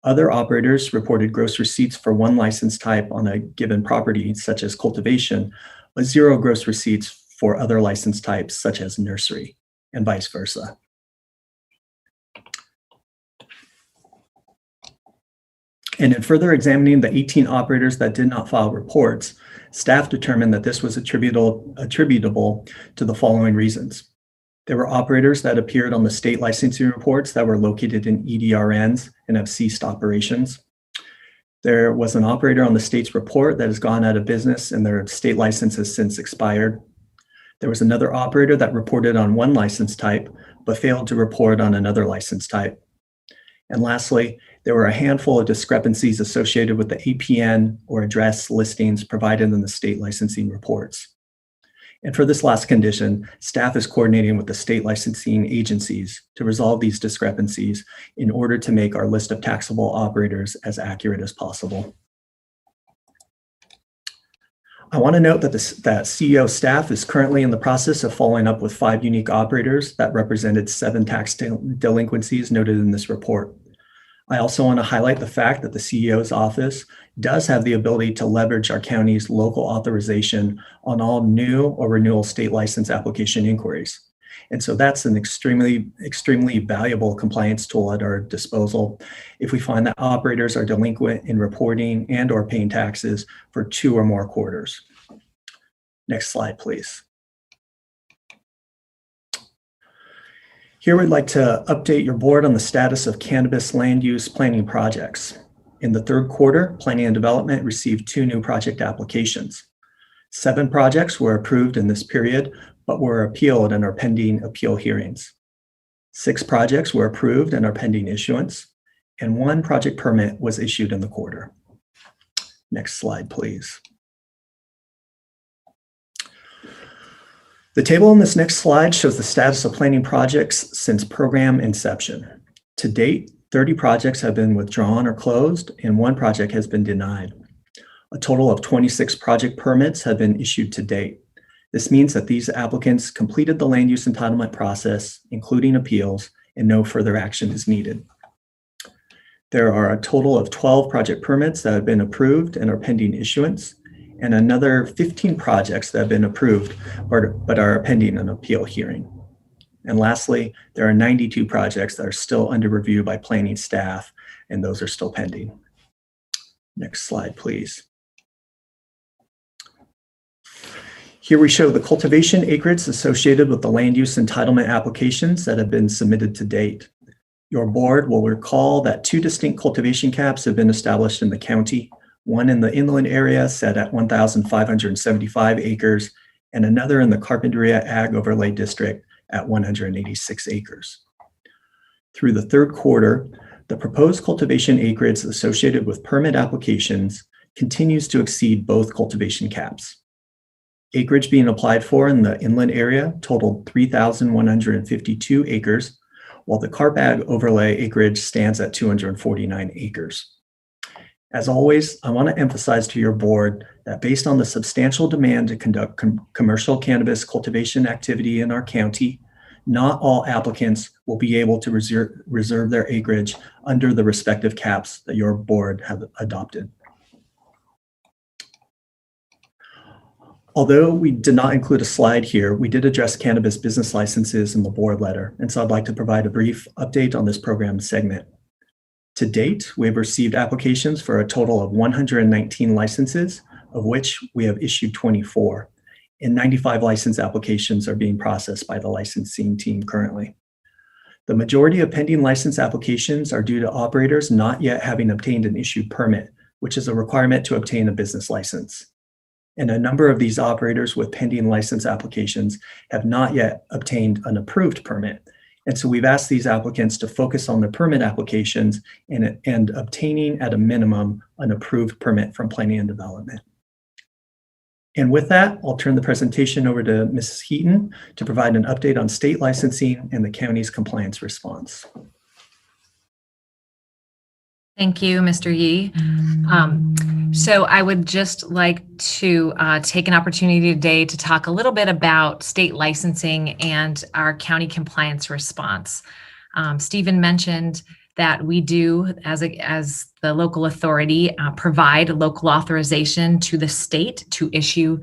Other operators reported gross receipts for one license type on a given property, such as cultivation, but 0 gross receipts for other license types, such as nursery, and vice versa. And in further examining the 18 operators that did not file reports, staff determined that this was attributable to the following reasons. There were operators that appeared on the state licensing reports that were located in EDRNs and have ceased operations. There was an operator on the state's report that has gone out of business and their state license has since expired. There was another operator that reported on one license type, but failed to report on another license type. And lastly, there were a handful of discrepancies associated with the APN or address listings provided in the state licensing reports. And for this last condition, staff is coordinating with the state licensing agencies to resolve these discrepancies in order to make our list of taxable operators as accurate as possible. I want to note that that CEO staff is currently in the process of following up with 5 unique operators that represented 7 tax delinquencies noted in this report. I also want to highlight the fact that the CEO's office does have the ability to leverage our county's local authorization on all new or renewal state license application inquiries. And so that's an extremely valuable compliance tool at our disposal if we find that operators are delinquent in reporting and or paying taxes for 2 or more quarters. Next slide, please. Here we'd like to update your board on the status of cannabis land use planning projects. In the third quarter, Planning and Development received 2 new project applications. 7 projects were approved in this period, but were appealed and are pending appeal hearings. 6 projects were approved and are pending issuance, and 1 project permit was issued in the quarter. Next slide, please. The table on this next slide shows the status of planning projects since program inception. To date, 30 projects have been withdrawn or closed, and 1 project has been denied. A total of 26 project permits have been issued to date. This means that these applicants completed the land use entitlement process, including appeals, and no further action is needed. There are a total of 12 project permits that have been approved and are pending issuance, and another 15 projects that have been approved but are pending an appeal hearing. And lastly, there are 92 projects that are still under review by planning staff, and those are still pending. Next slide, please. Here we show the cultivation acreage associated with the land use entitlement applications that have been submitted to date. Your board will recall that 2 distinct cultivation caps have been established in the county, one in the inland area set at 1,575 acres, and another in the Carpinteria Ag Overlay District at 186 acres. Through the third quarter, the proposed cultivation acreage associated with permit applications continues to exceed both cultivation caps. Acreage being applied for in the inland area totaled 3,152 acres, while the Carp Ag Overlay acreage stands at 249 acres. As always, I want to emphasize to your board that based on the substantial demand to conduct commercial cannabis cultivation activity in our county, not all applicants will be able to reserve their acreage under the respective caps that your board have adopted. Although we did not include a slide here, we did address cannabis business licenses in the board letter, and so I'd like to provide a brief update on this program segment. To date, we have received applications for a total of 119 licenses, of which we have issued 24, and 95 license applications are being processed by the licensing team currently. The majority of pending license applications are due to operators not yet having obtained an issued permit, which is a requirement to obtain a business license. And a number of these operators with pending license applications have not yet obtained an approved permit. And so we've asked these applicants to focus on their permit applications and obtaining at a minimum an approved permit from Planning and Development. And with that, I'll turn the presentation over to Mrs. Heaton to provide an update on state licensing and the county's compliance response. Thank you, Mr. Yee. So I would just like to take an opportunity today to talk a little bit about state licensing and our county compliance response. Stephen mentioned that we do, as the local authority, provide local authorization to the state to issue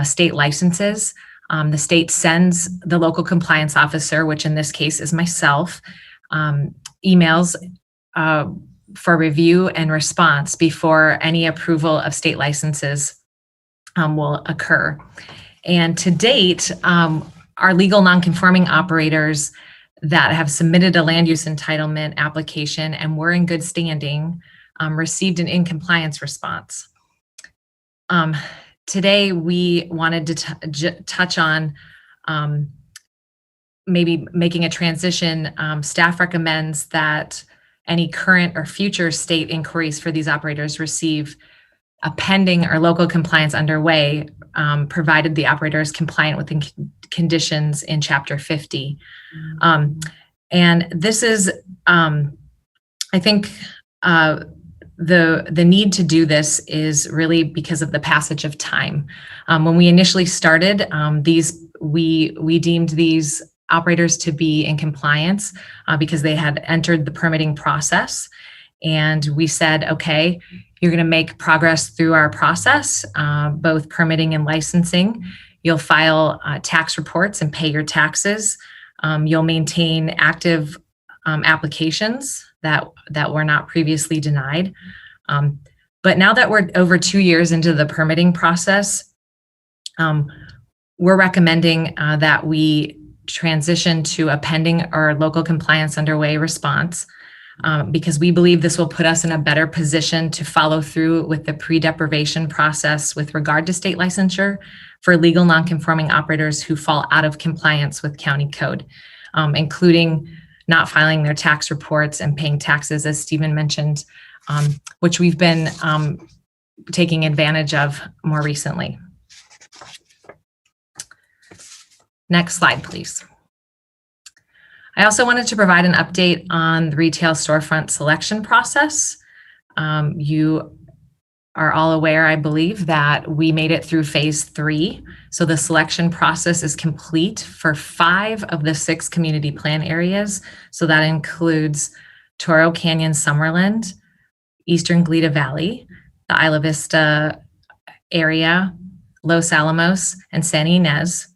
state licenses. The state sends the local compliance officer, which in this case is myself, emails for review and response before any approval of state licenses will occur. And to date, our legal nonconforming operators that have submitted a land use entitlement application and were in good standing received an in-compliance response. Today, we wanted to touch on maybe making a transition. Staff recommends that any current or future state inquiries for these operators receive a pending or local compliance underway, provided the operator is compliant with the conditions in Chapter 50. And this is, I think, the need to do this is really because of the passage of time. When we initially started, we deemed these operators to be in compliance because they had entered the permitting process. And we said, okay, you're going to make progress through our process, both permitting and licensing. You'll file tax reports and pay your taxes. You'll maintain active applications that were not previously denied. But now that we're over 2 years into the permitting process, we're recommending that we transition to a pending or local compliance underway response because we believe this will put us in a better position to follow through with the pre-deprivation process with regard to state licensure for legal nonconforming operators who fall out of compliance with county code, including not filing their tax reports and paying taxes, as Stephen mentioned, which we've been taking advantage of more recently. Next slide, please. I also wanted to provide an update on the retail storefront selection process. You are all aware, I believe, that we made it through phase 3. So the selection process is complete for 5 of the 6 community plan areas. So that includes Toro Canyon, Summerland, Eastern Glida Valley, the Isla Vista area, Los Alamos, and San Ynez.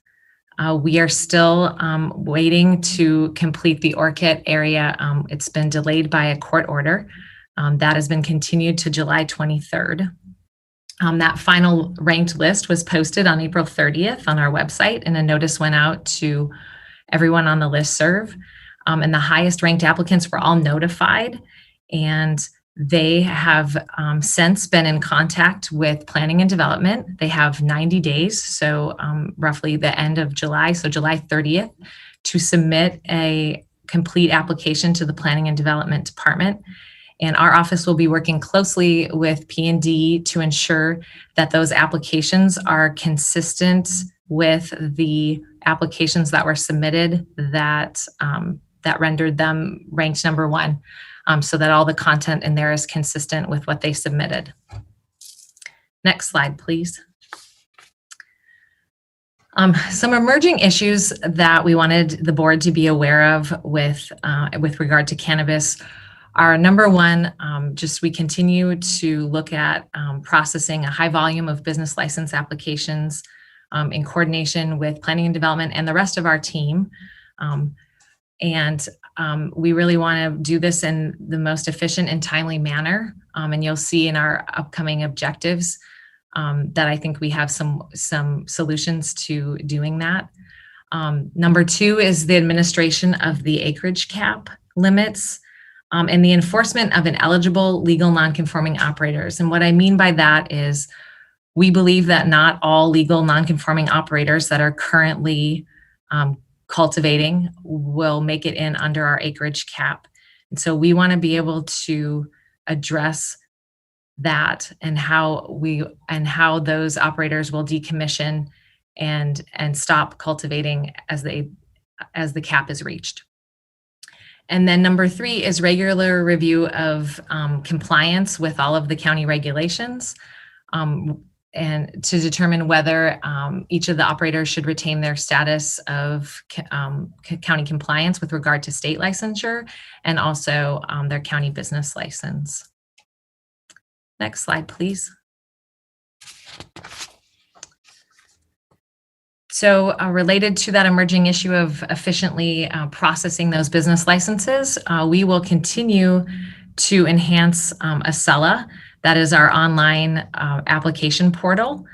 We are still waiting to complete the Orchid area. It's been delayed by a court order. That has been continued to July 23rd. That final ranked list was posted on April 30th on our website, and a notice went out to everyone on the listserv. and the highest ranked applicants were all notified, and they have since been in contact with planning and development. They have 90 days, so roughly the end of July, so July 30th, to submit a complete application to the planning and development department. And our office will be working closely with P&D to ensure that those applications are consistent with the applications that were submitted that rendered them ranked number one, so that all the content in there is consistent with what they submitted. Next slide, please. Some emerging issues that we wanted the board to be aware of with regard to cannabis are, number one, just we continue to look at processing a high volume of business license applications in coordination with planning and development and the rest of our team. We really want to do this in the most efficient and timely manner. And you'll see in our upcoming objectives that I think we have some solutions to doing that. Number two is the administration of the acreage cap limits and the enforcement of ineligible legal nonconforming operators. And what I mean by that is we believe that not all legal nonconforming operators that are currently cultivating will make it in under our acreage cap. And so we want to be able to address that and how those operators will decommission and stop cultivating as the cap is reached. And then number three is regular review of compliance with all of the county regulations, and to determine whether each of the operators should retain their status of county compliance with regard to state licensure and also their county business license. Next slide, please. So related to that emerging issue of efficiently processing those business licenses, we will continue to enhance Acela. That is our online application portal.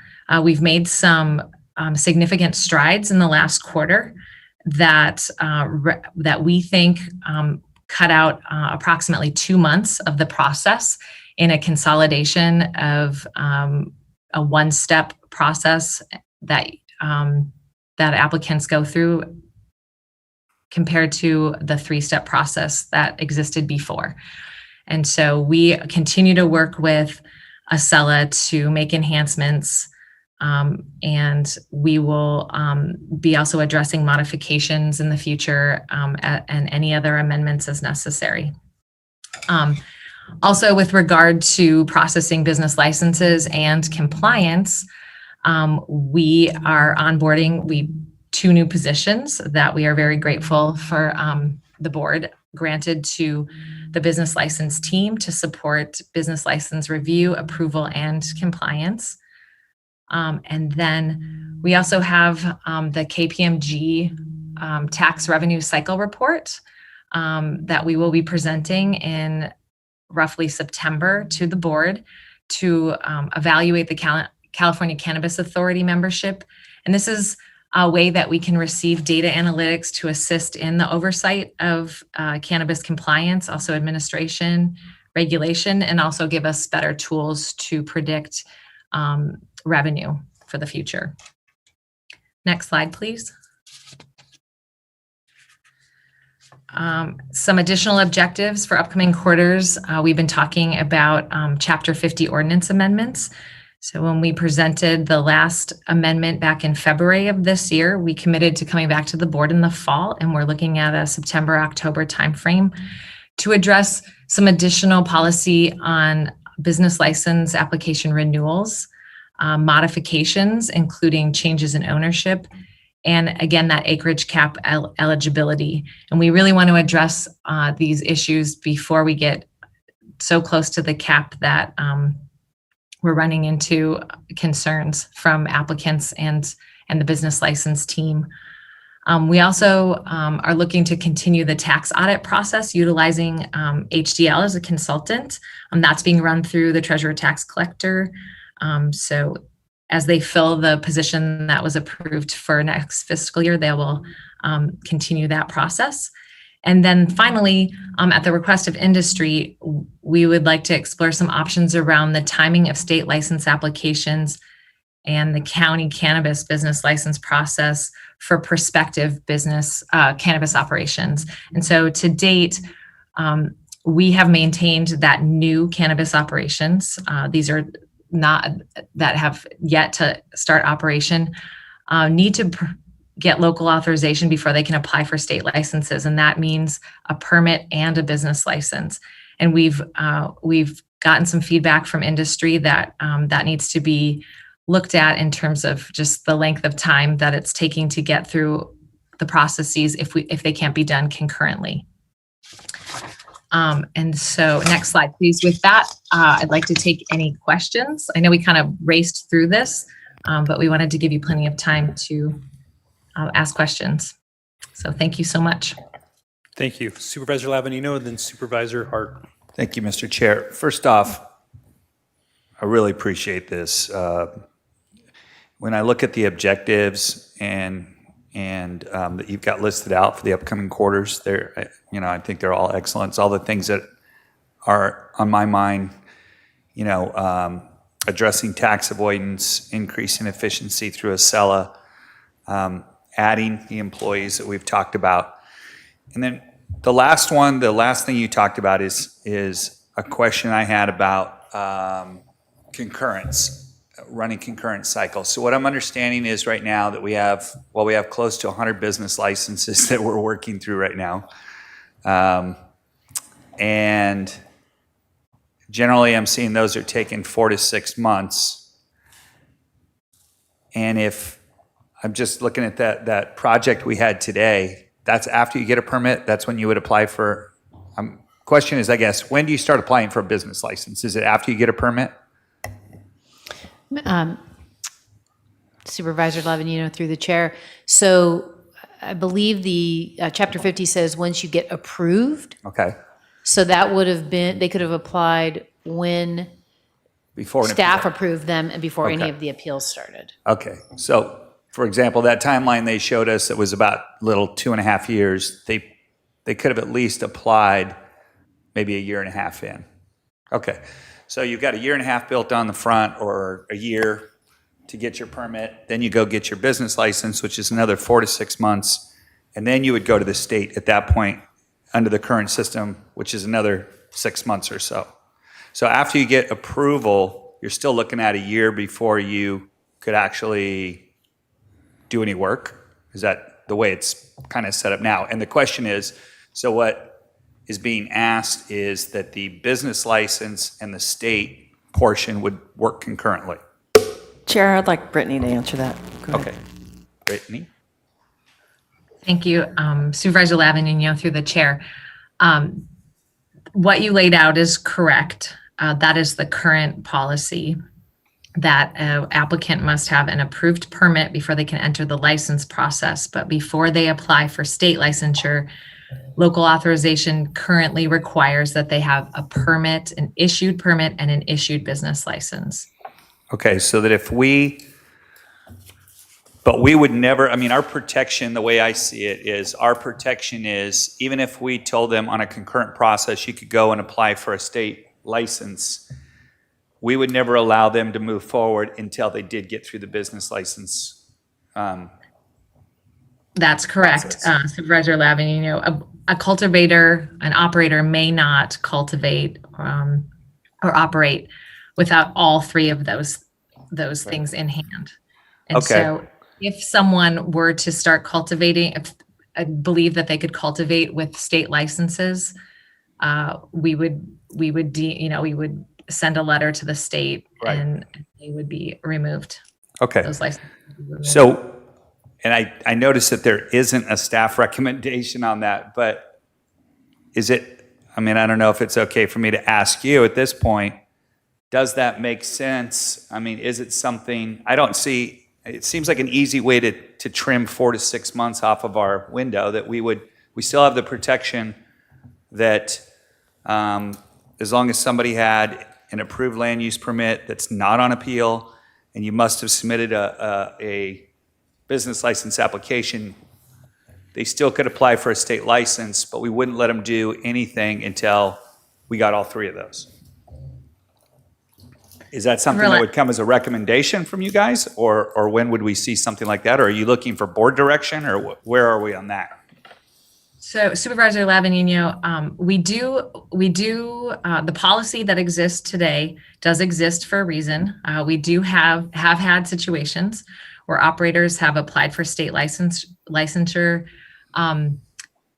We've made some significant strides in the last quarter that we think cut out approximately 2 months of the process in a consolidation of a one-step process that applicants go through compared to the 3-step process that existed before. And so we continue to work with Acela to make enhancements, and we will be also addressing modifications in the future and any other amendments as necessary. Also, with regard to processing business licenses and compliance, we are onboarding 2 new positions that we are very grateful for the board granted to the business license team to support business license review, approval, and compliance. And then we also have the KPMG tax revenue cycle report that we will be presenting in roughly September to the board to evaluate the California Cannabis Authority membership. And this is a way that we can receive data analytics to assist in the oversight of cannabis compliance, also administration, regulation, and also give us better tools to predict revenue for the future. Next slide, please. Some additional objectives for upcoming quarters. We've been talking about Chapter 50 ordinance amendments. So when we presented the last amendment back in February of this year, we committed to coming back to the board in the fall, and we're looking at a September, October timeframe to address some additional policy on business license application renewals, modifications, including changes in ownership, and again, that acreage cap eligibility. And we really want to address these issues before we get so close to the cap that we're running into concerns from applicants and the business license team. We also are looking to continue the tax audit process utilizing HDL as a consultant. That's being run through the Treasurer Tax Collector. So as they fill the position that was approved for next fiscal year, they will continue that process. And then finally, at the request of industry, we would like to explore some options around the timing of state license applications and the county cannabis business license process for prospective business cannabis operations. And so to date, we have maintained that new cannabis operations, these are not that have yet to start operation, need to get local authorization before they can apply for state licenses. And that means a permit and a business license. And we've gotten some feedback from industry that that needs to be looked at in terms of just the length of time that it's taking to get through the processes if they can't be done concurrently. And so next slide, please. With that, I'd like to take any questions. I know we kind of raced through this, but we wanted to give you plenty of time to ask questions. So thank you so much. Thank you. Supervisor Lavanino, and then Supervisor Hart. Thank you, Mr. Chair. First off, I really appreciate this. When I look at the objectives and that you've got listed out for the upcoming quarters, I think they're all excellent. It's all the things that are on my mind, addressing tax avoidance, increasing efficiency through Acela, adding the employees that we've talked about. And then the last thing you talked about is a question I had about concurrence. Running concurrent cycles. So what I'm understanding is right now that we have close to 100 business licenses that we're working through right now. And generally I'm seeing those are taking 4 to 6 months. And if I'm just looking at that project we had today, that's after you get a permit, that's when you would apply for, question is, I guess, when do you start applying for a business license? Is it after you get a permit? Supervisor Lavanino through the chair. So I believe the Chapter 50 says once you get approved. Okay. So that would have been, they could have applied when Before staff approved them and before any Okay. of the appeals started. Okay. So, for example, that timeline they showed us that was about 2.5 years, they could have at least applied maybe a year and a half in. Okay. So you've got a year and a half built on the front or a year to get your permit. Then you go get your business license, which is another 4 to 6 months. And then you would go to the state at that point under the current system, which is another 6 months or so. So after you get approval, you're still looking at a year before you could actually do any work. Is that the way it's kind of set up now? And the question is, so what is being asked is that the business license and the state portion would work concurrently. Chair, I'd like Brittany to answer that. Go ahead. Okay. Brittany? Thank you, Supervisor Lavanino through the chair. What you laid out is correct. That is the current policy, that an applicant must have an approved permit before they can enter the license process. But before they apply for state licensure, local authorization currently requires that they have a permit, an issued permit, and an issued business license. Okay, so that but we would never, our protection, the way I see it is, our protection is, even if we told them on a concurrent process, you could go and apply for a state license, we would never allow them to move forward until they did get through the business license. That's correct, Supervisor Lavanino. A cultivator, an operator may not cultivate or operate without all three of those things in hand. And Okay. so if someone were to start cultivating, I believe that they could cultivate with state licenses, we would send a letter to the state and they would be removed. Okay. Those licenses would be removed. So, and I noticed that there isn't a staff recommendation on that, but is it, I don't know if it's okay for me to ask you at this point, does that make sense? Is it something, I don't see, it seems like an easy way to trim 4 to 6 months off of our window, that we still have the protection that as long as somebody had an approved land use permit that's not on appeal, and you must have submitted a business license application, they still could apply for a state license, but we wouldn't let them do anything until we got all three of those. Is that something that would come as a recommendation from you guys, or when would we see something like that? Or are you looking for board direction, or where are we on that? So Supervisor Lavanino, the policy that exists today does exist for a reason. We do have had situations where operators have applied for state licensure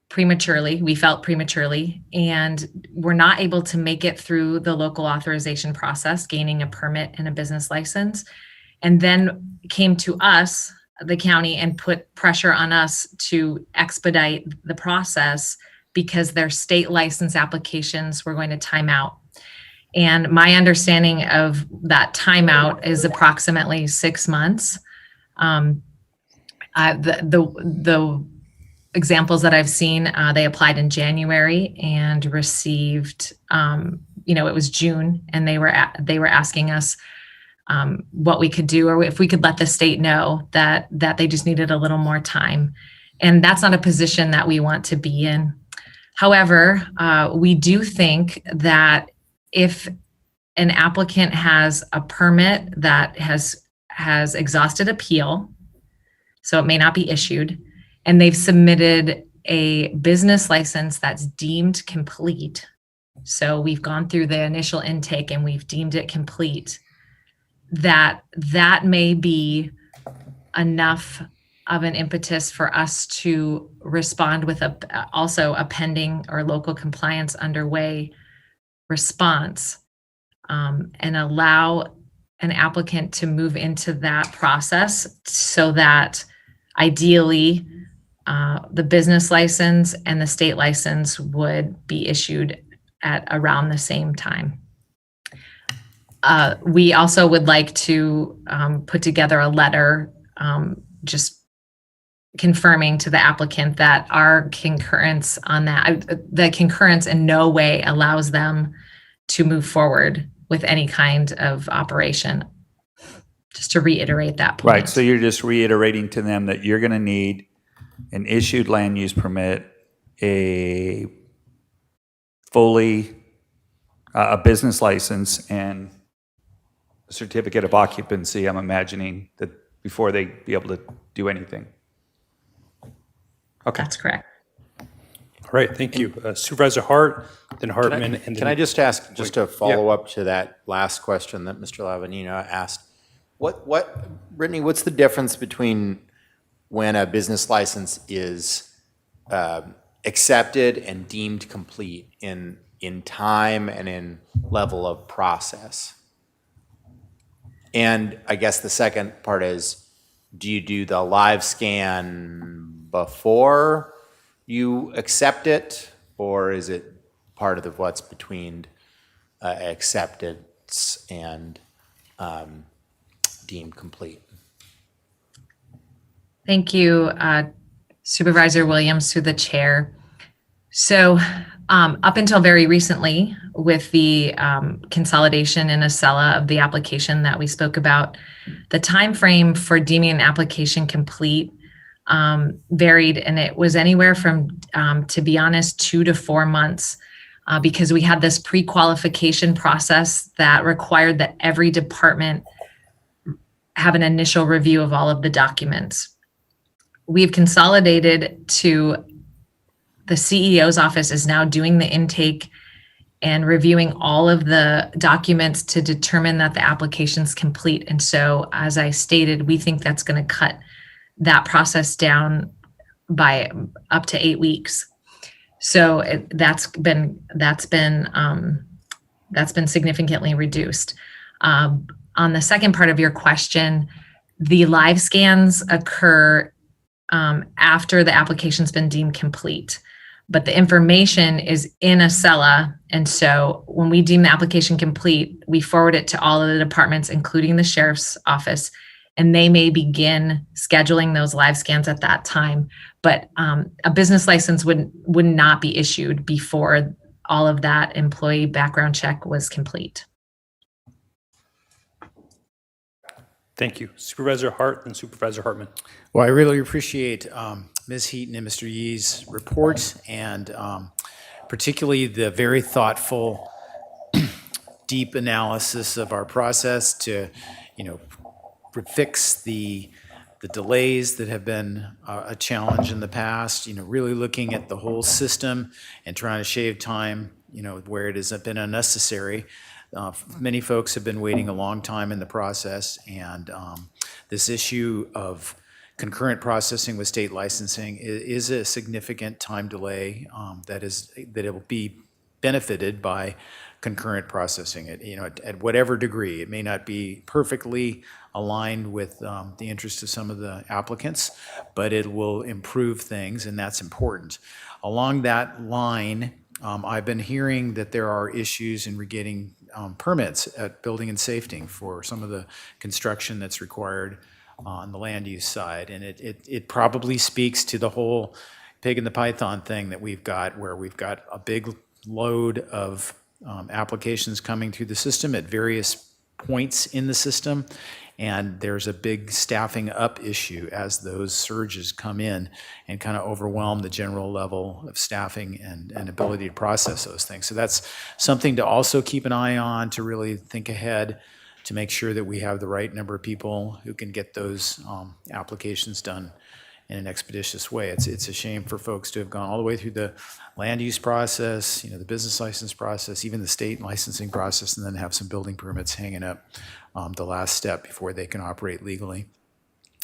prematurely. We felt prematurely, and were not able to make it through the local authorization process, gaining a permit and a business license, and then came to us, the county, and put pressure on us to expedite the process because their state license applications were going to time out. And my understanding of that timeout is approximately 6 months. The examples that I've seen, they applied in January and received, it was June, and they were asking us what we could do, or if we could let the state know that they just needed a little more time. And that's not a position that we want to be in. However, we do think that if an applicant has a permit that has exhausted appeal, so it may not be issued, and they've submitted a business license that's deemed complete, so we've gone through the initial intake and we've deemed it complete, that may be enough of an impetus for us to respond with also a pending or local compliance underway response, and allow an applicant to move into that process, so that ideally the business license and the state license would be issued at around the same time. We also would like to put together a letter just confirming to the applicant that our concurrence on that, the concurrence in no way allows them to move forward with any kind of operation. Just to reiterate that point. Right, so you're just reiterating to them that you're going to need an issued land use permit, a business license, and a certificate of occupancy, I'm imagining, that before they be able to do anything. Okay. That's correct. All right, thank you. Supervisor Hart, then Hartman, and then... Can I just ask, just to follow up to that last question that Mr. Lavanino asked, Brittany, what's the difference between when a business license is accepted and deemed complete in time and in level of process? And I guess the second part is, do you do the live scan before you accept it, or is it part of what's between acceptance and deemed complete? Thank you, Supervisor Williams, through the chair. So up until very recently, with the consolidation in Acela of the application that we spoke about, the time frame for deeming an application complete varied, and it was anywhere from, to be honest, 2 to 4 months, because we had this pre-qualification process that required that every department have an initial review of all of the documents. We've consolidated to the CEO's office is now doing the intake and reviewing all of the documents to determine that the application's complete. And so, as I stated, we think that's going to cut that process down by up to 8 weeks. So that's been significantly reduced. On the second part of your question, the live scans occur after the application's been deemed complete, but the information is in Acela. And so when we deem the application complete, we forward it to all of the departments, including the sheriff's office, and they may begin scheduling those live scans at that time. But a business license would not be issued before all of that employee background check was complete. Thank you. Supervisor Hart and Supervisor Hartman. Well, I really appreciate Ms. Heaton and Mr. Yee's report, and particularly the very thoughtful, deep analysis of our process to, fix the delays that have been a challenge in the past. Really looking at the whole system and trying to shave time, where it has been unnecessary. Many folks have been waiting a long time in the process, and this issue of concurrent processing with state licensing is a significant time delay that it will be benefited by concurrent processing. At whatever degree, it may not be perfectly aligned with the interests of some of the applicants, but it will improve things, and that's important. Along that line, I've been hearing that there are issues in getting permits at building and safety for some of the construction that's required on the land use side. And it probably speaks to the whole pig in the python thing that we've got, where we've got a big load of applications coming through the system at various points in the system. And there's a big staffing up issue as those surges come in and kind of overwhelm the general level of staffing and ability to process those things. So that's something to also keep an eye on, to really think ahead, to make sure that we have the right number of people who can get those applications done in an expeditious way. It's a shame for folks to have gone all the way through the land use process, the business license process, even the state licensing process, and then have some building permits hanging up the last step before they can operate legally.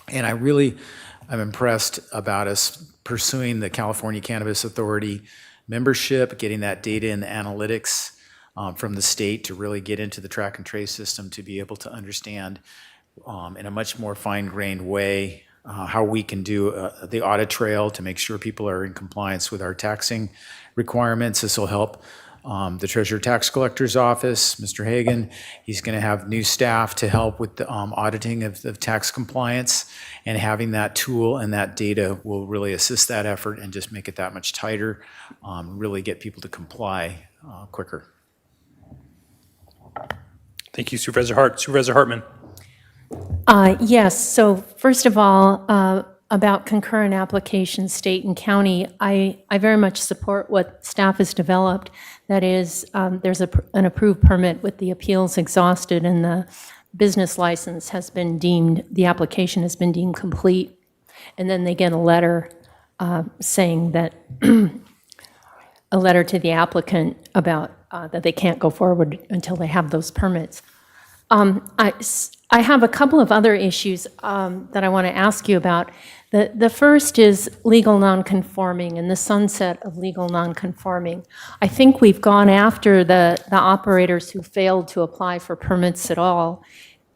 And I'm impressed about us pursuing the California Cannabis Authority membership, getting that data and analytics from the state to really get into the track and trace system, to be able to understand in a much more fine-grained way how we can do the audit trail to make sure people are in compliance with our taxing requirements. This will help the Treasurer Tax Collector's Office, Mr. Hagan. He's going to have new staff to help with the auditing of tax compliance, and having that tool and that data will really assist that effort and just make it that much tighter, really get people to comply quicker. Thank you, Supervisor Hart. Supervisor Hartman. Yes, so first of all, about concurrent applications, state and county, I very much support what staff has developed. That is, there's an approved permit with the appeals exhausted, and the business license has been deemed, the application has been deemed complete. And then they get a letter saying that, a letter to the applicant about that they can't go forward until they have those permits. I have a couple of other issues that I want to ask you about. The first is legal nonconforming and the sunset of legal nonconforming. I think we've gone after the operators who failed to apply for permits at all.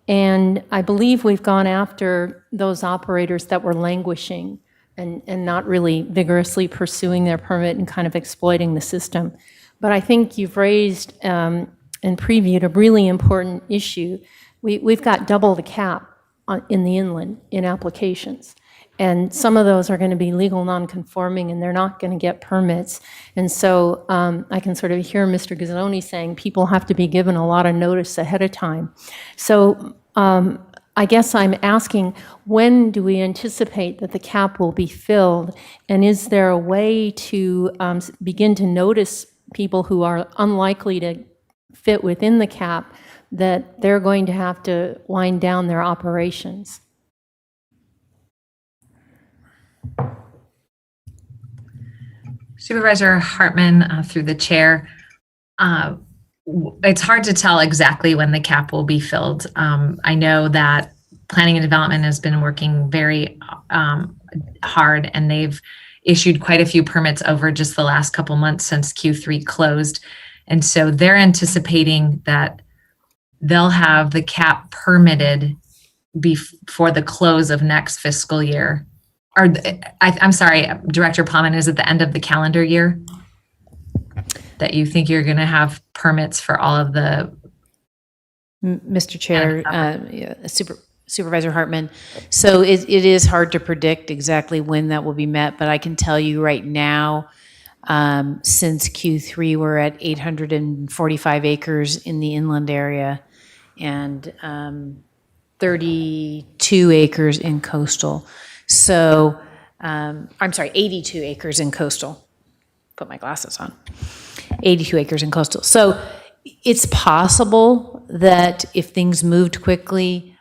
And I believe we've gone after those operators that were languishing and not really vigorously pursuing their permit and kind of exploiting the system. But I think you've raised and previewed a really important issue. We've got double the cap in the inland in applications. And some of those are going to be legal nonconforming, and they're not going to get permits. And so I can sort of hear Mr. Ghizzoni saying people have to be given a lot of notice ahead of time. So I guess I'm asking, when do we anticipate that the cap will be filled? And is there a way to begin to notice people who are unlikely to fit within the cap, that they're going to have to wind down their operations? Supervisor Hartman, through the chair, it's hard to tell exactly when the cap will be filled. I know that planning and development has been working very hard, and they've issued quite a few permits over just the last couple months since Q3 closed. And so they're anticipating that they'll have the cap permitted before the close of next fiscal year. Or I'm sorry, Director Plowman, is it the end of the calendar year that you think you're going to have permits for all of the? Mr. Chair, Supervisor Hartman, so it is hard to predict exactly when that will be met, but I can tell you right now, since Q3, we're at 845 acres in the inland area, and 32 acres in coastal. So, I'm sorry, 82 acres in coastal. Put my glasses on. 82 acres in coastal. So it's possible that if things moved quickly,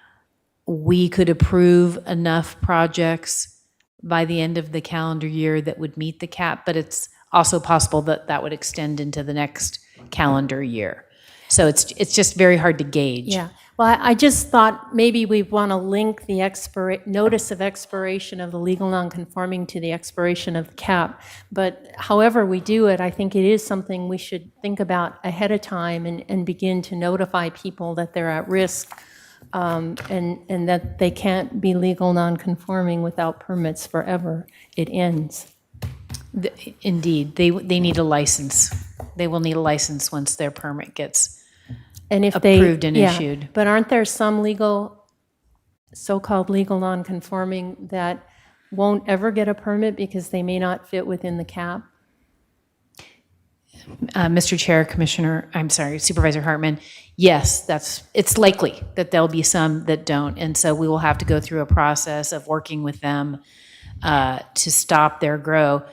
we could approve enough projects by the end of the calendar year that would meet the cap, but it's also possible that that would extend into the next calendar year. So it's just very hard to gauge. Yeah, well, I just thought maybe we want to link the notice of expiration of the legal nonconforming to the expiration of the cap. But however we do it, I think it is something we should think about ahead of time and begin to notify people that they're at risk, and that they can't be legal nonconforming without permits forever. It ends. Indeed, they need a license. They will need a license once their permit gets And if approved they, and yeah, issued. But aren't there some so-called legal nonconforming that won't ever get a permit because they may not fit within the cap? Mr. Chair, Supervisor Hartman, yes, it's likely that there'll be some that don't. And so we will have to go through a process of working with them to stop their grow.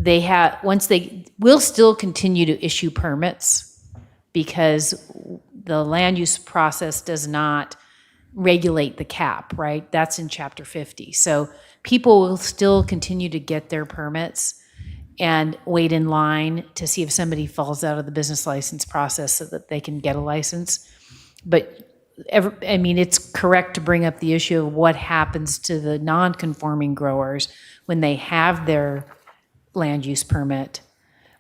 We'll still continue to issue permits because the land use process does not regulate the cap, right? That's in Chapter 50. So people will still continue to get their permits and wait in line to see if somebody falls out of the business license process so that they can get a license. But it's correct to bring up the issue of what happens to the non-conforming growers when they have their land use permit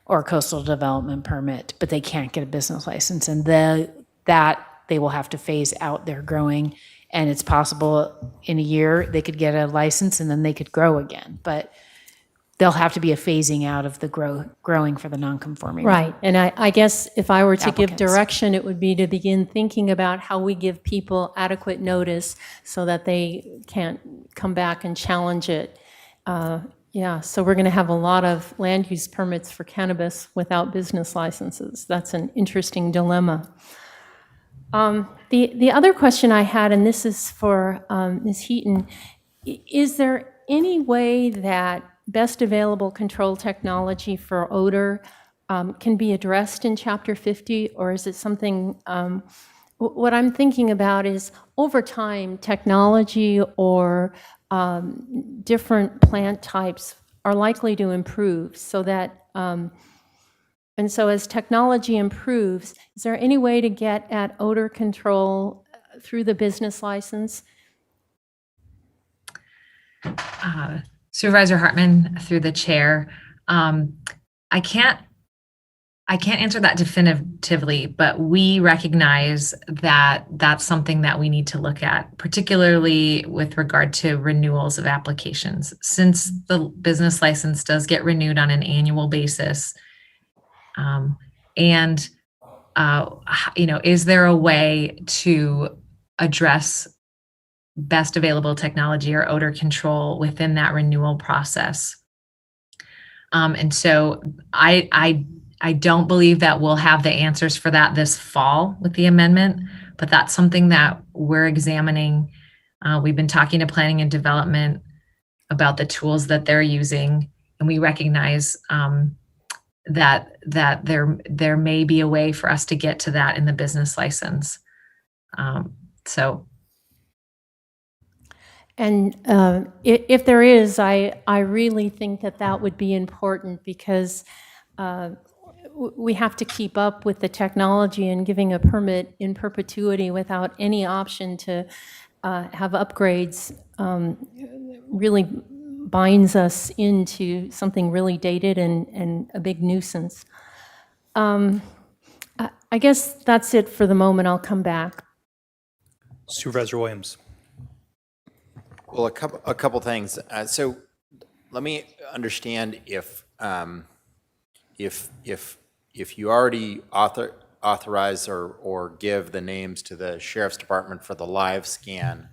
or coastal development permit, but they can't get a business license. And that they will have to phase out their growing. And it's possible in a year they could get a license and then they could grow again. But there'll have to be a phasing out of the growing for the non-conforming. Right, and I guess if I were to give applicants. direction, it would be to begin thinking about how we give people adequate notice so that they can't come back and challenge it. Yeah, so we're going to have a lot of land use permits for cannabis without business licenses. That's an interesting dilemma. The other question I had, and this is for Ms. Heaton, is there any way that best available control technology for odor can be addressed in Chapter 50, or is it something, what I'm thinking about is over time, technology or different plant types are likely to improve so that, and so as technology improves, is there any way to get at odor control through the business license? Supervisor Hartman, through the chair, I can't answer that definitively, but we recognize that that's something that we need to look at, particularly with regard to renewals of applications. Since the business license does get renewed on an annual basis, is there a way to address best available technology or odor control within that renewal process? And so I don't believe that we'll have the answers for that this fall with the amendment, but that's something that we're examining. We've been talking to planning and development about the tools that they're using, and we recognize that there may be a way for us to get to that in the business license. And if there is, I really think that would be important because we have to keep up with the technology, and giving a permit in perpetuity without any option to have upgrades really binds us into something really dated and a big nuisance. I guess that's it for the moment. I'll come back. Supervisor Williams. Well, a couple things. So let me understand if you already authorize or give the names to the Sheriff's Department for the live scan,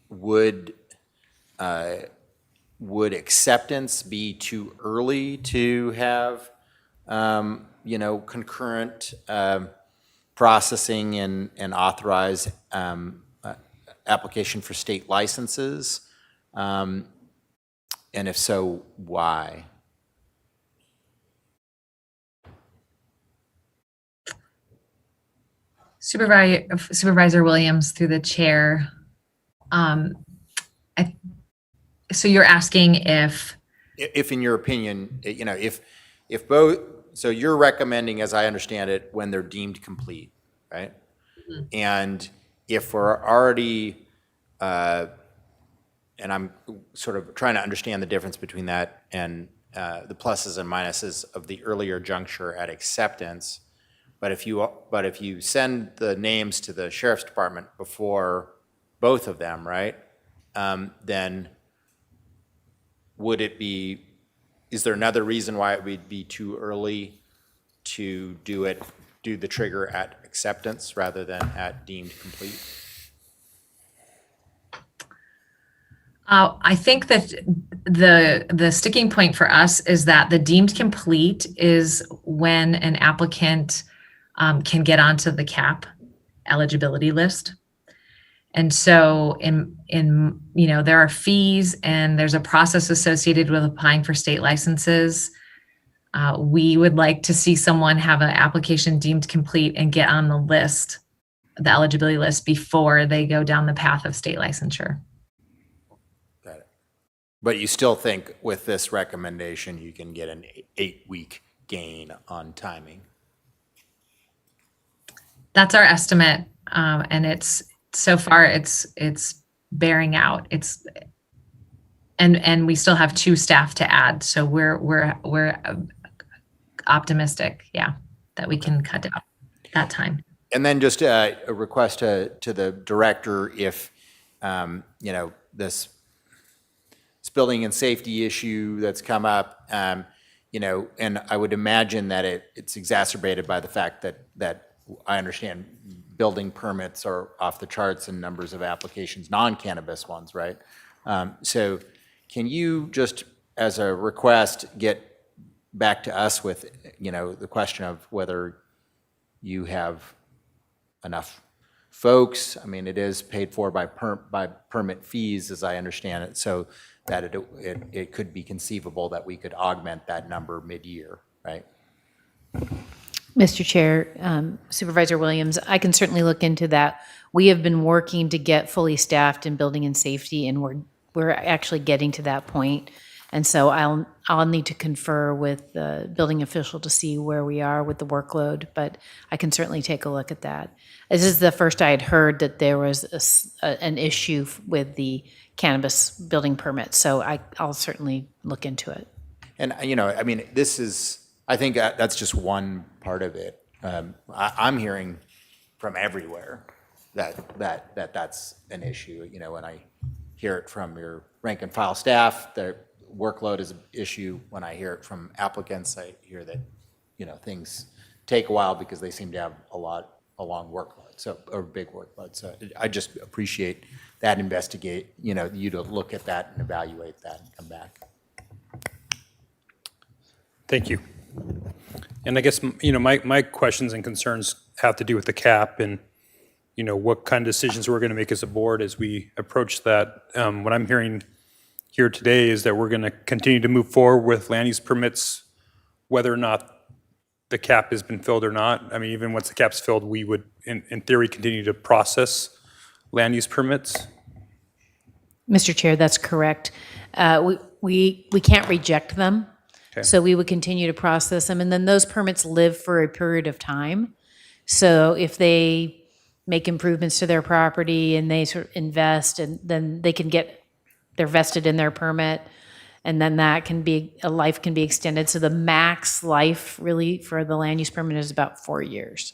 would acceptance be too early to have concurrent processing and authorize application for state licenses? And if so, why? Supervisor Williams, through the chair. So you're asking if in your opinion, if both, so you're recommending, as I understand it, when they're deemed complete, right? Mm-hmm. And if we're already, and I'm sort of trying to understand the difference between that and the pluses and minuses of the earlier juncture at acceptance, but if you send the names to the sheriff's department before both of them, right? Then would it be, is there another reason why it would be too early to do the trigger at acceptance rather than at deemed complete? I think that the sticking point for us is that the deemed complete is when an applicant can get onto the CAP eligibility list. And so there are fees and there's a process associated with applying for state licenses. We would like to see someone have an application deemed complete and get on the list, the eligibility list, before they go down the path of state licensure. Got it. But you still think with this recommendation, you can get an 8-week gain on timing? That's our estimate. And it's, so far it's bearing out. And we still have 2 staff to add. So we're optimistic, that we can cut down that time. And then just a request to the director, if, this building and safety issue that's come up, and I would imagine that it's exacerbated by the fact that I understand building permits are off the charts in numbers of applications, non-cannabis ones, right? So can you just, as a request, get back to us with, the question of whether you have enough folks? I mean, it is paid for by permit fees, as I understand it, so that it could be conceivable that we could augment that number mid-year, right? Mr. Chair, Supervisor Williams, I can certainly look into that. We have been working to get fully staffed in building and safety, and we're actually getting to that point. And so I'll need to confer with the building official to see where we are with the workload, but I can certainly take a look at that. This is the first I had heard that there was an issue with the cannabis building permit, so I'll certainly look into it. And, I mean, I think that's just one part of it. I'm hearing from everywhere that's an issue. When I hear it from your rank and file staff, the workload is an issue. When I hear it from applicants, I hear that, things take a while because they seem to have a long workload, or big workload. So I just appreciate that you to look at that and evaluate that and come back. Thank you. And I guess, my questions and concerns have to do with the cap and, what kind of decisions we're going to make as a board as we approach that. What I'm hearing here today is that we're going to continue to move forward with land use permits, whether or not the cap has been filled or not. I mean, even once the cap's filled, we would, in theory, continue to process land use permits. Mr. Chair, that's correct. We can't reject them. Okay. So we would continue to process them, and then those permits live for a period of time. So if they make improvements to their property and they sort of invest, and then they're vested in their permit, and then a life can be extended. So the max life really for the land use permit is about 4 years.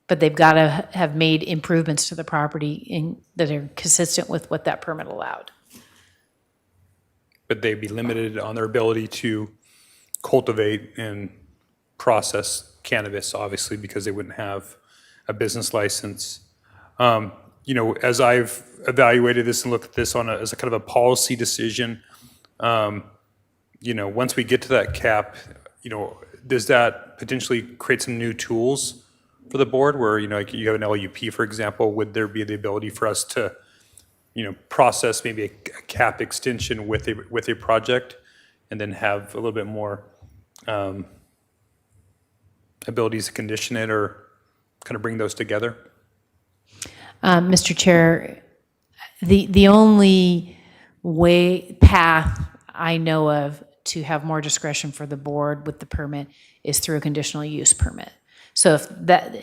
But they've got to have made improvements to the property that are consistent with what that permit allowed. But they'd be limited on their ability to cultivate and process cannabis, obviously, because they wouldn't have a business license. As I've evaluated this and looked at this as a kind of a policy decision, once we get to that cap, does that potentially create some new tools for the board where, like you have an LUP, for example, would there be the ability for us to, process maybe a cap extension with a project and then have a little bit more abilities to condition it or kind of bring those together? Mr. Chair, the only path I know of to have more discretion for the board with the permit is through a conditional use permit. So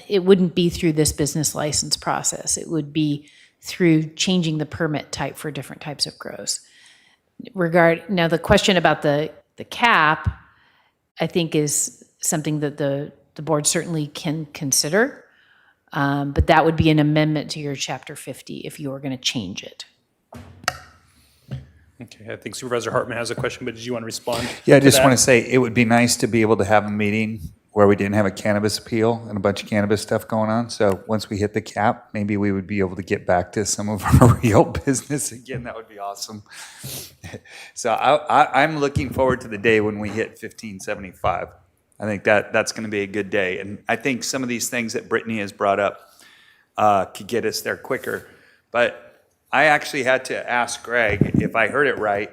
it wouldn't be through this business license process. It would be through changing the permit type for different types of grows. Now the question about the cap, I think is something that the board certainly can consider. But that would be an amendment to your Chapter 50 if you were going to change it. Okay, I think Supervisor Hartman has a question, but did you want to respond? Yeah, I just want to say it would be nice to be able to have a meeting where we didn't have a cannabis appeal and a bunch of cannabis stuff going on. So once we hit the cap, maybe we would be able to get back to some of our real business again. That would be awesome. So I'm looking forward to the day when we hit 1575. I think that's going to be a good day. And I think some of these things that Brittany has brought up could get us there quicker. But I actually had to ask Greg, if I heard it right,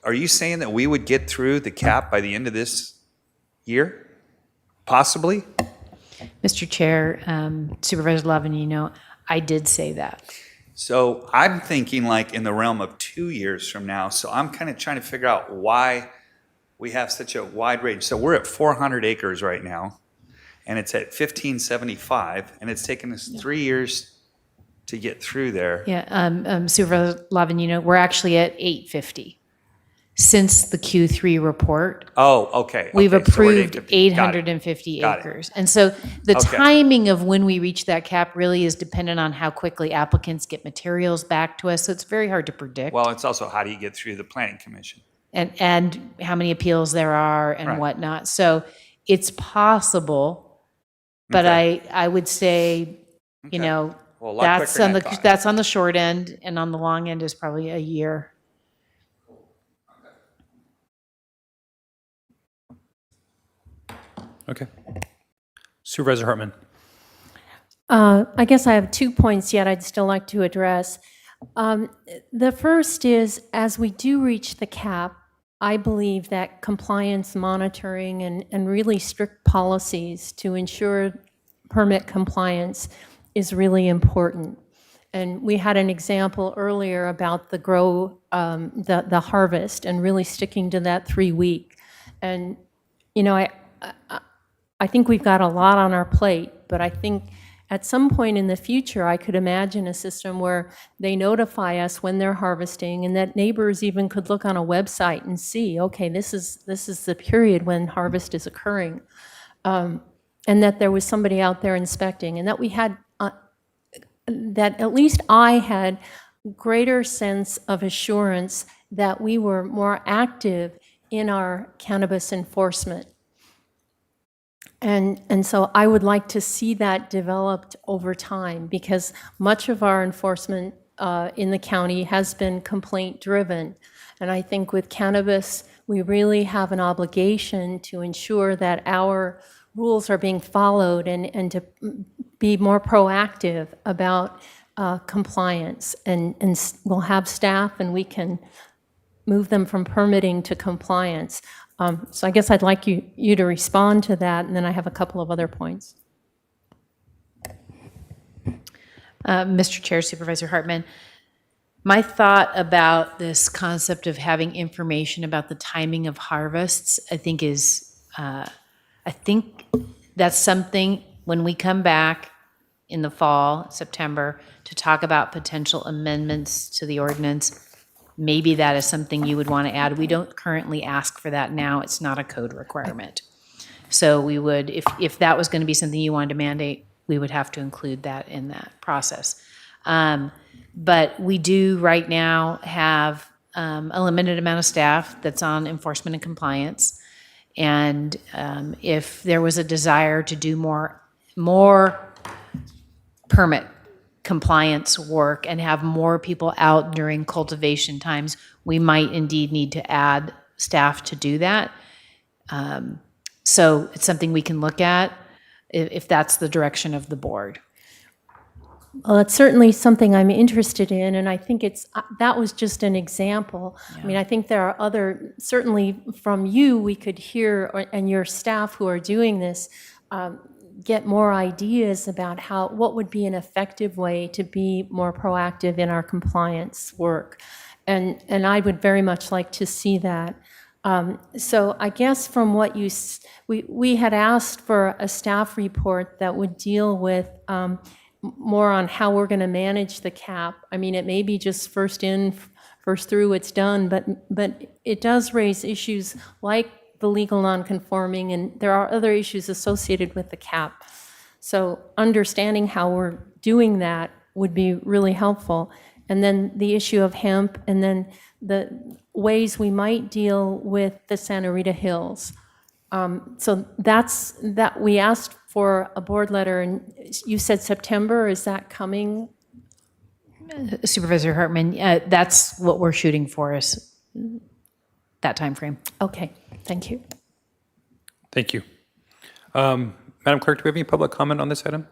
are you saying that we would get through the cap by the end of this year? Possibly? Mr. Chair, Supervisor Lavanino, I did say that. So I'm thinking like in the realm of 2 years from now. So I'm kind of trying to figure out why we have such a wide range. So we're at 400 acres right now, and it's at 1575, and it's taken us 3 years to get through there. Yeah, Supervisor Lavanino, we're actually at 850 since the Q3 report. Oh, okay. We've Okay, so we're at approved 850. 850 Got it. acres. And so the Okay. timing of when we reach that cap really is dependent on how quickly applicants get materials back to us. So it's very hard to predict. Well, it's also how do you get through the planning commission? And how many appeals there are and Right. whatnot. So it's possible, but Okay. I would say, you know, Well, a lot that's quicker on than the I thought. that's on the short end, and on the long end is probably a year. Okay. Supervisor Hartman. I guess I have 2 points yet I'd still like to address. The first is, as we do reach the cap, I believe that compliance monitoring and really strict policies to ensure permit compliance is really important. And we had an example earlier about the the harvest and really sticking to that 3 week. And, you know, I think we've got a lot on our plate, but I think at some point in the future, I could imagine a system where they notify us when they're harvesting, and that neighbors even could look on a website and see, okay, this is the period when harvest is occurring, and that there was somebody out there inspecting, and that we had that at least I had greater sense of assurance that we were more active in our cannabis enforcement. And so I would like to see that developed over time, because much of our enforcement in the county has been complaint-driven. And I think with cannabis, we really have an obligation to ensure that our rules are being followed and to be more proactive about compliance. And we'll have staff, and we can move them from permitting to compliance. So I guess I'd like you to respond to that, and then I have a couple of other points. Mr. Chair, Supervisor Hartman, my thought about this concept of having information about the timing of harvests, I think that's something when we come back in the fall, September, to talk about potential amendments to the ordinance. Maybe that is something you would want to add. We don't currently ask for that now. It's not a code requirement. So we would, if that was going to be something you wanted to mandate, we would have to include that in that process. But we do right now have a limited amount of staff that's on enforcement and compliance. And if there was a desire to do more permit compliance work and have more people out during cultivation times, we might indeed need to add staff to do that. So it's something we can look at. if that's the direction of the board. Well, it's certainly something I'm interested in, and I think that was just an example. I mean, I think there are certainly from you, we could hear, and your staff who are doing this, get more ideas about what would be an effective way to be more proactive in our compliance work. And I would very much like to see that. So I guess from what we had asked for a staff report that would deal with more on how we're going to manage the cap. I mean, it may be just first in, first through, it's done, but it does raise issues like the legal nonconforming, and there are other issues associated with the cap. So understanding how we're doing that would be really helpful. And then the issue of hemp, and then the ways we might deal with the Santa Rita Hills. So that we asked for a board letter, and you said September, is that coming? Supervisor Hartman, that's what we're shooting for, is that time frame. Okay, thank you. Thank you. Madam Clerk, do we have any public comment on this item?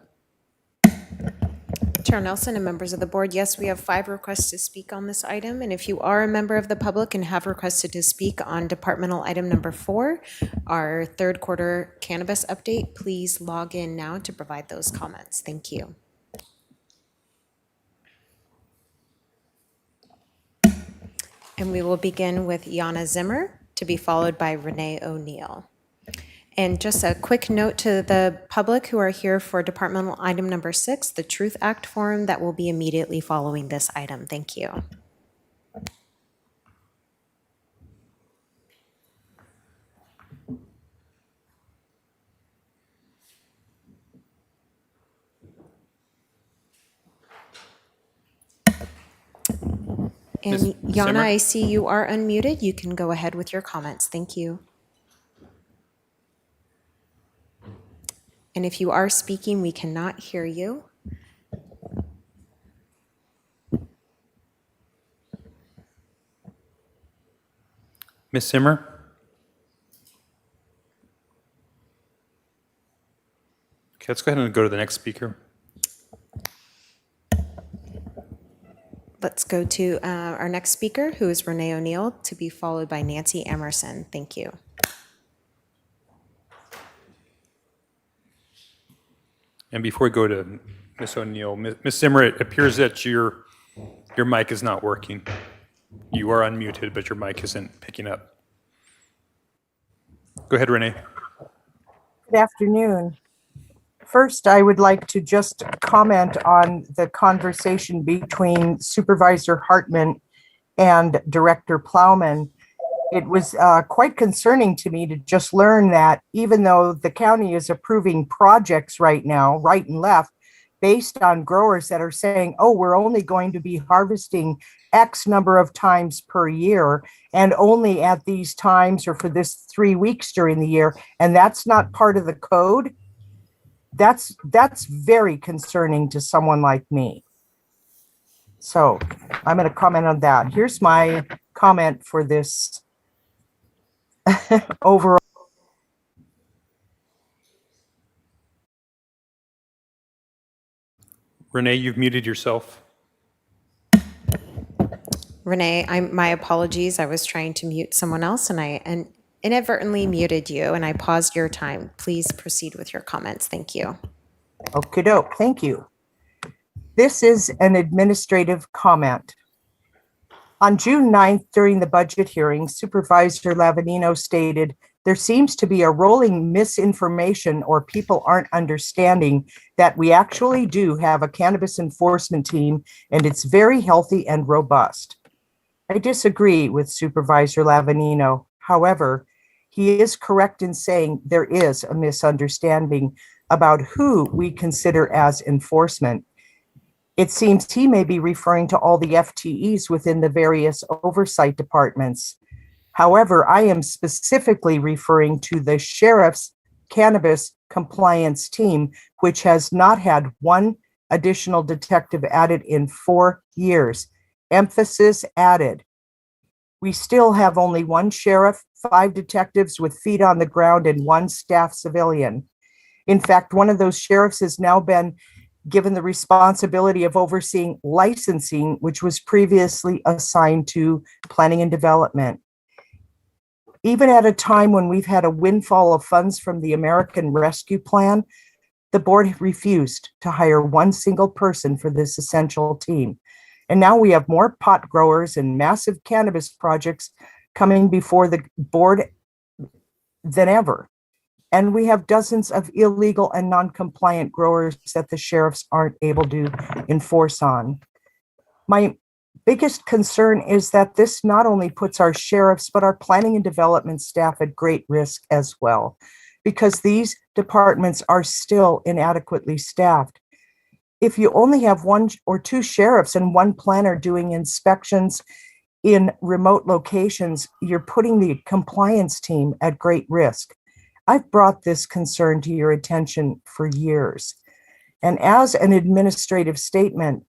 Chair Nelson and members of the board, yes, we have 5 requests to speak on this item. And if you are a member of the public and have requested to speak on departmental item number 4, our third quarter cannabis update, please log in now to provide those comments. Thank you. And we will begin with Yana Zimmer, to be followed by Renee O'Neill. And just a quick note to the public who are here for departmental item number 6, the Truth Act forum that will be immediately following this item. Thank you. And Ms. Yana, Zimmer? I see you are unmuted. You can go ahead with your comments. Thank you. And if you are speaking, we cannot hear you. Ms. Zimmer? Okay, let's go ahead and go to the next speaker. Let's go to our next speaker, who is Renee O'Neill, to be followed by Nancy Emerson. Thank you. And before we go to Ms. O'Neill, Ms. Zimmer, it appears that your mic is not working. You are unmuted, but your mic isn't picking up. Go ahead, Renee. Good afternoon. First, I would like to just comment on the conversation between Supervisor Hartman and Director Plowman. It was quite concerning to me to just learn that even though the county is approving projects right now, right and left, based on growers that are saying, oh, we're only going to be harvesting X number of times per year and only at these times or for this 3 weeks during the year, and that's not part of the code, that's very concerning to someone like me. So I'm going to comment on that. Here's my comment for this overall. Renee, you've muted yourself. Renee, my apologies. I was trying to mute someone else and I inadvertently muted you and I paused your time. Please proceed with your comments. Thank you. Okie doke. Thank you. This is an administrative comment. On June 9th, during the budget hearing, Supervisor Lavanino stated, there seems to be a rolling misinformation or people aren't understanding that we actually do have a cannabis enforcement team and it's very healthy and robust. I disagree with Supervisor Lavanino. However, he is correct in saying there is a misunderstanding about who we consider as enforcement. It seems he may be referring to all the FTEs within the various oversight departments. However, I am specifically referring to the sheriff's cannabis compliance team, which has not had one additional detective added in 4 years. Emphasis added. We still have only 1 sheriff, 5 detectives with feet on the ground, and 1 staff civilian. In fact, one of those sheriffs has now been given the responsibility of overseeing licensing, which was previously assigned to planning and development. Even at a time when we've had a windfall of funds from the American Rescue Plan, the board refused to hire one single person for this essential team. And now we have more pot growers and massive cannabis projects coming before the board than ever. And we have dozens of illegal and non-compliant growers that the sheriffs aren't able to enforce on. My biggest concern is that this not only puts our sheriffs, but our planning and development staff at great risk as well, because these departments are still inadequately staffed. If you only have one or two sheriffs and one planner doing inspections in remote locations, you're putting the compliance team at great risk. I've brought this concern to your attention for years. And as an administrative statement,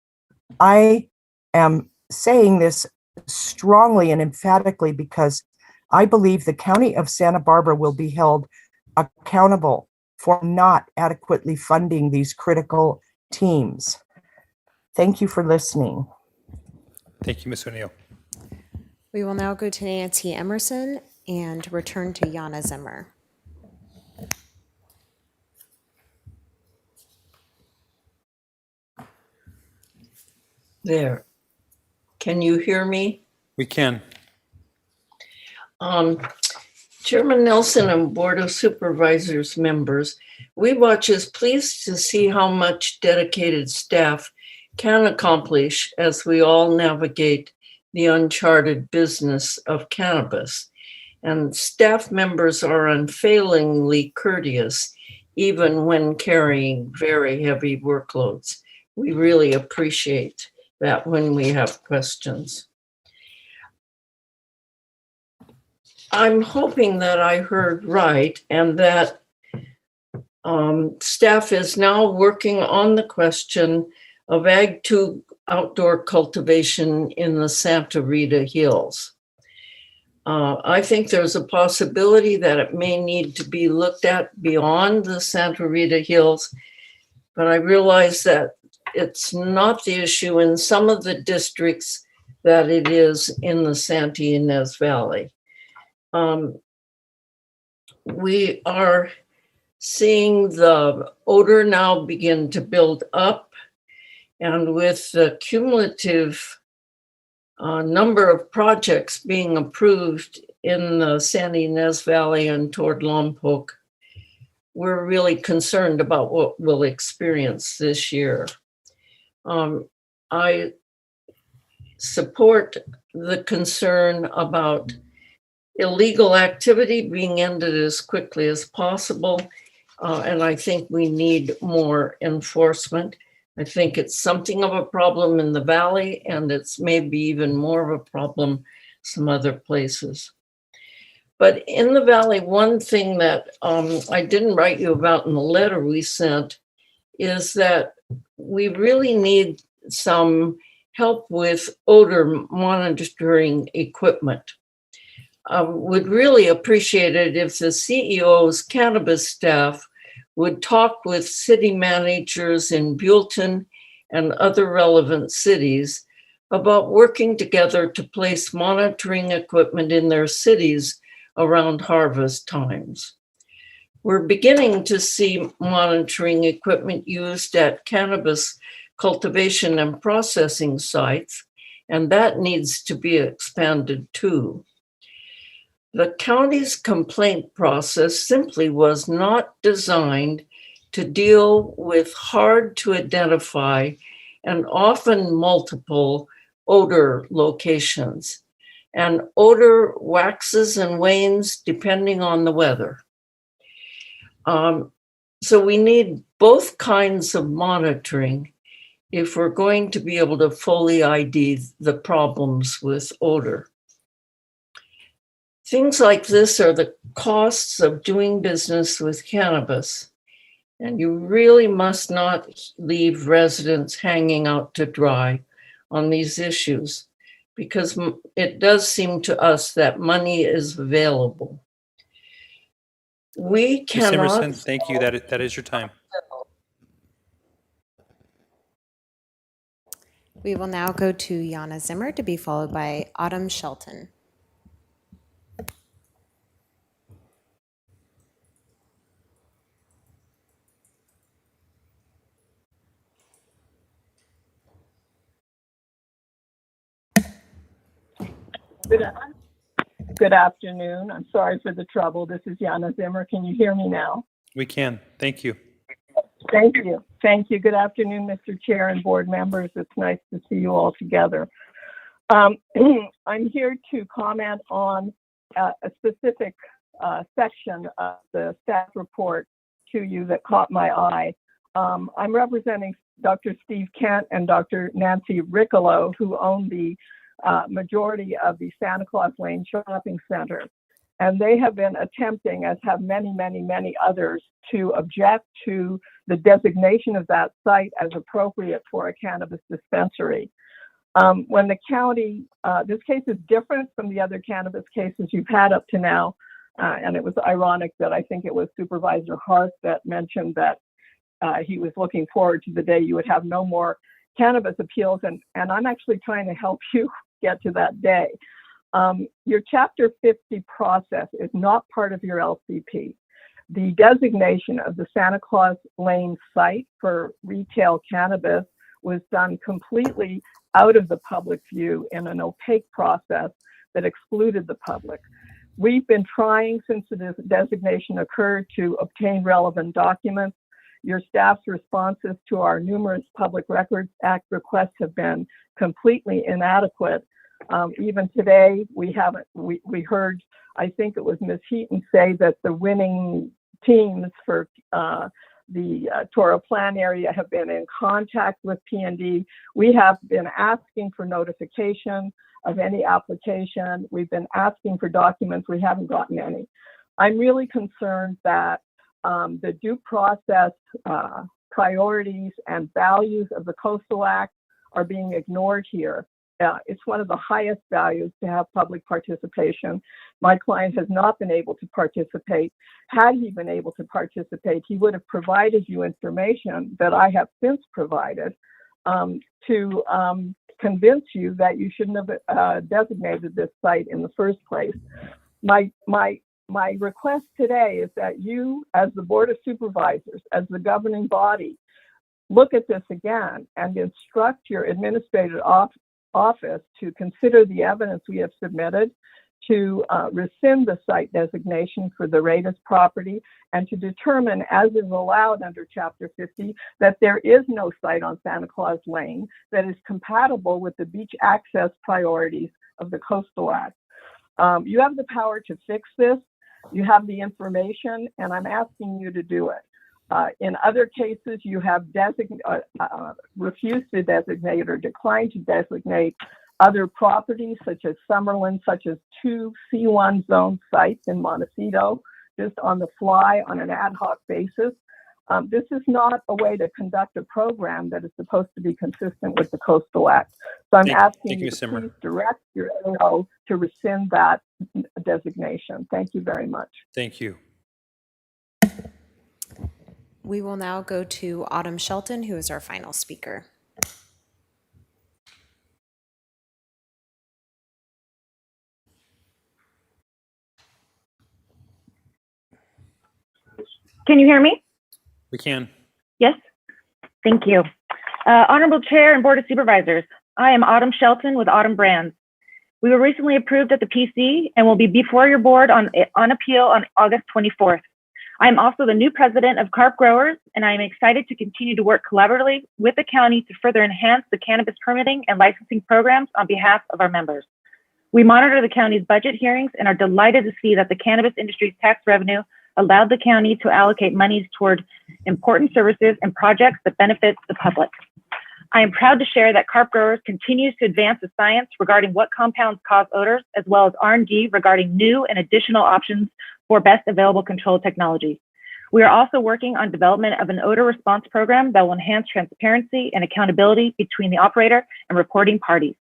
I am saying this strongly and emphatically because I believe the County of Santa Barbara will be held accountable for not adequately funding these critical teams. Thank you for listening. Thank you, Ms. O'Neill. We will now go to Nancy Emerson and return to Yana Zimmer. There. Can you hear me? We can. Chairman Nelson and Board of Supervisors members, we watch is pleased to see how much dedicated staff can accomplish as we all navigate the uncharted business of cannabis. And staff members are unfailingly courteous, even when carrying very heavy workloads. We really appreciate that when we have questions. I'm hoping that I heard right and that staff is now working on the question of Ag 2 outdoor cultivation in the Santa Rita Hills. I think there's a possibility that it may need to be looked at beyond the Santa Rita Hills, but I realize that it's not the issue in some of the districts that it is in the Santa Ynez Valley. We are seeing the odor now begin to build up, and with the cumulative number of projects being approved in the Santa Ynez Valley and toward Lompoc, we're really concerned about what we'll experience this year. I support the concern about illegal activity being ended as quickly as possible, and I think we need more enforcement. I think it's something of a problem in the valley, and it's maybe even more of a problem some other places. But in the valley, one thing that I didn't write you about in the letter we sent is that we really need some help with odor monitoring equipment. I would really appreciate it if the CEO's cannabis staff would talk with city managers in Buellton and other relevant cities about working together to place monitoring equipment in their cities around harvest times. We're beginning to see monitoring equipment used at cannabis cultivation and processing sites, and that needs to be expanded too. The county's complaint process simply was not designed to deal with hard to identify and often multiple odor locations. And odor waxes and wanes depending on the weather. So we need both kinds of monitoring if we're going to be able to fully ID the problems with odor. Things like this are the costs of doing business with cannabis, and you really must not leave residents hanging out to dry on these issues, because it does seem to us that money is available. We Ms. cannot. Simerson, thank you. That is your time. We will now go to Yana Zimmer to be followed by Autumn Shelton. Good afternoon. I'm sorry for the trouble. This is Yana Zimmer. Can you hear me now? We can. Thank you. Thank you. Thank you. Good afternoon, Mr. Chair and board members. It's nice to see you all together. I'm here to comment on a specific section of the staff report to you that caught my eye. I'm representing Dr. Steve Kent and Dr. Nancy Riccolo, who own the majority of the Santa Claus Lane Shopping Center. And they have been attempting, as have many, many, many others, to object to the designation of that site as appropriate for a cannabis dispensary. When the county, this case is different from the other cannabis cases you've had up to now. And it was ironic that I think it was Supervisor Hart that mentioned that he was looking forward to the day you would have no more cannabis appeals. And I'm actually trying to help you get to that day. Your Chapter 50 process is not part of your LCP. The designation of the Santa Claus Lane site for retail cannabis was done completely out of the public view in an opaque process that excluded the public. We've been trying since the designation occurred to obtain relevant documents. Your staff's responses to our numerous Public Records Act requests have been completely inadequate. Even today, we heard, I think it was Ms. Heaton say that the winning teams for the Toro Plan area have been in contact with P&D. We have been asking for notification of any application. We've been asking for documents. We haven't gotten any. I'm really concerned that the due process priorities and values of the Coastal Act are being ignored here. It's one of the highest values to have public participation. My client has not been able to participate. Had he been able to participate, he would have provided you information that I have since provided to convince you that you shouldn't have designated this site in the first place. My request today is that you, as the Board of Supervisors, as the governing body, look at this again and instruct your administrative office to consider the evidence we have submitted, to rescind the site designation for the Raiders property, and to determine, as is allowed under Chapter 50, that there is no site on Santa Claus Lane that is compatible with the beach access priorities of the Coastal Act. You have the power to fix this. You have the information, and I'm asking you to do it. In other cases, you have refused to designate or declined to designate other properties such as Summerlin, such as 2 C1 zone sites in Montecito, just on the fly on an ad hoc basis. This is not a way to conduct a program that is supposed to be consistent with the Coastal Act. So I'm asking you to please direct your AO to rescind that designation. Thank you very much. Thank you. We will now go to Autumn Shelton, who is our final speaker. Can you hear me? We can. Yes. Thank you. Honorable Chair and Board of Supervisors, I am Autumn Shelton with Autumn Brands. We were recently approved at the PC and will be before your board on appeal on August 24th. I am also the new president of Carp Growers, and I am excited to continue to work collaboratively with the county to further enhance the cannabis permitting and licensing programs on behalf of our members. We monitor the county's budget hearings and are delighted to see that the cannabis industry's tax revenue allowed the county to allocate monies toward important services and projects that benefit the public. I am proud to share that Carp Growers continues to advance the science regarding what compounds cause odors, as well as R&D regarding new and additional options for best available control technologies. We are also working on development of an odor response program that will enhance transparency and accountability between the operator and reporting parties.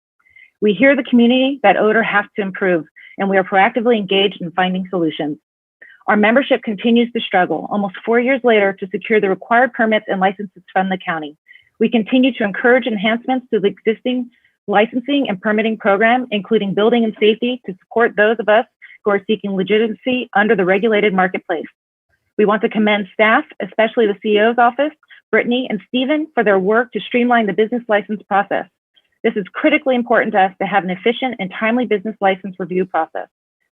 We hear the community that odor has to improve, and we are proactively engaged in finding solutions. Our membership continues to struggle, almost 4 years later, to secure the required permits and licenses from the county. We continue to encourage enhancements to the existing licensing and permitting program, including building and safety, to support those of us who are seeking legitimacy under the regulated marketplace. We want to commend staff, especially the CEO's office, Brittany and Stephen, for their work to streamline the business license process. This is critically important to us to have an efficient and timely business license review process.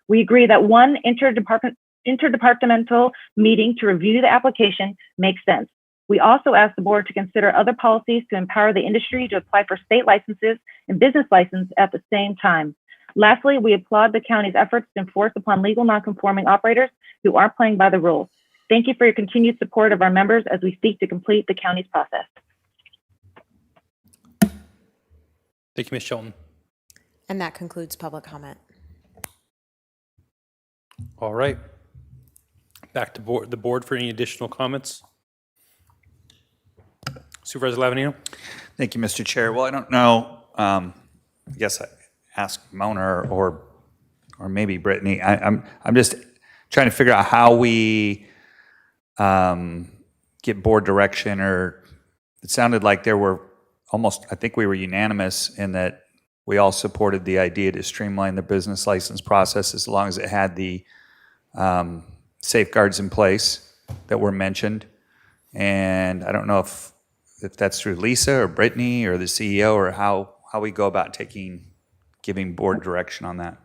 We agree that one interdepartmental meeting to review the application makes sense. We also ask the board to consider other policies to empower the industry to apply for state licenses and business license at the same time. Lastly, we applaud the county's efforts to enforce upon legal nonconforming operators who aren't playing by the rules. Thank you for your continued support of our members as we seek to complete the county's process. Thank you, Ms. Shelton. And that concludes public comment. All right. Back to the board for any additional comments. Supervisor Lavanino. Thank you, Mr. Chair. Well, I don't know. I guess I ask Mona or maybe Brittany. I'm just trying to figure out how we get board direction. Or it sounded like there were almost. I think we were unanimous in that we all supported the idea to streamline the business license process as long as it had the safeguards in place that were mentioned. And I don't know if that's through Lisa or Brittany or the CEO, or how we go about giving board direction on that.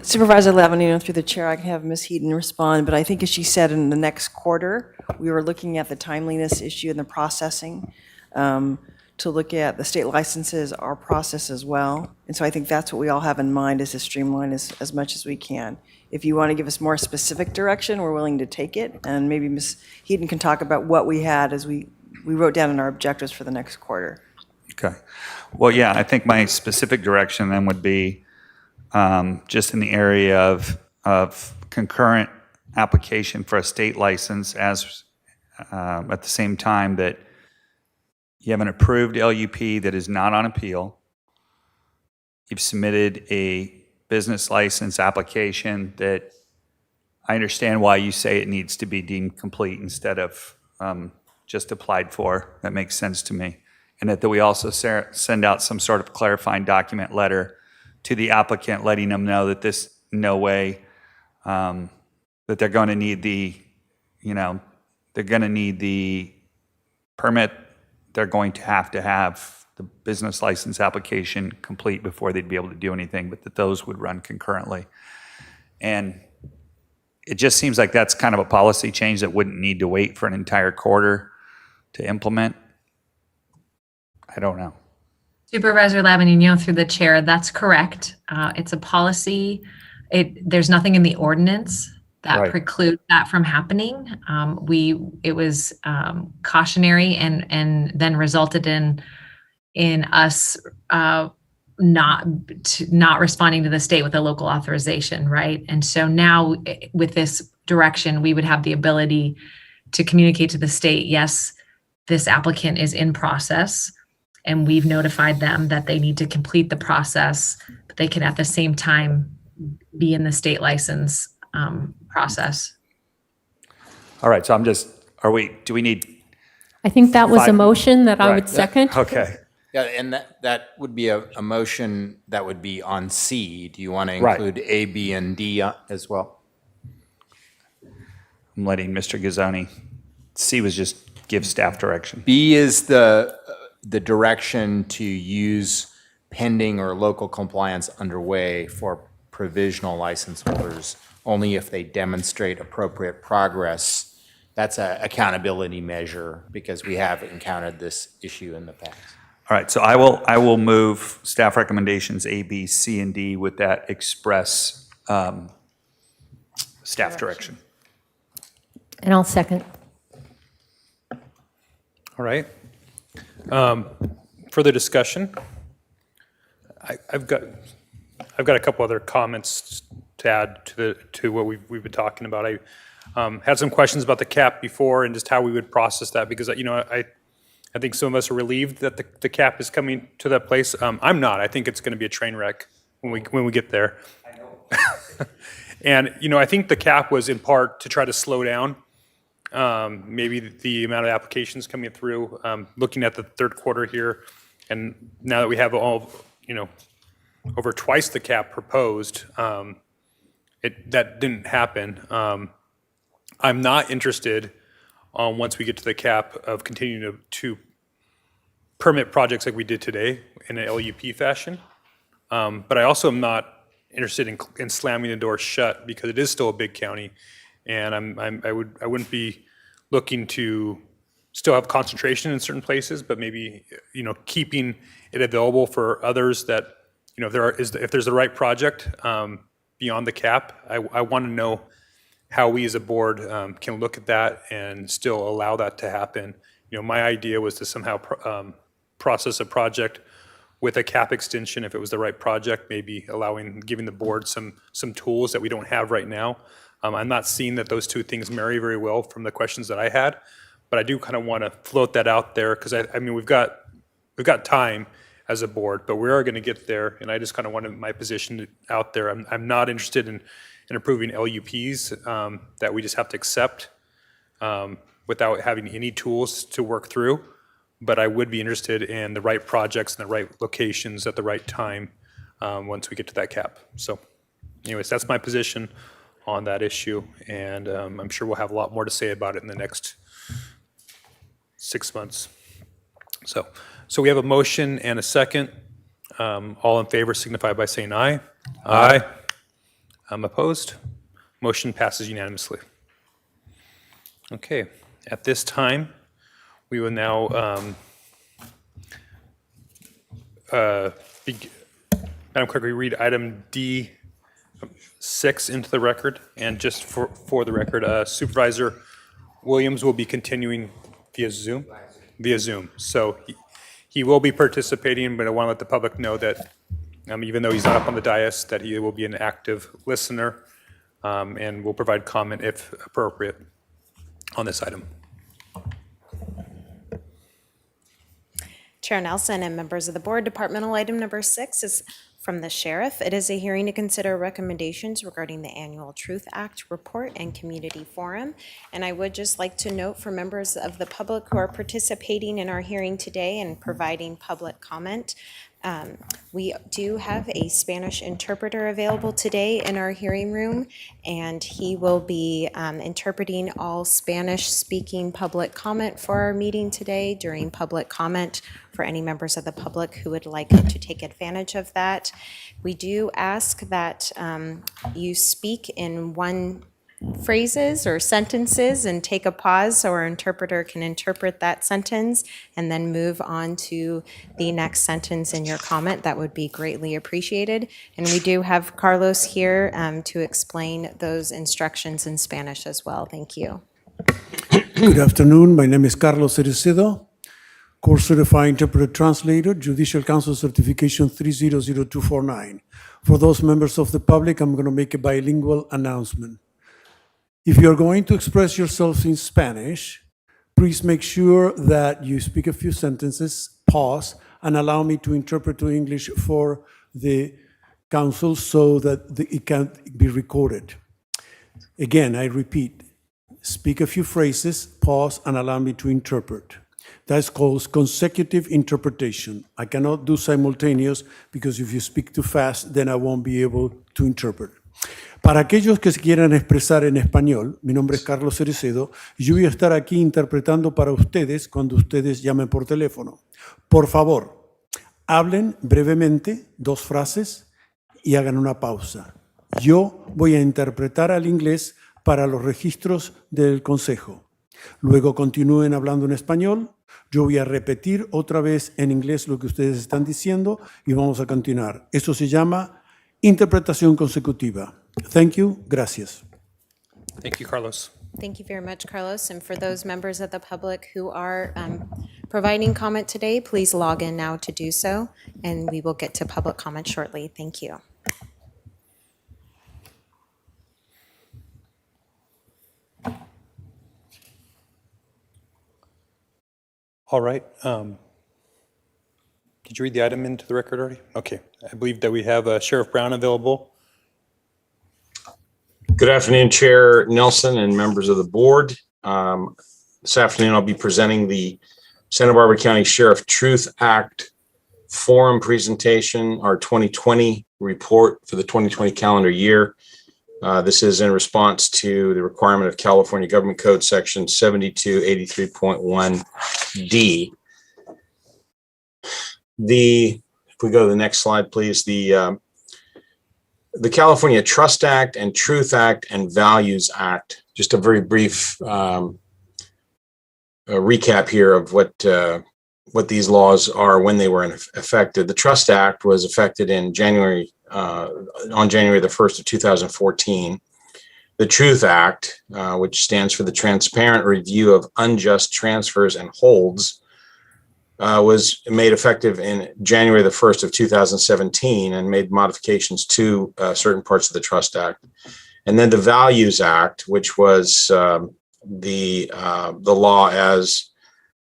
Supervisor Lavanino, through the chair, I can have Ms. Heaton respond, but I think as she said, in the next quarter, we were looking at the timeliness issue and the processing to look at the state licenses, our process as well. And so I think that's what we all have in mind, is to streamline as much as we can. If you want to give us more specific direction, we're willing to take it. And maybe Ms. Heaton can talk about what we had as we wrote down in our objectives for the next quarter. Okay. Well, yeah, I think my specific direction then would be just in the area of concurrent application for a state license as at the same time that you have an approved LUP that is not on appeal. You've submitted a business license application that I understand why you say it needs to be deemed complete instead of just applied for. That makes sense to me. And that we also send out some sort of clarifying document letter to the applicant, letting them know that this no way that they're going to need the, they're going to need the permit. They're going to have the business license application complete before they'd be able to do anything, but that those would run concurrently. And it just seems like that's kind of a policy change that wouldn't need to wait for an entire quarter to implement. I don't know. Supervisor Lavanino, through the chair, that's correct. It's a policy. There's nothing in the ordinance that precludes that from happening. It was cautionary and then resulted in us not responding to the state with a local authorization, right? And so now with this direction, we would have the ability to communicate to the state, yes, this applicant is in process, and we've notified them that they need to complete the process, but they can at the same time be in the state license process. All right, so do we need? I think that was a motion that I would second. Okay. Yeah, and that would be a motion that would be on C. Do you want to include A, B, and D as well? I'm letting Mr. Ghizzoni. C was just give staff direction. B is the direction to use pending or local compliance underway for provisional license holders only if they demonstrate appropriate progress. That's an accountability measure because we have encountered this issue in the past. All right, so I will move staff recommendations A, B, C, and D with that express staff direction. And I'll second. All right. Further discussion? I've got a couple other comments to add to what we've been talking about. I had some questions about the cap before and just how we would process that, because I think some of us are relieved that the cap is coming to that place. I'm not. I think it's going to be a train wreck when we get there. And, I think the cap was in part to try to slow down maybe the amount of applications coming through. Looking at the third quarter here, and now that we have all, over twice the cap proposed, that didn't happen. I'm not interested, once we get to the cap, of continuing to permit projects like we did today in an LUP fashion. But I also am not interested in slamming the door shut, because it is still a big county, and I wouldn't be looking to still have concentration in certain places, but maybe keeping it available for others that if there's the right project beyond the cap. I want to know how we as a board can look at that and still allow that to happen. My idea was to somehow process a project with a cap extension if it was the right project, maybe giving the board some tools that we don't have right now. I'm not seeing that those two things marry very well from the questions that I had, but I do kind of want to float that out there, because we've got time as a board, but we are going to get there, and I just kind of wanted my position out there. I'm not interested in approving LUPs that we just have to accept without having any tools to work through. But I would be interested in the right projects and the right locations at the right time once we get to that cap. So anyways, that's my position on that issue, and I'm sure we'll have a lot more to say about it in the next 6 months. So we have a motion and a second. All in favor signify by saying aye. Aye. I'm opposed. Motion passes unanimously. Okay, at this time, we will now Madam Clerk, we read item D6 into the record, and just for the record, Supervisor Williams will be continuing via Zoom. So he will be participating, but I want to let the public know that even though he's not up on the dais, that he will be an active listener and will provide comment if appropriate on this item. Chair Nelson and members of the board, departmental item number 6 is from the sheriff. It is a hearing to consider recommendations regarding the annual Truth Act report and community forum. And I would just like to note for members of the public who are participating in our hearing today and providing public comment, we do have a Spanish interpreter available today in our hearing room, and he will be interpreting all Spanish-speaking public comment for our meeting today during public comment for any members of the public who would like to take advantage of that. We do ask that you speak in one phrases or sentences and take a pause so our interpreter can interpret that sentence and then move on to the next sentence in your comment. That would be greatly appreciated. And we do have Carlos here to explain those instructions in Spanish as well. Thank you. Good afternoon. My name is Carlos Cerecedo, Course Certified Interpreter Translator, Judicial Council Certification 300249. For those members of the public, I'm going to make a bilingual announcement. If you're going to express yourselves in Spanish, please make sure that you speak a few sentences, pause, and allow me to interpret to English for the council so that it can be recorded. Again, I repeat, speak a few phrases, pause, and allow me to interpret. That's called consecutive interpretation. I cannot do simultaneous because if you speak too fast, then I won't be able to interpret. Para aquellos que se quieran expresar en español, mi nombre es Carlos Cerecedo y yo voy a estar aquí interpretando para ustedes cuando ustedes llamen por teléfono. Por favor, hablen brevemente 2 frases y hagan una pausa. Yo voy a interpretar al inglés para los registros del consejo. Luego continúen hablando en español. Yo voy a repetir otra vez en inglés lo que ustedes están diciendo y vamos a continuar. Eso se llama interpretación consecutiva. Thank you. Gracias. Thank you, Carlos. Thank you very much, Carlos. And for those members of the public who are providing comment today, please log in now to do so, and we will get to public comment shortly. Thank you. All right. Did you read the item into the record already? Okay. I believe that we have Sheriff Brown available. Good afternoon, Chair Nelson and members of the board. This afternoon, I'll be presenting the Santa Barbara County Sheriff Truth Act Forum presentation, our 2020 report for the 2020 calendar year. This is in response to the requirement of California Government Code Section 7283.1D. If we go to the next slide, please, the California Trust Act and Truth Act and Values Act. Just a very brief recap here of what these laws are when they were effective. The Trust Act was effected in January on January the 1st of 2014. The Truth Act, which stands for the Transparent Review of Unjust Transfers and Holds, was made effective in January the 1st of 2017 and made modifications to certain parts of the Trust Act. And then the Values Act, which was the law as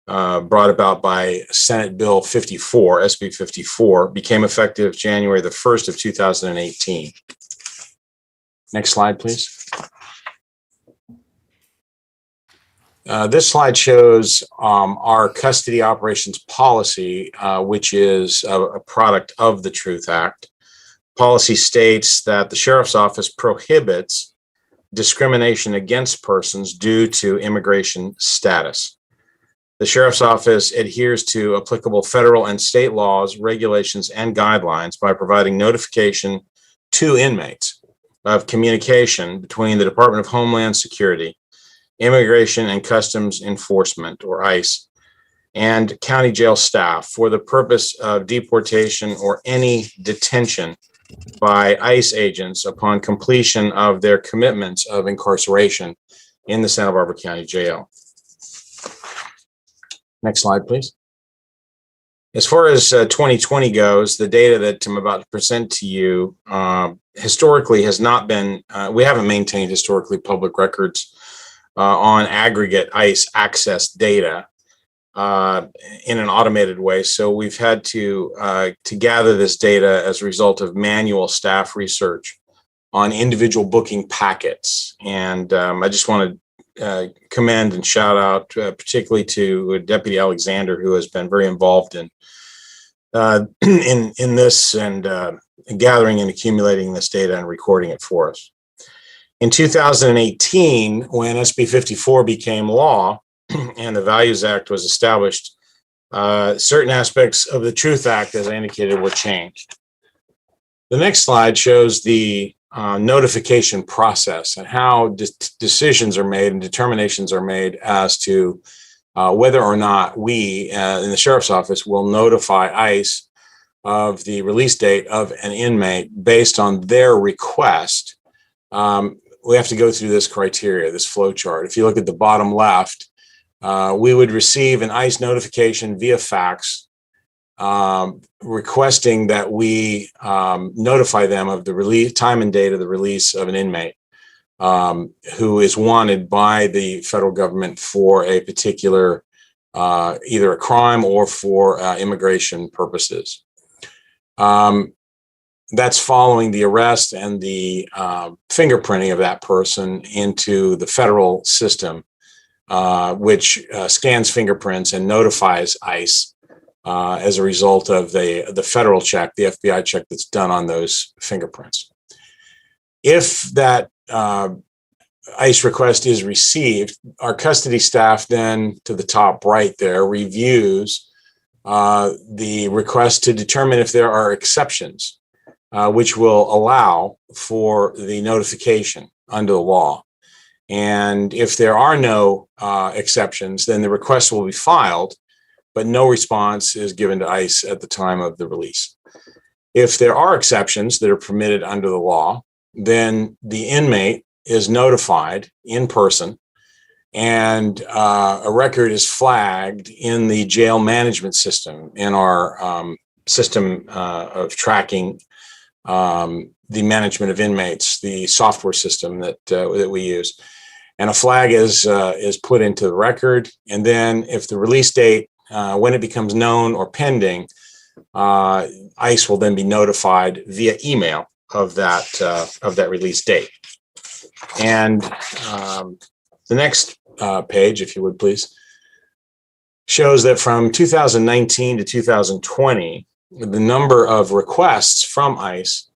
brought about by Senate Bill 54, SB 54, became effective January the 1st of 2018. Next slide, please. This slide shows our custody operations policy, which is a product of the Truth Act. Policy states that the Sheriff's Office prohibits discrimination against persons due to immigration status. The Sheriff's Office adheres to applicable federal and state laws, regulations, and guidelines by providing notification to inmates of communication between the Department of Homeland Security, Immigration and Customs Enforcement, or ICE, and county jail staff for the purpose of deportation or any detention by ICE agents upon completion of their commitments of incarceration in the Santa Barbara County Jail. Next slide, please. As far as 2020 goes, the data that I'm about to present to you historically has not been, we haven't maintained historically public records on aggregate ICE access data in an automated way. So we've had to gather this data as a result of manual staff research on individual booking packets. And I just want to commend and shout out particularly to Deputy Alexander, who has been very involved in this and gathering and accumulating this data and recording it for us. In 2018, when SB 54 became law and the Values Act was established, certain aspects of the Truth Act, as I indicated, were changed. The next slide shows the notification process and how decisions are made and determinations are made as to whether or not we in the Sheriff's Office will notify ICE of the release date of an inmate based on their request. We have to go through this criteria, this flow chart. If you look at the bottom left, we would receive an ICE notification via fax requesting that we notify them of the release time and date of the release of an inmate who is wanted by the federal government for a particular either a crime or for immigration purposes. That's following the arrest and the fingerprinting of that person into the federal system, which scans fingerprints and notifies ICE as a result of the federal check, the FBI check that's done on those fingerprints. If that ICE request is received, our custody staff then, to the top right there, reviews the request to determine if there are exceptions which will allow for the notification under the law. And if there are no exceptions, then the request will be filed, but no response is given to ICE at the time of the release. If there are exceptions that are permitted under the law, then the inmate is notified in person and a record is flagged in the jail management system, in our system of tracking the management of inmates, the software system that we use. And a flag is put into the record. And then if the release date, when it becomes known or pending, ICE will then be notified via email of that release date. And the next page, if you would please, shows that from 2019 to 2020, the number of requests from ICE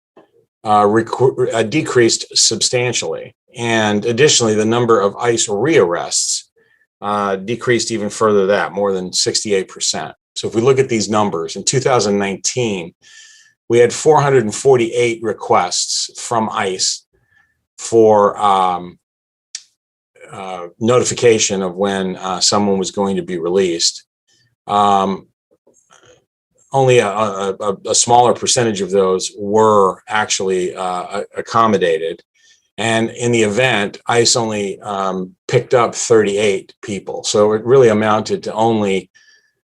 decreased substantially. And additionally, the number of ICE rearrests decreased even further, that more than 68%. So if we look at these numbers, in 2019, we had 448 requests from ICE for notification of when someone was going to be released. Only a smaller percentage of those were actually accommodated. And in the event, ICE only picked up 38 people. So it really amounted to only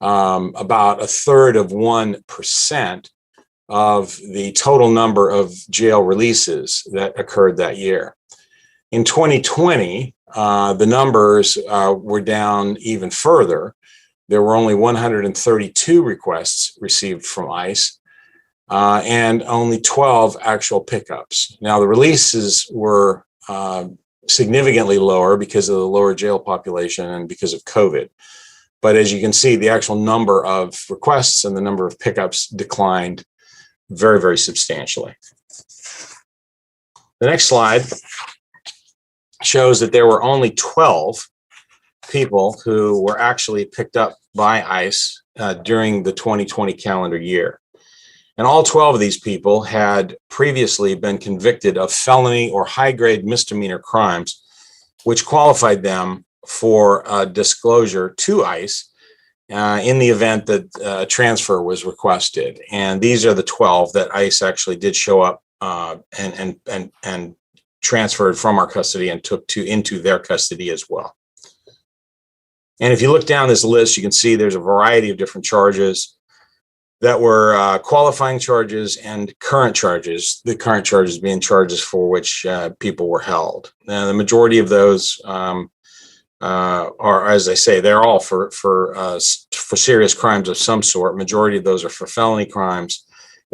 about 1/3% of the total number of jail releases that occurred that year. In 2020, the numbers were down even further. There were only 132 requests received from ICE and only 12 actual pickups. Now, the releases were significantly lower because of the lower jail population and because of COVID. But as you can see, the actual number of requests and the number of pickups declined very, very substantially. The next slide shows that there were only 12 people who were actually picked up by ICE during the 2020 calendar year. And all 12 of these people had previously been convicted of felony or high-grade misdemeanor crimes, which qualified them for disclosure to ICE in the event that transfer was requested. And these are the 12 that ICE actually did show up and transferred from our custody and took into their custody as well. And if you look down this list, you can see there's a variety of different charges that were qualifying charges and current charges, the current charges being charges for which people were held. Now, the majority of those are, as I say, they're all for serious crimes of some sort. Majority of those are for felony crimes,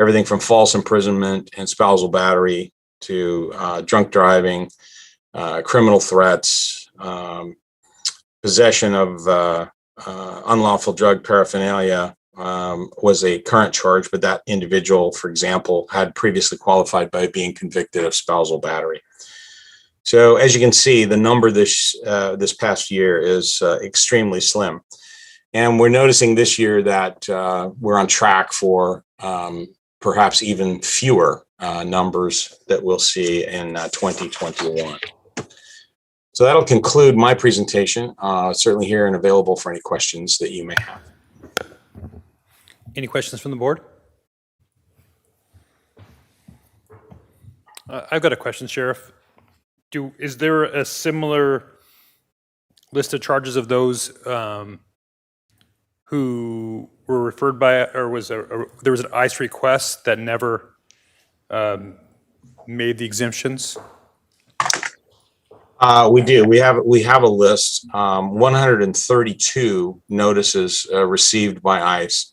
everything from false imprisonment and spousal battery to drunk driving, criminal threats, possession of unlawful drug paraphernalia was a current charge, but that individual, for example, had previously qualified by being convicted of spousal battery. So as you can see, the number this past year is extremely slim. And we're noticing this year that we're on track for perhaps even fewer numbers that we'll see in 2021. So that'll conclude my presentation. Certainly here and available for any questions that you may have. Any questions from the board? I've got a question, Sheriff. Is there a similar list of charges of those who were referred by, or there was an ICE request that never made the exemptions? We do. We have a list. 132 notices received by ICE.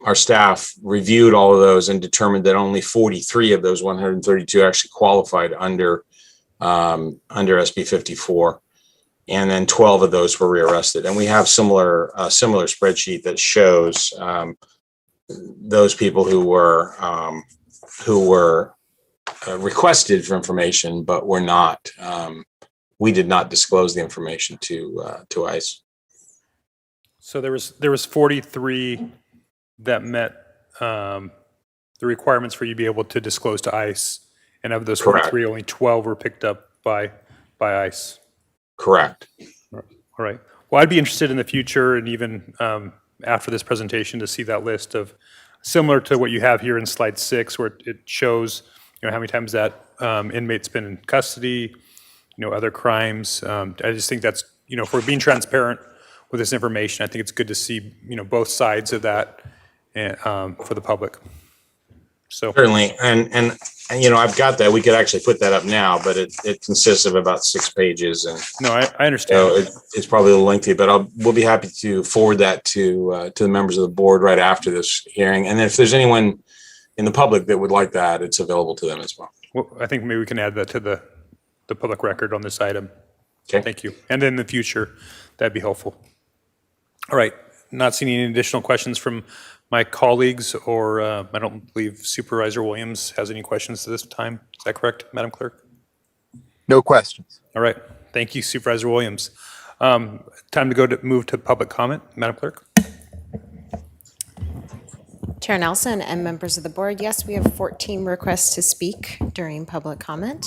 Our staff reviewed all of those and determined that only 43 of those 132 actually qualified under SB 54, and then 12 of those were rearrested. And we have similar spreadsheet that shows those people who were requested for information, but were not. We did not disclose the information to ICE. So there was 43 that met the requirements for you to be able to disclose to ICE, and of those 43, only 12 were picked up by ICE. Correct. All right. Well, I'd be interested in the future and even after this presentation to see that list of similar to what you have here in slide 6, where it shows how many times that inmate's been in custody, other crimes. I just think that's if we're being transparent with this information, I think it's good to see both sides of that for the public. So certainly, and I've got that. We could actually put that up now, but it consists of about 6 pages, and no, I understand. It's probably a little lengthy, but we'll be happy to forward that to the members of the board right after this hearing. And if there's anyone in the public that would like that, it's available to them as well. Well, I think maybe we can add that to the public record on this item. Okay. Thank you. And in the future, that'd be helpful. All right, not seeing any additional questions from my colleagues, or I don't believe Supervisor Williams has any questions at this time. Is that correct, Madam Clerk? No questions. All right, thank you, Supervisor Williams. Time to move to public comment, Madam Clerk. Chair Nelson and members of the board, yes, we have 14 requests to speak during public comment.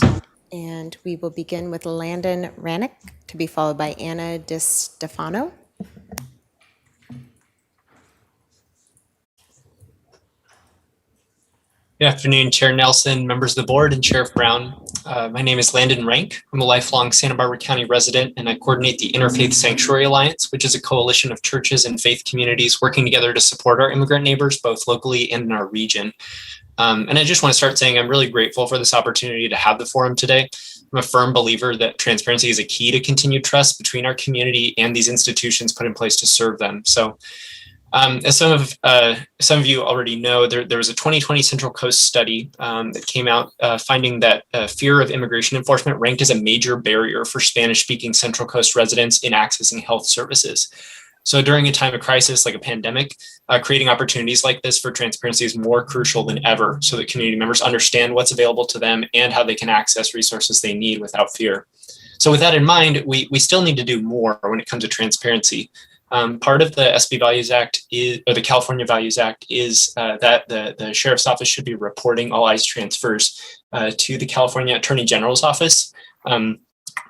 And we will begin with Landon Rannick, to be followed by Anna DiStefano. Good afternoon, Chair Nelson, members of the board, and Sheriff Brown. My name is Landon Rank. I'm a lifelong Santa Barbara County resident, and I coordinate the Interfaith Sanctuary Alliance, which is a coalition of churches and faith communities working together to support our immigrant neighbors, both locally and in our region. And I just want to start saying I'm really grateful for this opportunity to have the forum today. I'm a firm believer that transparency is a key to continued trust between our community and these institutions put in place to serve them. So as some of you already know, there was a 2020 Central Coast study that came out finding that fear of immigration enforcement ranked as a major barrier for Spanish-speaking Central Coast residents in accessing health services. So during a time of crisis like a pandemic, creating opportunities like this for transparency is more crucial than ever, so that community members understand what's available to them and how they can access resources they need without fear. So with that in mind, we still need to do more when it comes to transparency. Part of the SB Values Act or the California Values Act is that the Sheriff's Office should be reporting all ICE transfers to the California Attorney General's Office.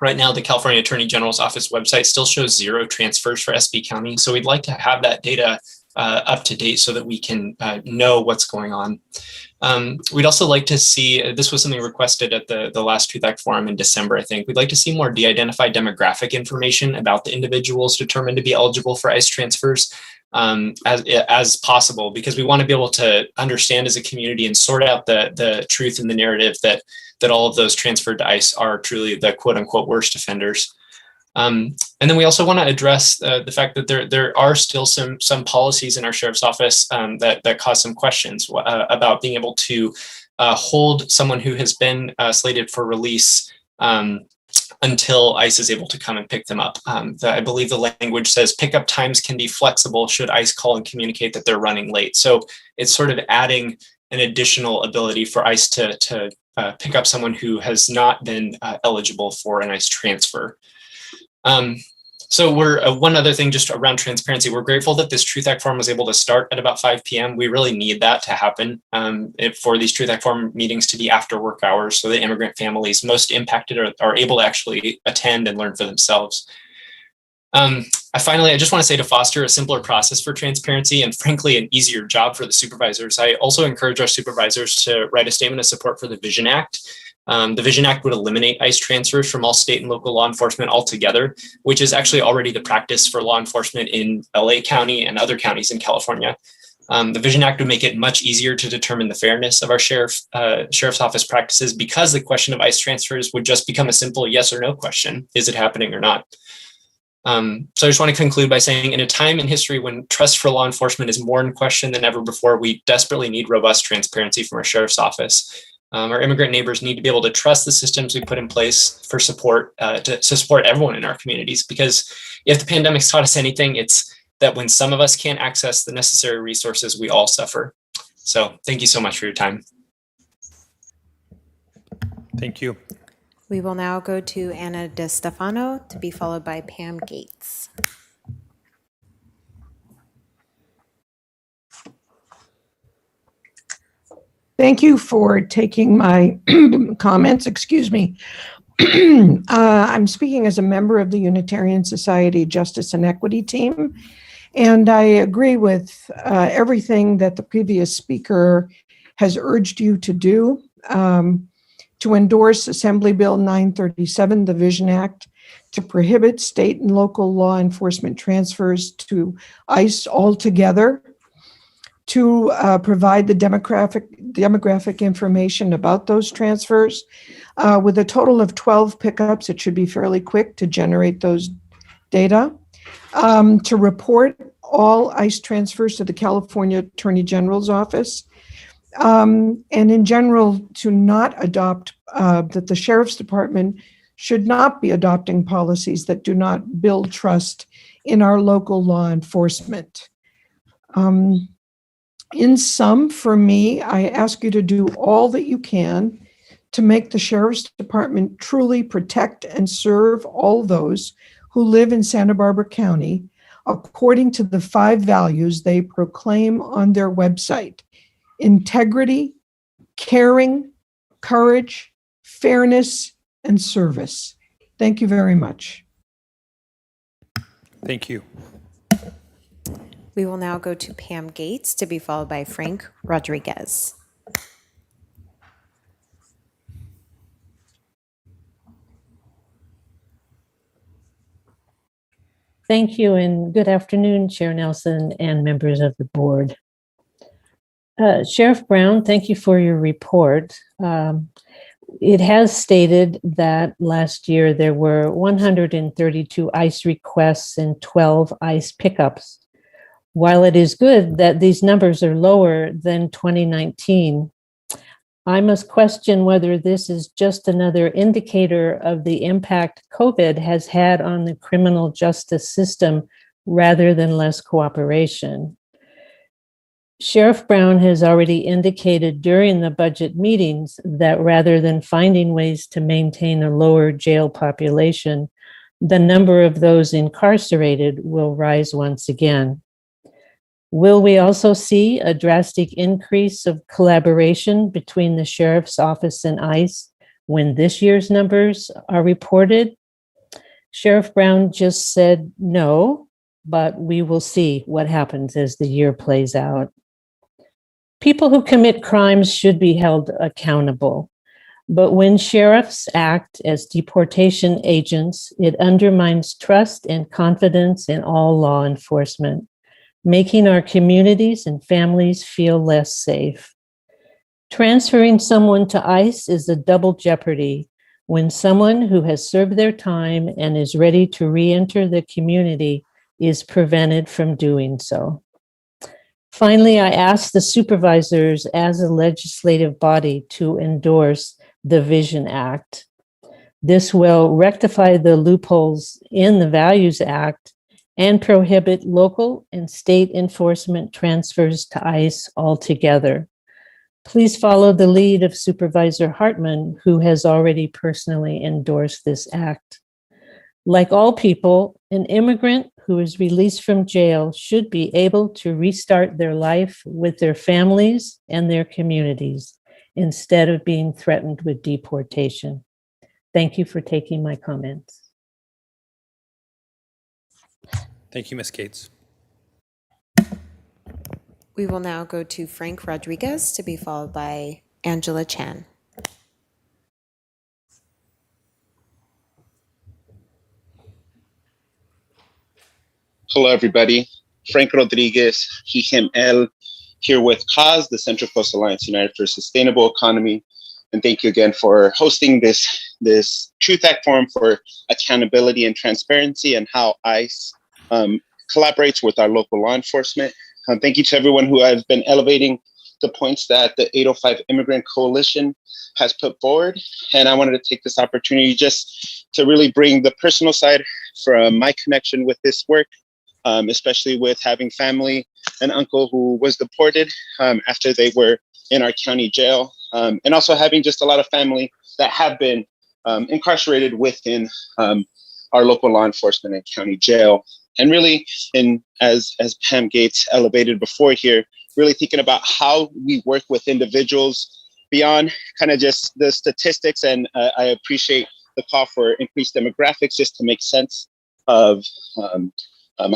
Right now, the California Attorney General's Office website still shows 0 transfers for SB County. So we'd like to have that data up to date so that we can know what's going on. We'd also like to see, this was something requested at the last Truth Act Forum in December, I think. We'd like to see more de-identified demographic information about the individuals determined to be eligible for ICE transfers as possible, because we want to be able to understand as a community and sort out the truth in the narrative that all of those transferred to ICE are truly the quote unquote worst offenders. And then we also want to address the fact that there are still some policies in our sheriff's office that cause some questions about being able to hold someone who has been slated for release until ICE is able to come and pick them up. I believe the language says pickup times can be flexible should ICE call and communicate that they're running late. So it's sort of adding an additional ability for ICE to pick up someone who has not been eligible for an ICE transfer. So we're one other thing just around transparency. We're grateful that this Truth Act Forum was able to start at about 5 p.m. We really need that to happen for these Truth Act Forum meetings to be after work hours, so that immigrant families most impacted are able to actually attend and learn for themselves. I just want to say, to foster a simpler process for transparency and frankly an easier job for the supervisors, I also encourage our supervisors to write a statement of support for the Vision Act. The Vision Act would eliminate ICE transfers from all state and local law enforcement altogether, which is actually already the practice for law enforcement in LA County and other counties in California. The Vision Act would make it much easier to determine the fairness of our sheriff's office practices, because the question of ICE transfers would just become a simple yes or no question. Is it happening or not? So I just want to conclude by saying, in a time in history when trust for law enforcement is more in question than ever before, we desperately need robust transparency from our sheriff's office. Our immigrant neighbors need to be able to trust the systems we put in place for support, to support everyone in our communities. Because if the pandemic's taught us anything, it's that when some of us can't access the necessary resources, we all suffer. So thank you so much for your time. Thank you. We will now go to Anna DiStefano, to be followed by Pam Gates. Thank you for taking my comments. Excuse me. I'm speaking as a member of the Unitarian Society Justice and Equity team, and I agree with everything that the previous speaker has urged you to do, to endorse Assembly Bill 937, the Vision Act, to prohibit state and local law enforcement transfers to ICE altogether, to provide the demographic information about those transfers. With a total of 12 pickups, it should be fairly quick to generate those data. To report all ICE transfers to the California Attorney General's Office, and in general, to not adopt, that the sheriff's department should not be adopting policies that do not build trust in our local law enforcement. In sum, for me, I ask you to do all that you can to make the sheriff's department truly protect and serve all those who live in Santa Barbara County according to the 5 values they proclaim on their website: integrity, caring, courage, fairness, and service. Thank you very much. Thank you. We will now go to Pam Gates, to be followed by Frank Rodriguez. Thank you, and good afternoon, Chair Nelson and members of the board. Sheriff Brown, thank you for your report. It has stated that last year there were 132 ICE requests and 12 ICE pickups. While it is good that these numbers are lower than 2019, I must question whether this is just another indicator of the impact COVID has had on the criminal justice system rather than less cooperation. Sheriff Brown has already indicated during the budget meetings that rather than finding ways to maintain a lower jail population, the number of those incarcerated will rise once again. Will we also see a drastic increase of collaboration between the Sheriff's Office and ICE when this year's numbers are reported? Sheriff Brown just said no, but we will see what happens as the year plays out. People who commit crimes should be held accountable, but when sheriffs act as deportation agents, it undermines trust and confidence in all law enforcement, making our communities and families feel less safe. Transferring someone to ICE is a double jeopardy when someone who has served their time and is ready to re-enter the community is prevented from doing so. Finally, I ask the supervisors as a legislative body to endorse the Vision Act. This will rectify the loopholes in the Values Act and prohibit local and state enforcement transfers to ICE altogether. Please follow the lead of Supervisor Hartman, who has already personally endorsed this act. Like all people, an immigrant who is released from jail should be able to restart their life with their families and their communities instead of being threatened with deportation. Thank you for taking my comments. Thank you, Ms. Gates. We will now go to Frank Rodriguez, to be followed by Angela Chan. Hello, everybody. Frank Rodriguez, he, him, él, here with CAUSE, the Central Coast Alliance United for a Sustainable Economy. And thank you again for hosting this Truth Act Forum for accountability and transparency and how ICE collaborates with our local law enforcement. Thank you to everyone who has been elevating the points that the 805 Immigrant Coalition has put forward. And I wanted to take this opportunity just to really bring the personal side from my connection with this work, especially with having family, an uncle who was deported after they were in our county jail, and also having just a lot of family that have been incarcerated within our local law enforcement and county jail. And really, as Pam Gates elevated before here, really thinking about how we work with individuals beyond kind of just the statistics. And I appreciate the call for increased demographics just to make sense of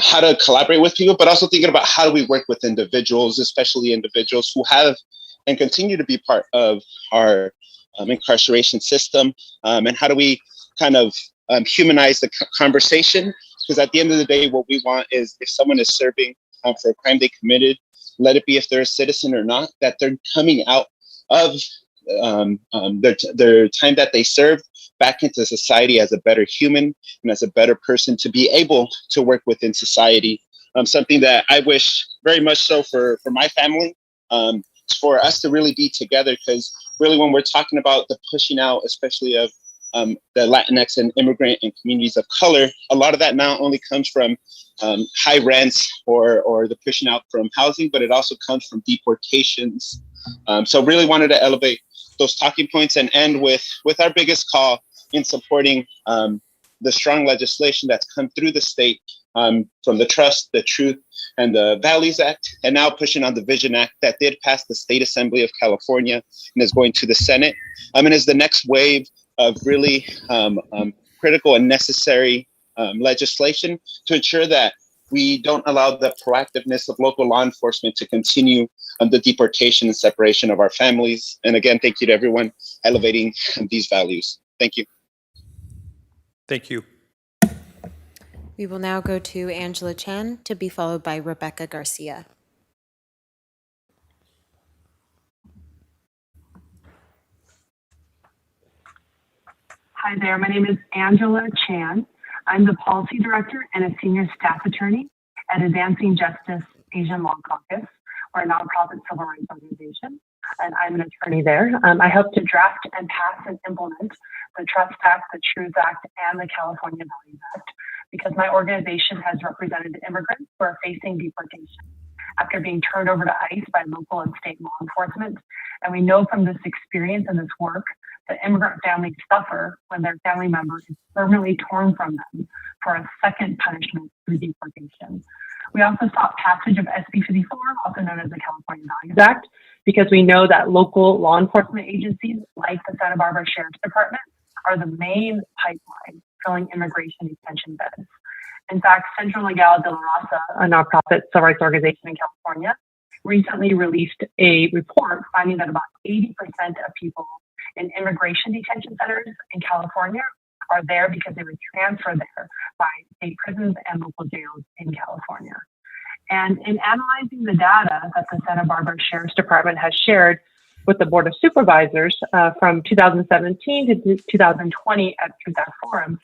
how to collaborate with people, but also thinking about how do we work with individuals, especially individuals who have and continue to be part of our incarceration system, and how do we kind of humanize the conversation? Because at the end of the day, what we want is if someone is serving for a crime they committed, let it be if they're a citizen or not, that they're coming out of their time that they served back into society as a better human and as a better person to be able to work within society. Something that I wish very much so for my family, for us to really be together, because really when we're talking about the pushing out, especially of the Latinx and immigrant and communities of color, a lot of that not only comes from high rents or the pushing out from housing, but it also comes from deportations. So really wanted to elevate those talking points and end with our biggest call in supporting the strong legislation that's come through the state from the Trust, the Truth, and the Values Act, and now pushing on the Vision Act that did pass the State Assembly of California and is going to the Senate. And is the next wave of really critical and necessary legislation to ensure that we don't allow the proactiveness of local law enforcement to continue the deportation and separation of our families. And again, thank you to everyone elevating these values. Thank you. Thank you. We will now go to Angela Chan, to be followed by Rebecca Garcia. Hi there, my name is Angela Chan. I'm the Policy Director and a Senior Staff Attorney at Advancing Justice Asian Law Caucus. We're a nonprofit civil rights organization, and I'm an attorney there. I help to draft and pass and implement the Trust Act, the Truth Act, and the California Values Act, because my organization has represented immigrants who are facing deportation after being turned over to ICE by local and state law enforcement. And we know from this experience and this work that immigrant families suffer when their family member is permanently torn from them for a second punishment through deportation. We also sought passage of SB 54, also known as the California Values Act, because we know that local law enforcement agencies like the Santa Barbara Sheriff's Department are the main pipeline filling immigration detention beds. In fact, Centro Legal de la Raza, a nonprofit civil rights organization in California, recently released a report finding that about 80% of people in immigration detention centers in California are there because they were transferred there by state prisons and local jails in California. And in analyzing the data that the Santa Barbara Sheriff's Department has shared with the Board of Supervisors from 2017 to 2020 at Truth Act Forum,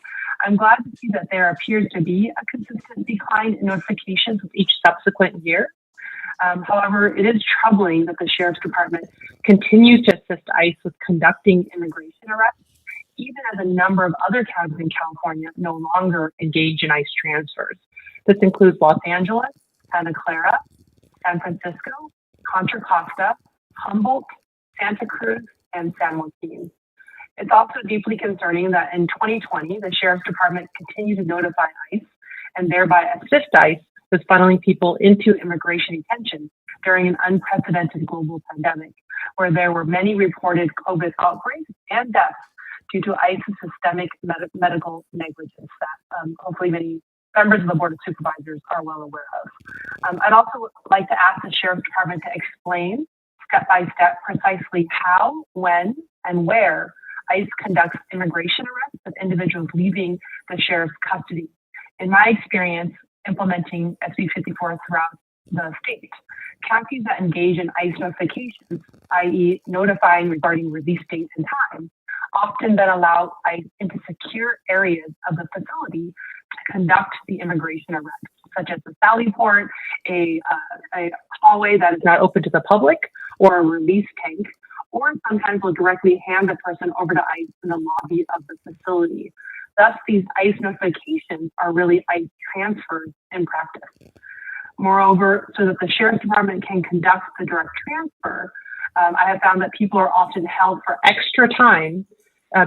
I'm glad to see that there appears to be a consistent decline in notifications with each subsequent year. However, it is troubling that the Sheriff's Department continues to assist ICE with conducting immigration arrests, even as a number of other counties in California no longer engage in ICE transfers. This includes Los Angeles, Santa Clara, San Francisco, Contra Costa, Humboldt, Santa Cruz, and San Joaquin. It's also deeply concerning that in 2020, the Sheriff's Department continued to notify ICE and thereby assist ICE with funneling people into immigration detention during an unprecedented global pandemic, where there were many reported COVID outbreaks and deaths due to ICE's systemic medical negligence that hopefully many members of the Board of Supervisors are well aware of. I'd also like to ask the Sheriff's Department to explain step by step precisely how, when, and where ICE conducts immigration arrests of individuals leaving the sheriff's custody. In my experience, implementing SB 54 throughout the state, counties that engage in ICE notifications, i.e. notifying regarding release date and time, often then allow ICE into secure areas of the facility to conduct the immigration arrest, such as the sally port, a hallway that is not open to the public, or a release tank, or sometimes will directly hand the person over to ICE in the lobby of the facility. Thus, these ICE notifications are really ICE transfers in practice. Moreover, so that the Sheriff's Department can conduct the direct transfer, I have found that people are often held for extra time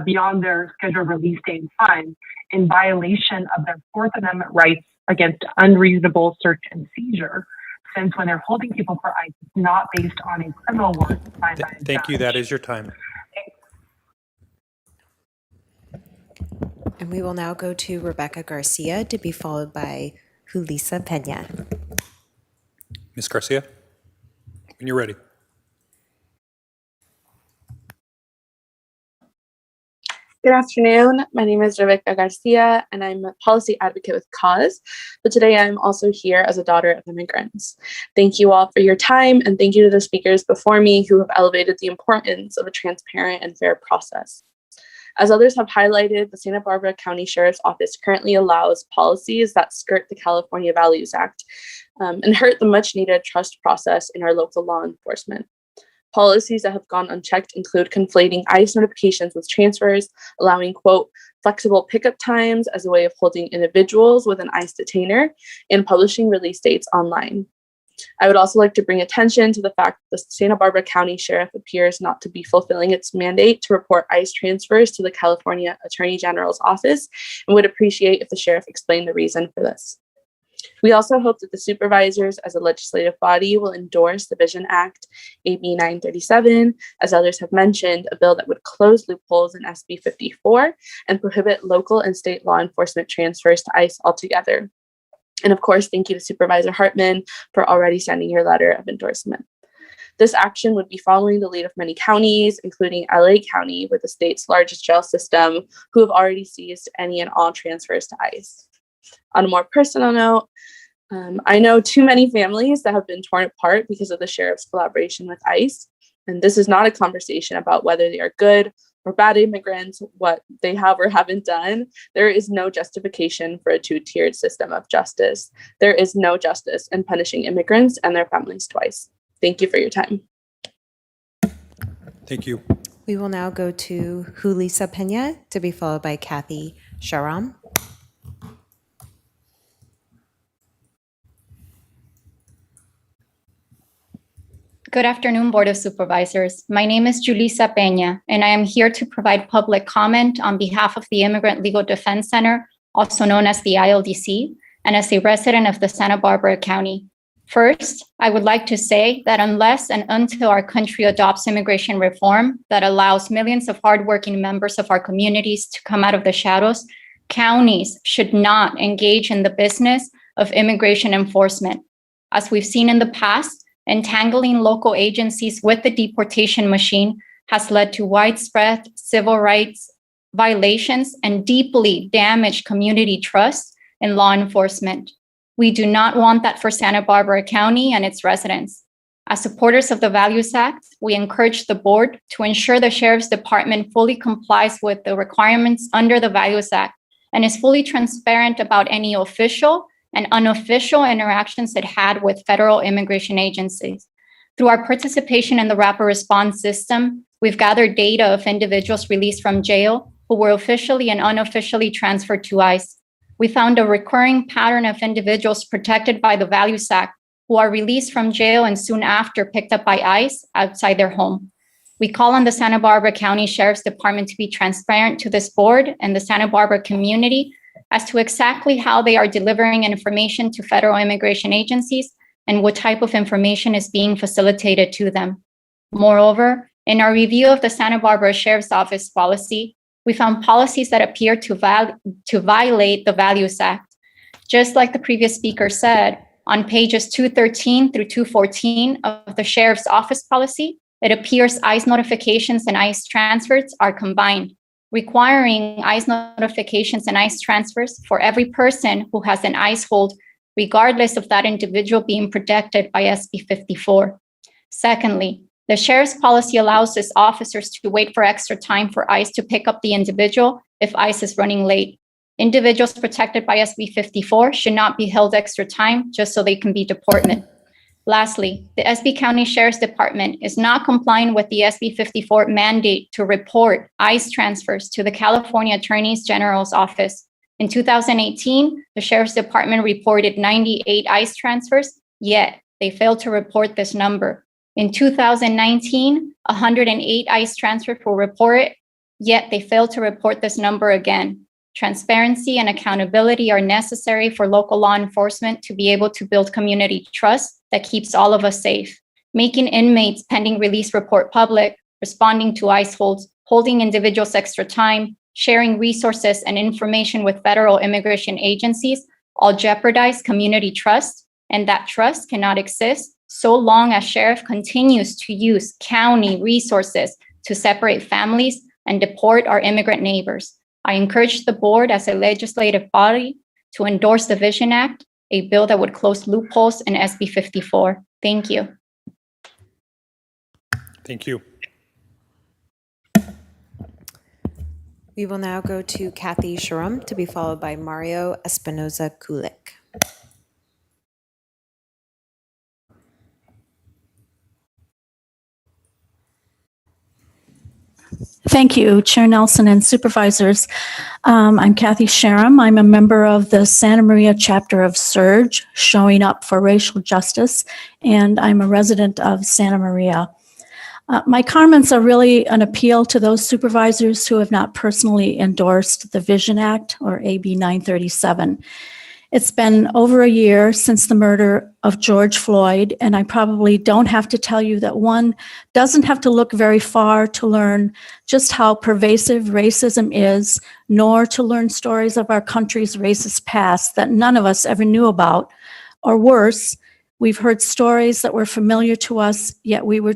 beyond their scheduled release date and time in violation of their Fourth Amendment rights against unreasonable search and seizure, since when they're holding people for ICE, it's not based on a criminal warrant signed by a Thank you. judge. That is your time. And we will now go to Rebecca Garcia, to be followed by Julissa Pena. Ms. Garcia, when you're ready. Good afternoon. My name is Rebecca Garcia, and I'm a policy advocate with CAUSE. But today I'm also here as a daughter of immigrants. Thank you all for your time, and thank you to the speakers before me who have elevated the importance of a transparent and fair process. As others have highlighted, the Santa Barbara County Sheriff's Office currently allows policies that skirt the California Values Act and hurt the much needed trust process in our local law enforcement. Policies that have gone unchecked include conflating ICE notifications with transfers, allowing, quote, flexible pickup times as a way of holding individuals with an ICE detainer, and publishing release dates online. I would also like to bring attention to the fact that the Santa Barbara County Sheriff appears not to be fulfilling its mandate to report ICE transfers to the California Attorney General's office, and would appreciate if the sheriff explained the reason for this. We also hope that the supervisors as a legislative body will endorse the Vision Act AB 937, as others have mentioned, a bill that would close loopholes in SB 54 and prohibit local and state law enforcement transfers to ICE altogether. And of course, thank you to Supervisor Hartman for already sending your letter of endorsement. This action would be following the lead of many counties, including LA County, with the state's largest jail system, who have already seized any and all transfers to ICE. On a more personal note, I know too many families that have been torn apart because of the sheriff's collaboration with ICE. And this is not a conversation about whether they are good or bad immigrants, what they have or haven't done. There is no justification for a two-tiered system of justice. There is no justice in punishing immigrants and their families twice. Thank you for your time. Thank you. We will now go to Julissa Pena, to be followed by Kathy Sharam. Good afternoon, Board of Supervisors. My name is Julissa Pena, and I am here to provide public comment on behalf of the Immigrant Legal Defense Center, also known as the ILDC, and as a resident of the Santa Barbara County. First, I would like to say that unless and until our country adopts immigration reform that allows millions of hardworking members of our communities to come out of the shadows, counties should not engage in the business of immigration enforcement. As we've seen in the past, entangling local agencies with the deportation machine has led to widespread civil rights violations and deeply damaged community trust in law enforcement. We do not want that for Santa Barbara County and its residents. As supporters of the Values Act, we encourage the board to ensure the Sheriff's Department fully complies with the requirements under the Values Act and is fully transparent about any official and unofficial interactions it had with federal immigration agencies. Through our participation in the rapid response system, we've gathered data of individuals released from jail who were officially and unofficially transferred to ICE. We found a recurring pattern of individuals protected by the Values Act who are released from jail and soon after picked up by ICE outside their home. We call on the Santa Barbara County Sheriff's Department to be transparent to this board and the Santa Barbara community as to exactly how they are delivering information to federal immigration agencies and what type of information is being facilitated to them. Moreover, in our review of the Santa Barbara Sheriff's Office policy, we found policies that appear to violate the Values Act. Just like the previous speaker said, on pages 213 through 214 of the Sheriff's Office policy, it appears ICE notifications and ICE transfers are combined, requiring ICE notifications and ICE transfers for every person who has an ICE hold, regardless of that individual being protected by SB 54. Secondly, the sheriff's policy allows its officers to wait for extra time for ICE to pick up the individual if ICE is running late. Individuals protected by SB 54 should not be held extra time just so they can be deported. Lastly, the SB County Sheriff's Department is not complying with the SB 54 mandate to report ICE transfers to the California Attorney General's office. In 2018, the Sheriff's Department reported 98 ICE transfers, yet they failed to report this number. In 2019, 108 ICE transfers were reported, yet they failed to report this number again. Transparency and accountability are necessary for local law enforcement to be able to build community trust that keeps all of us safe. Making inmates pending release report public, responding to ICE holds, holding individuals extra time, sharing resources and information with federal immigration agencies all jeopardize community trust, and that trust cannot exist so long as sheriff continues to use county resources to separate families and deport our immigrant neighbors. I encourage the board as a legislative body to endorse the Vision Act, a bill that would close loopholes in SB 54. Thank you. Thank you. We will now go to Kathy Sharum, to be followed by Mario Espinoza Kulik. Thank you, Chair Nelson and Supervisors. I'm Kathy Sharam. I'm a member of the Santa Maria chapter of SURGE, Showing Up for Racial Justice, and I'm a resident of Santa Maria. My comments are really an appeal to those supervisors who have not personally endorsed the Vision Act, or AB 937. It's been over a year since the murder of George Floyd, and I probably don't have to tell you that one doesn't have to look very far to learn just how pervasive racism is, nor to learn stories of our country's racist past that none of us ever knew about. Or worse, we've heard stories that were familiar to us, yet we were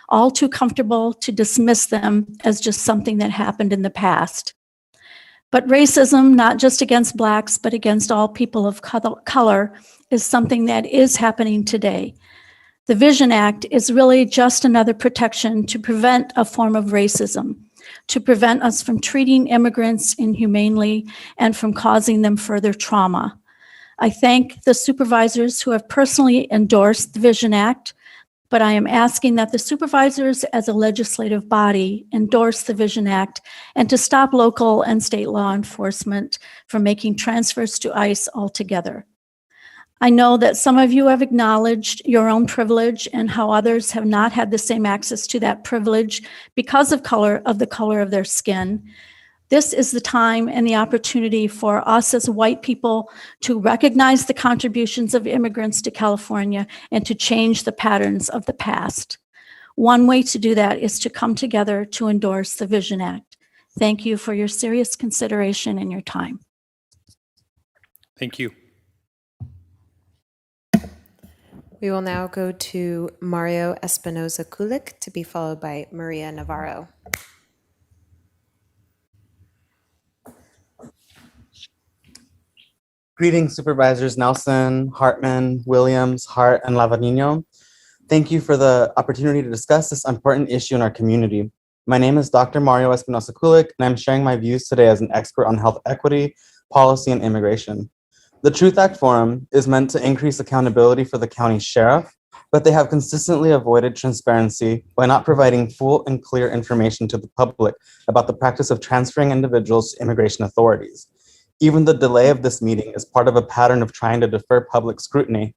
all too comfortable to dismiss them as just something that happened in the past. But racism, not just against Blacks, but against all people of color, is something that is happening today. The Vision Act is really just another protection to prevent a form of racism, to prevent us from treating immigrants inhumanely and from causing them further trauma. I thank the supervisors who have personally endorsed the Vision Act, but I am asking that the supervisors as a legislative body endorse the Vision Act and to stop local and state law enforcement from making transfers to ICE altogether. I know that some of you have acknowledged your own privilege and how others have not had the same access to that privilege because of the color of their skin. This is the time and the opportunity for us as white people to recognize the contributions of immigrants to California and to change the patterns of the past. One way to do that is to come together to endorse the Vision Act. Thank you for your serious consideration and your time. Thank you. We will now go to Mario Espinoza Kulik, to be followed by Maria Navarro. Greetings, Supervisors Nelson, Hartman, Williams, Hart, and Lavanino. Thank you for the opportunity to discuss this important issue in our community. My name is Dr. Mario Espinosa Kulik, and I'm sharing my views today as an expert on health equity, policy, and immigration. The Truth Act Forum is meant to increase accountability for the county sheriff, but they have consistently avoided transparency by not providing full and clear information to the public about the practice of transferring individuals to immigration authorities. Even the delay of this meeting is part of a pattern of trying to defer public scrutiny.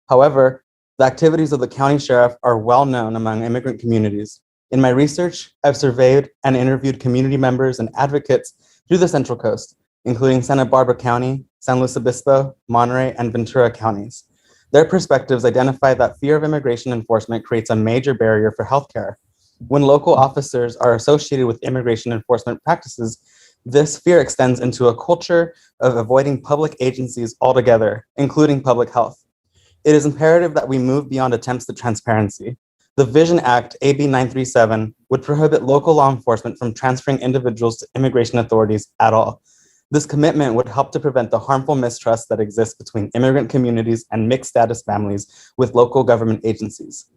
However, the activities of the county sheriff are well known among immigrant communities. In my research, I've surveyed and interviewed community members and advocates through the Central Coast, including Santa Barbara County, San Luis Obispo, Monterey, and Ventura counties. Their perspectives identify that fear of immigration enforcement creates a major barrier for healthcare. When local officers are associated with immigration enforcement practices, this fear extends into a culture of avoiding public agencies altogether, including public health. It is imperative that we move beyond attempts at transparency. The Vision Act, AB 937, would prohibit local law enforcement from transferring individuals to immigration authorities at all. This commitment would help to prevent the harmful mistrust that exists between immigrant communities and mixed status families with local government agencies.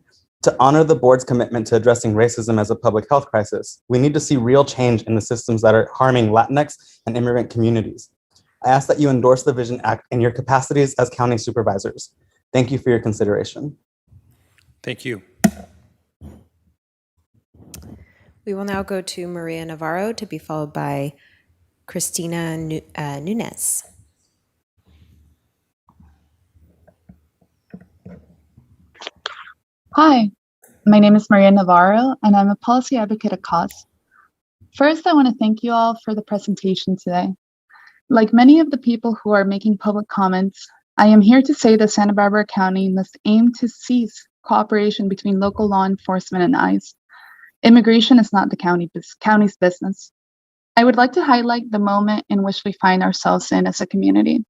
To honor the board's commitment to addressing racism as a public health crisis, we need to see real change in the systems that are harming Latinx and immigrant communities. I ask that you endorse the Vision Act in your capacities as county supervisors. Thank you for your consideration. Thank you. We will now go to Maria Navarro, to be followed by Christina Nunez. Hi, my name is Maria Navarro, and I'm a policy advocate at CAUSE. First, I want to thank you all for the presentation today. Like many of the people who are making public comments, I am here to say that Santa Barbara County must aim to cease cooperation between local law enforcement and ICE. Immigration is not the county's business. I would like to highlight the moment in which we find ourselves in as a community.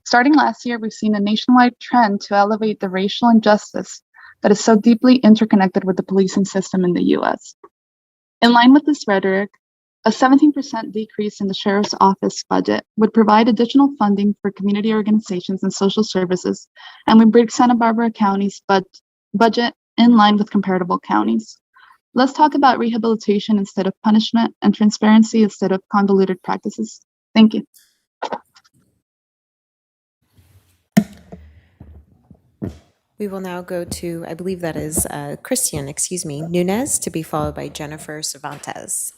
Starting last year, we've seen a nationwide trend to elevate the racial injustice that is so deeply interconnected with the policing system in the US. In line with this rhetoric, a 17% decrease in the Sheriff's Office budget would provide additional funding for community organizations and social services, and would bring Santa Barbara County's budget in line with comparable counties. Let's talk about rehabilitation instead of punishment and transparency instead of convoluted practices. Thank you. We will now go to, I believe that is Nunez, to be followed by Jennifer Cervantes.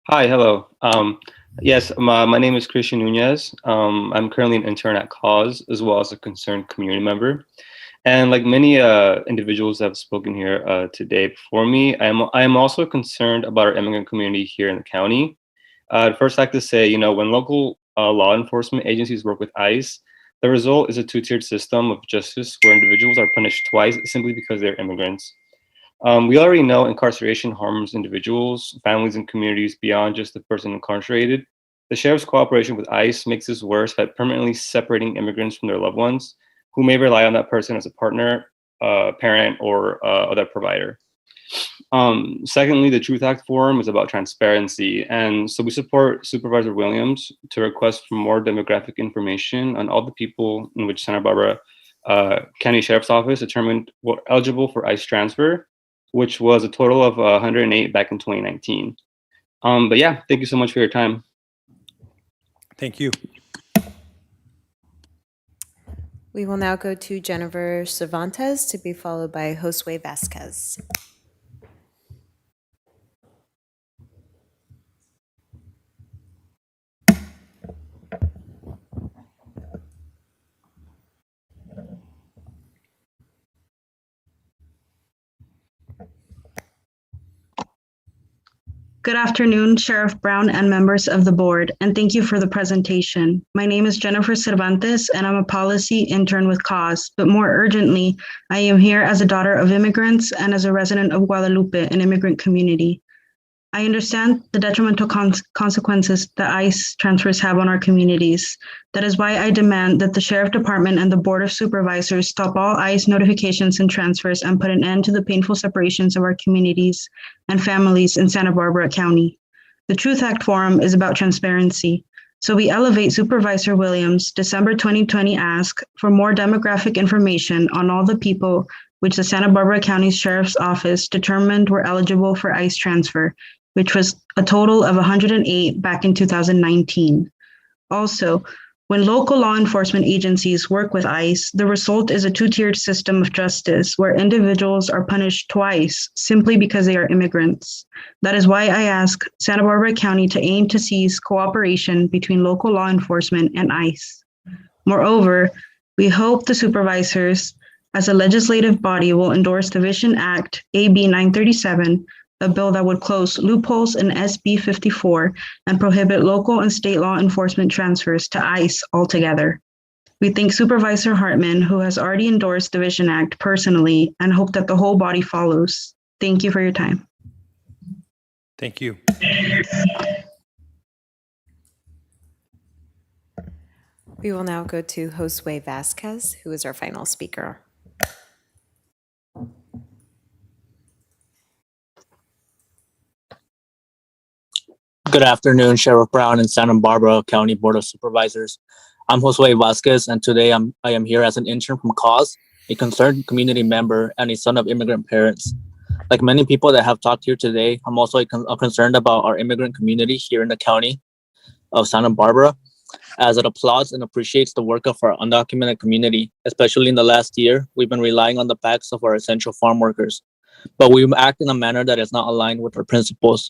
Hi, hello. Yes, my name is Christian Nunez. I'm currently an intern at Cause, as well as a concerned community member. And like many individuals that have spoken here today before me, I am also concerned about our immigrant community here in the county. I'd first like to say, when local law enforcement agencies work with ICE, the result is a two-tiered system of justice where individuals are punished twice simply because they're immigrants. We already know incarceration harms individuals, families, and communities beyond just the person incarcerated. The sheriff's cooperation with ICE makes this worse by permanently separating immigrants from their loved ones, who may rely on that person as a partner, parent, or other provider. Secondly, the Truth Act Forum is about transparency, and so we support Supervisor Williams to request for more demographic information on all the people in which Santa Barbara County Sheriff's Office determined were eligible for ICE transfer, which was a total of 108 back in 2019. But yeah, thank you so much for your time. Thank you. We will now go to Jennifer Cervantes to be followed by Josue Vasquez. Good afternoon, Sheriff Brown and members of the board, and thank you for the presentation. My name is Jennifer Cervantes, and I'm a policy intern with Cause, but more urgently, I am here as a daughter of immigrants and as a resident of Guadalupe, an immigrant community. I understand the detrimental consequences that ICE transfers have on our communities. That is why I demand that the Sheriff Department and the Board of Supervisors stop all ICE notifications and transfers and put an end to the painful separations of our communities and families in Santa Barbara County. The Truth Act Forum is about transparency. So we elevate Supervisor Williams' December 2020 ask for more demographic information on all the people which the Santa Barbara County Sheriff's Office determined were eligible for ICE transfer, which was a total of 108 back in 2019. Also, when local law enforcement agencies work with ICE, the result is a two-tiered system of justice where individuals are punished twice simply because they are immigrants. That is why I ask Santa Barbara County to aim to seize cooperation between local law enforcement and ICE. Moreover, we hope the supervisors as a legislative body will endorse the Vision Act AB 937, a bill that would close loopholes in SB 54 and prohibit local and state law enforcement transfers to ICE altogether. We thank Supervisor Hartman, who has already endorsed the Vision Act personally, and hope that the whole body follows. Thank you for your time. Thank you. We will now go to Josue Vasquez, who is our final speaker. Good afternoon, Sheriff Brown and Santa Barbara County Board of Supervisors. I'm Josue Vasquez, and today I am here as an intern from Cause, a concerned community member and a son of immigrant parents. Like many people that have talked here today, I'm also concerned about our immigrant community here in the county of Santa Barbara, as it applauds and appreciates the work of our undocumented community. Especially in the last year, we've been relying on the backs of our essential farm workers, but we act in a manner that is not aligned with our principles.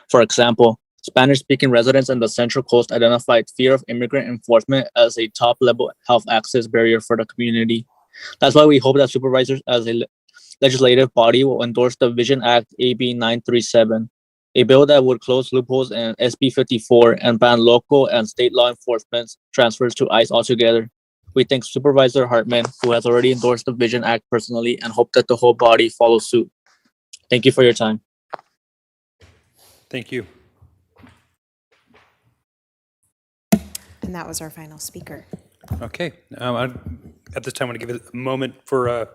For example, Spanish-speaking residents in the Central Coast identified fear of immigrant enforcement as a top-level health access barrier for the community. That's why we hope that supervisors as a legislative body will endorse the Vision Act AB 937, a bill that would close loopholes in SB 54 and ban local and state law enforcement transfers to ICE altogether. We thank Supervisor Hartman, who has already endorsed the Vision Act personally, and hope that the whole body follows suit. Thank you for your time. Thank you. And that was our final speaker. Okay. At this time, I want to give it a moment for,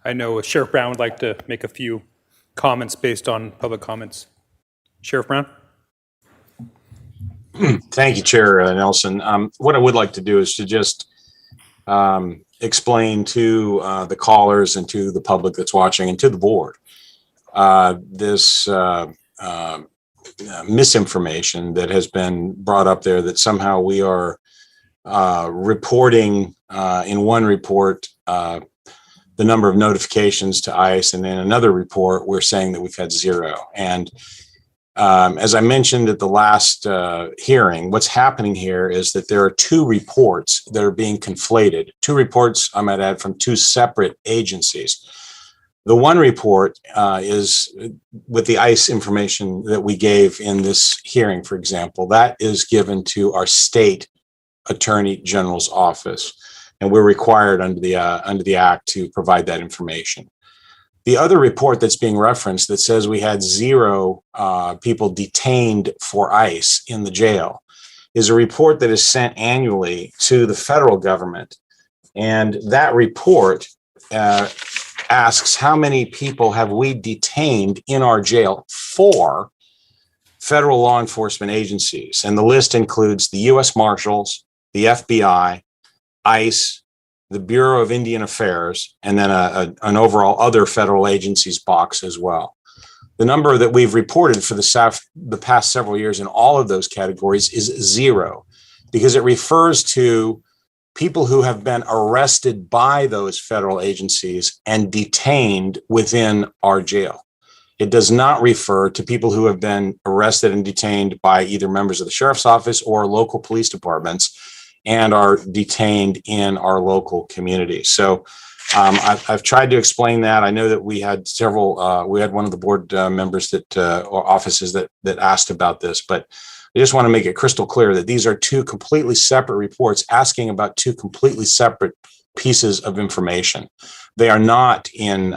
I know Sheriff Brown would like to make a few comments based on public comments. Sheriff Brown? Thank you, Chair Nelson. What I would like to do is to just explain to the callers and to the public that's watching and to the board this misinformation that has been brought up there, that somehow we are reporting in one report the number of notifications to ICE, and in another report we're saying that we've had zero. And As I mentioned at the last hearing, what's happening here is that there are two reports that are being conflated. Two reports, I might add, from two separate agencies. The one report is with the ICE information that we gave in this hearing, for example, that is given to our state attorney general's office, and we're required under the act to provide that information. The other report that's being referenced that says we had 0 people detained for ICE in the jail is a report that is sent annually to the federal government. And that report asks how many people have we detained in our jail for federal law enforcement agencies. And the list includes the U.S. Marshals, the FBI, ICE, the Bureau of Indian Affairs, and then an overall other federal agencies box as well. The number that we've reported for the past several years in all of those categories is 0, because it refers to people who have been arrested by those federal agencies and detained within our jail. It does not refer to people who have been arrested and detained by either members of the sheriff's office or local police departments and are detained in our local community. So I've tried to explain that. I know that we had we had one of the board members or offices that asked about this, but I just want to make it crystal clear that these are two completely separate reports asking about two completely separate pieces of information. They are not in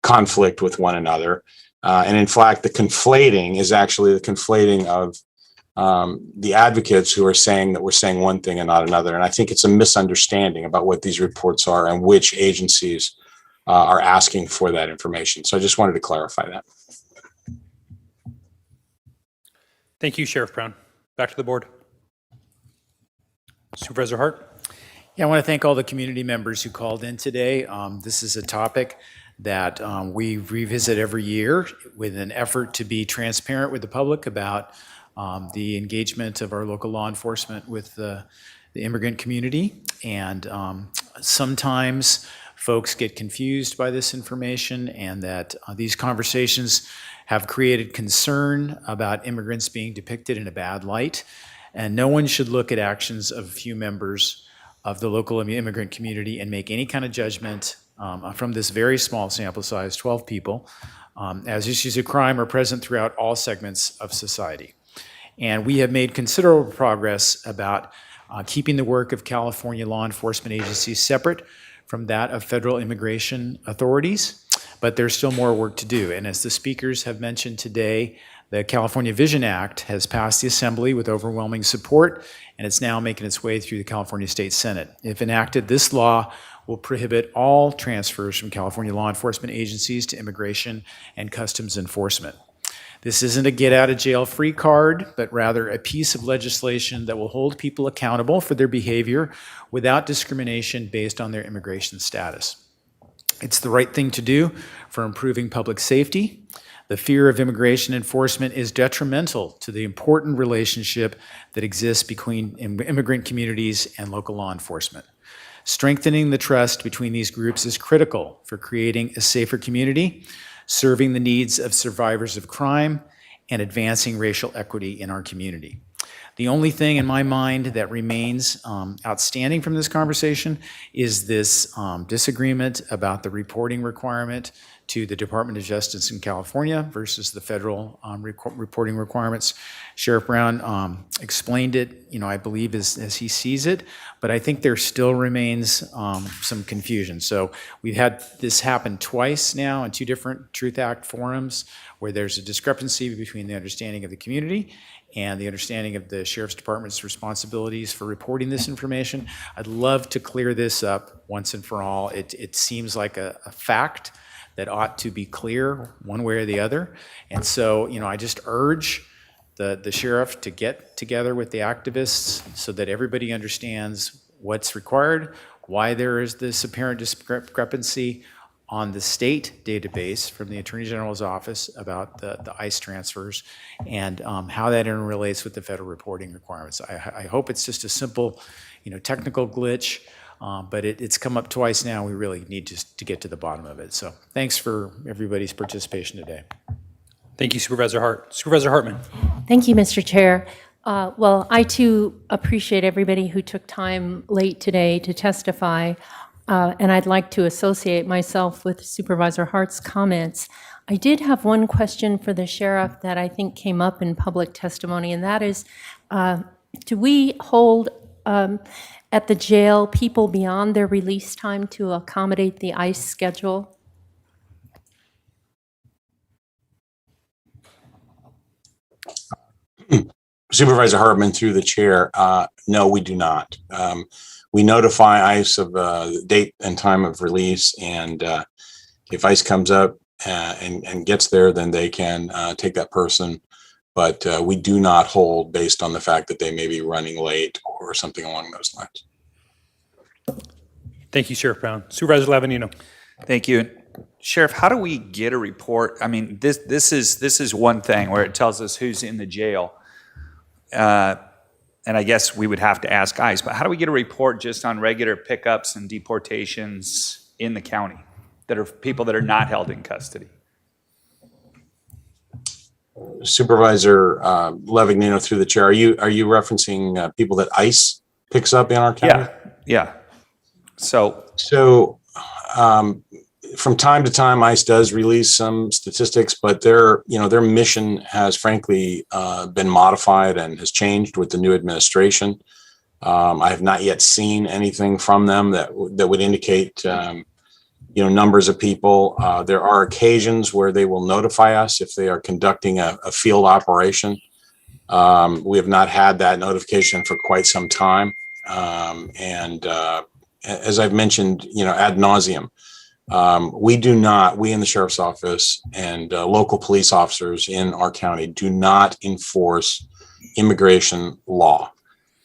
conflict with one another. And in fact, the conflating is actually the conflating of the advocates who are saying that we're saying one thing and not another. And I think it's a misunderstanding about what these reports are and which agencies are asking for that information. So I just wanted to clarify that. Thank you, Sheriff Brown. Back to the board. Supervisor Hart. Yeah, I want to thank all the community members who called in today. This is a topic that we revisit every year with an effort to be transparent with the public about the engagement of our local law enforcement with the immigrant community. And sometimes folks get confused by this information, and that these conversations have created concern about immigrants being depicted in a bad light. And no one should look at actions of a few members of the local immigrant community and make any kind of judgment from this very small sample size, 12 people, as issues of crime are present throughout all segments of society. And we have made considerable progress about keeping the work of California law enforcement agencies separate from that of federal immigration authorities, but there's still more work to do. And as the speakers have mentioned today, the California Vision Act has passed the Assembly with overwhelming support, and it's now making its way through the California State Senate. If enacted, this law will prohibit all transfers from California law enforcement agencies to immigration and customs enforcement. This isn't a get-out-of-jail-free card, but rather a piece of legislation that will hold people accountable for their behavior without discrimination based on their immigration status. It's the right thing to do for improving public safety. The fear of immigration enforcement is detrimental to the important relationship that exists between immigrant communities and local law enforcement. Strengthening the trust between these groups is critical for creating a safer community, serving the needs of survivors of crime, and advancing racial equity in our community. The only thing in my mind that remains outstanding from this conversation is this disagreement about the reporting requirement to the Department of Justice in California versus the federal reporting requirements. Sheriff Brown explained it, I believe as he sees it, but I think there still remains some confusion. So we've had this happen twice now in 2 different Truth Act forums where there's a discrepancy between the understanding of the community and the understanding of the Sheriff's Department's responsibilities for reporting this information. I'd love to clear this up once and for all. It seems like a fact that ought to be clear one way or the other. And so, I just urge the sheriff to get together with the activists so that everybody understands what's required, why there is this apparent discrepancy on the state database from the Attorney General's office about the ICE transfers, and how that interrelates with the federal reporting requirements. I hope it's just a simple, technical glitch, but it's come up twice now. We really need to get to the bottom of it. So thanks for everybody's participation today. Thank you, Supervisor Hart. Supervisor Hartman. Thank you, Mr. Chair. Well, I too appreciate everybody who took time late today to testify, and I'd like to associate myself with Supervisor Hart's comments. I did have one question for the sheriff that I think came up in public testimony, and that is, do we hold at the jail people beyond their release time to accommodate the ICE schedule? Supervisor Hartman, through the chair, no, we do not. We notify ICE of the date and time of release, and if ICE comes up and gets there, then they can take that person. But we do not hold based on the fact that they may be running late or something along those lines. Thank you, Sheriff Brown. Supervisor Lavanino. Thank you. Sheriff, how do we get a report? I mean, this is one thing where it tells us who's in the jail. And I guess we would have to ask ICE, but how do we get a report just on regular pickups and deportations in the county that are people that are not held in custody? Supervisor Levignino, through the chair, are you referencing people that ICE picks up in our county? Yeah. So from time to time, ICE does release some statistics, but their mission has frankly been modified and has changed with the new administration. I have not yet seen anything from them that would indicate numbers of people. There are occasions where they will notify us if they are conducting a field operation. We have not had that notification for quite some time, and as I've mentioned, ad nauseum. We in the sheriff's office and local police officers in our county do not enforce immigration law.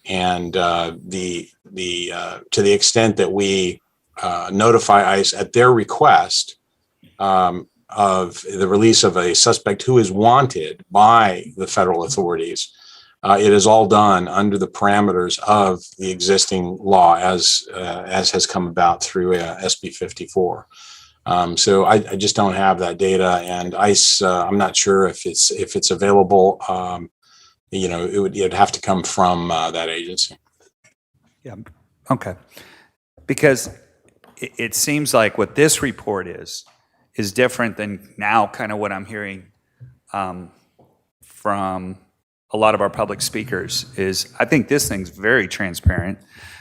And to the extent that we notify ICE at their request of the release of a suspect who is wanted by the federal authorities, it is all done under the parameters of the existing law as has come about through SB 54. So I just don't have that data, and ICE, I'm not sure if it's available. It'd have to come from that agency. Yeah. Okay. Because it seems like what this report is different than now kind of what I'm hearing from a lot of our public speakers is I think this thing's very transparent.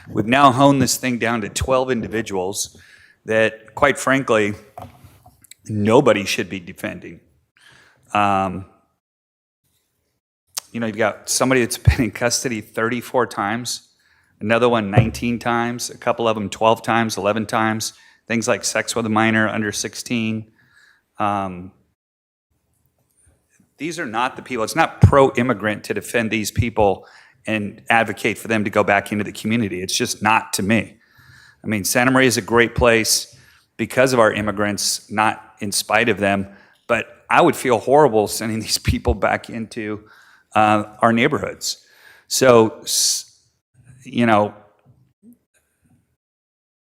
We've now honed this thing down to 12 individuals that, quite frankly, nobody should be defending. You've got somebody that's been in custody 34 times, another one 19 times, a couple of them 12 times, 11 times, things like sex with a minor under 16. These are not the people. It's not pro-immigrant to defend these people and advocate for them to go back into the community. It's just not to me. I mean, Santa Maria is a great place because of our immigrants, not in spite of them. But I would feel horrible sending these people back into our neighborhoods. So,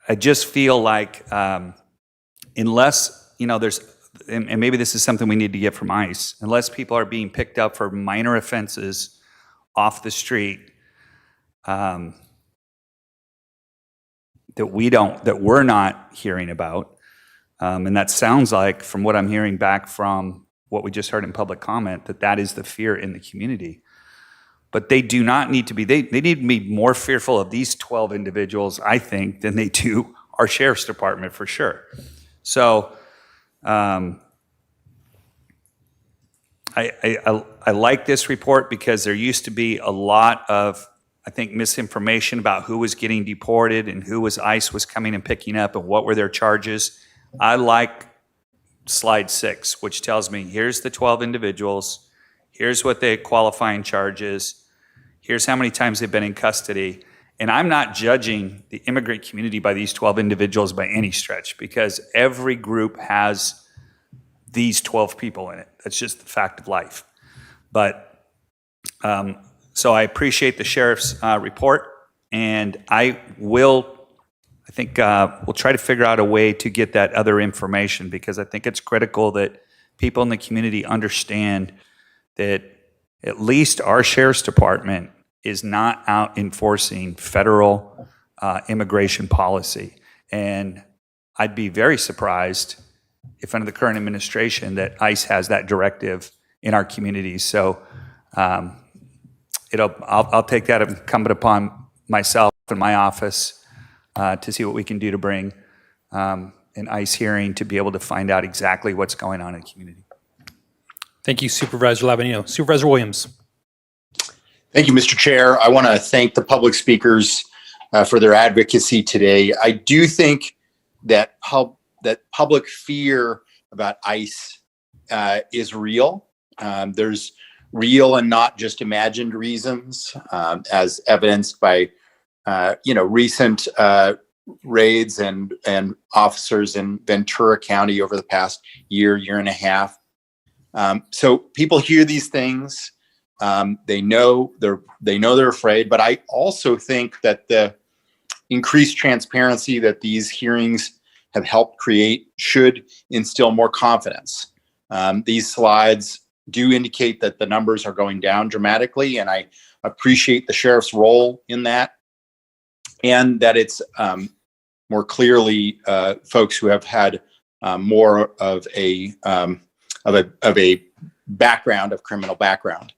I just feel like unless, there's, and maybe this is something we need to get from ICE, unless people are being picked up for minor offenses off the street, that we're not hearing about. And that sounds like, from what I'm hearing back from what we just heard in public comment, that is the fear in the community. But they do not need to be, they need to be more fearful of these 12 individuals, I think, than they do our sheriff's department for sure. So I like this report because there used to be a lot of, I think, misinformation about who was getting deported and who ICE was coming and picking up and what were their charges. I like slide 6, which tells me here's the 12 individuals, here's what the qualifying charges, here's how many times they've been in custody. And I'm not judging the immigrant community by these 12 individuals by any stretch, because every group has these 12 people in it. That's just the fact of life. But so I appreciate the sheriff's report, and we'll try to figure out a way to get that other information, because I think it's critical that people in the community understand that at least our sheriff's department is not out enforcing federal immigration policy. And I'd be very surprised if under the current administration that ICE has that directive in our communities. So I'll take that incumbent upon myself and my office to see what we can do to bring an ICE hearing to be able to find out exactly what's going on in the community. Thank you, Supervisor Lavanino. Supervisor Williams. Thank you, Mr. Chair. I want to thank the public speakers for their advocacy today. I do think that public fear about ICE is real. There's real and not just imagined reasons, as evidenced by recent raids and officers in Ventura County over the past year and a half. So people hear these things. They know they're afraid, but I also think that the increased transparency that these hearings have helped create should instill more confidence. These slides do indicate that the numbers are going down dramatically, and I appreciate the sheriff's role in that, and that it's more clearly folks who have had more of a background of criminal background,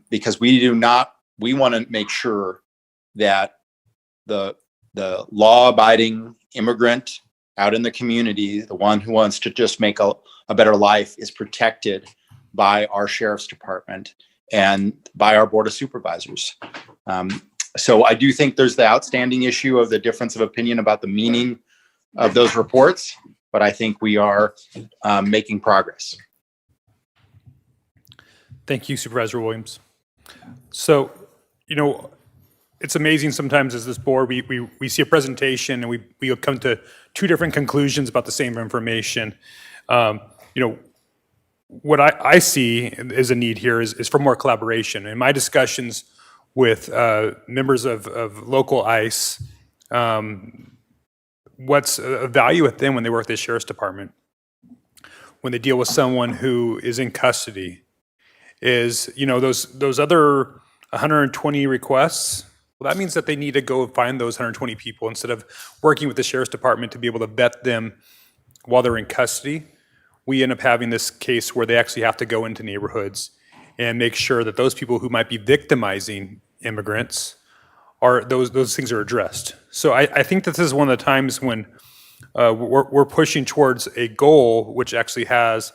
because we want to make sure that the law-abiding immigrant out in the community, the one who wants to just make a better life, is protected by our sheriff's department and by our board of supervisors. So I do think there's the outstanding issue of the difference of opinion about the meaning of those reports, but I think we are making progress. Thank you, Supervisor Williams. So, it's amazing sometimes as this board, we see a presentation and we come to two different conclusions about the same information. What I see as a need here is for more collaboration. In my discussions with members of local ICE, what's a value with them when they work at the sheriff's department, when they deal with someone who is in custody, is those other 120 requests. Well, that means that they need to go find those 120 people instead of working with the sheriff's department to be able to vet them while they're in custody. We end up having this case where they actually have to go into neighborhoods and make sure that those people who might be victimizing immigrants are those things are addressed. So I think that this is one of the times when we're pushing towards a goal which actually has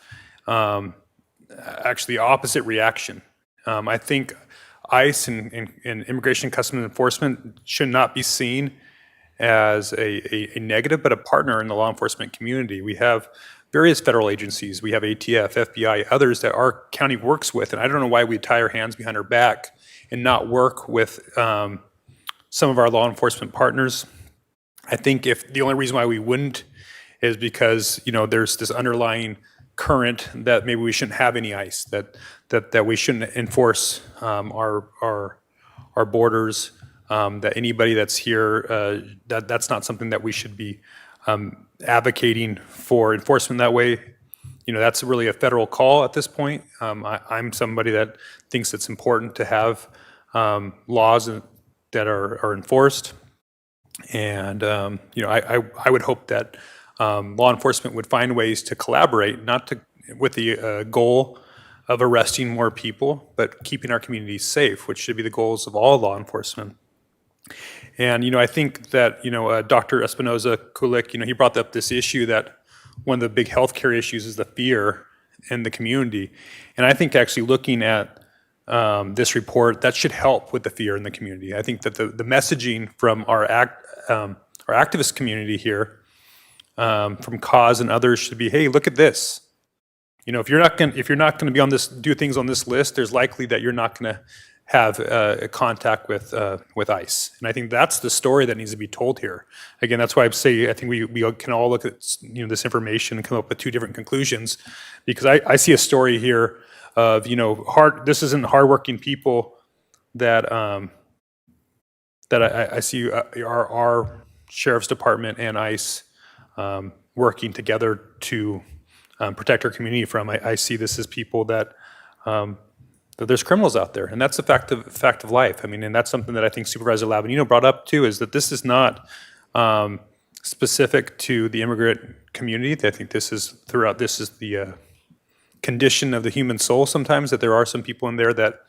actually opposite reaction. I think ICE and Immigration and Customs Enforcement should not be seen as a negative, but a partner in the law enforcement community. We have various federal agencies. We have ATF, FBI, others that our county works with, and I don't know why we tie our hands behind our back and not work with some of our law enforcement partners. I think if the only reason why we wouldn't is because there's this underlying current that maybe we shouldn't have any ICE, that we shouldn't enforce our borders, that anybody that's here, that's not something that we should be advocating for enforcement that way. That's really a federal call at this point. I'm somebody that thinks it's important to have laws that are enforced, and I would hope that law enforcement would find ways to collaborate, not with the goal of arresting more people, but keeping our communities safe, which should be the goals of all law enforcement. And I think that Dr. Espinoza Kulik, he brought up this issue that one of the big healthcare issues is the fear in the community, and I think actually looking at this report, that should help with the fear in the community. I think that the messaging from our activist community here, from Cause and others, should be, hey, look at this. If you're not going to be on this, do things on this list, there's likely that you're not going to have a contact with ICE. And I think that's the story that needs to be told here. Again, that's why I say I think we can all look at this information and come up with two different conclusions, because I see a story here of this isn't hardworking people that I see our sheriff's department and ICE working together to protect our community from. I see this as people that there's criminals out there, and that's a fact of life. I mean, and that's something that I think Supervisor Lavanino brought up too, is that this is not specific to the immigrant community. I think this is throughout. This is the condition of the human soul. Sometimes that there are some people in there that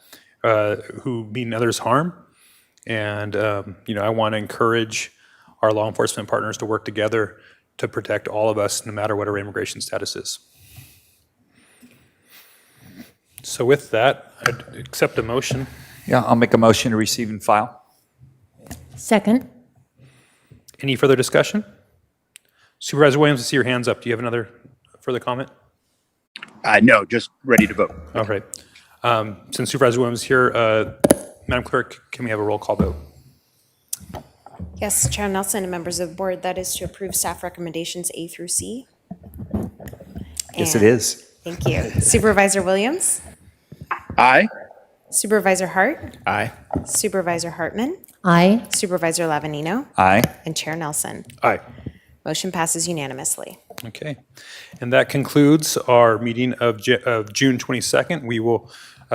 who mean others harm, and I want to encourage our law enforcement partners to work together to protect all of us, no matter what our immigration status is. So with that, I'd accept a motion. Yeah, I'll make a motion to receive and file. Second. Any further discussion? Supervisor Williams, I see your hands up. Do you have another further comment? No, just ready to vote. All right. Since Supervisor Williams is here, Madam Clerk, can we have a roll call vote? Yes, Chair Nelson and members of the board, that is to approve staff recommendations A through C. Yes, it is. Thank you. Supervisor Williams? Aye. Supervisor Hart? Aye. Supervisor Hartman? Aye. Supervisor Lavanino? Aye. And Chair Nelson? Aye. Motion passes unanimously. Okay. And that concludes our meeting of June 22nd. We will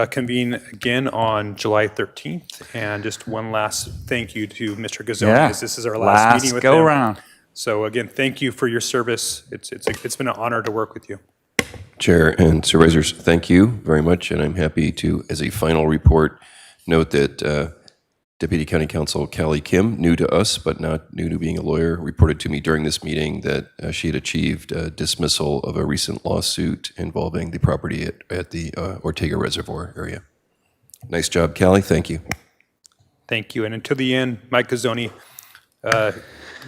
convene again on July 13th. And just one last thank you to Mr. Ghizzoni, as this is our last meeting with him. go round. So again, thank you for your service. It's been an honor to work with you. Chair and Supervisors, thank you very much, and I'm happy to, as a final report, note that Deputy County Counsel Callie Kim, new to us but not new to being a lawyer, reported to me during this meeting that she had achieved dismissal of a recent lawsuit involving the property at the Ortega Reservoir area. Nice job, Callie. Thank you. Thank you. And until the end, Mike Ghizzoni,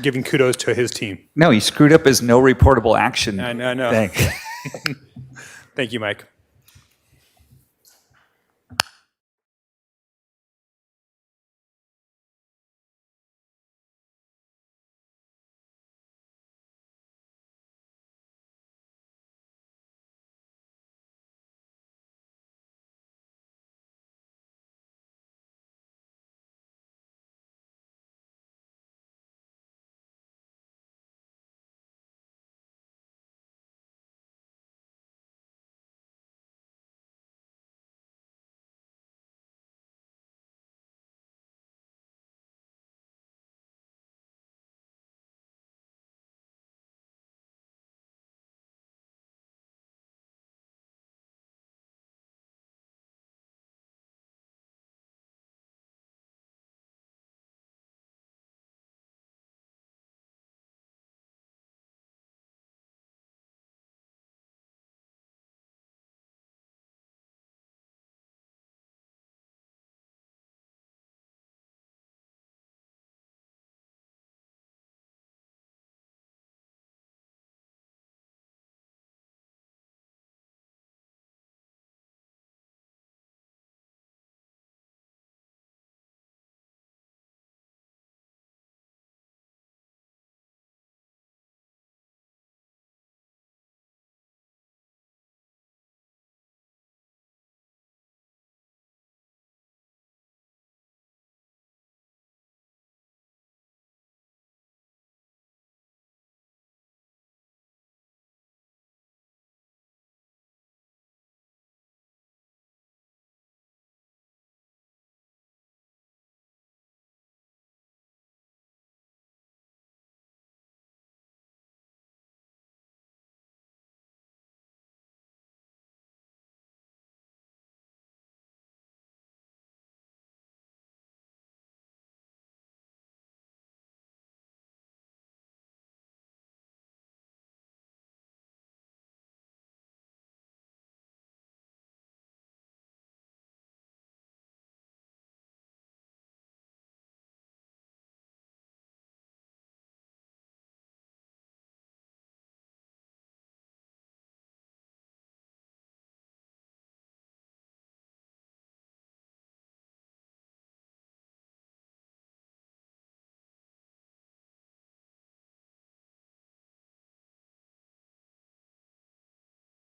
giving kudos to his team. No, he screwed up his no reportable action I know. thing. Thank you, Mike.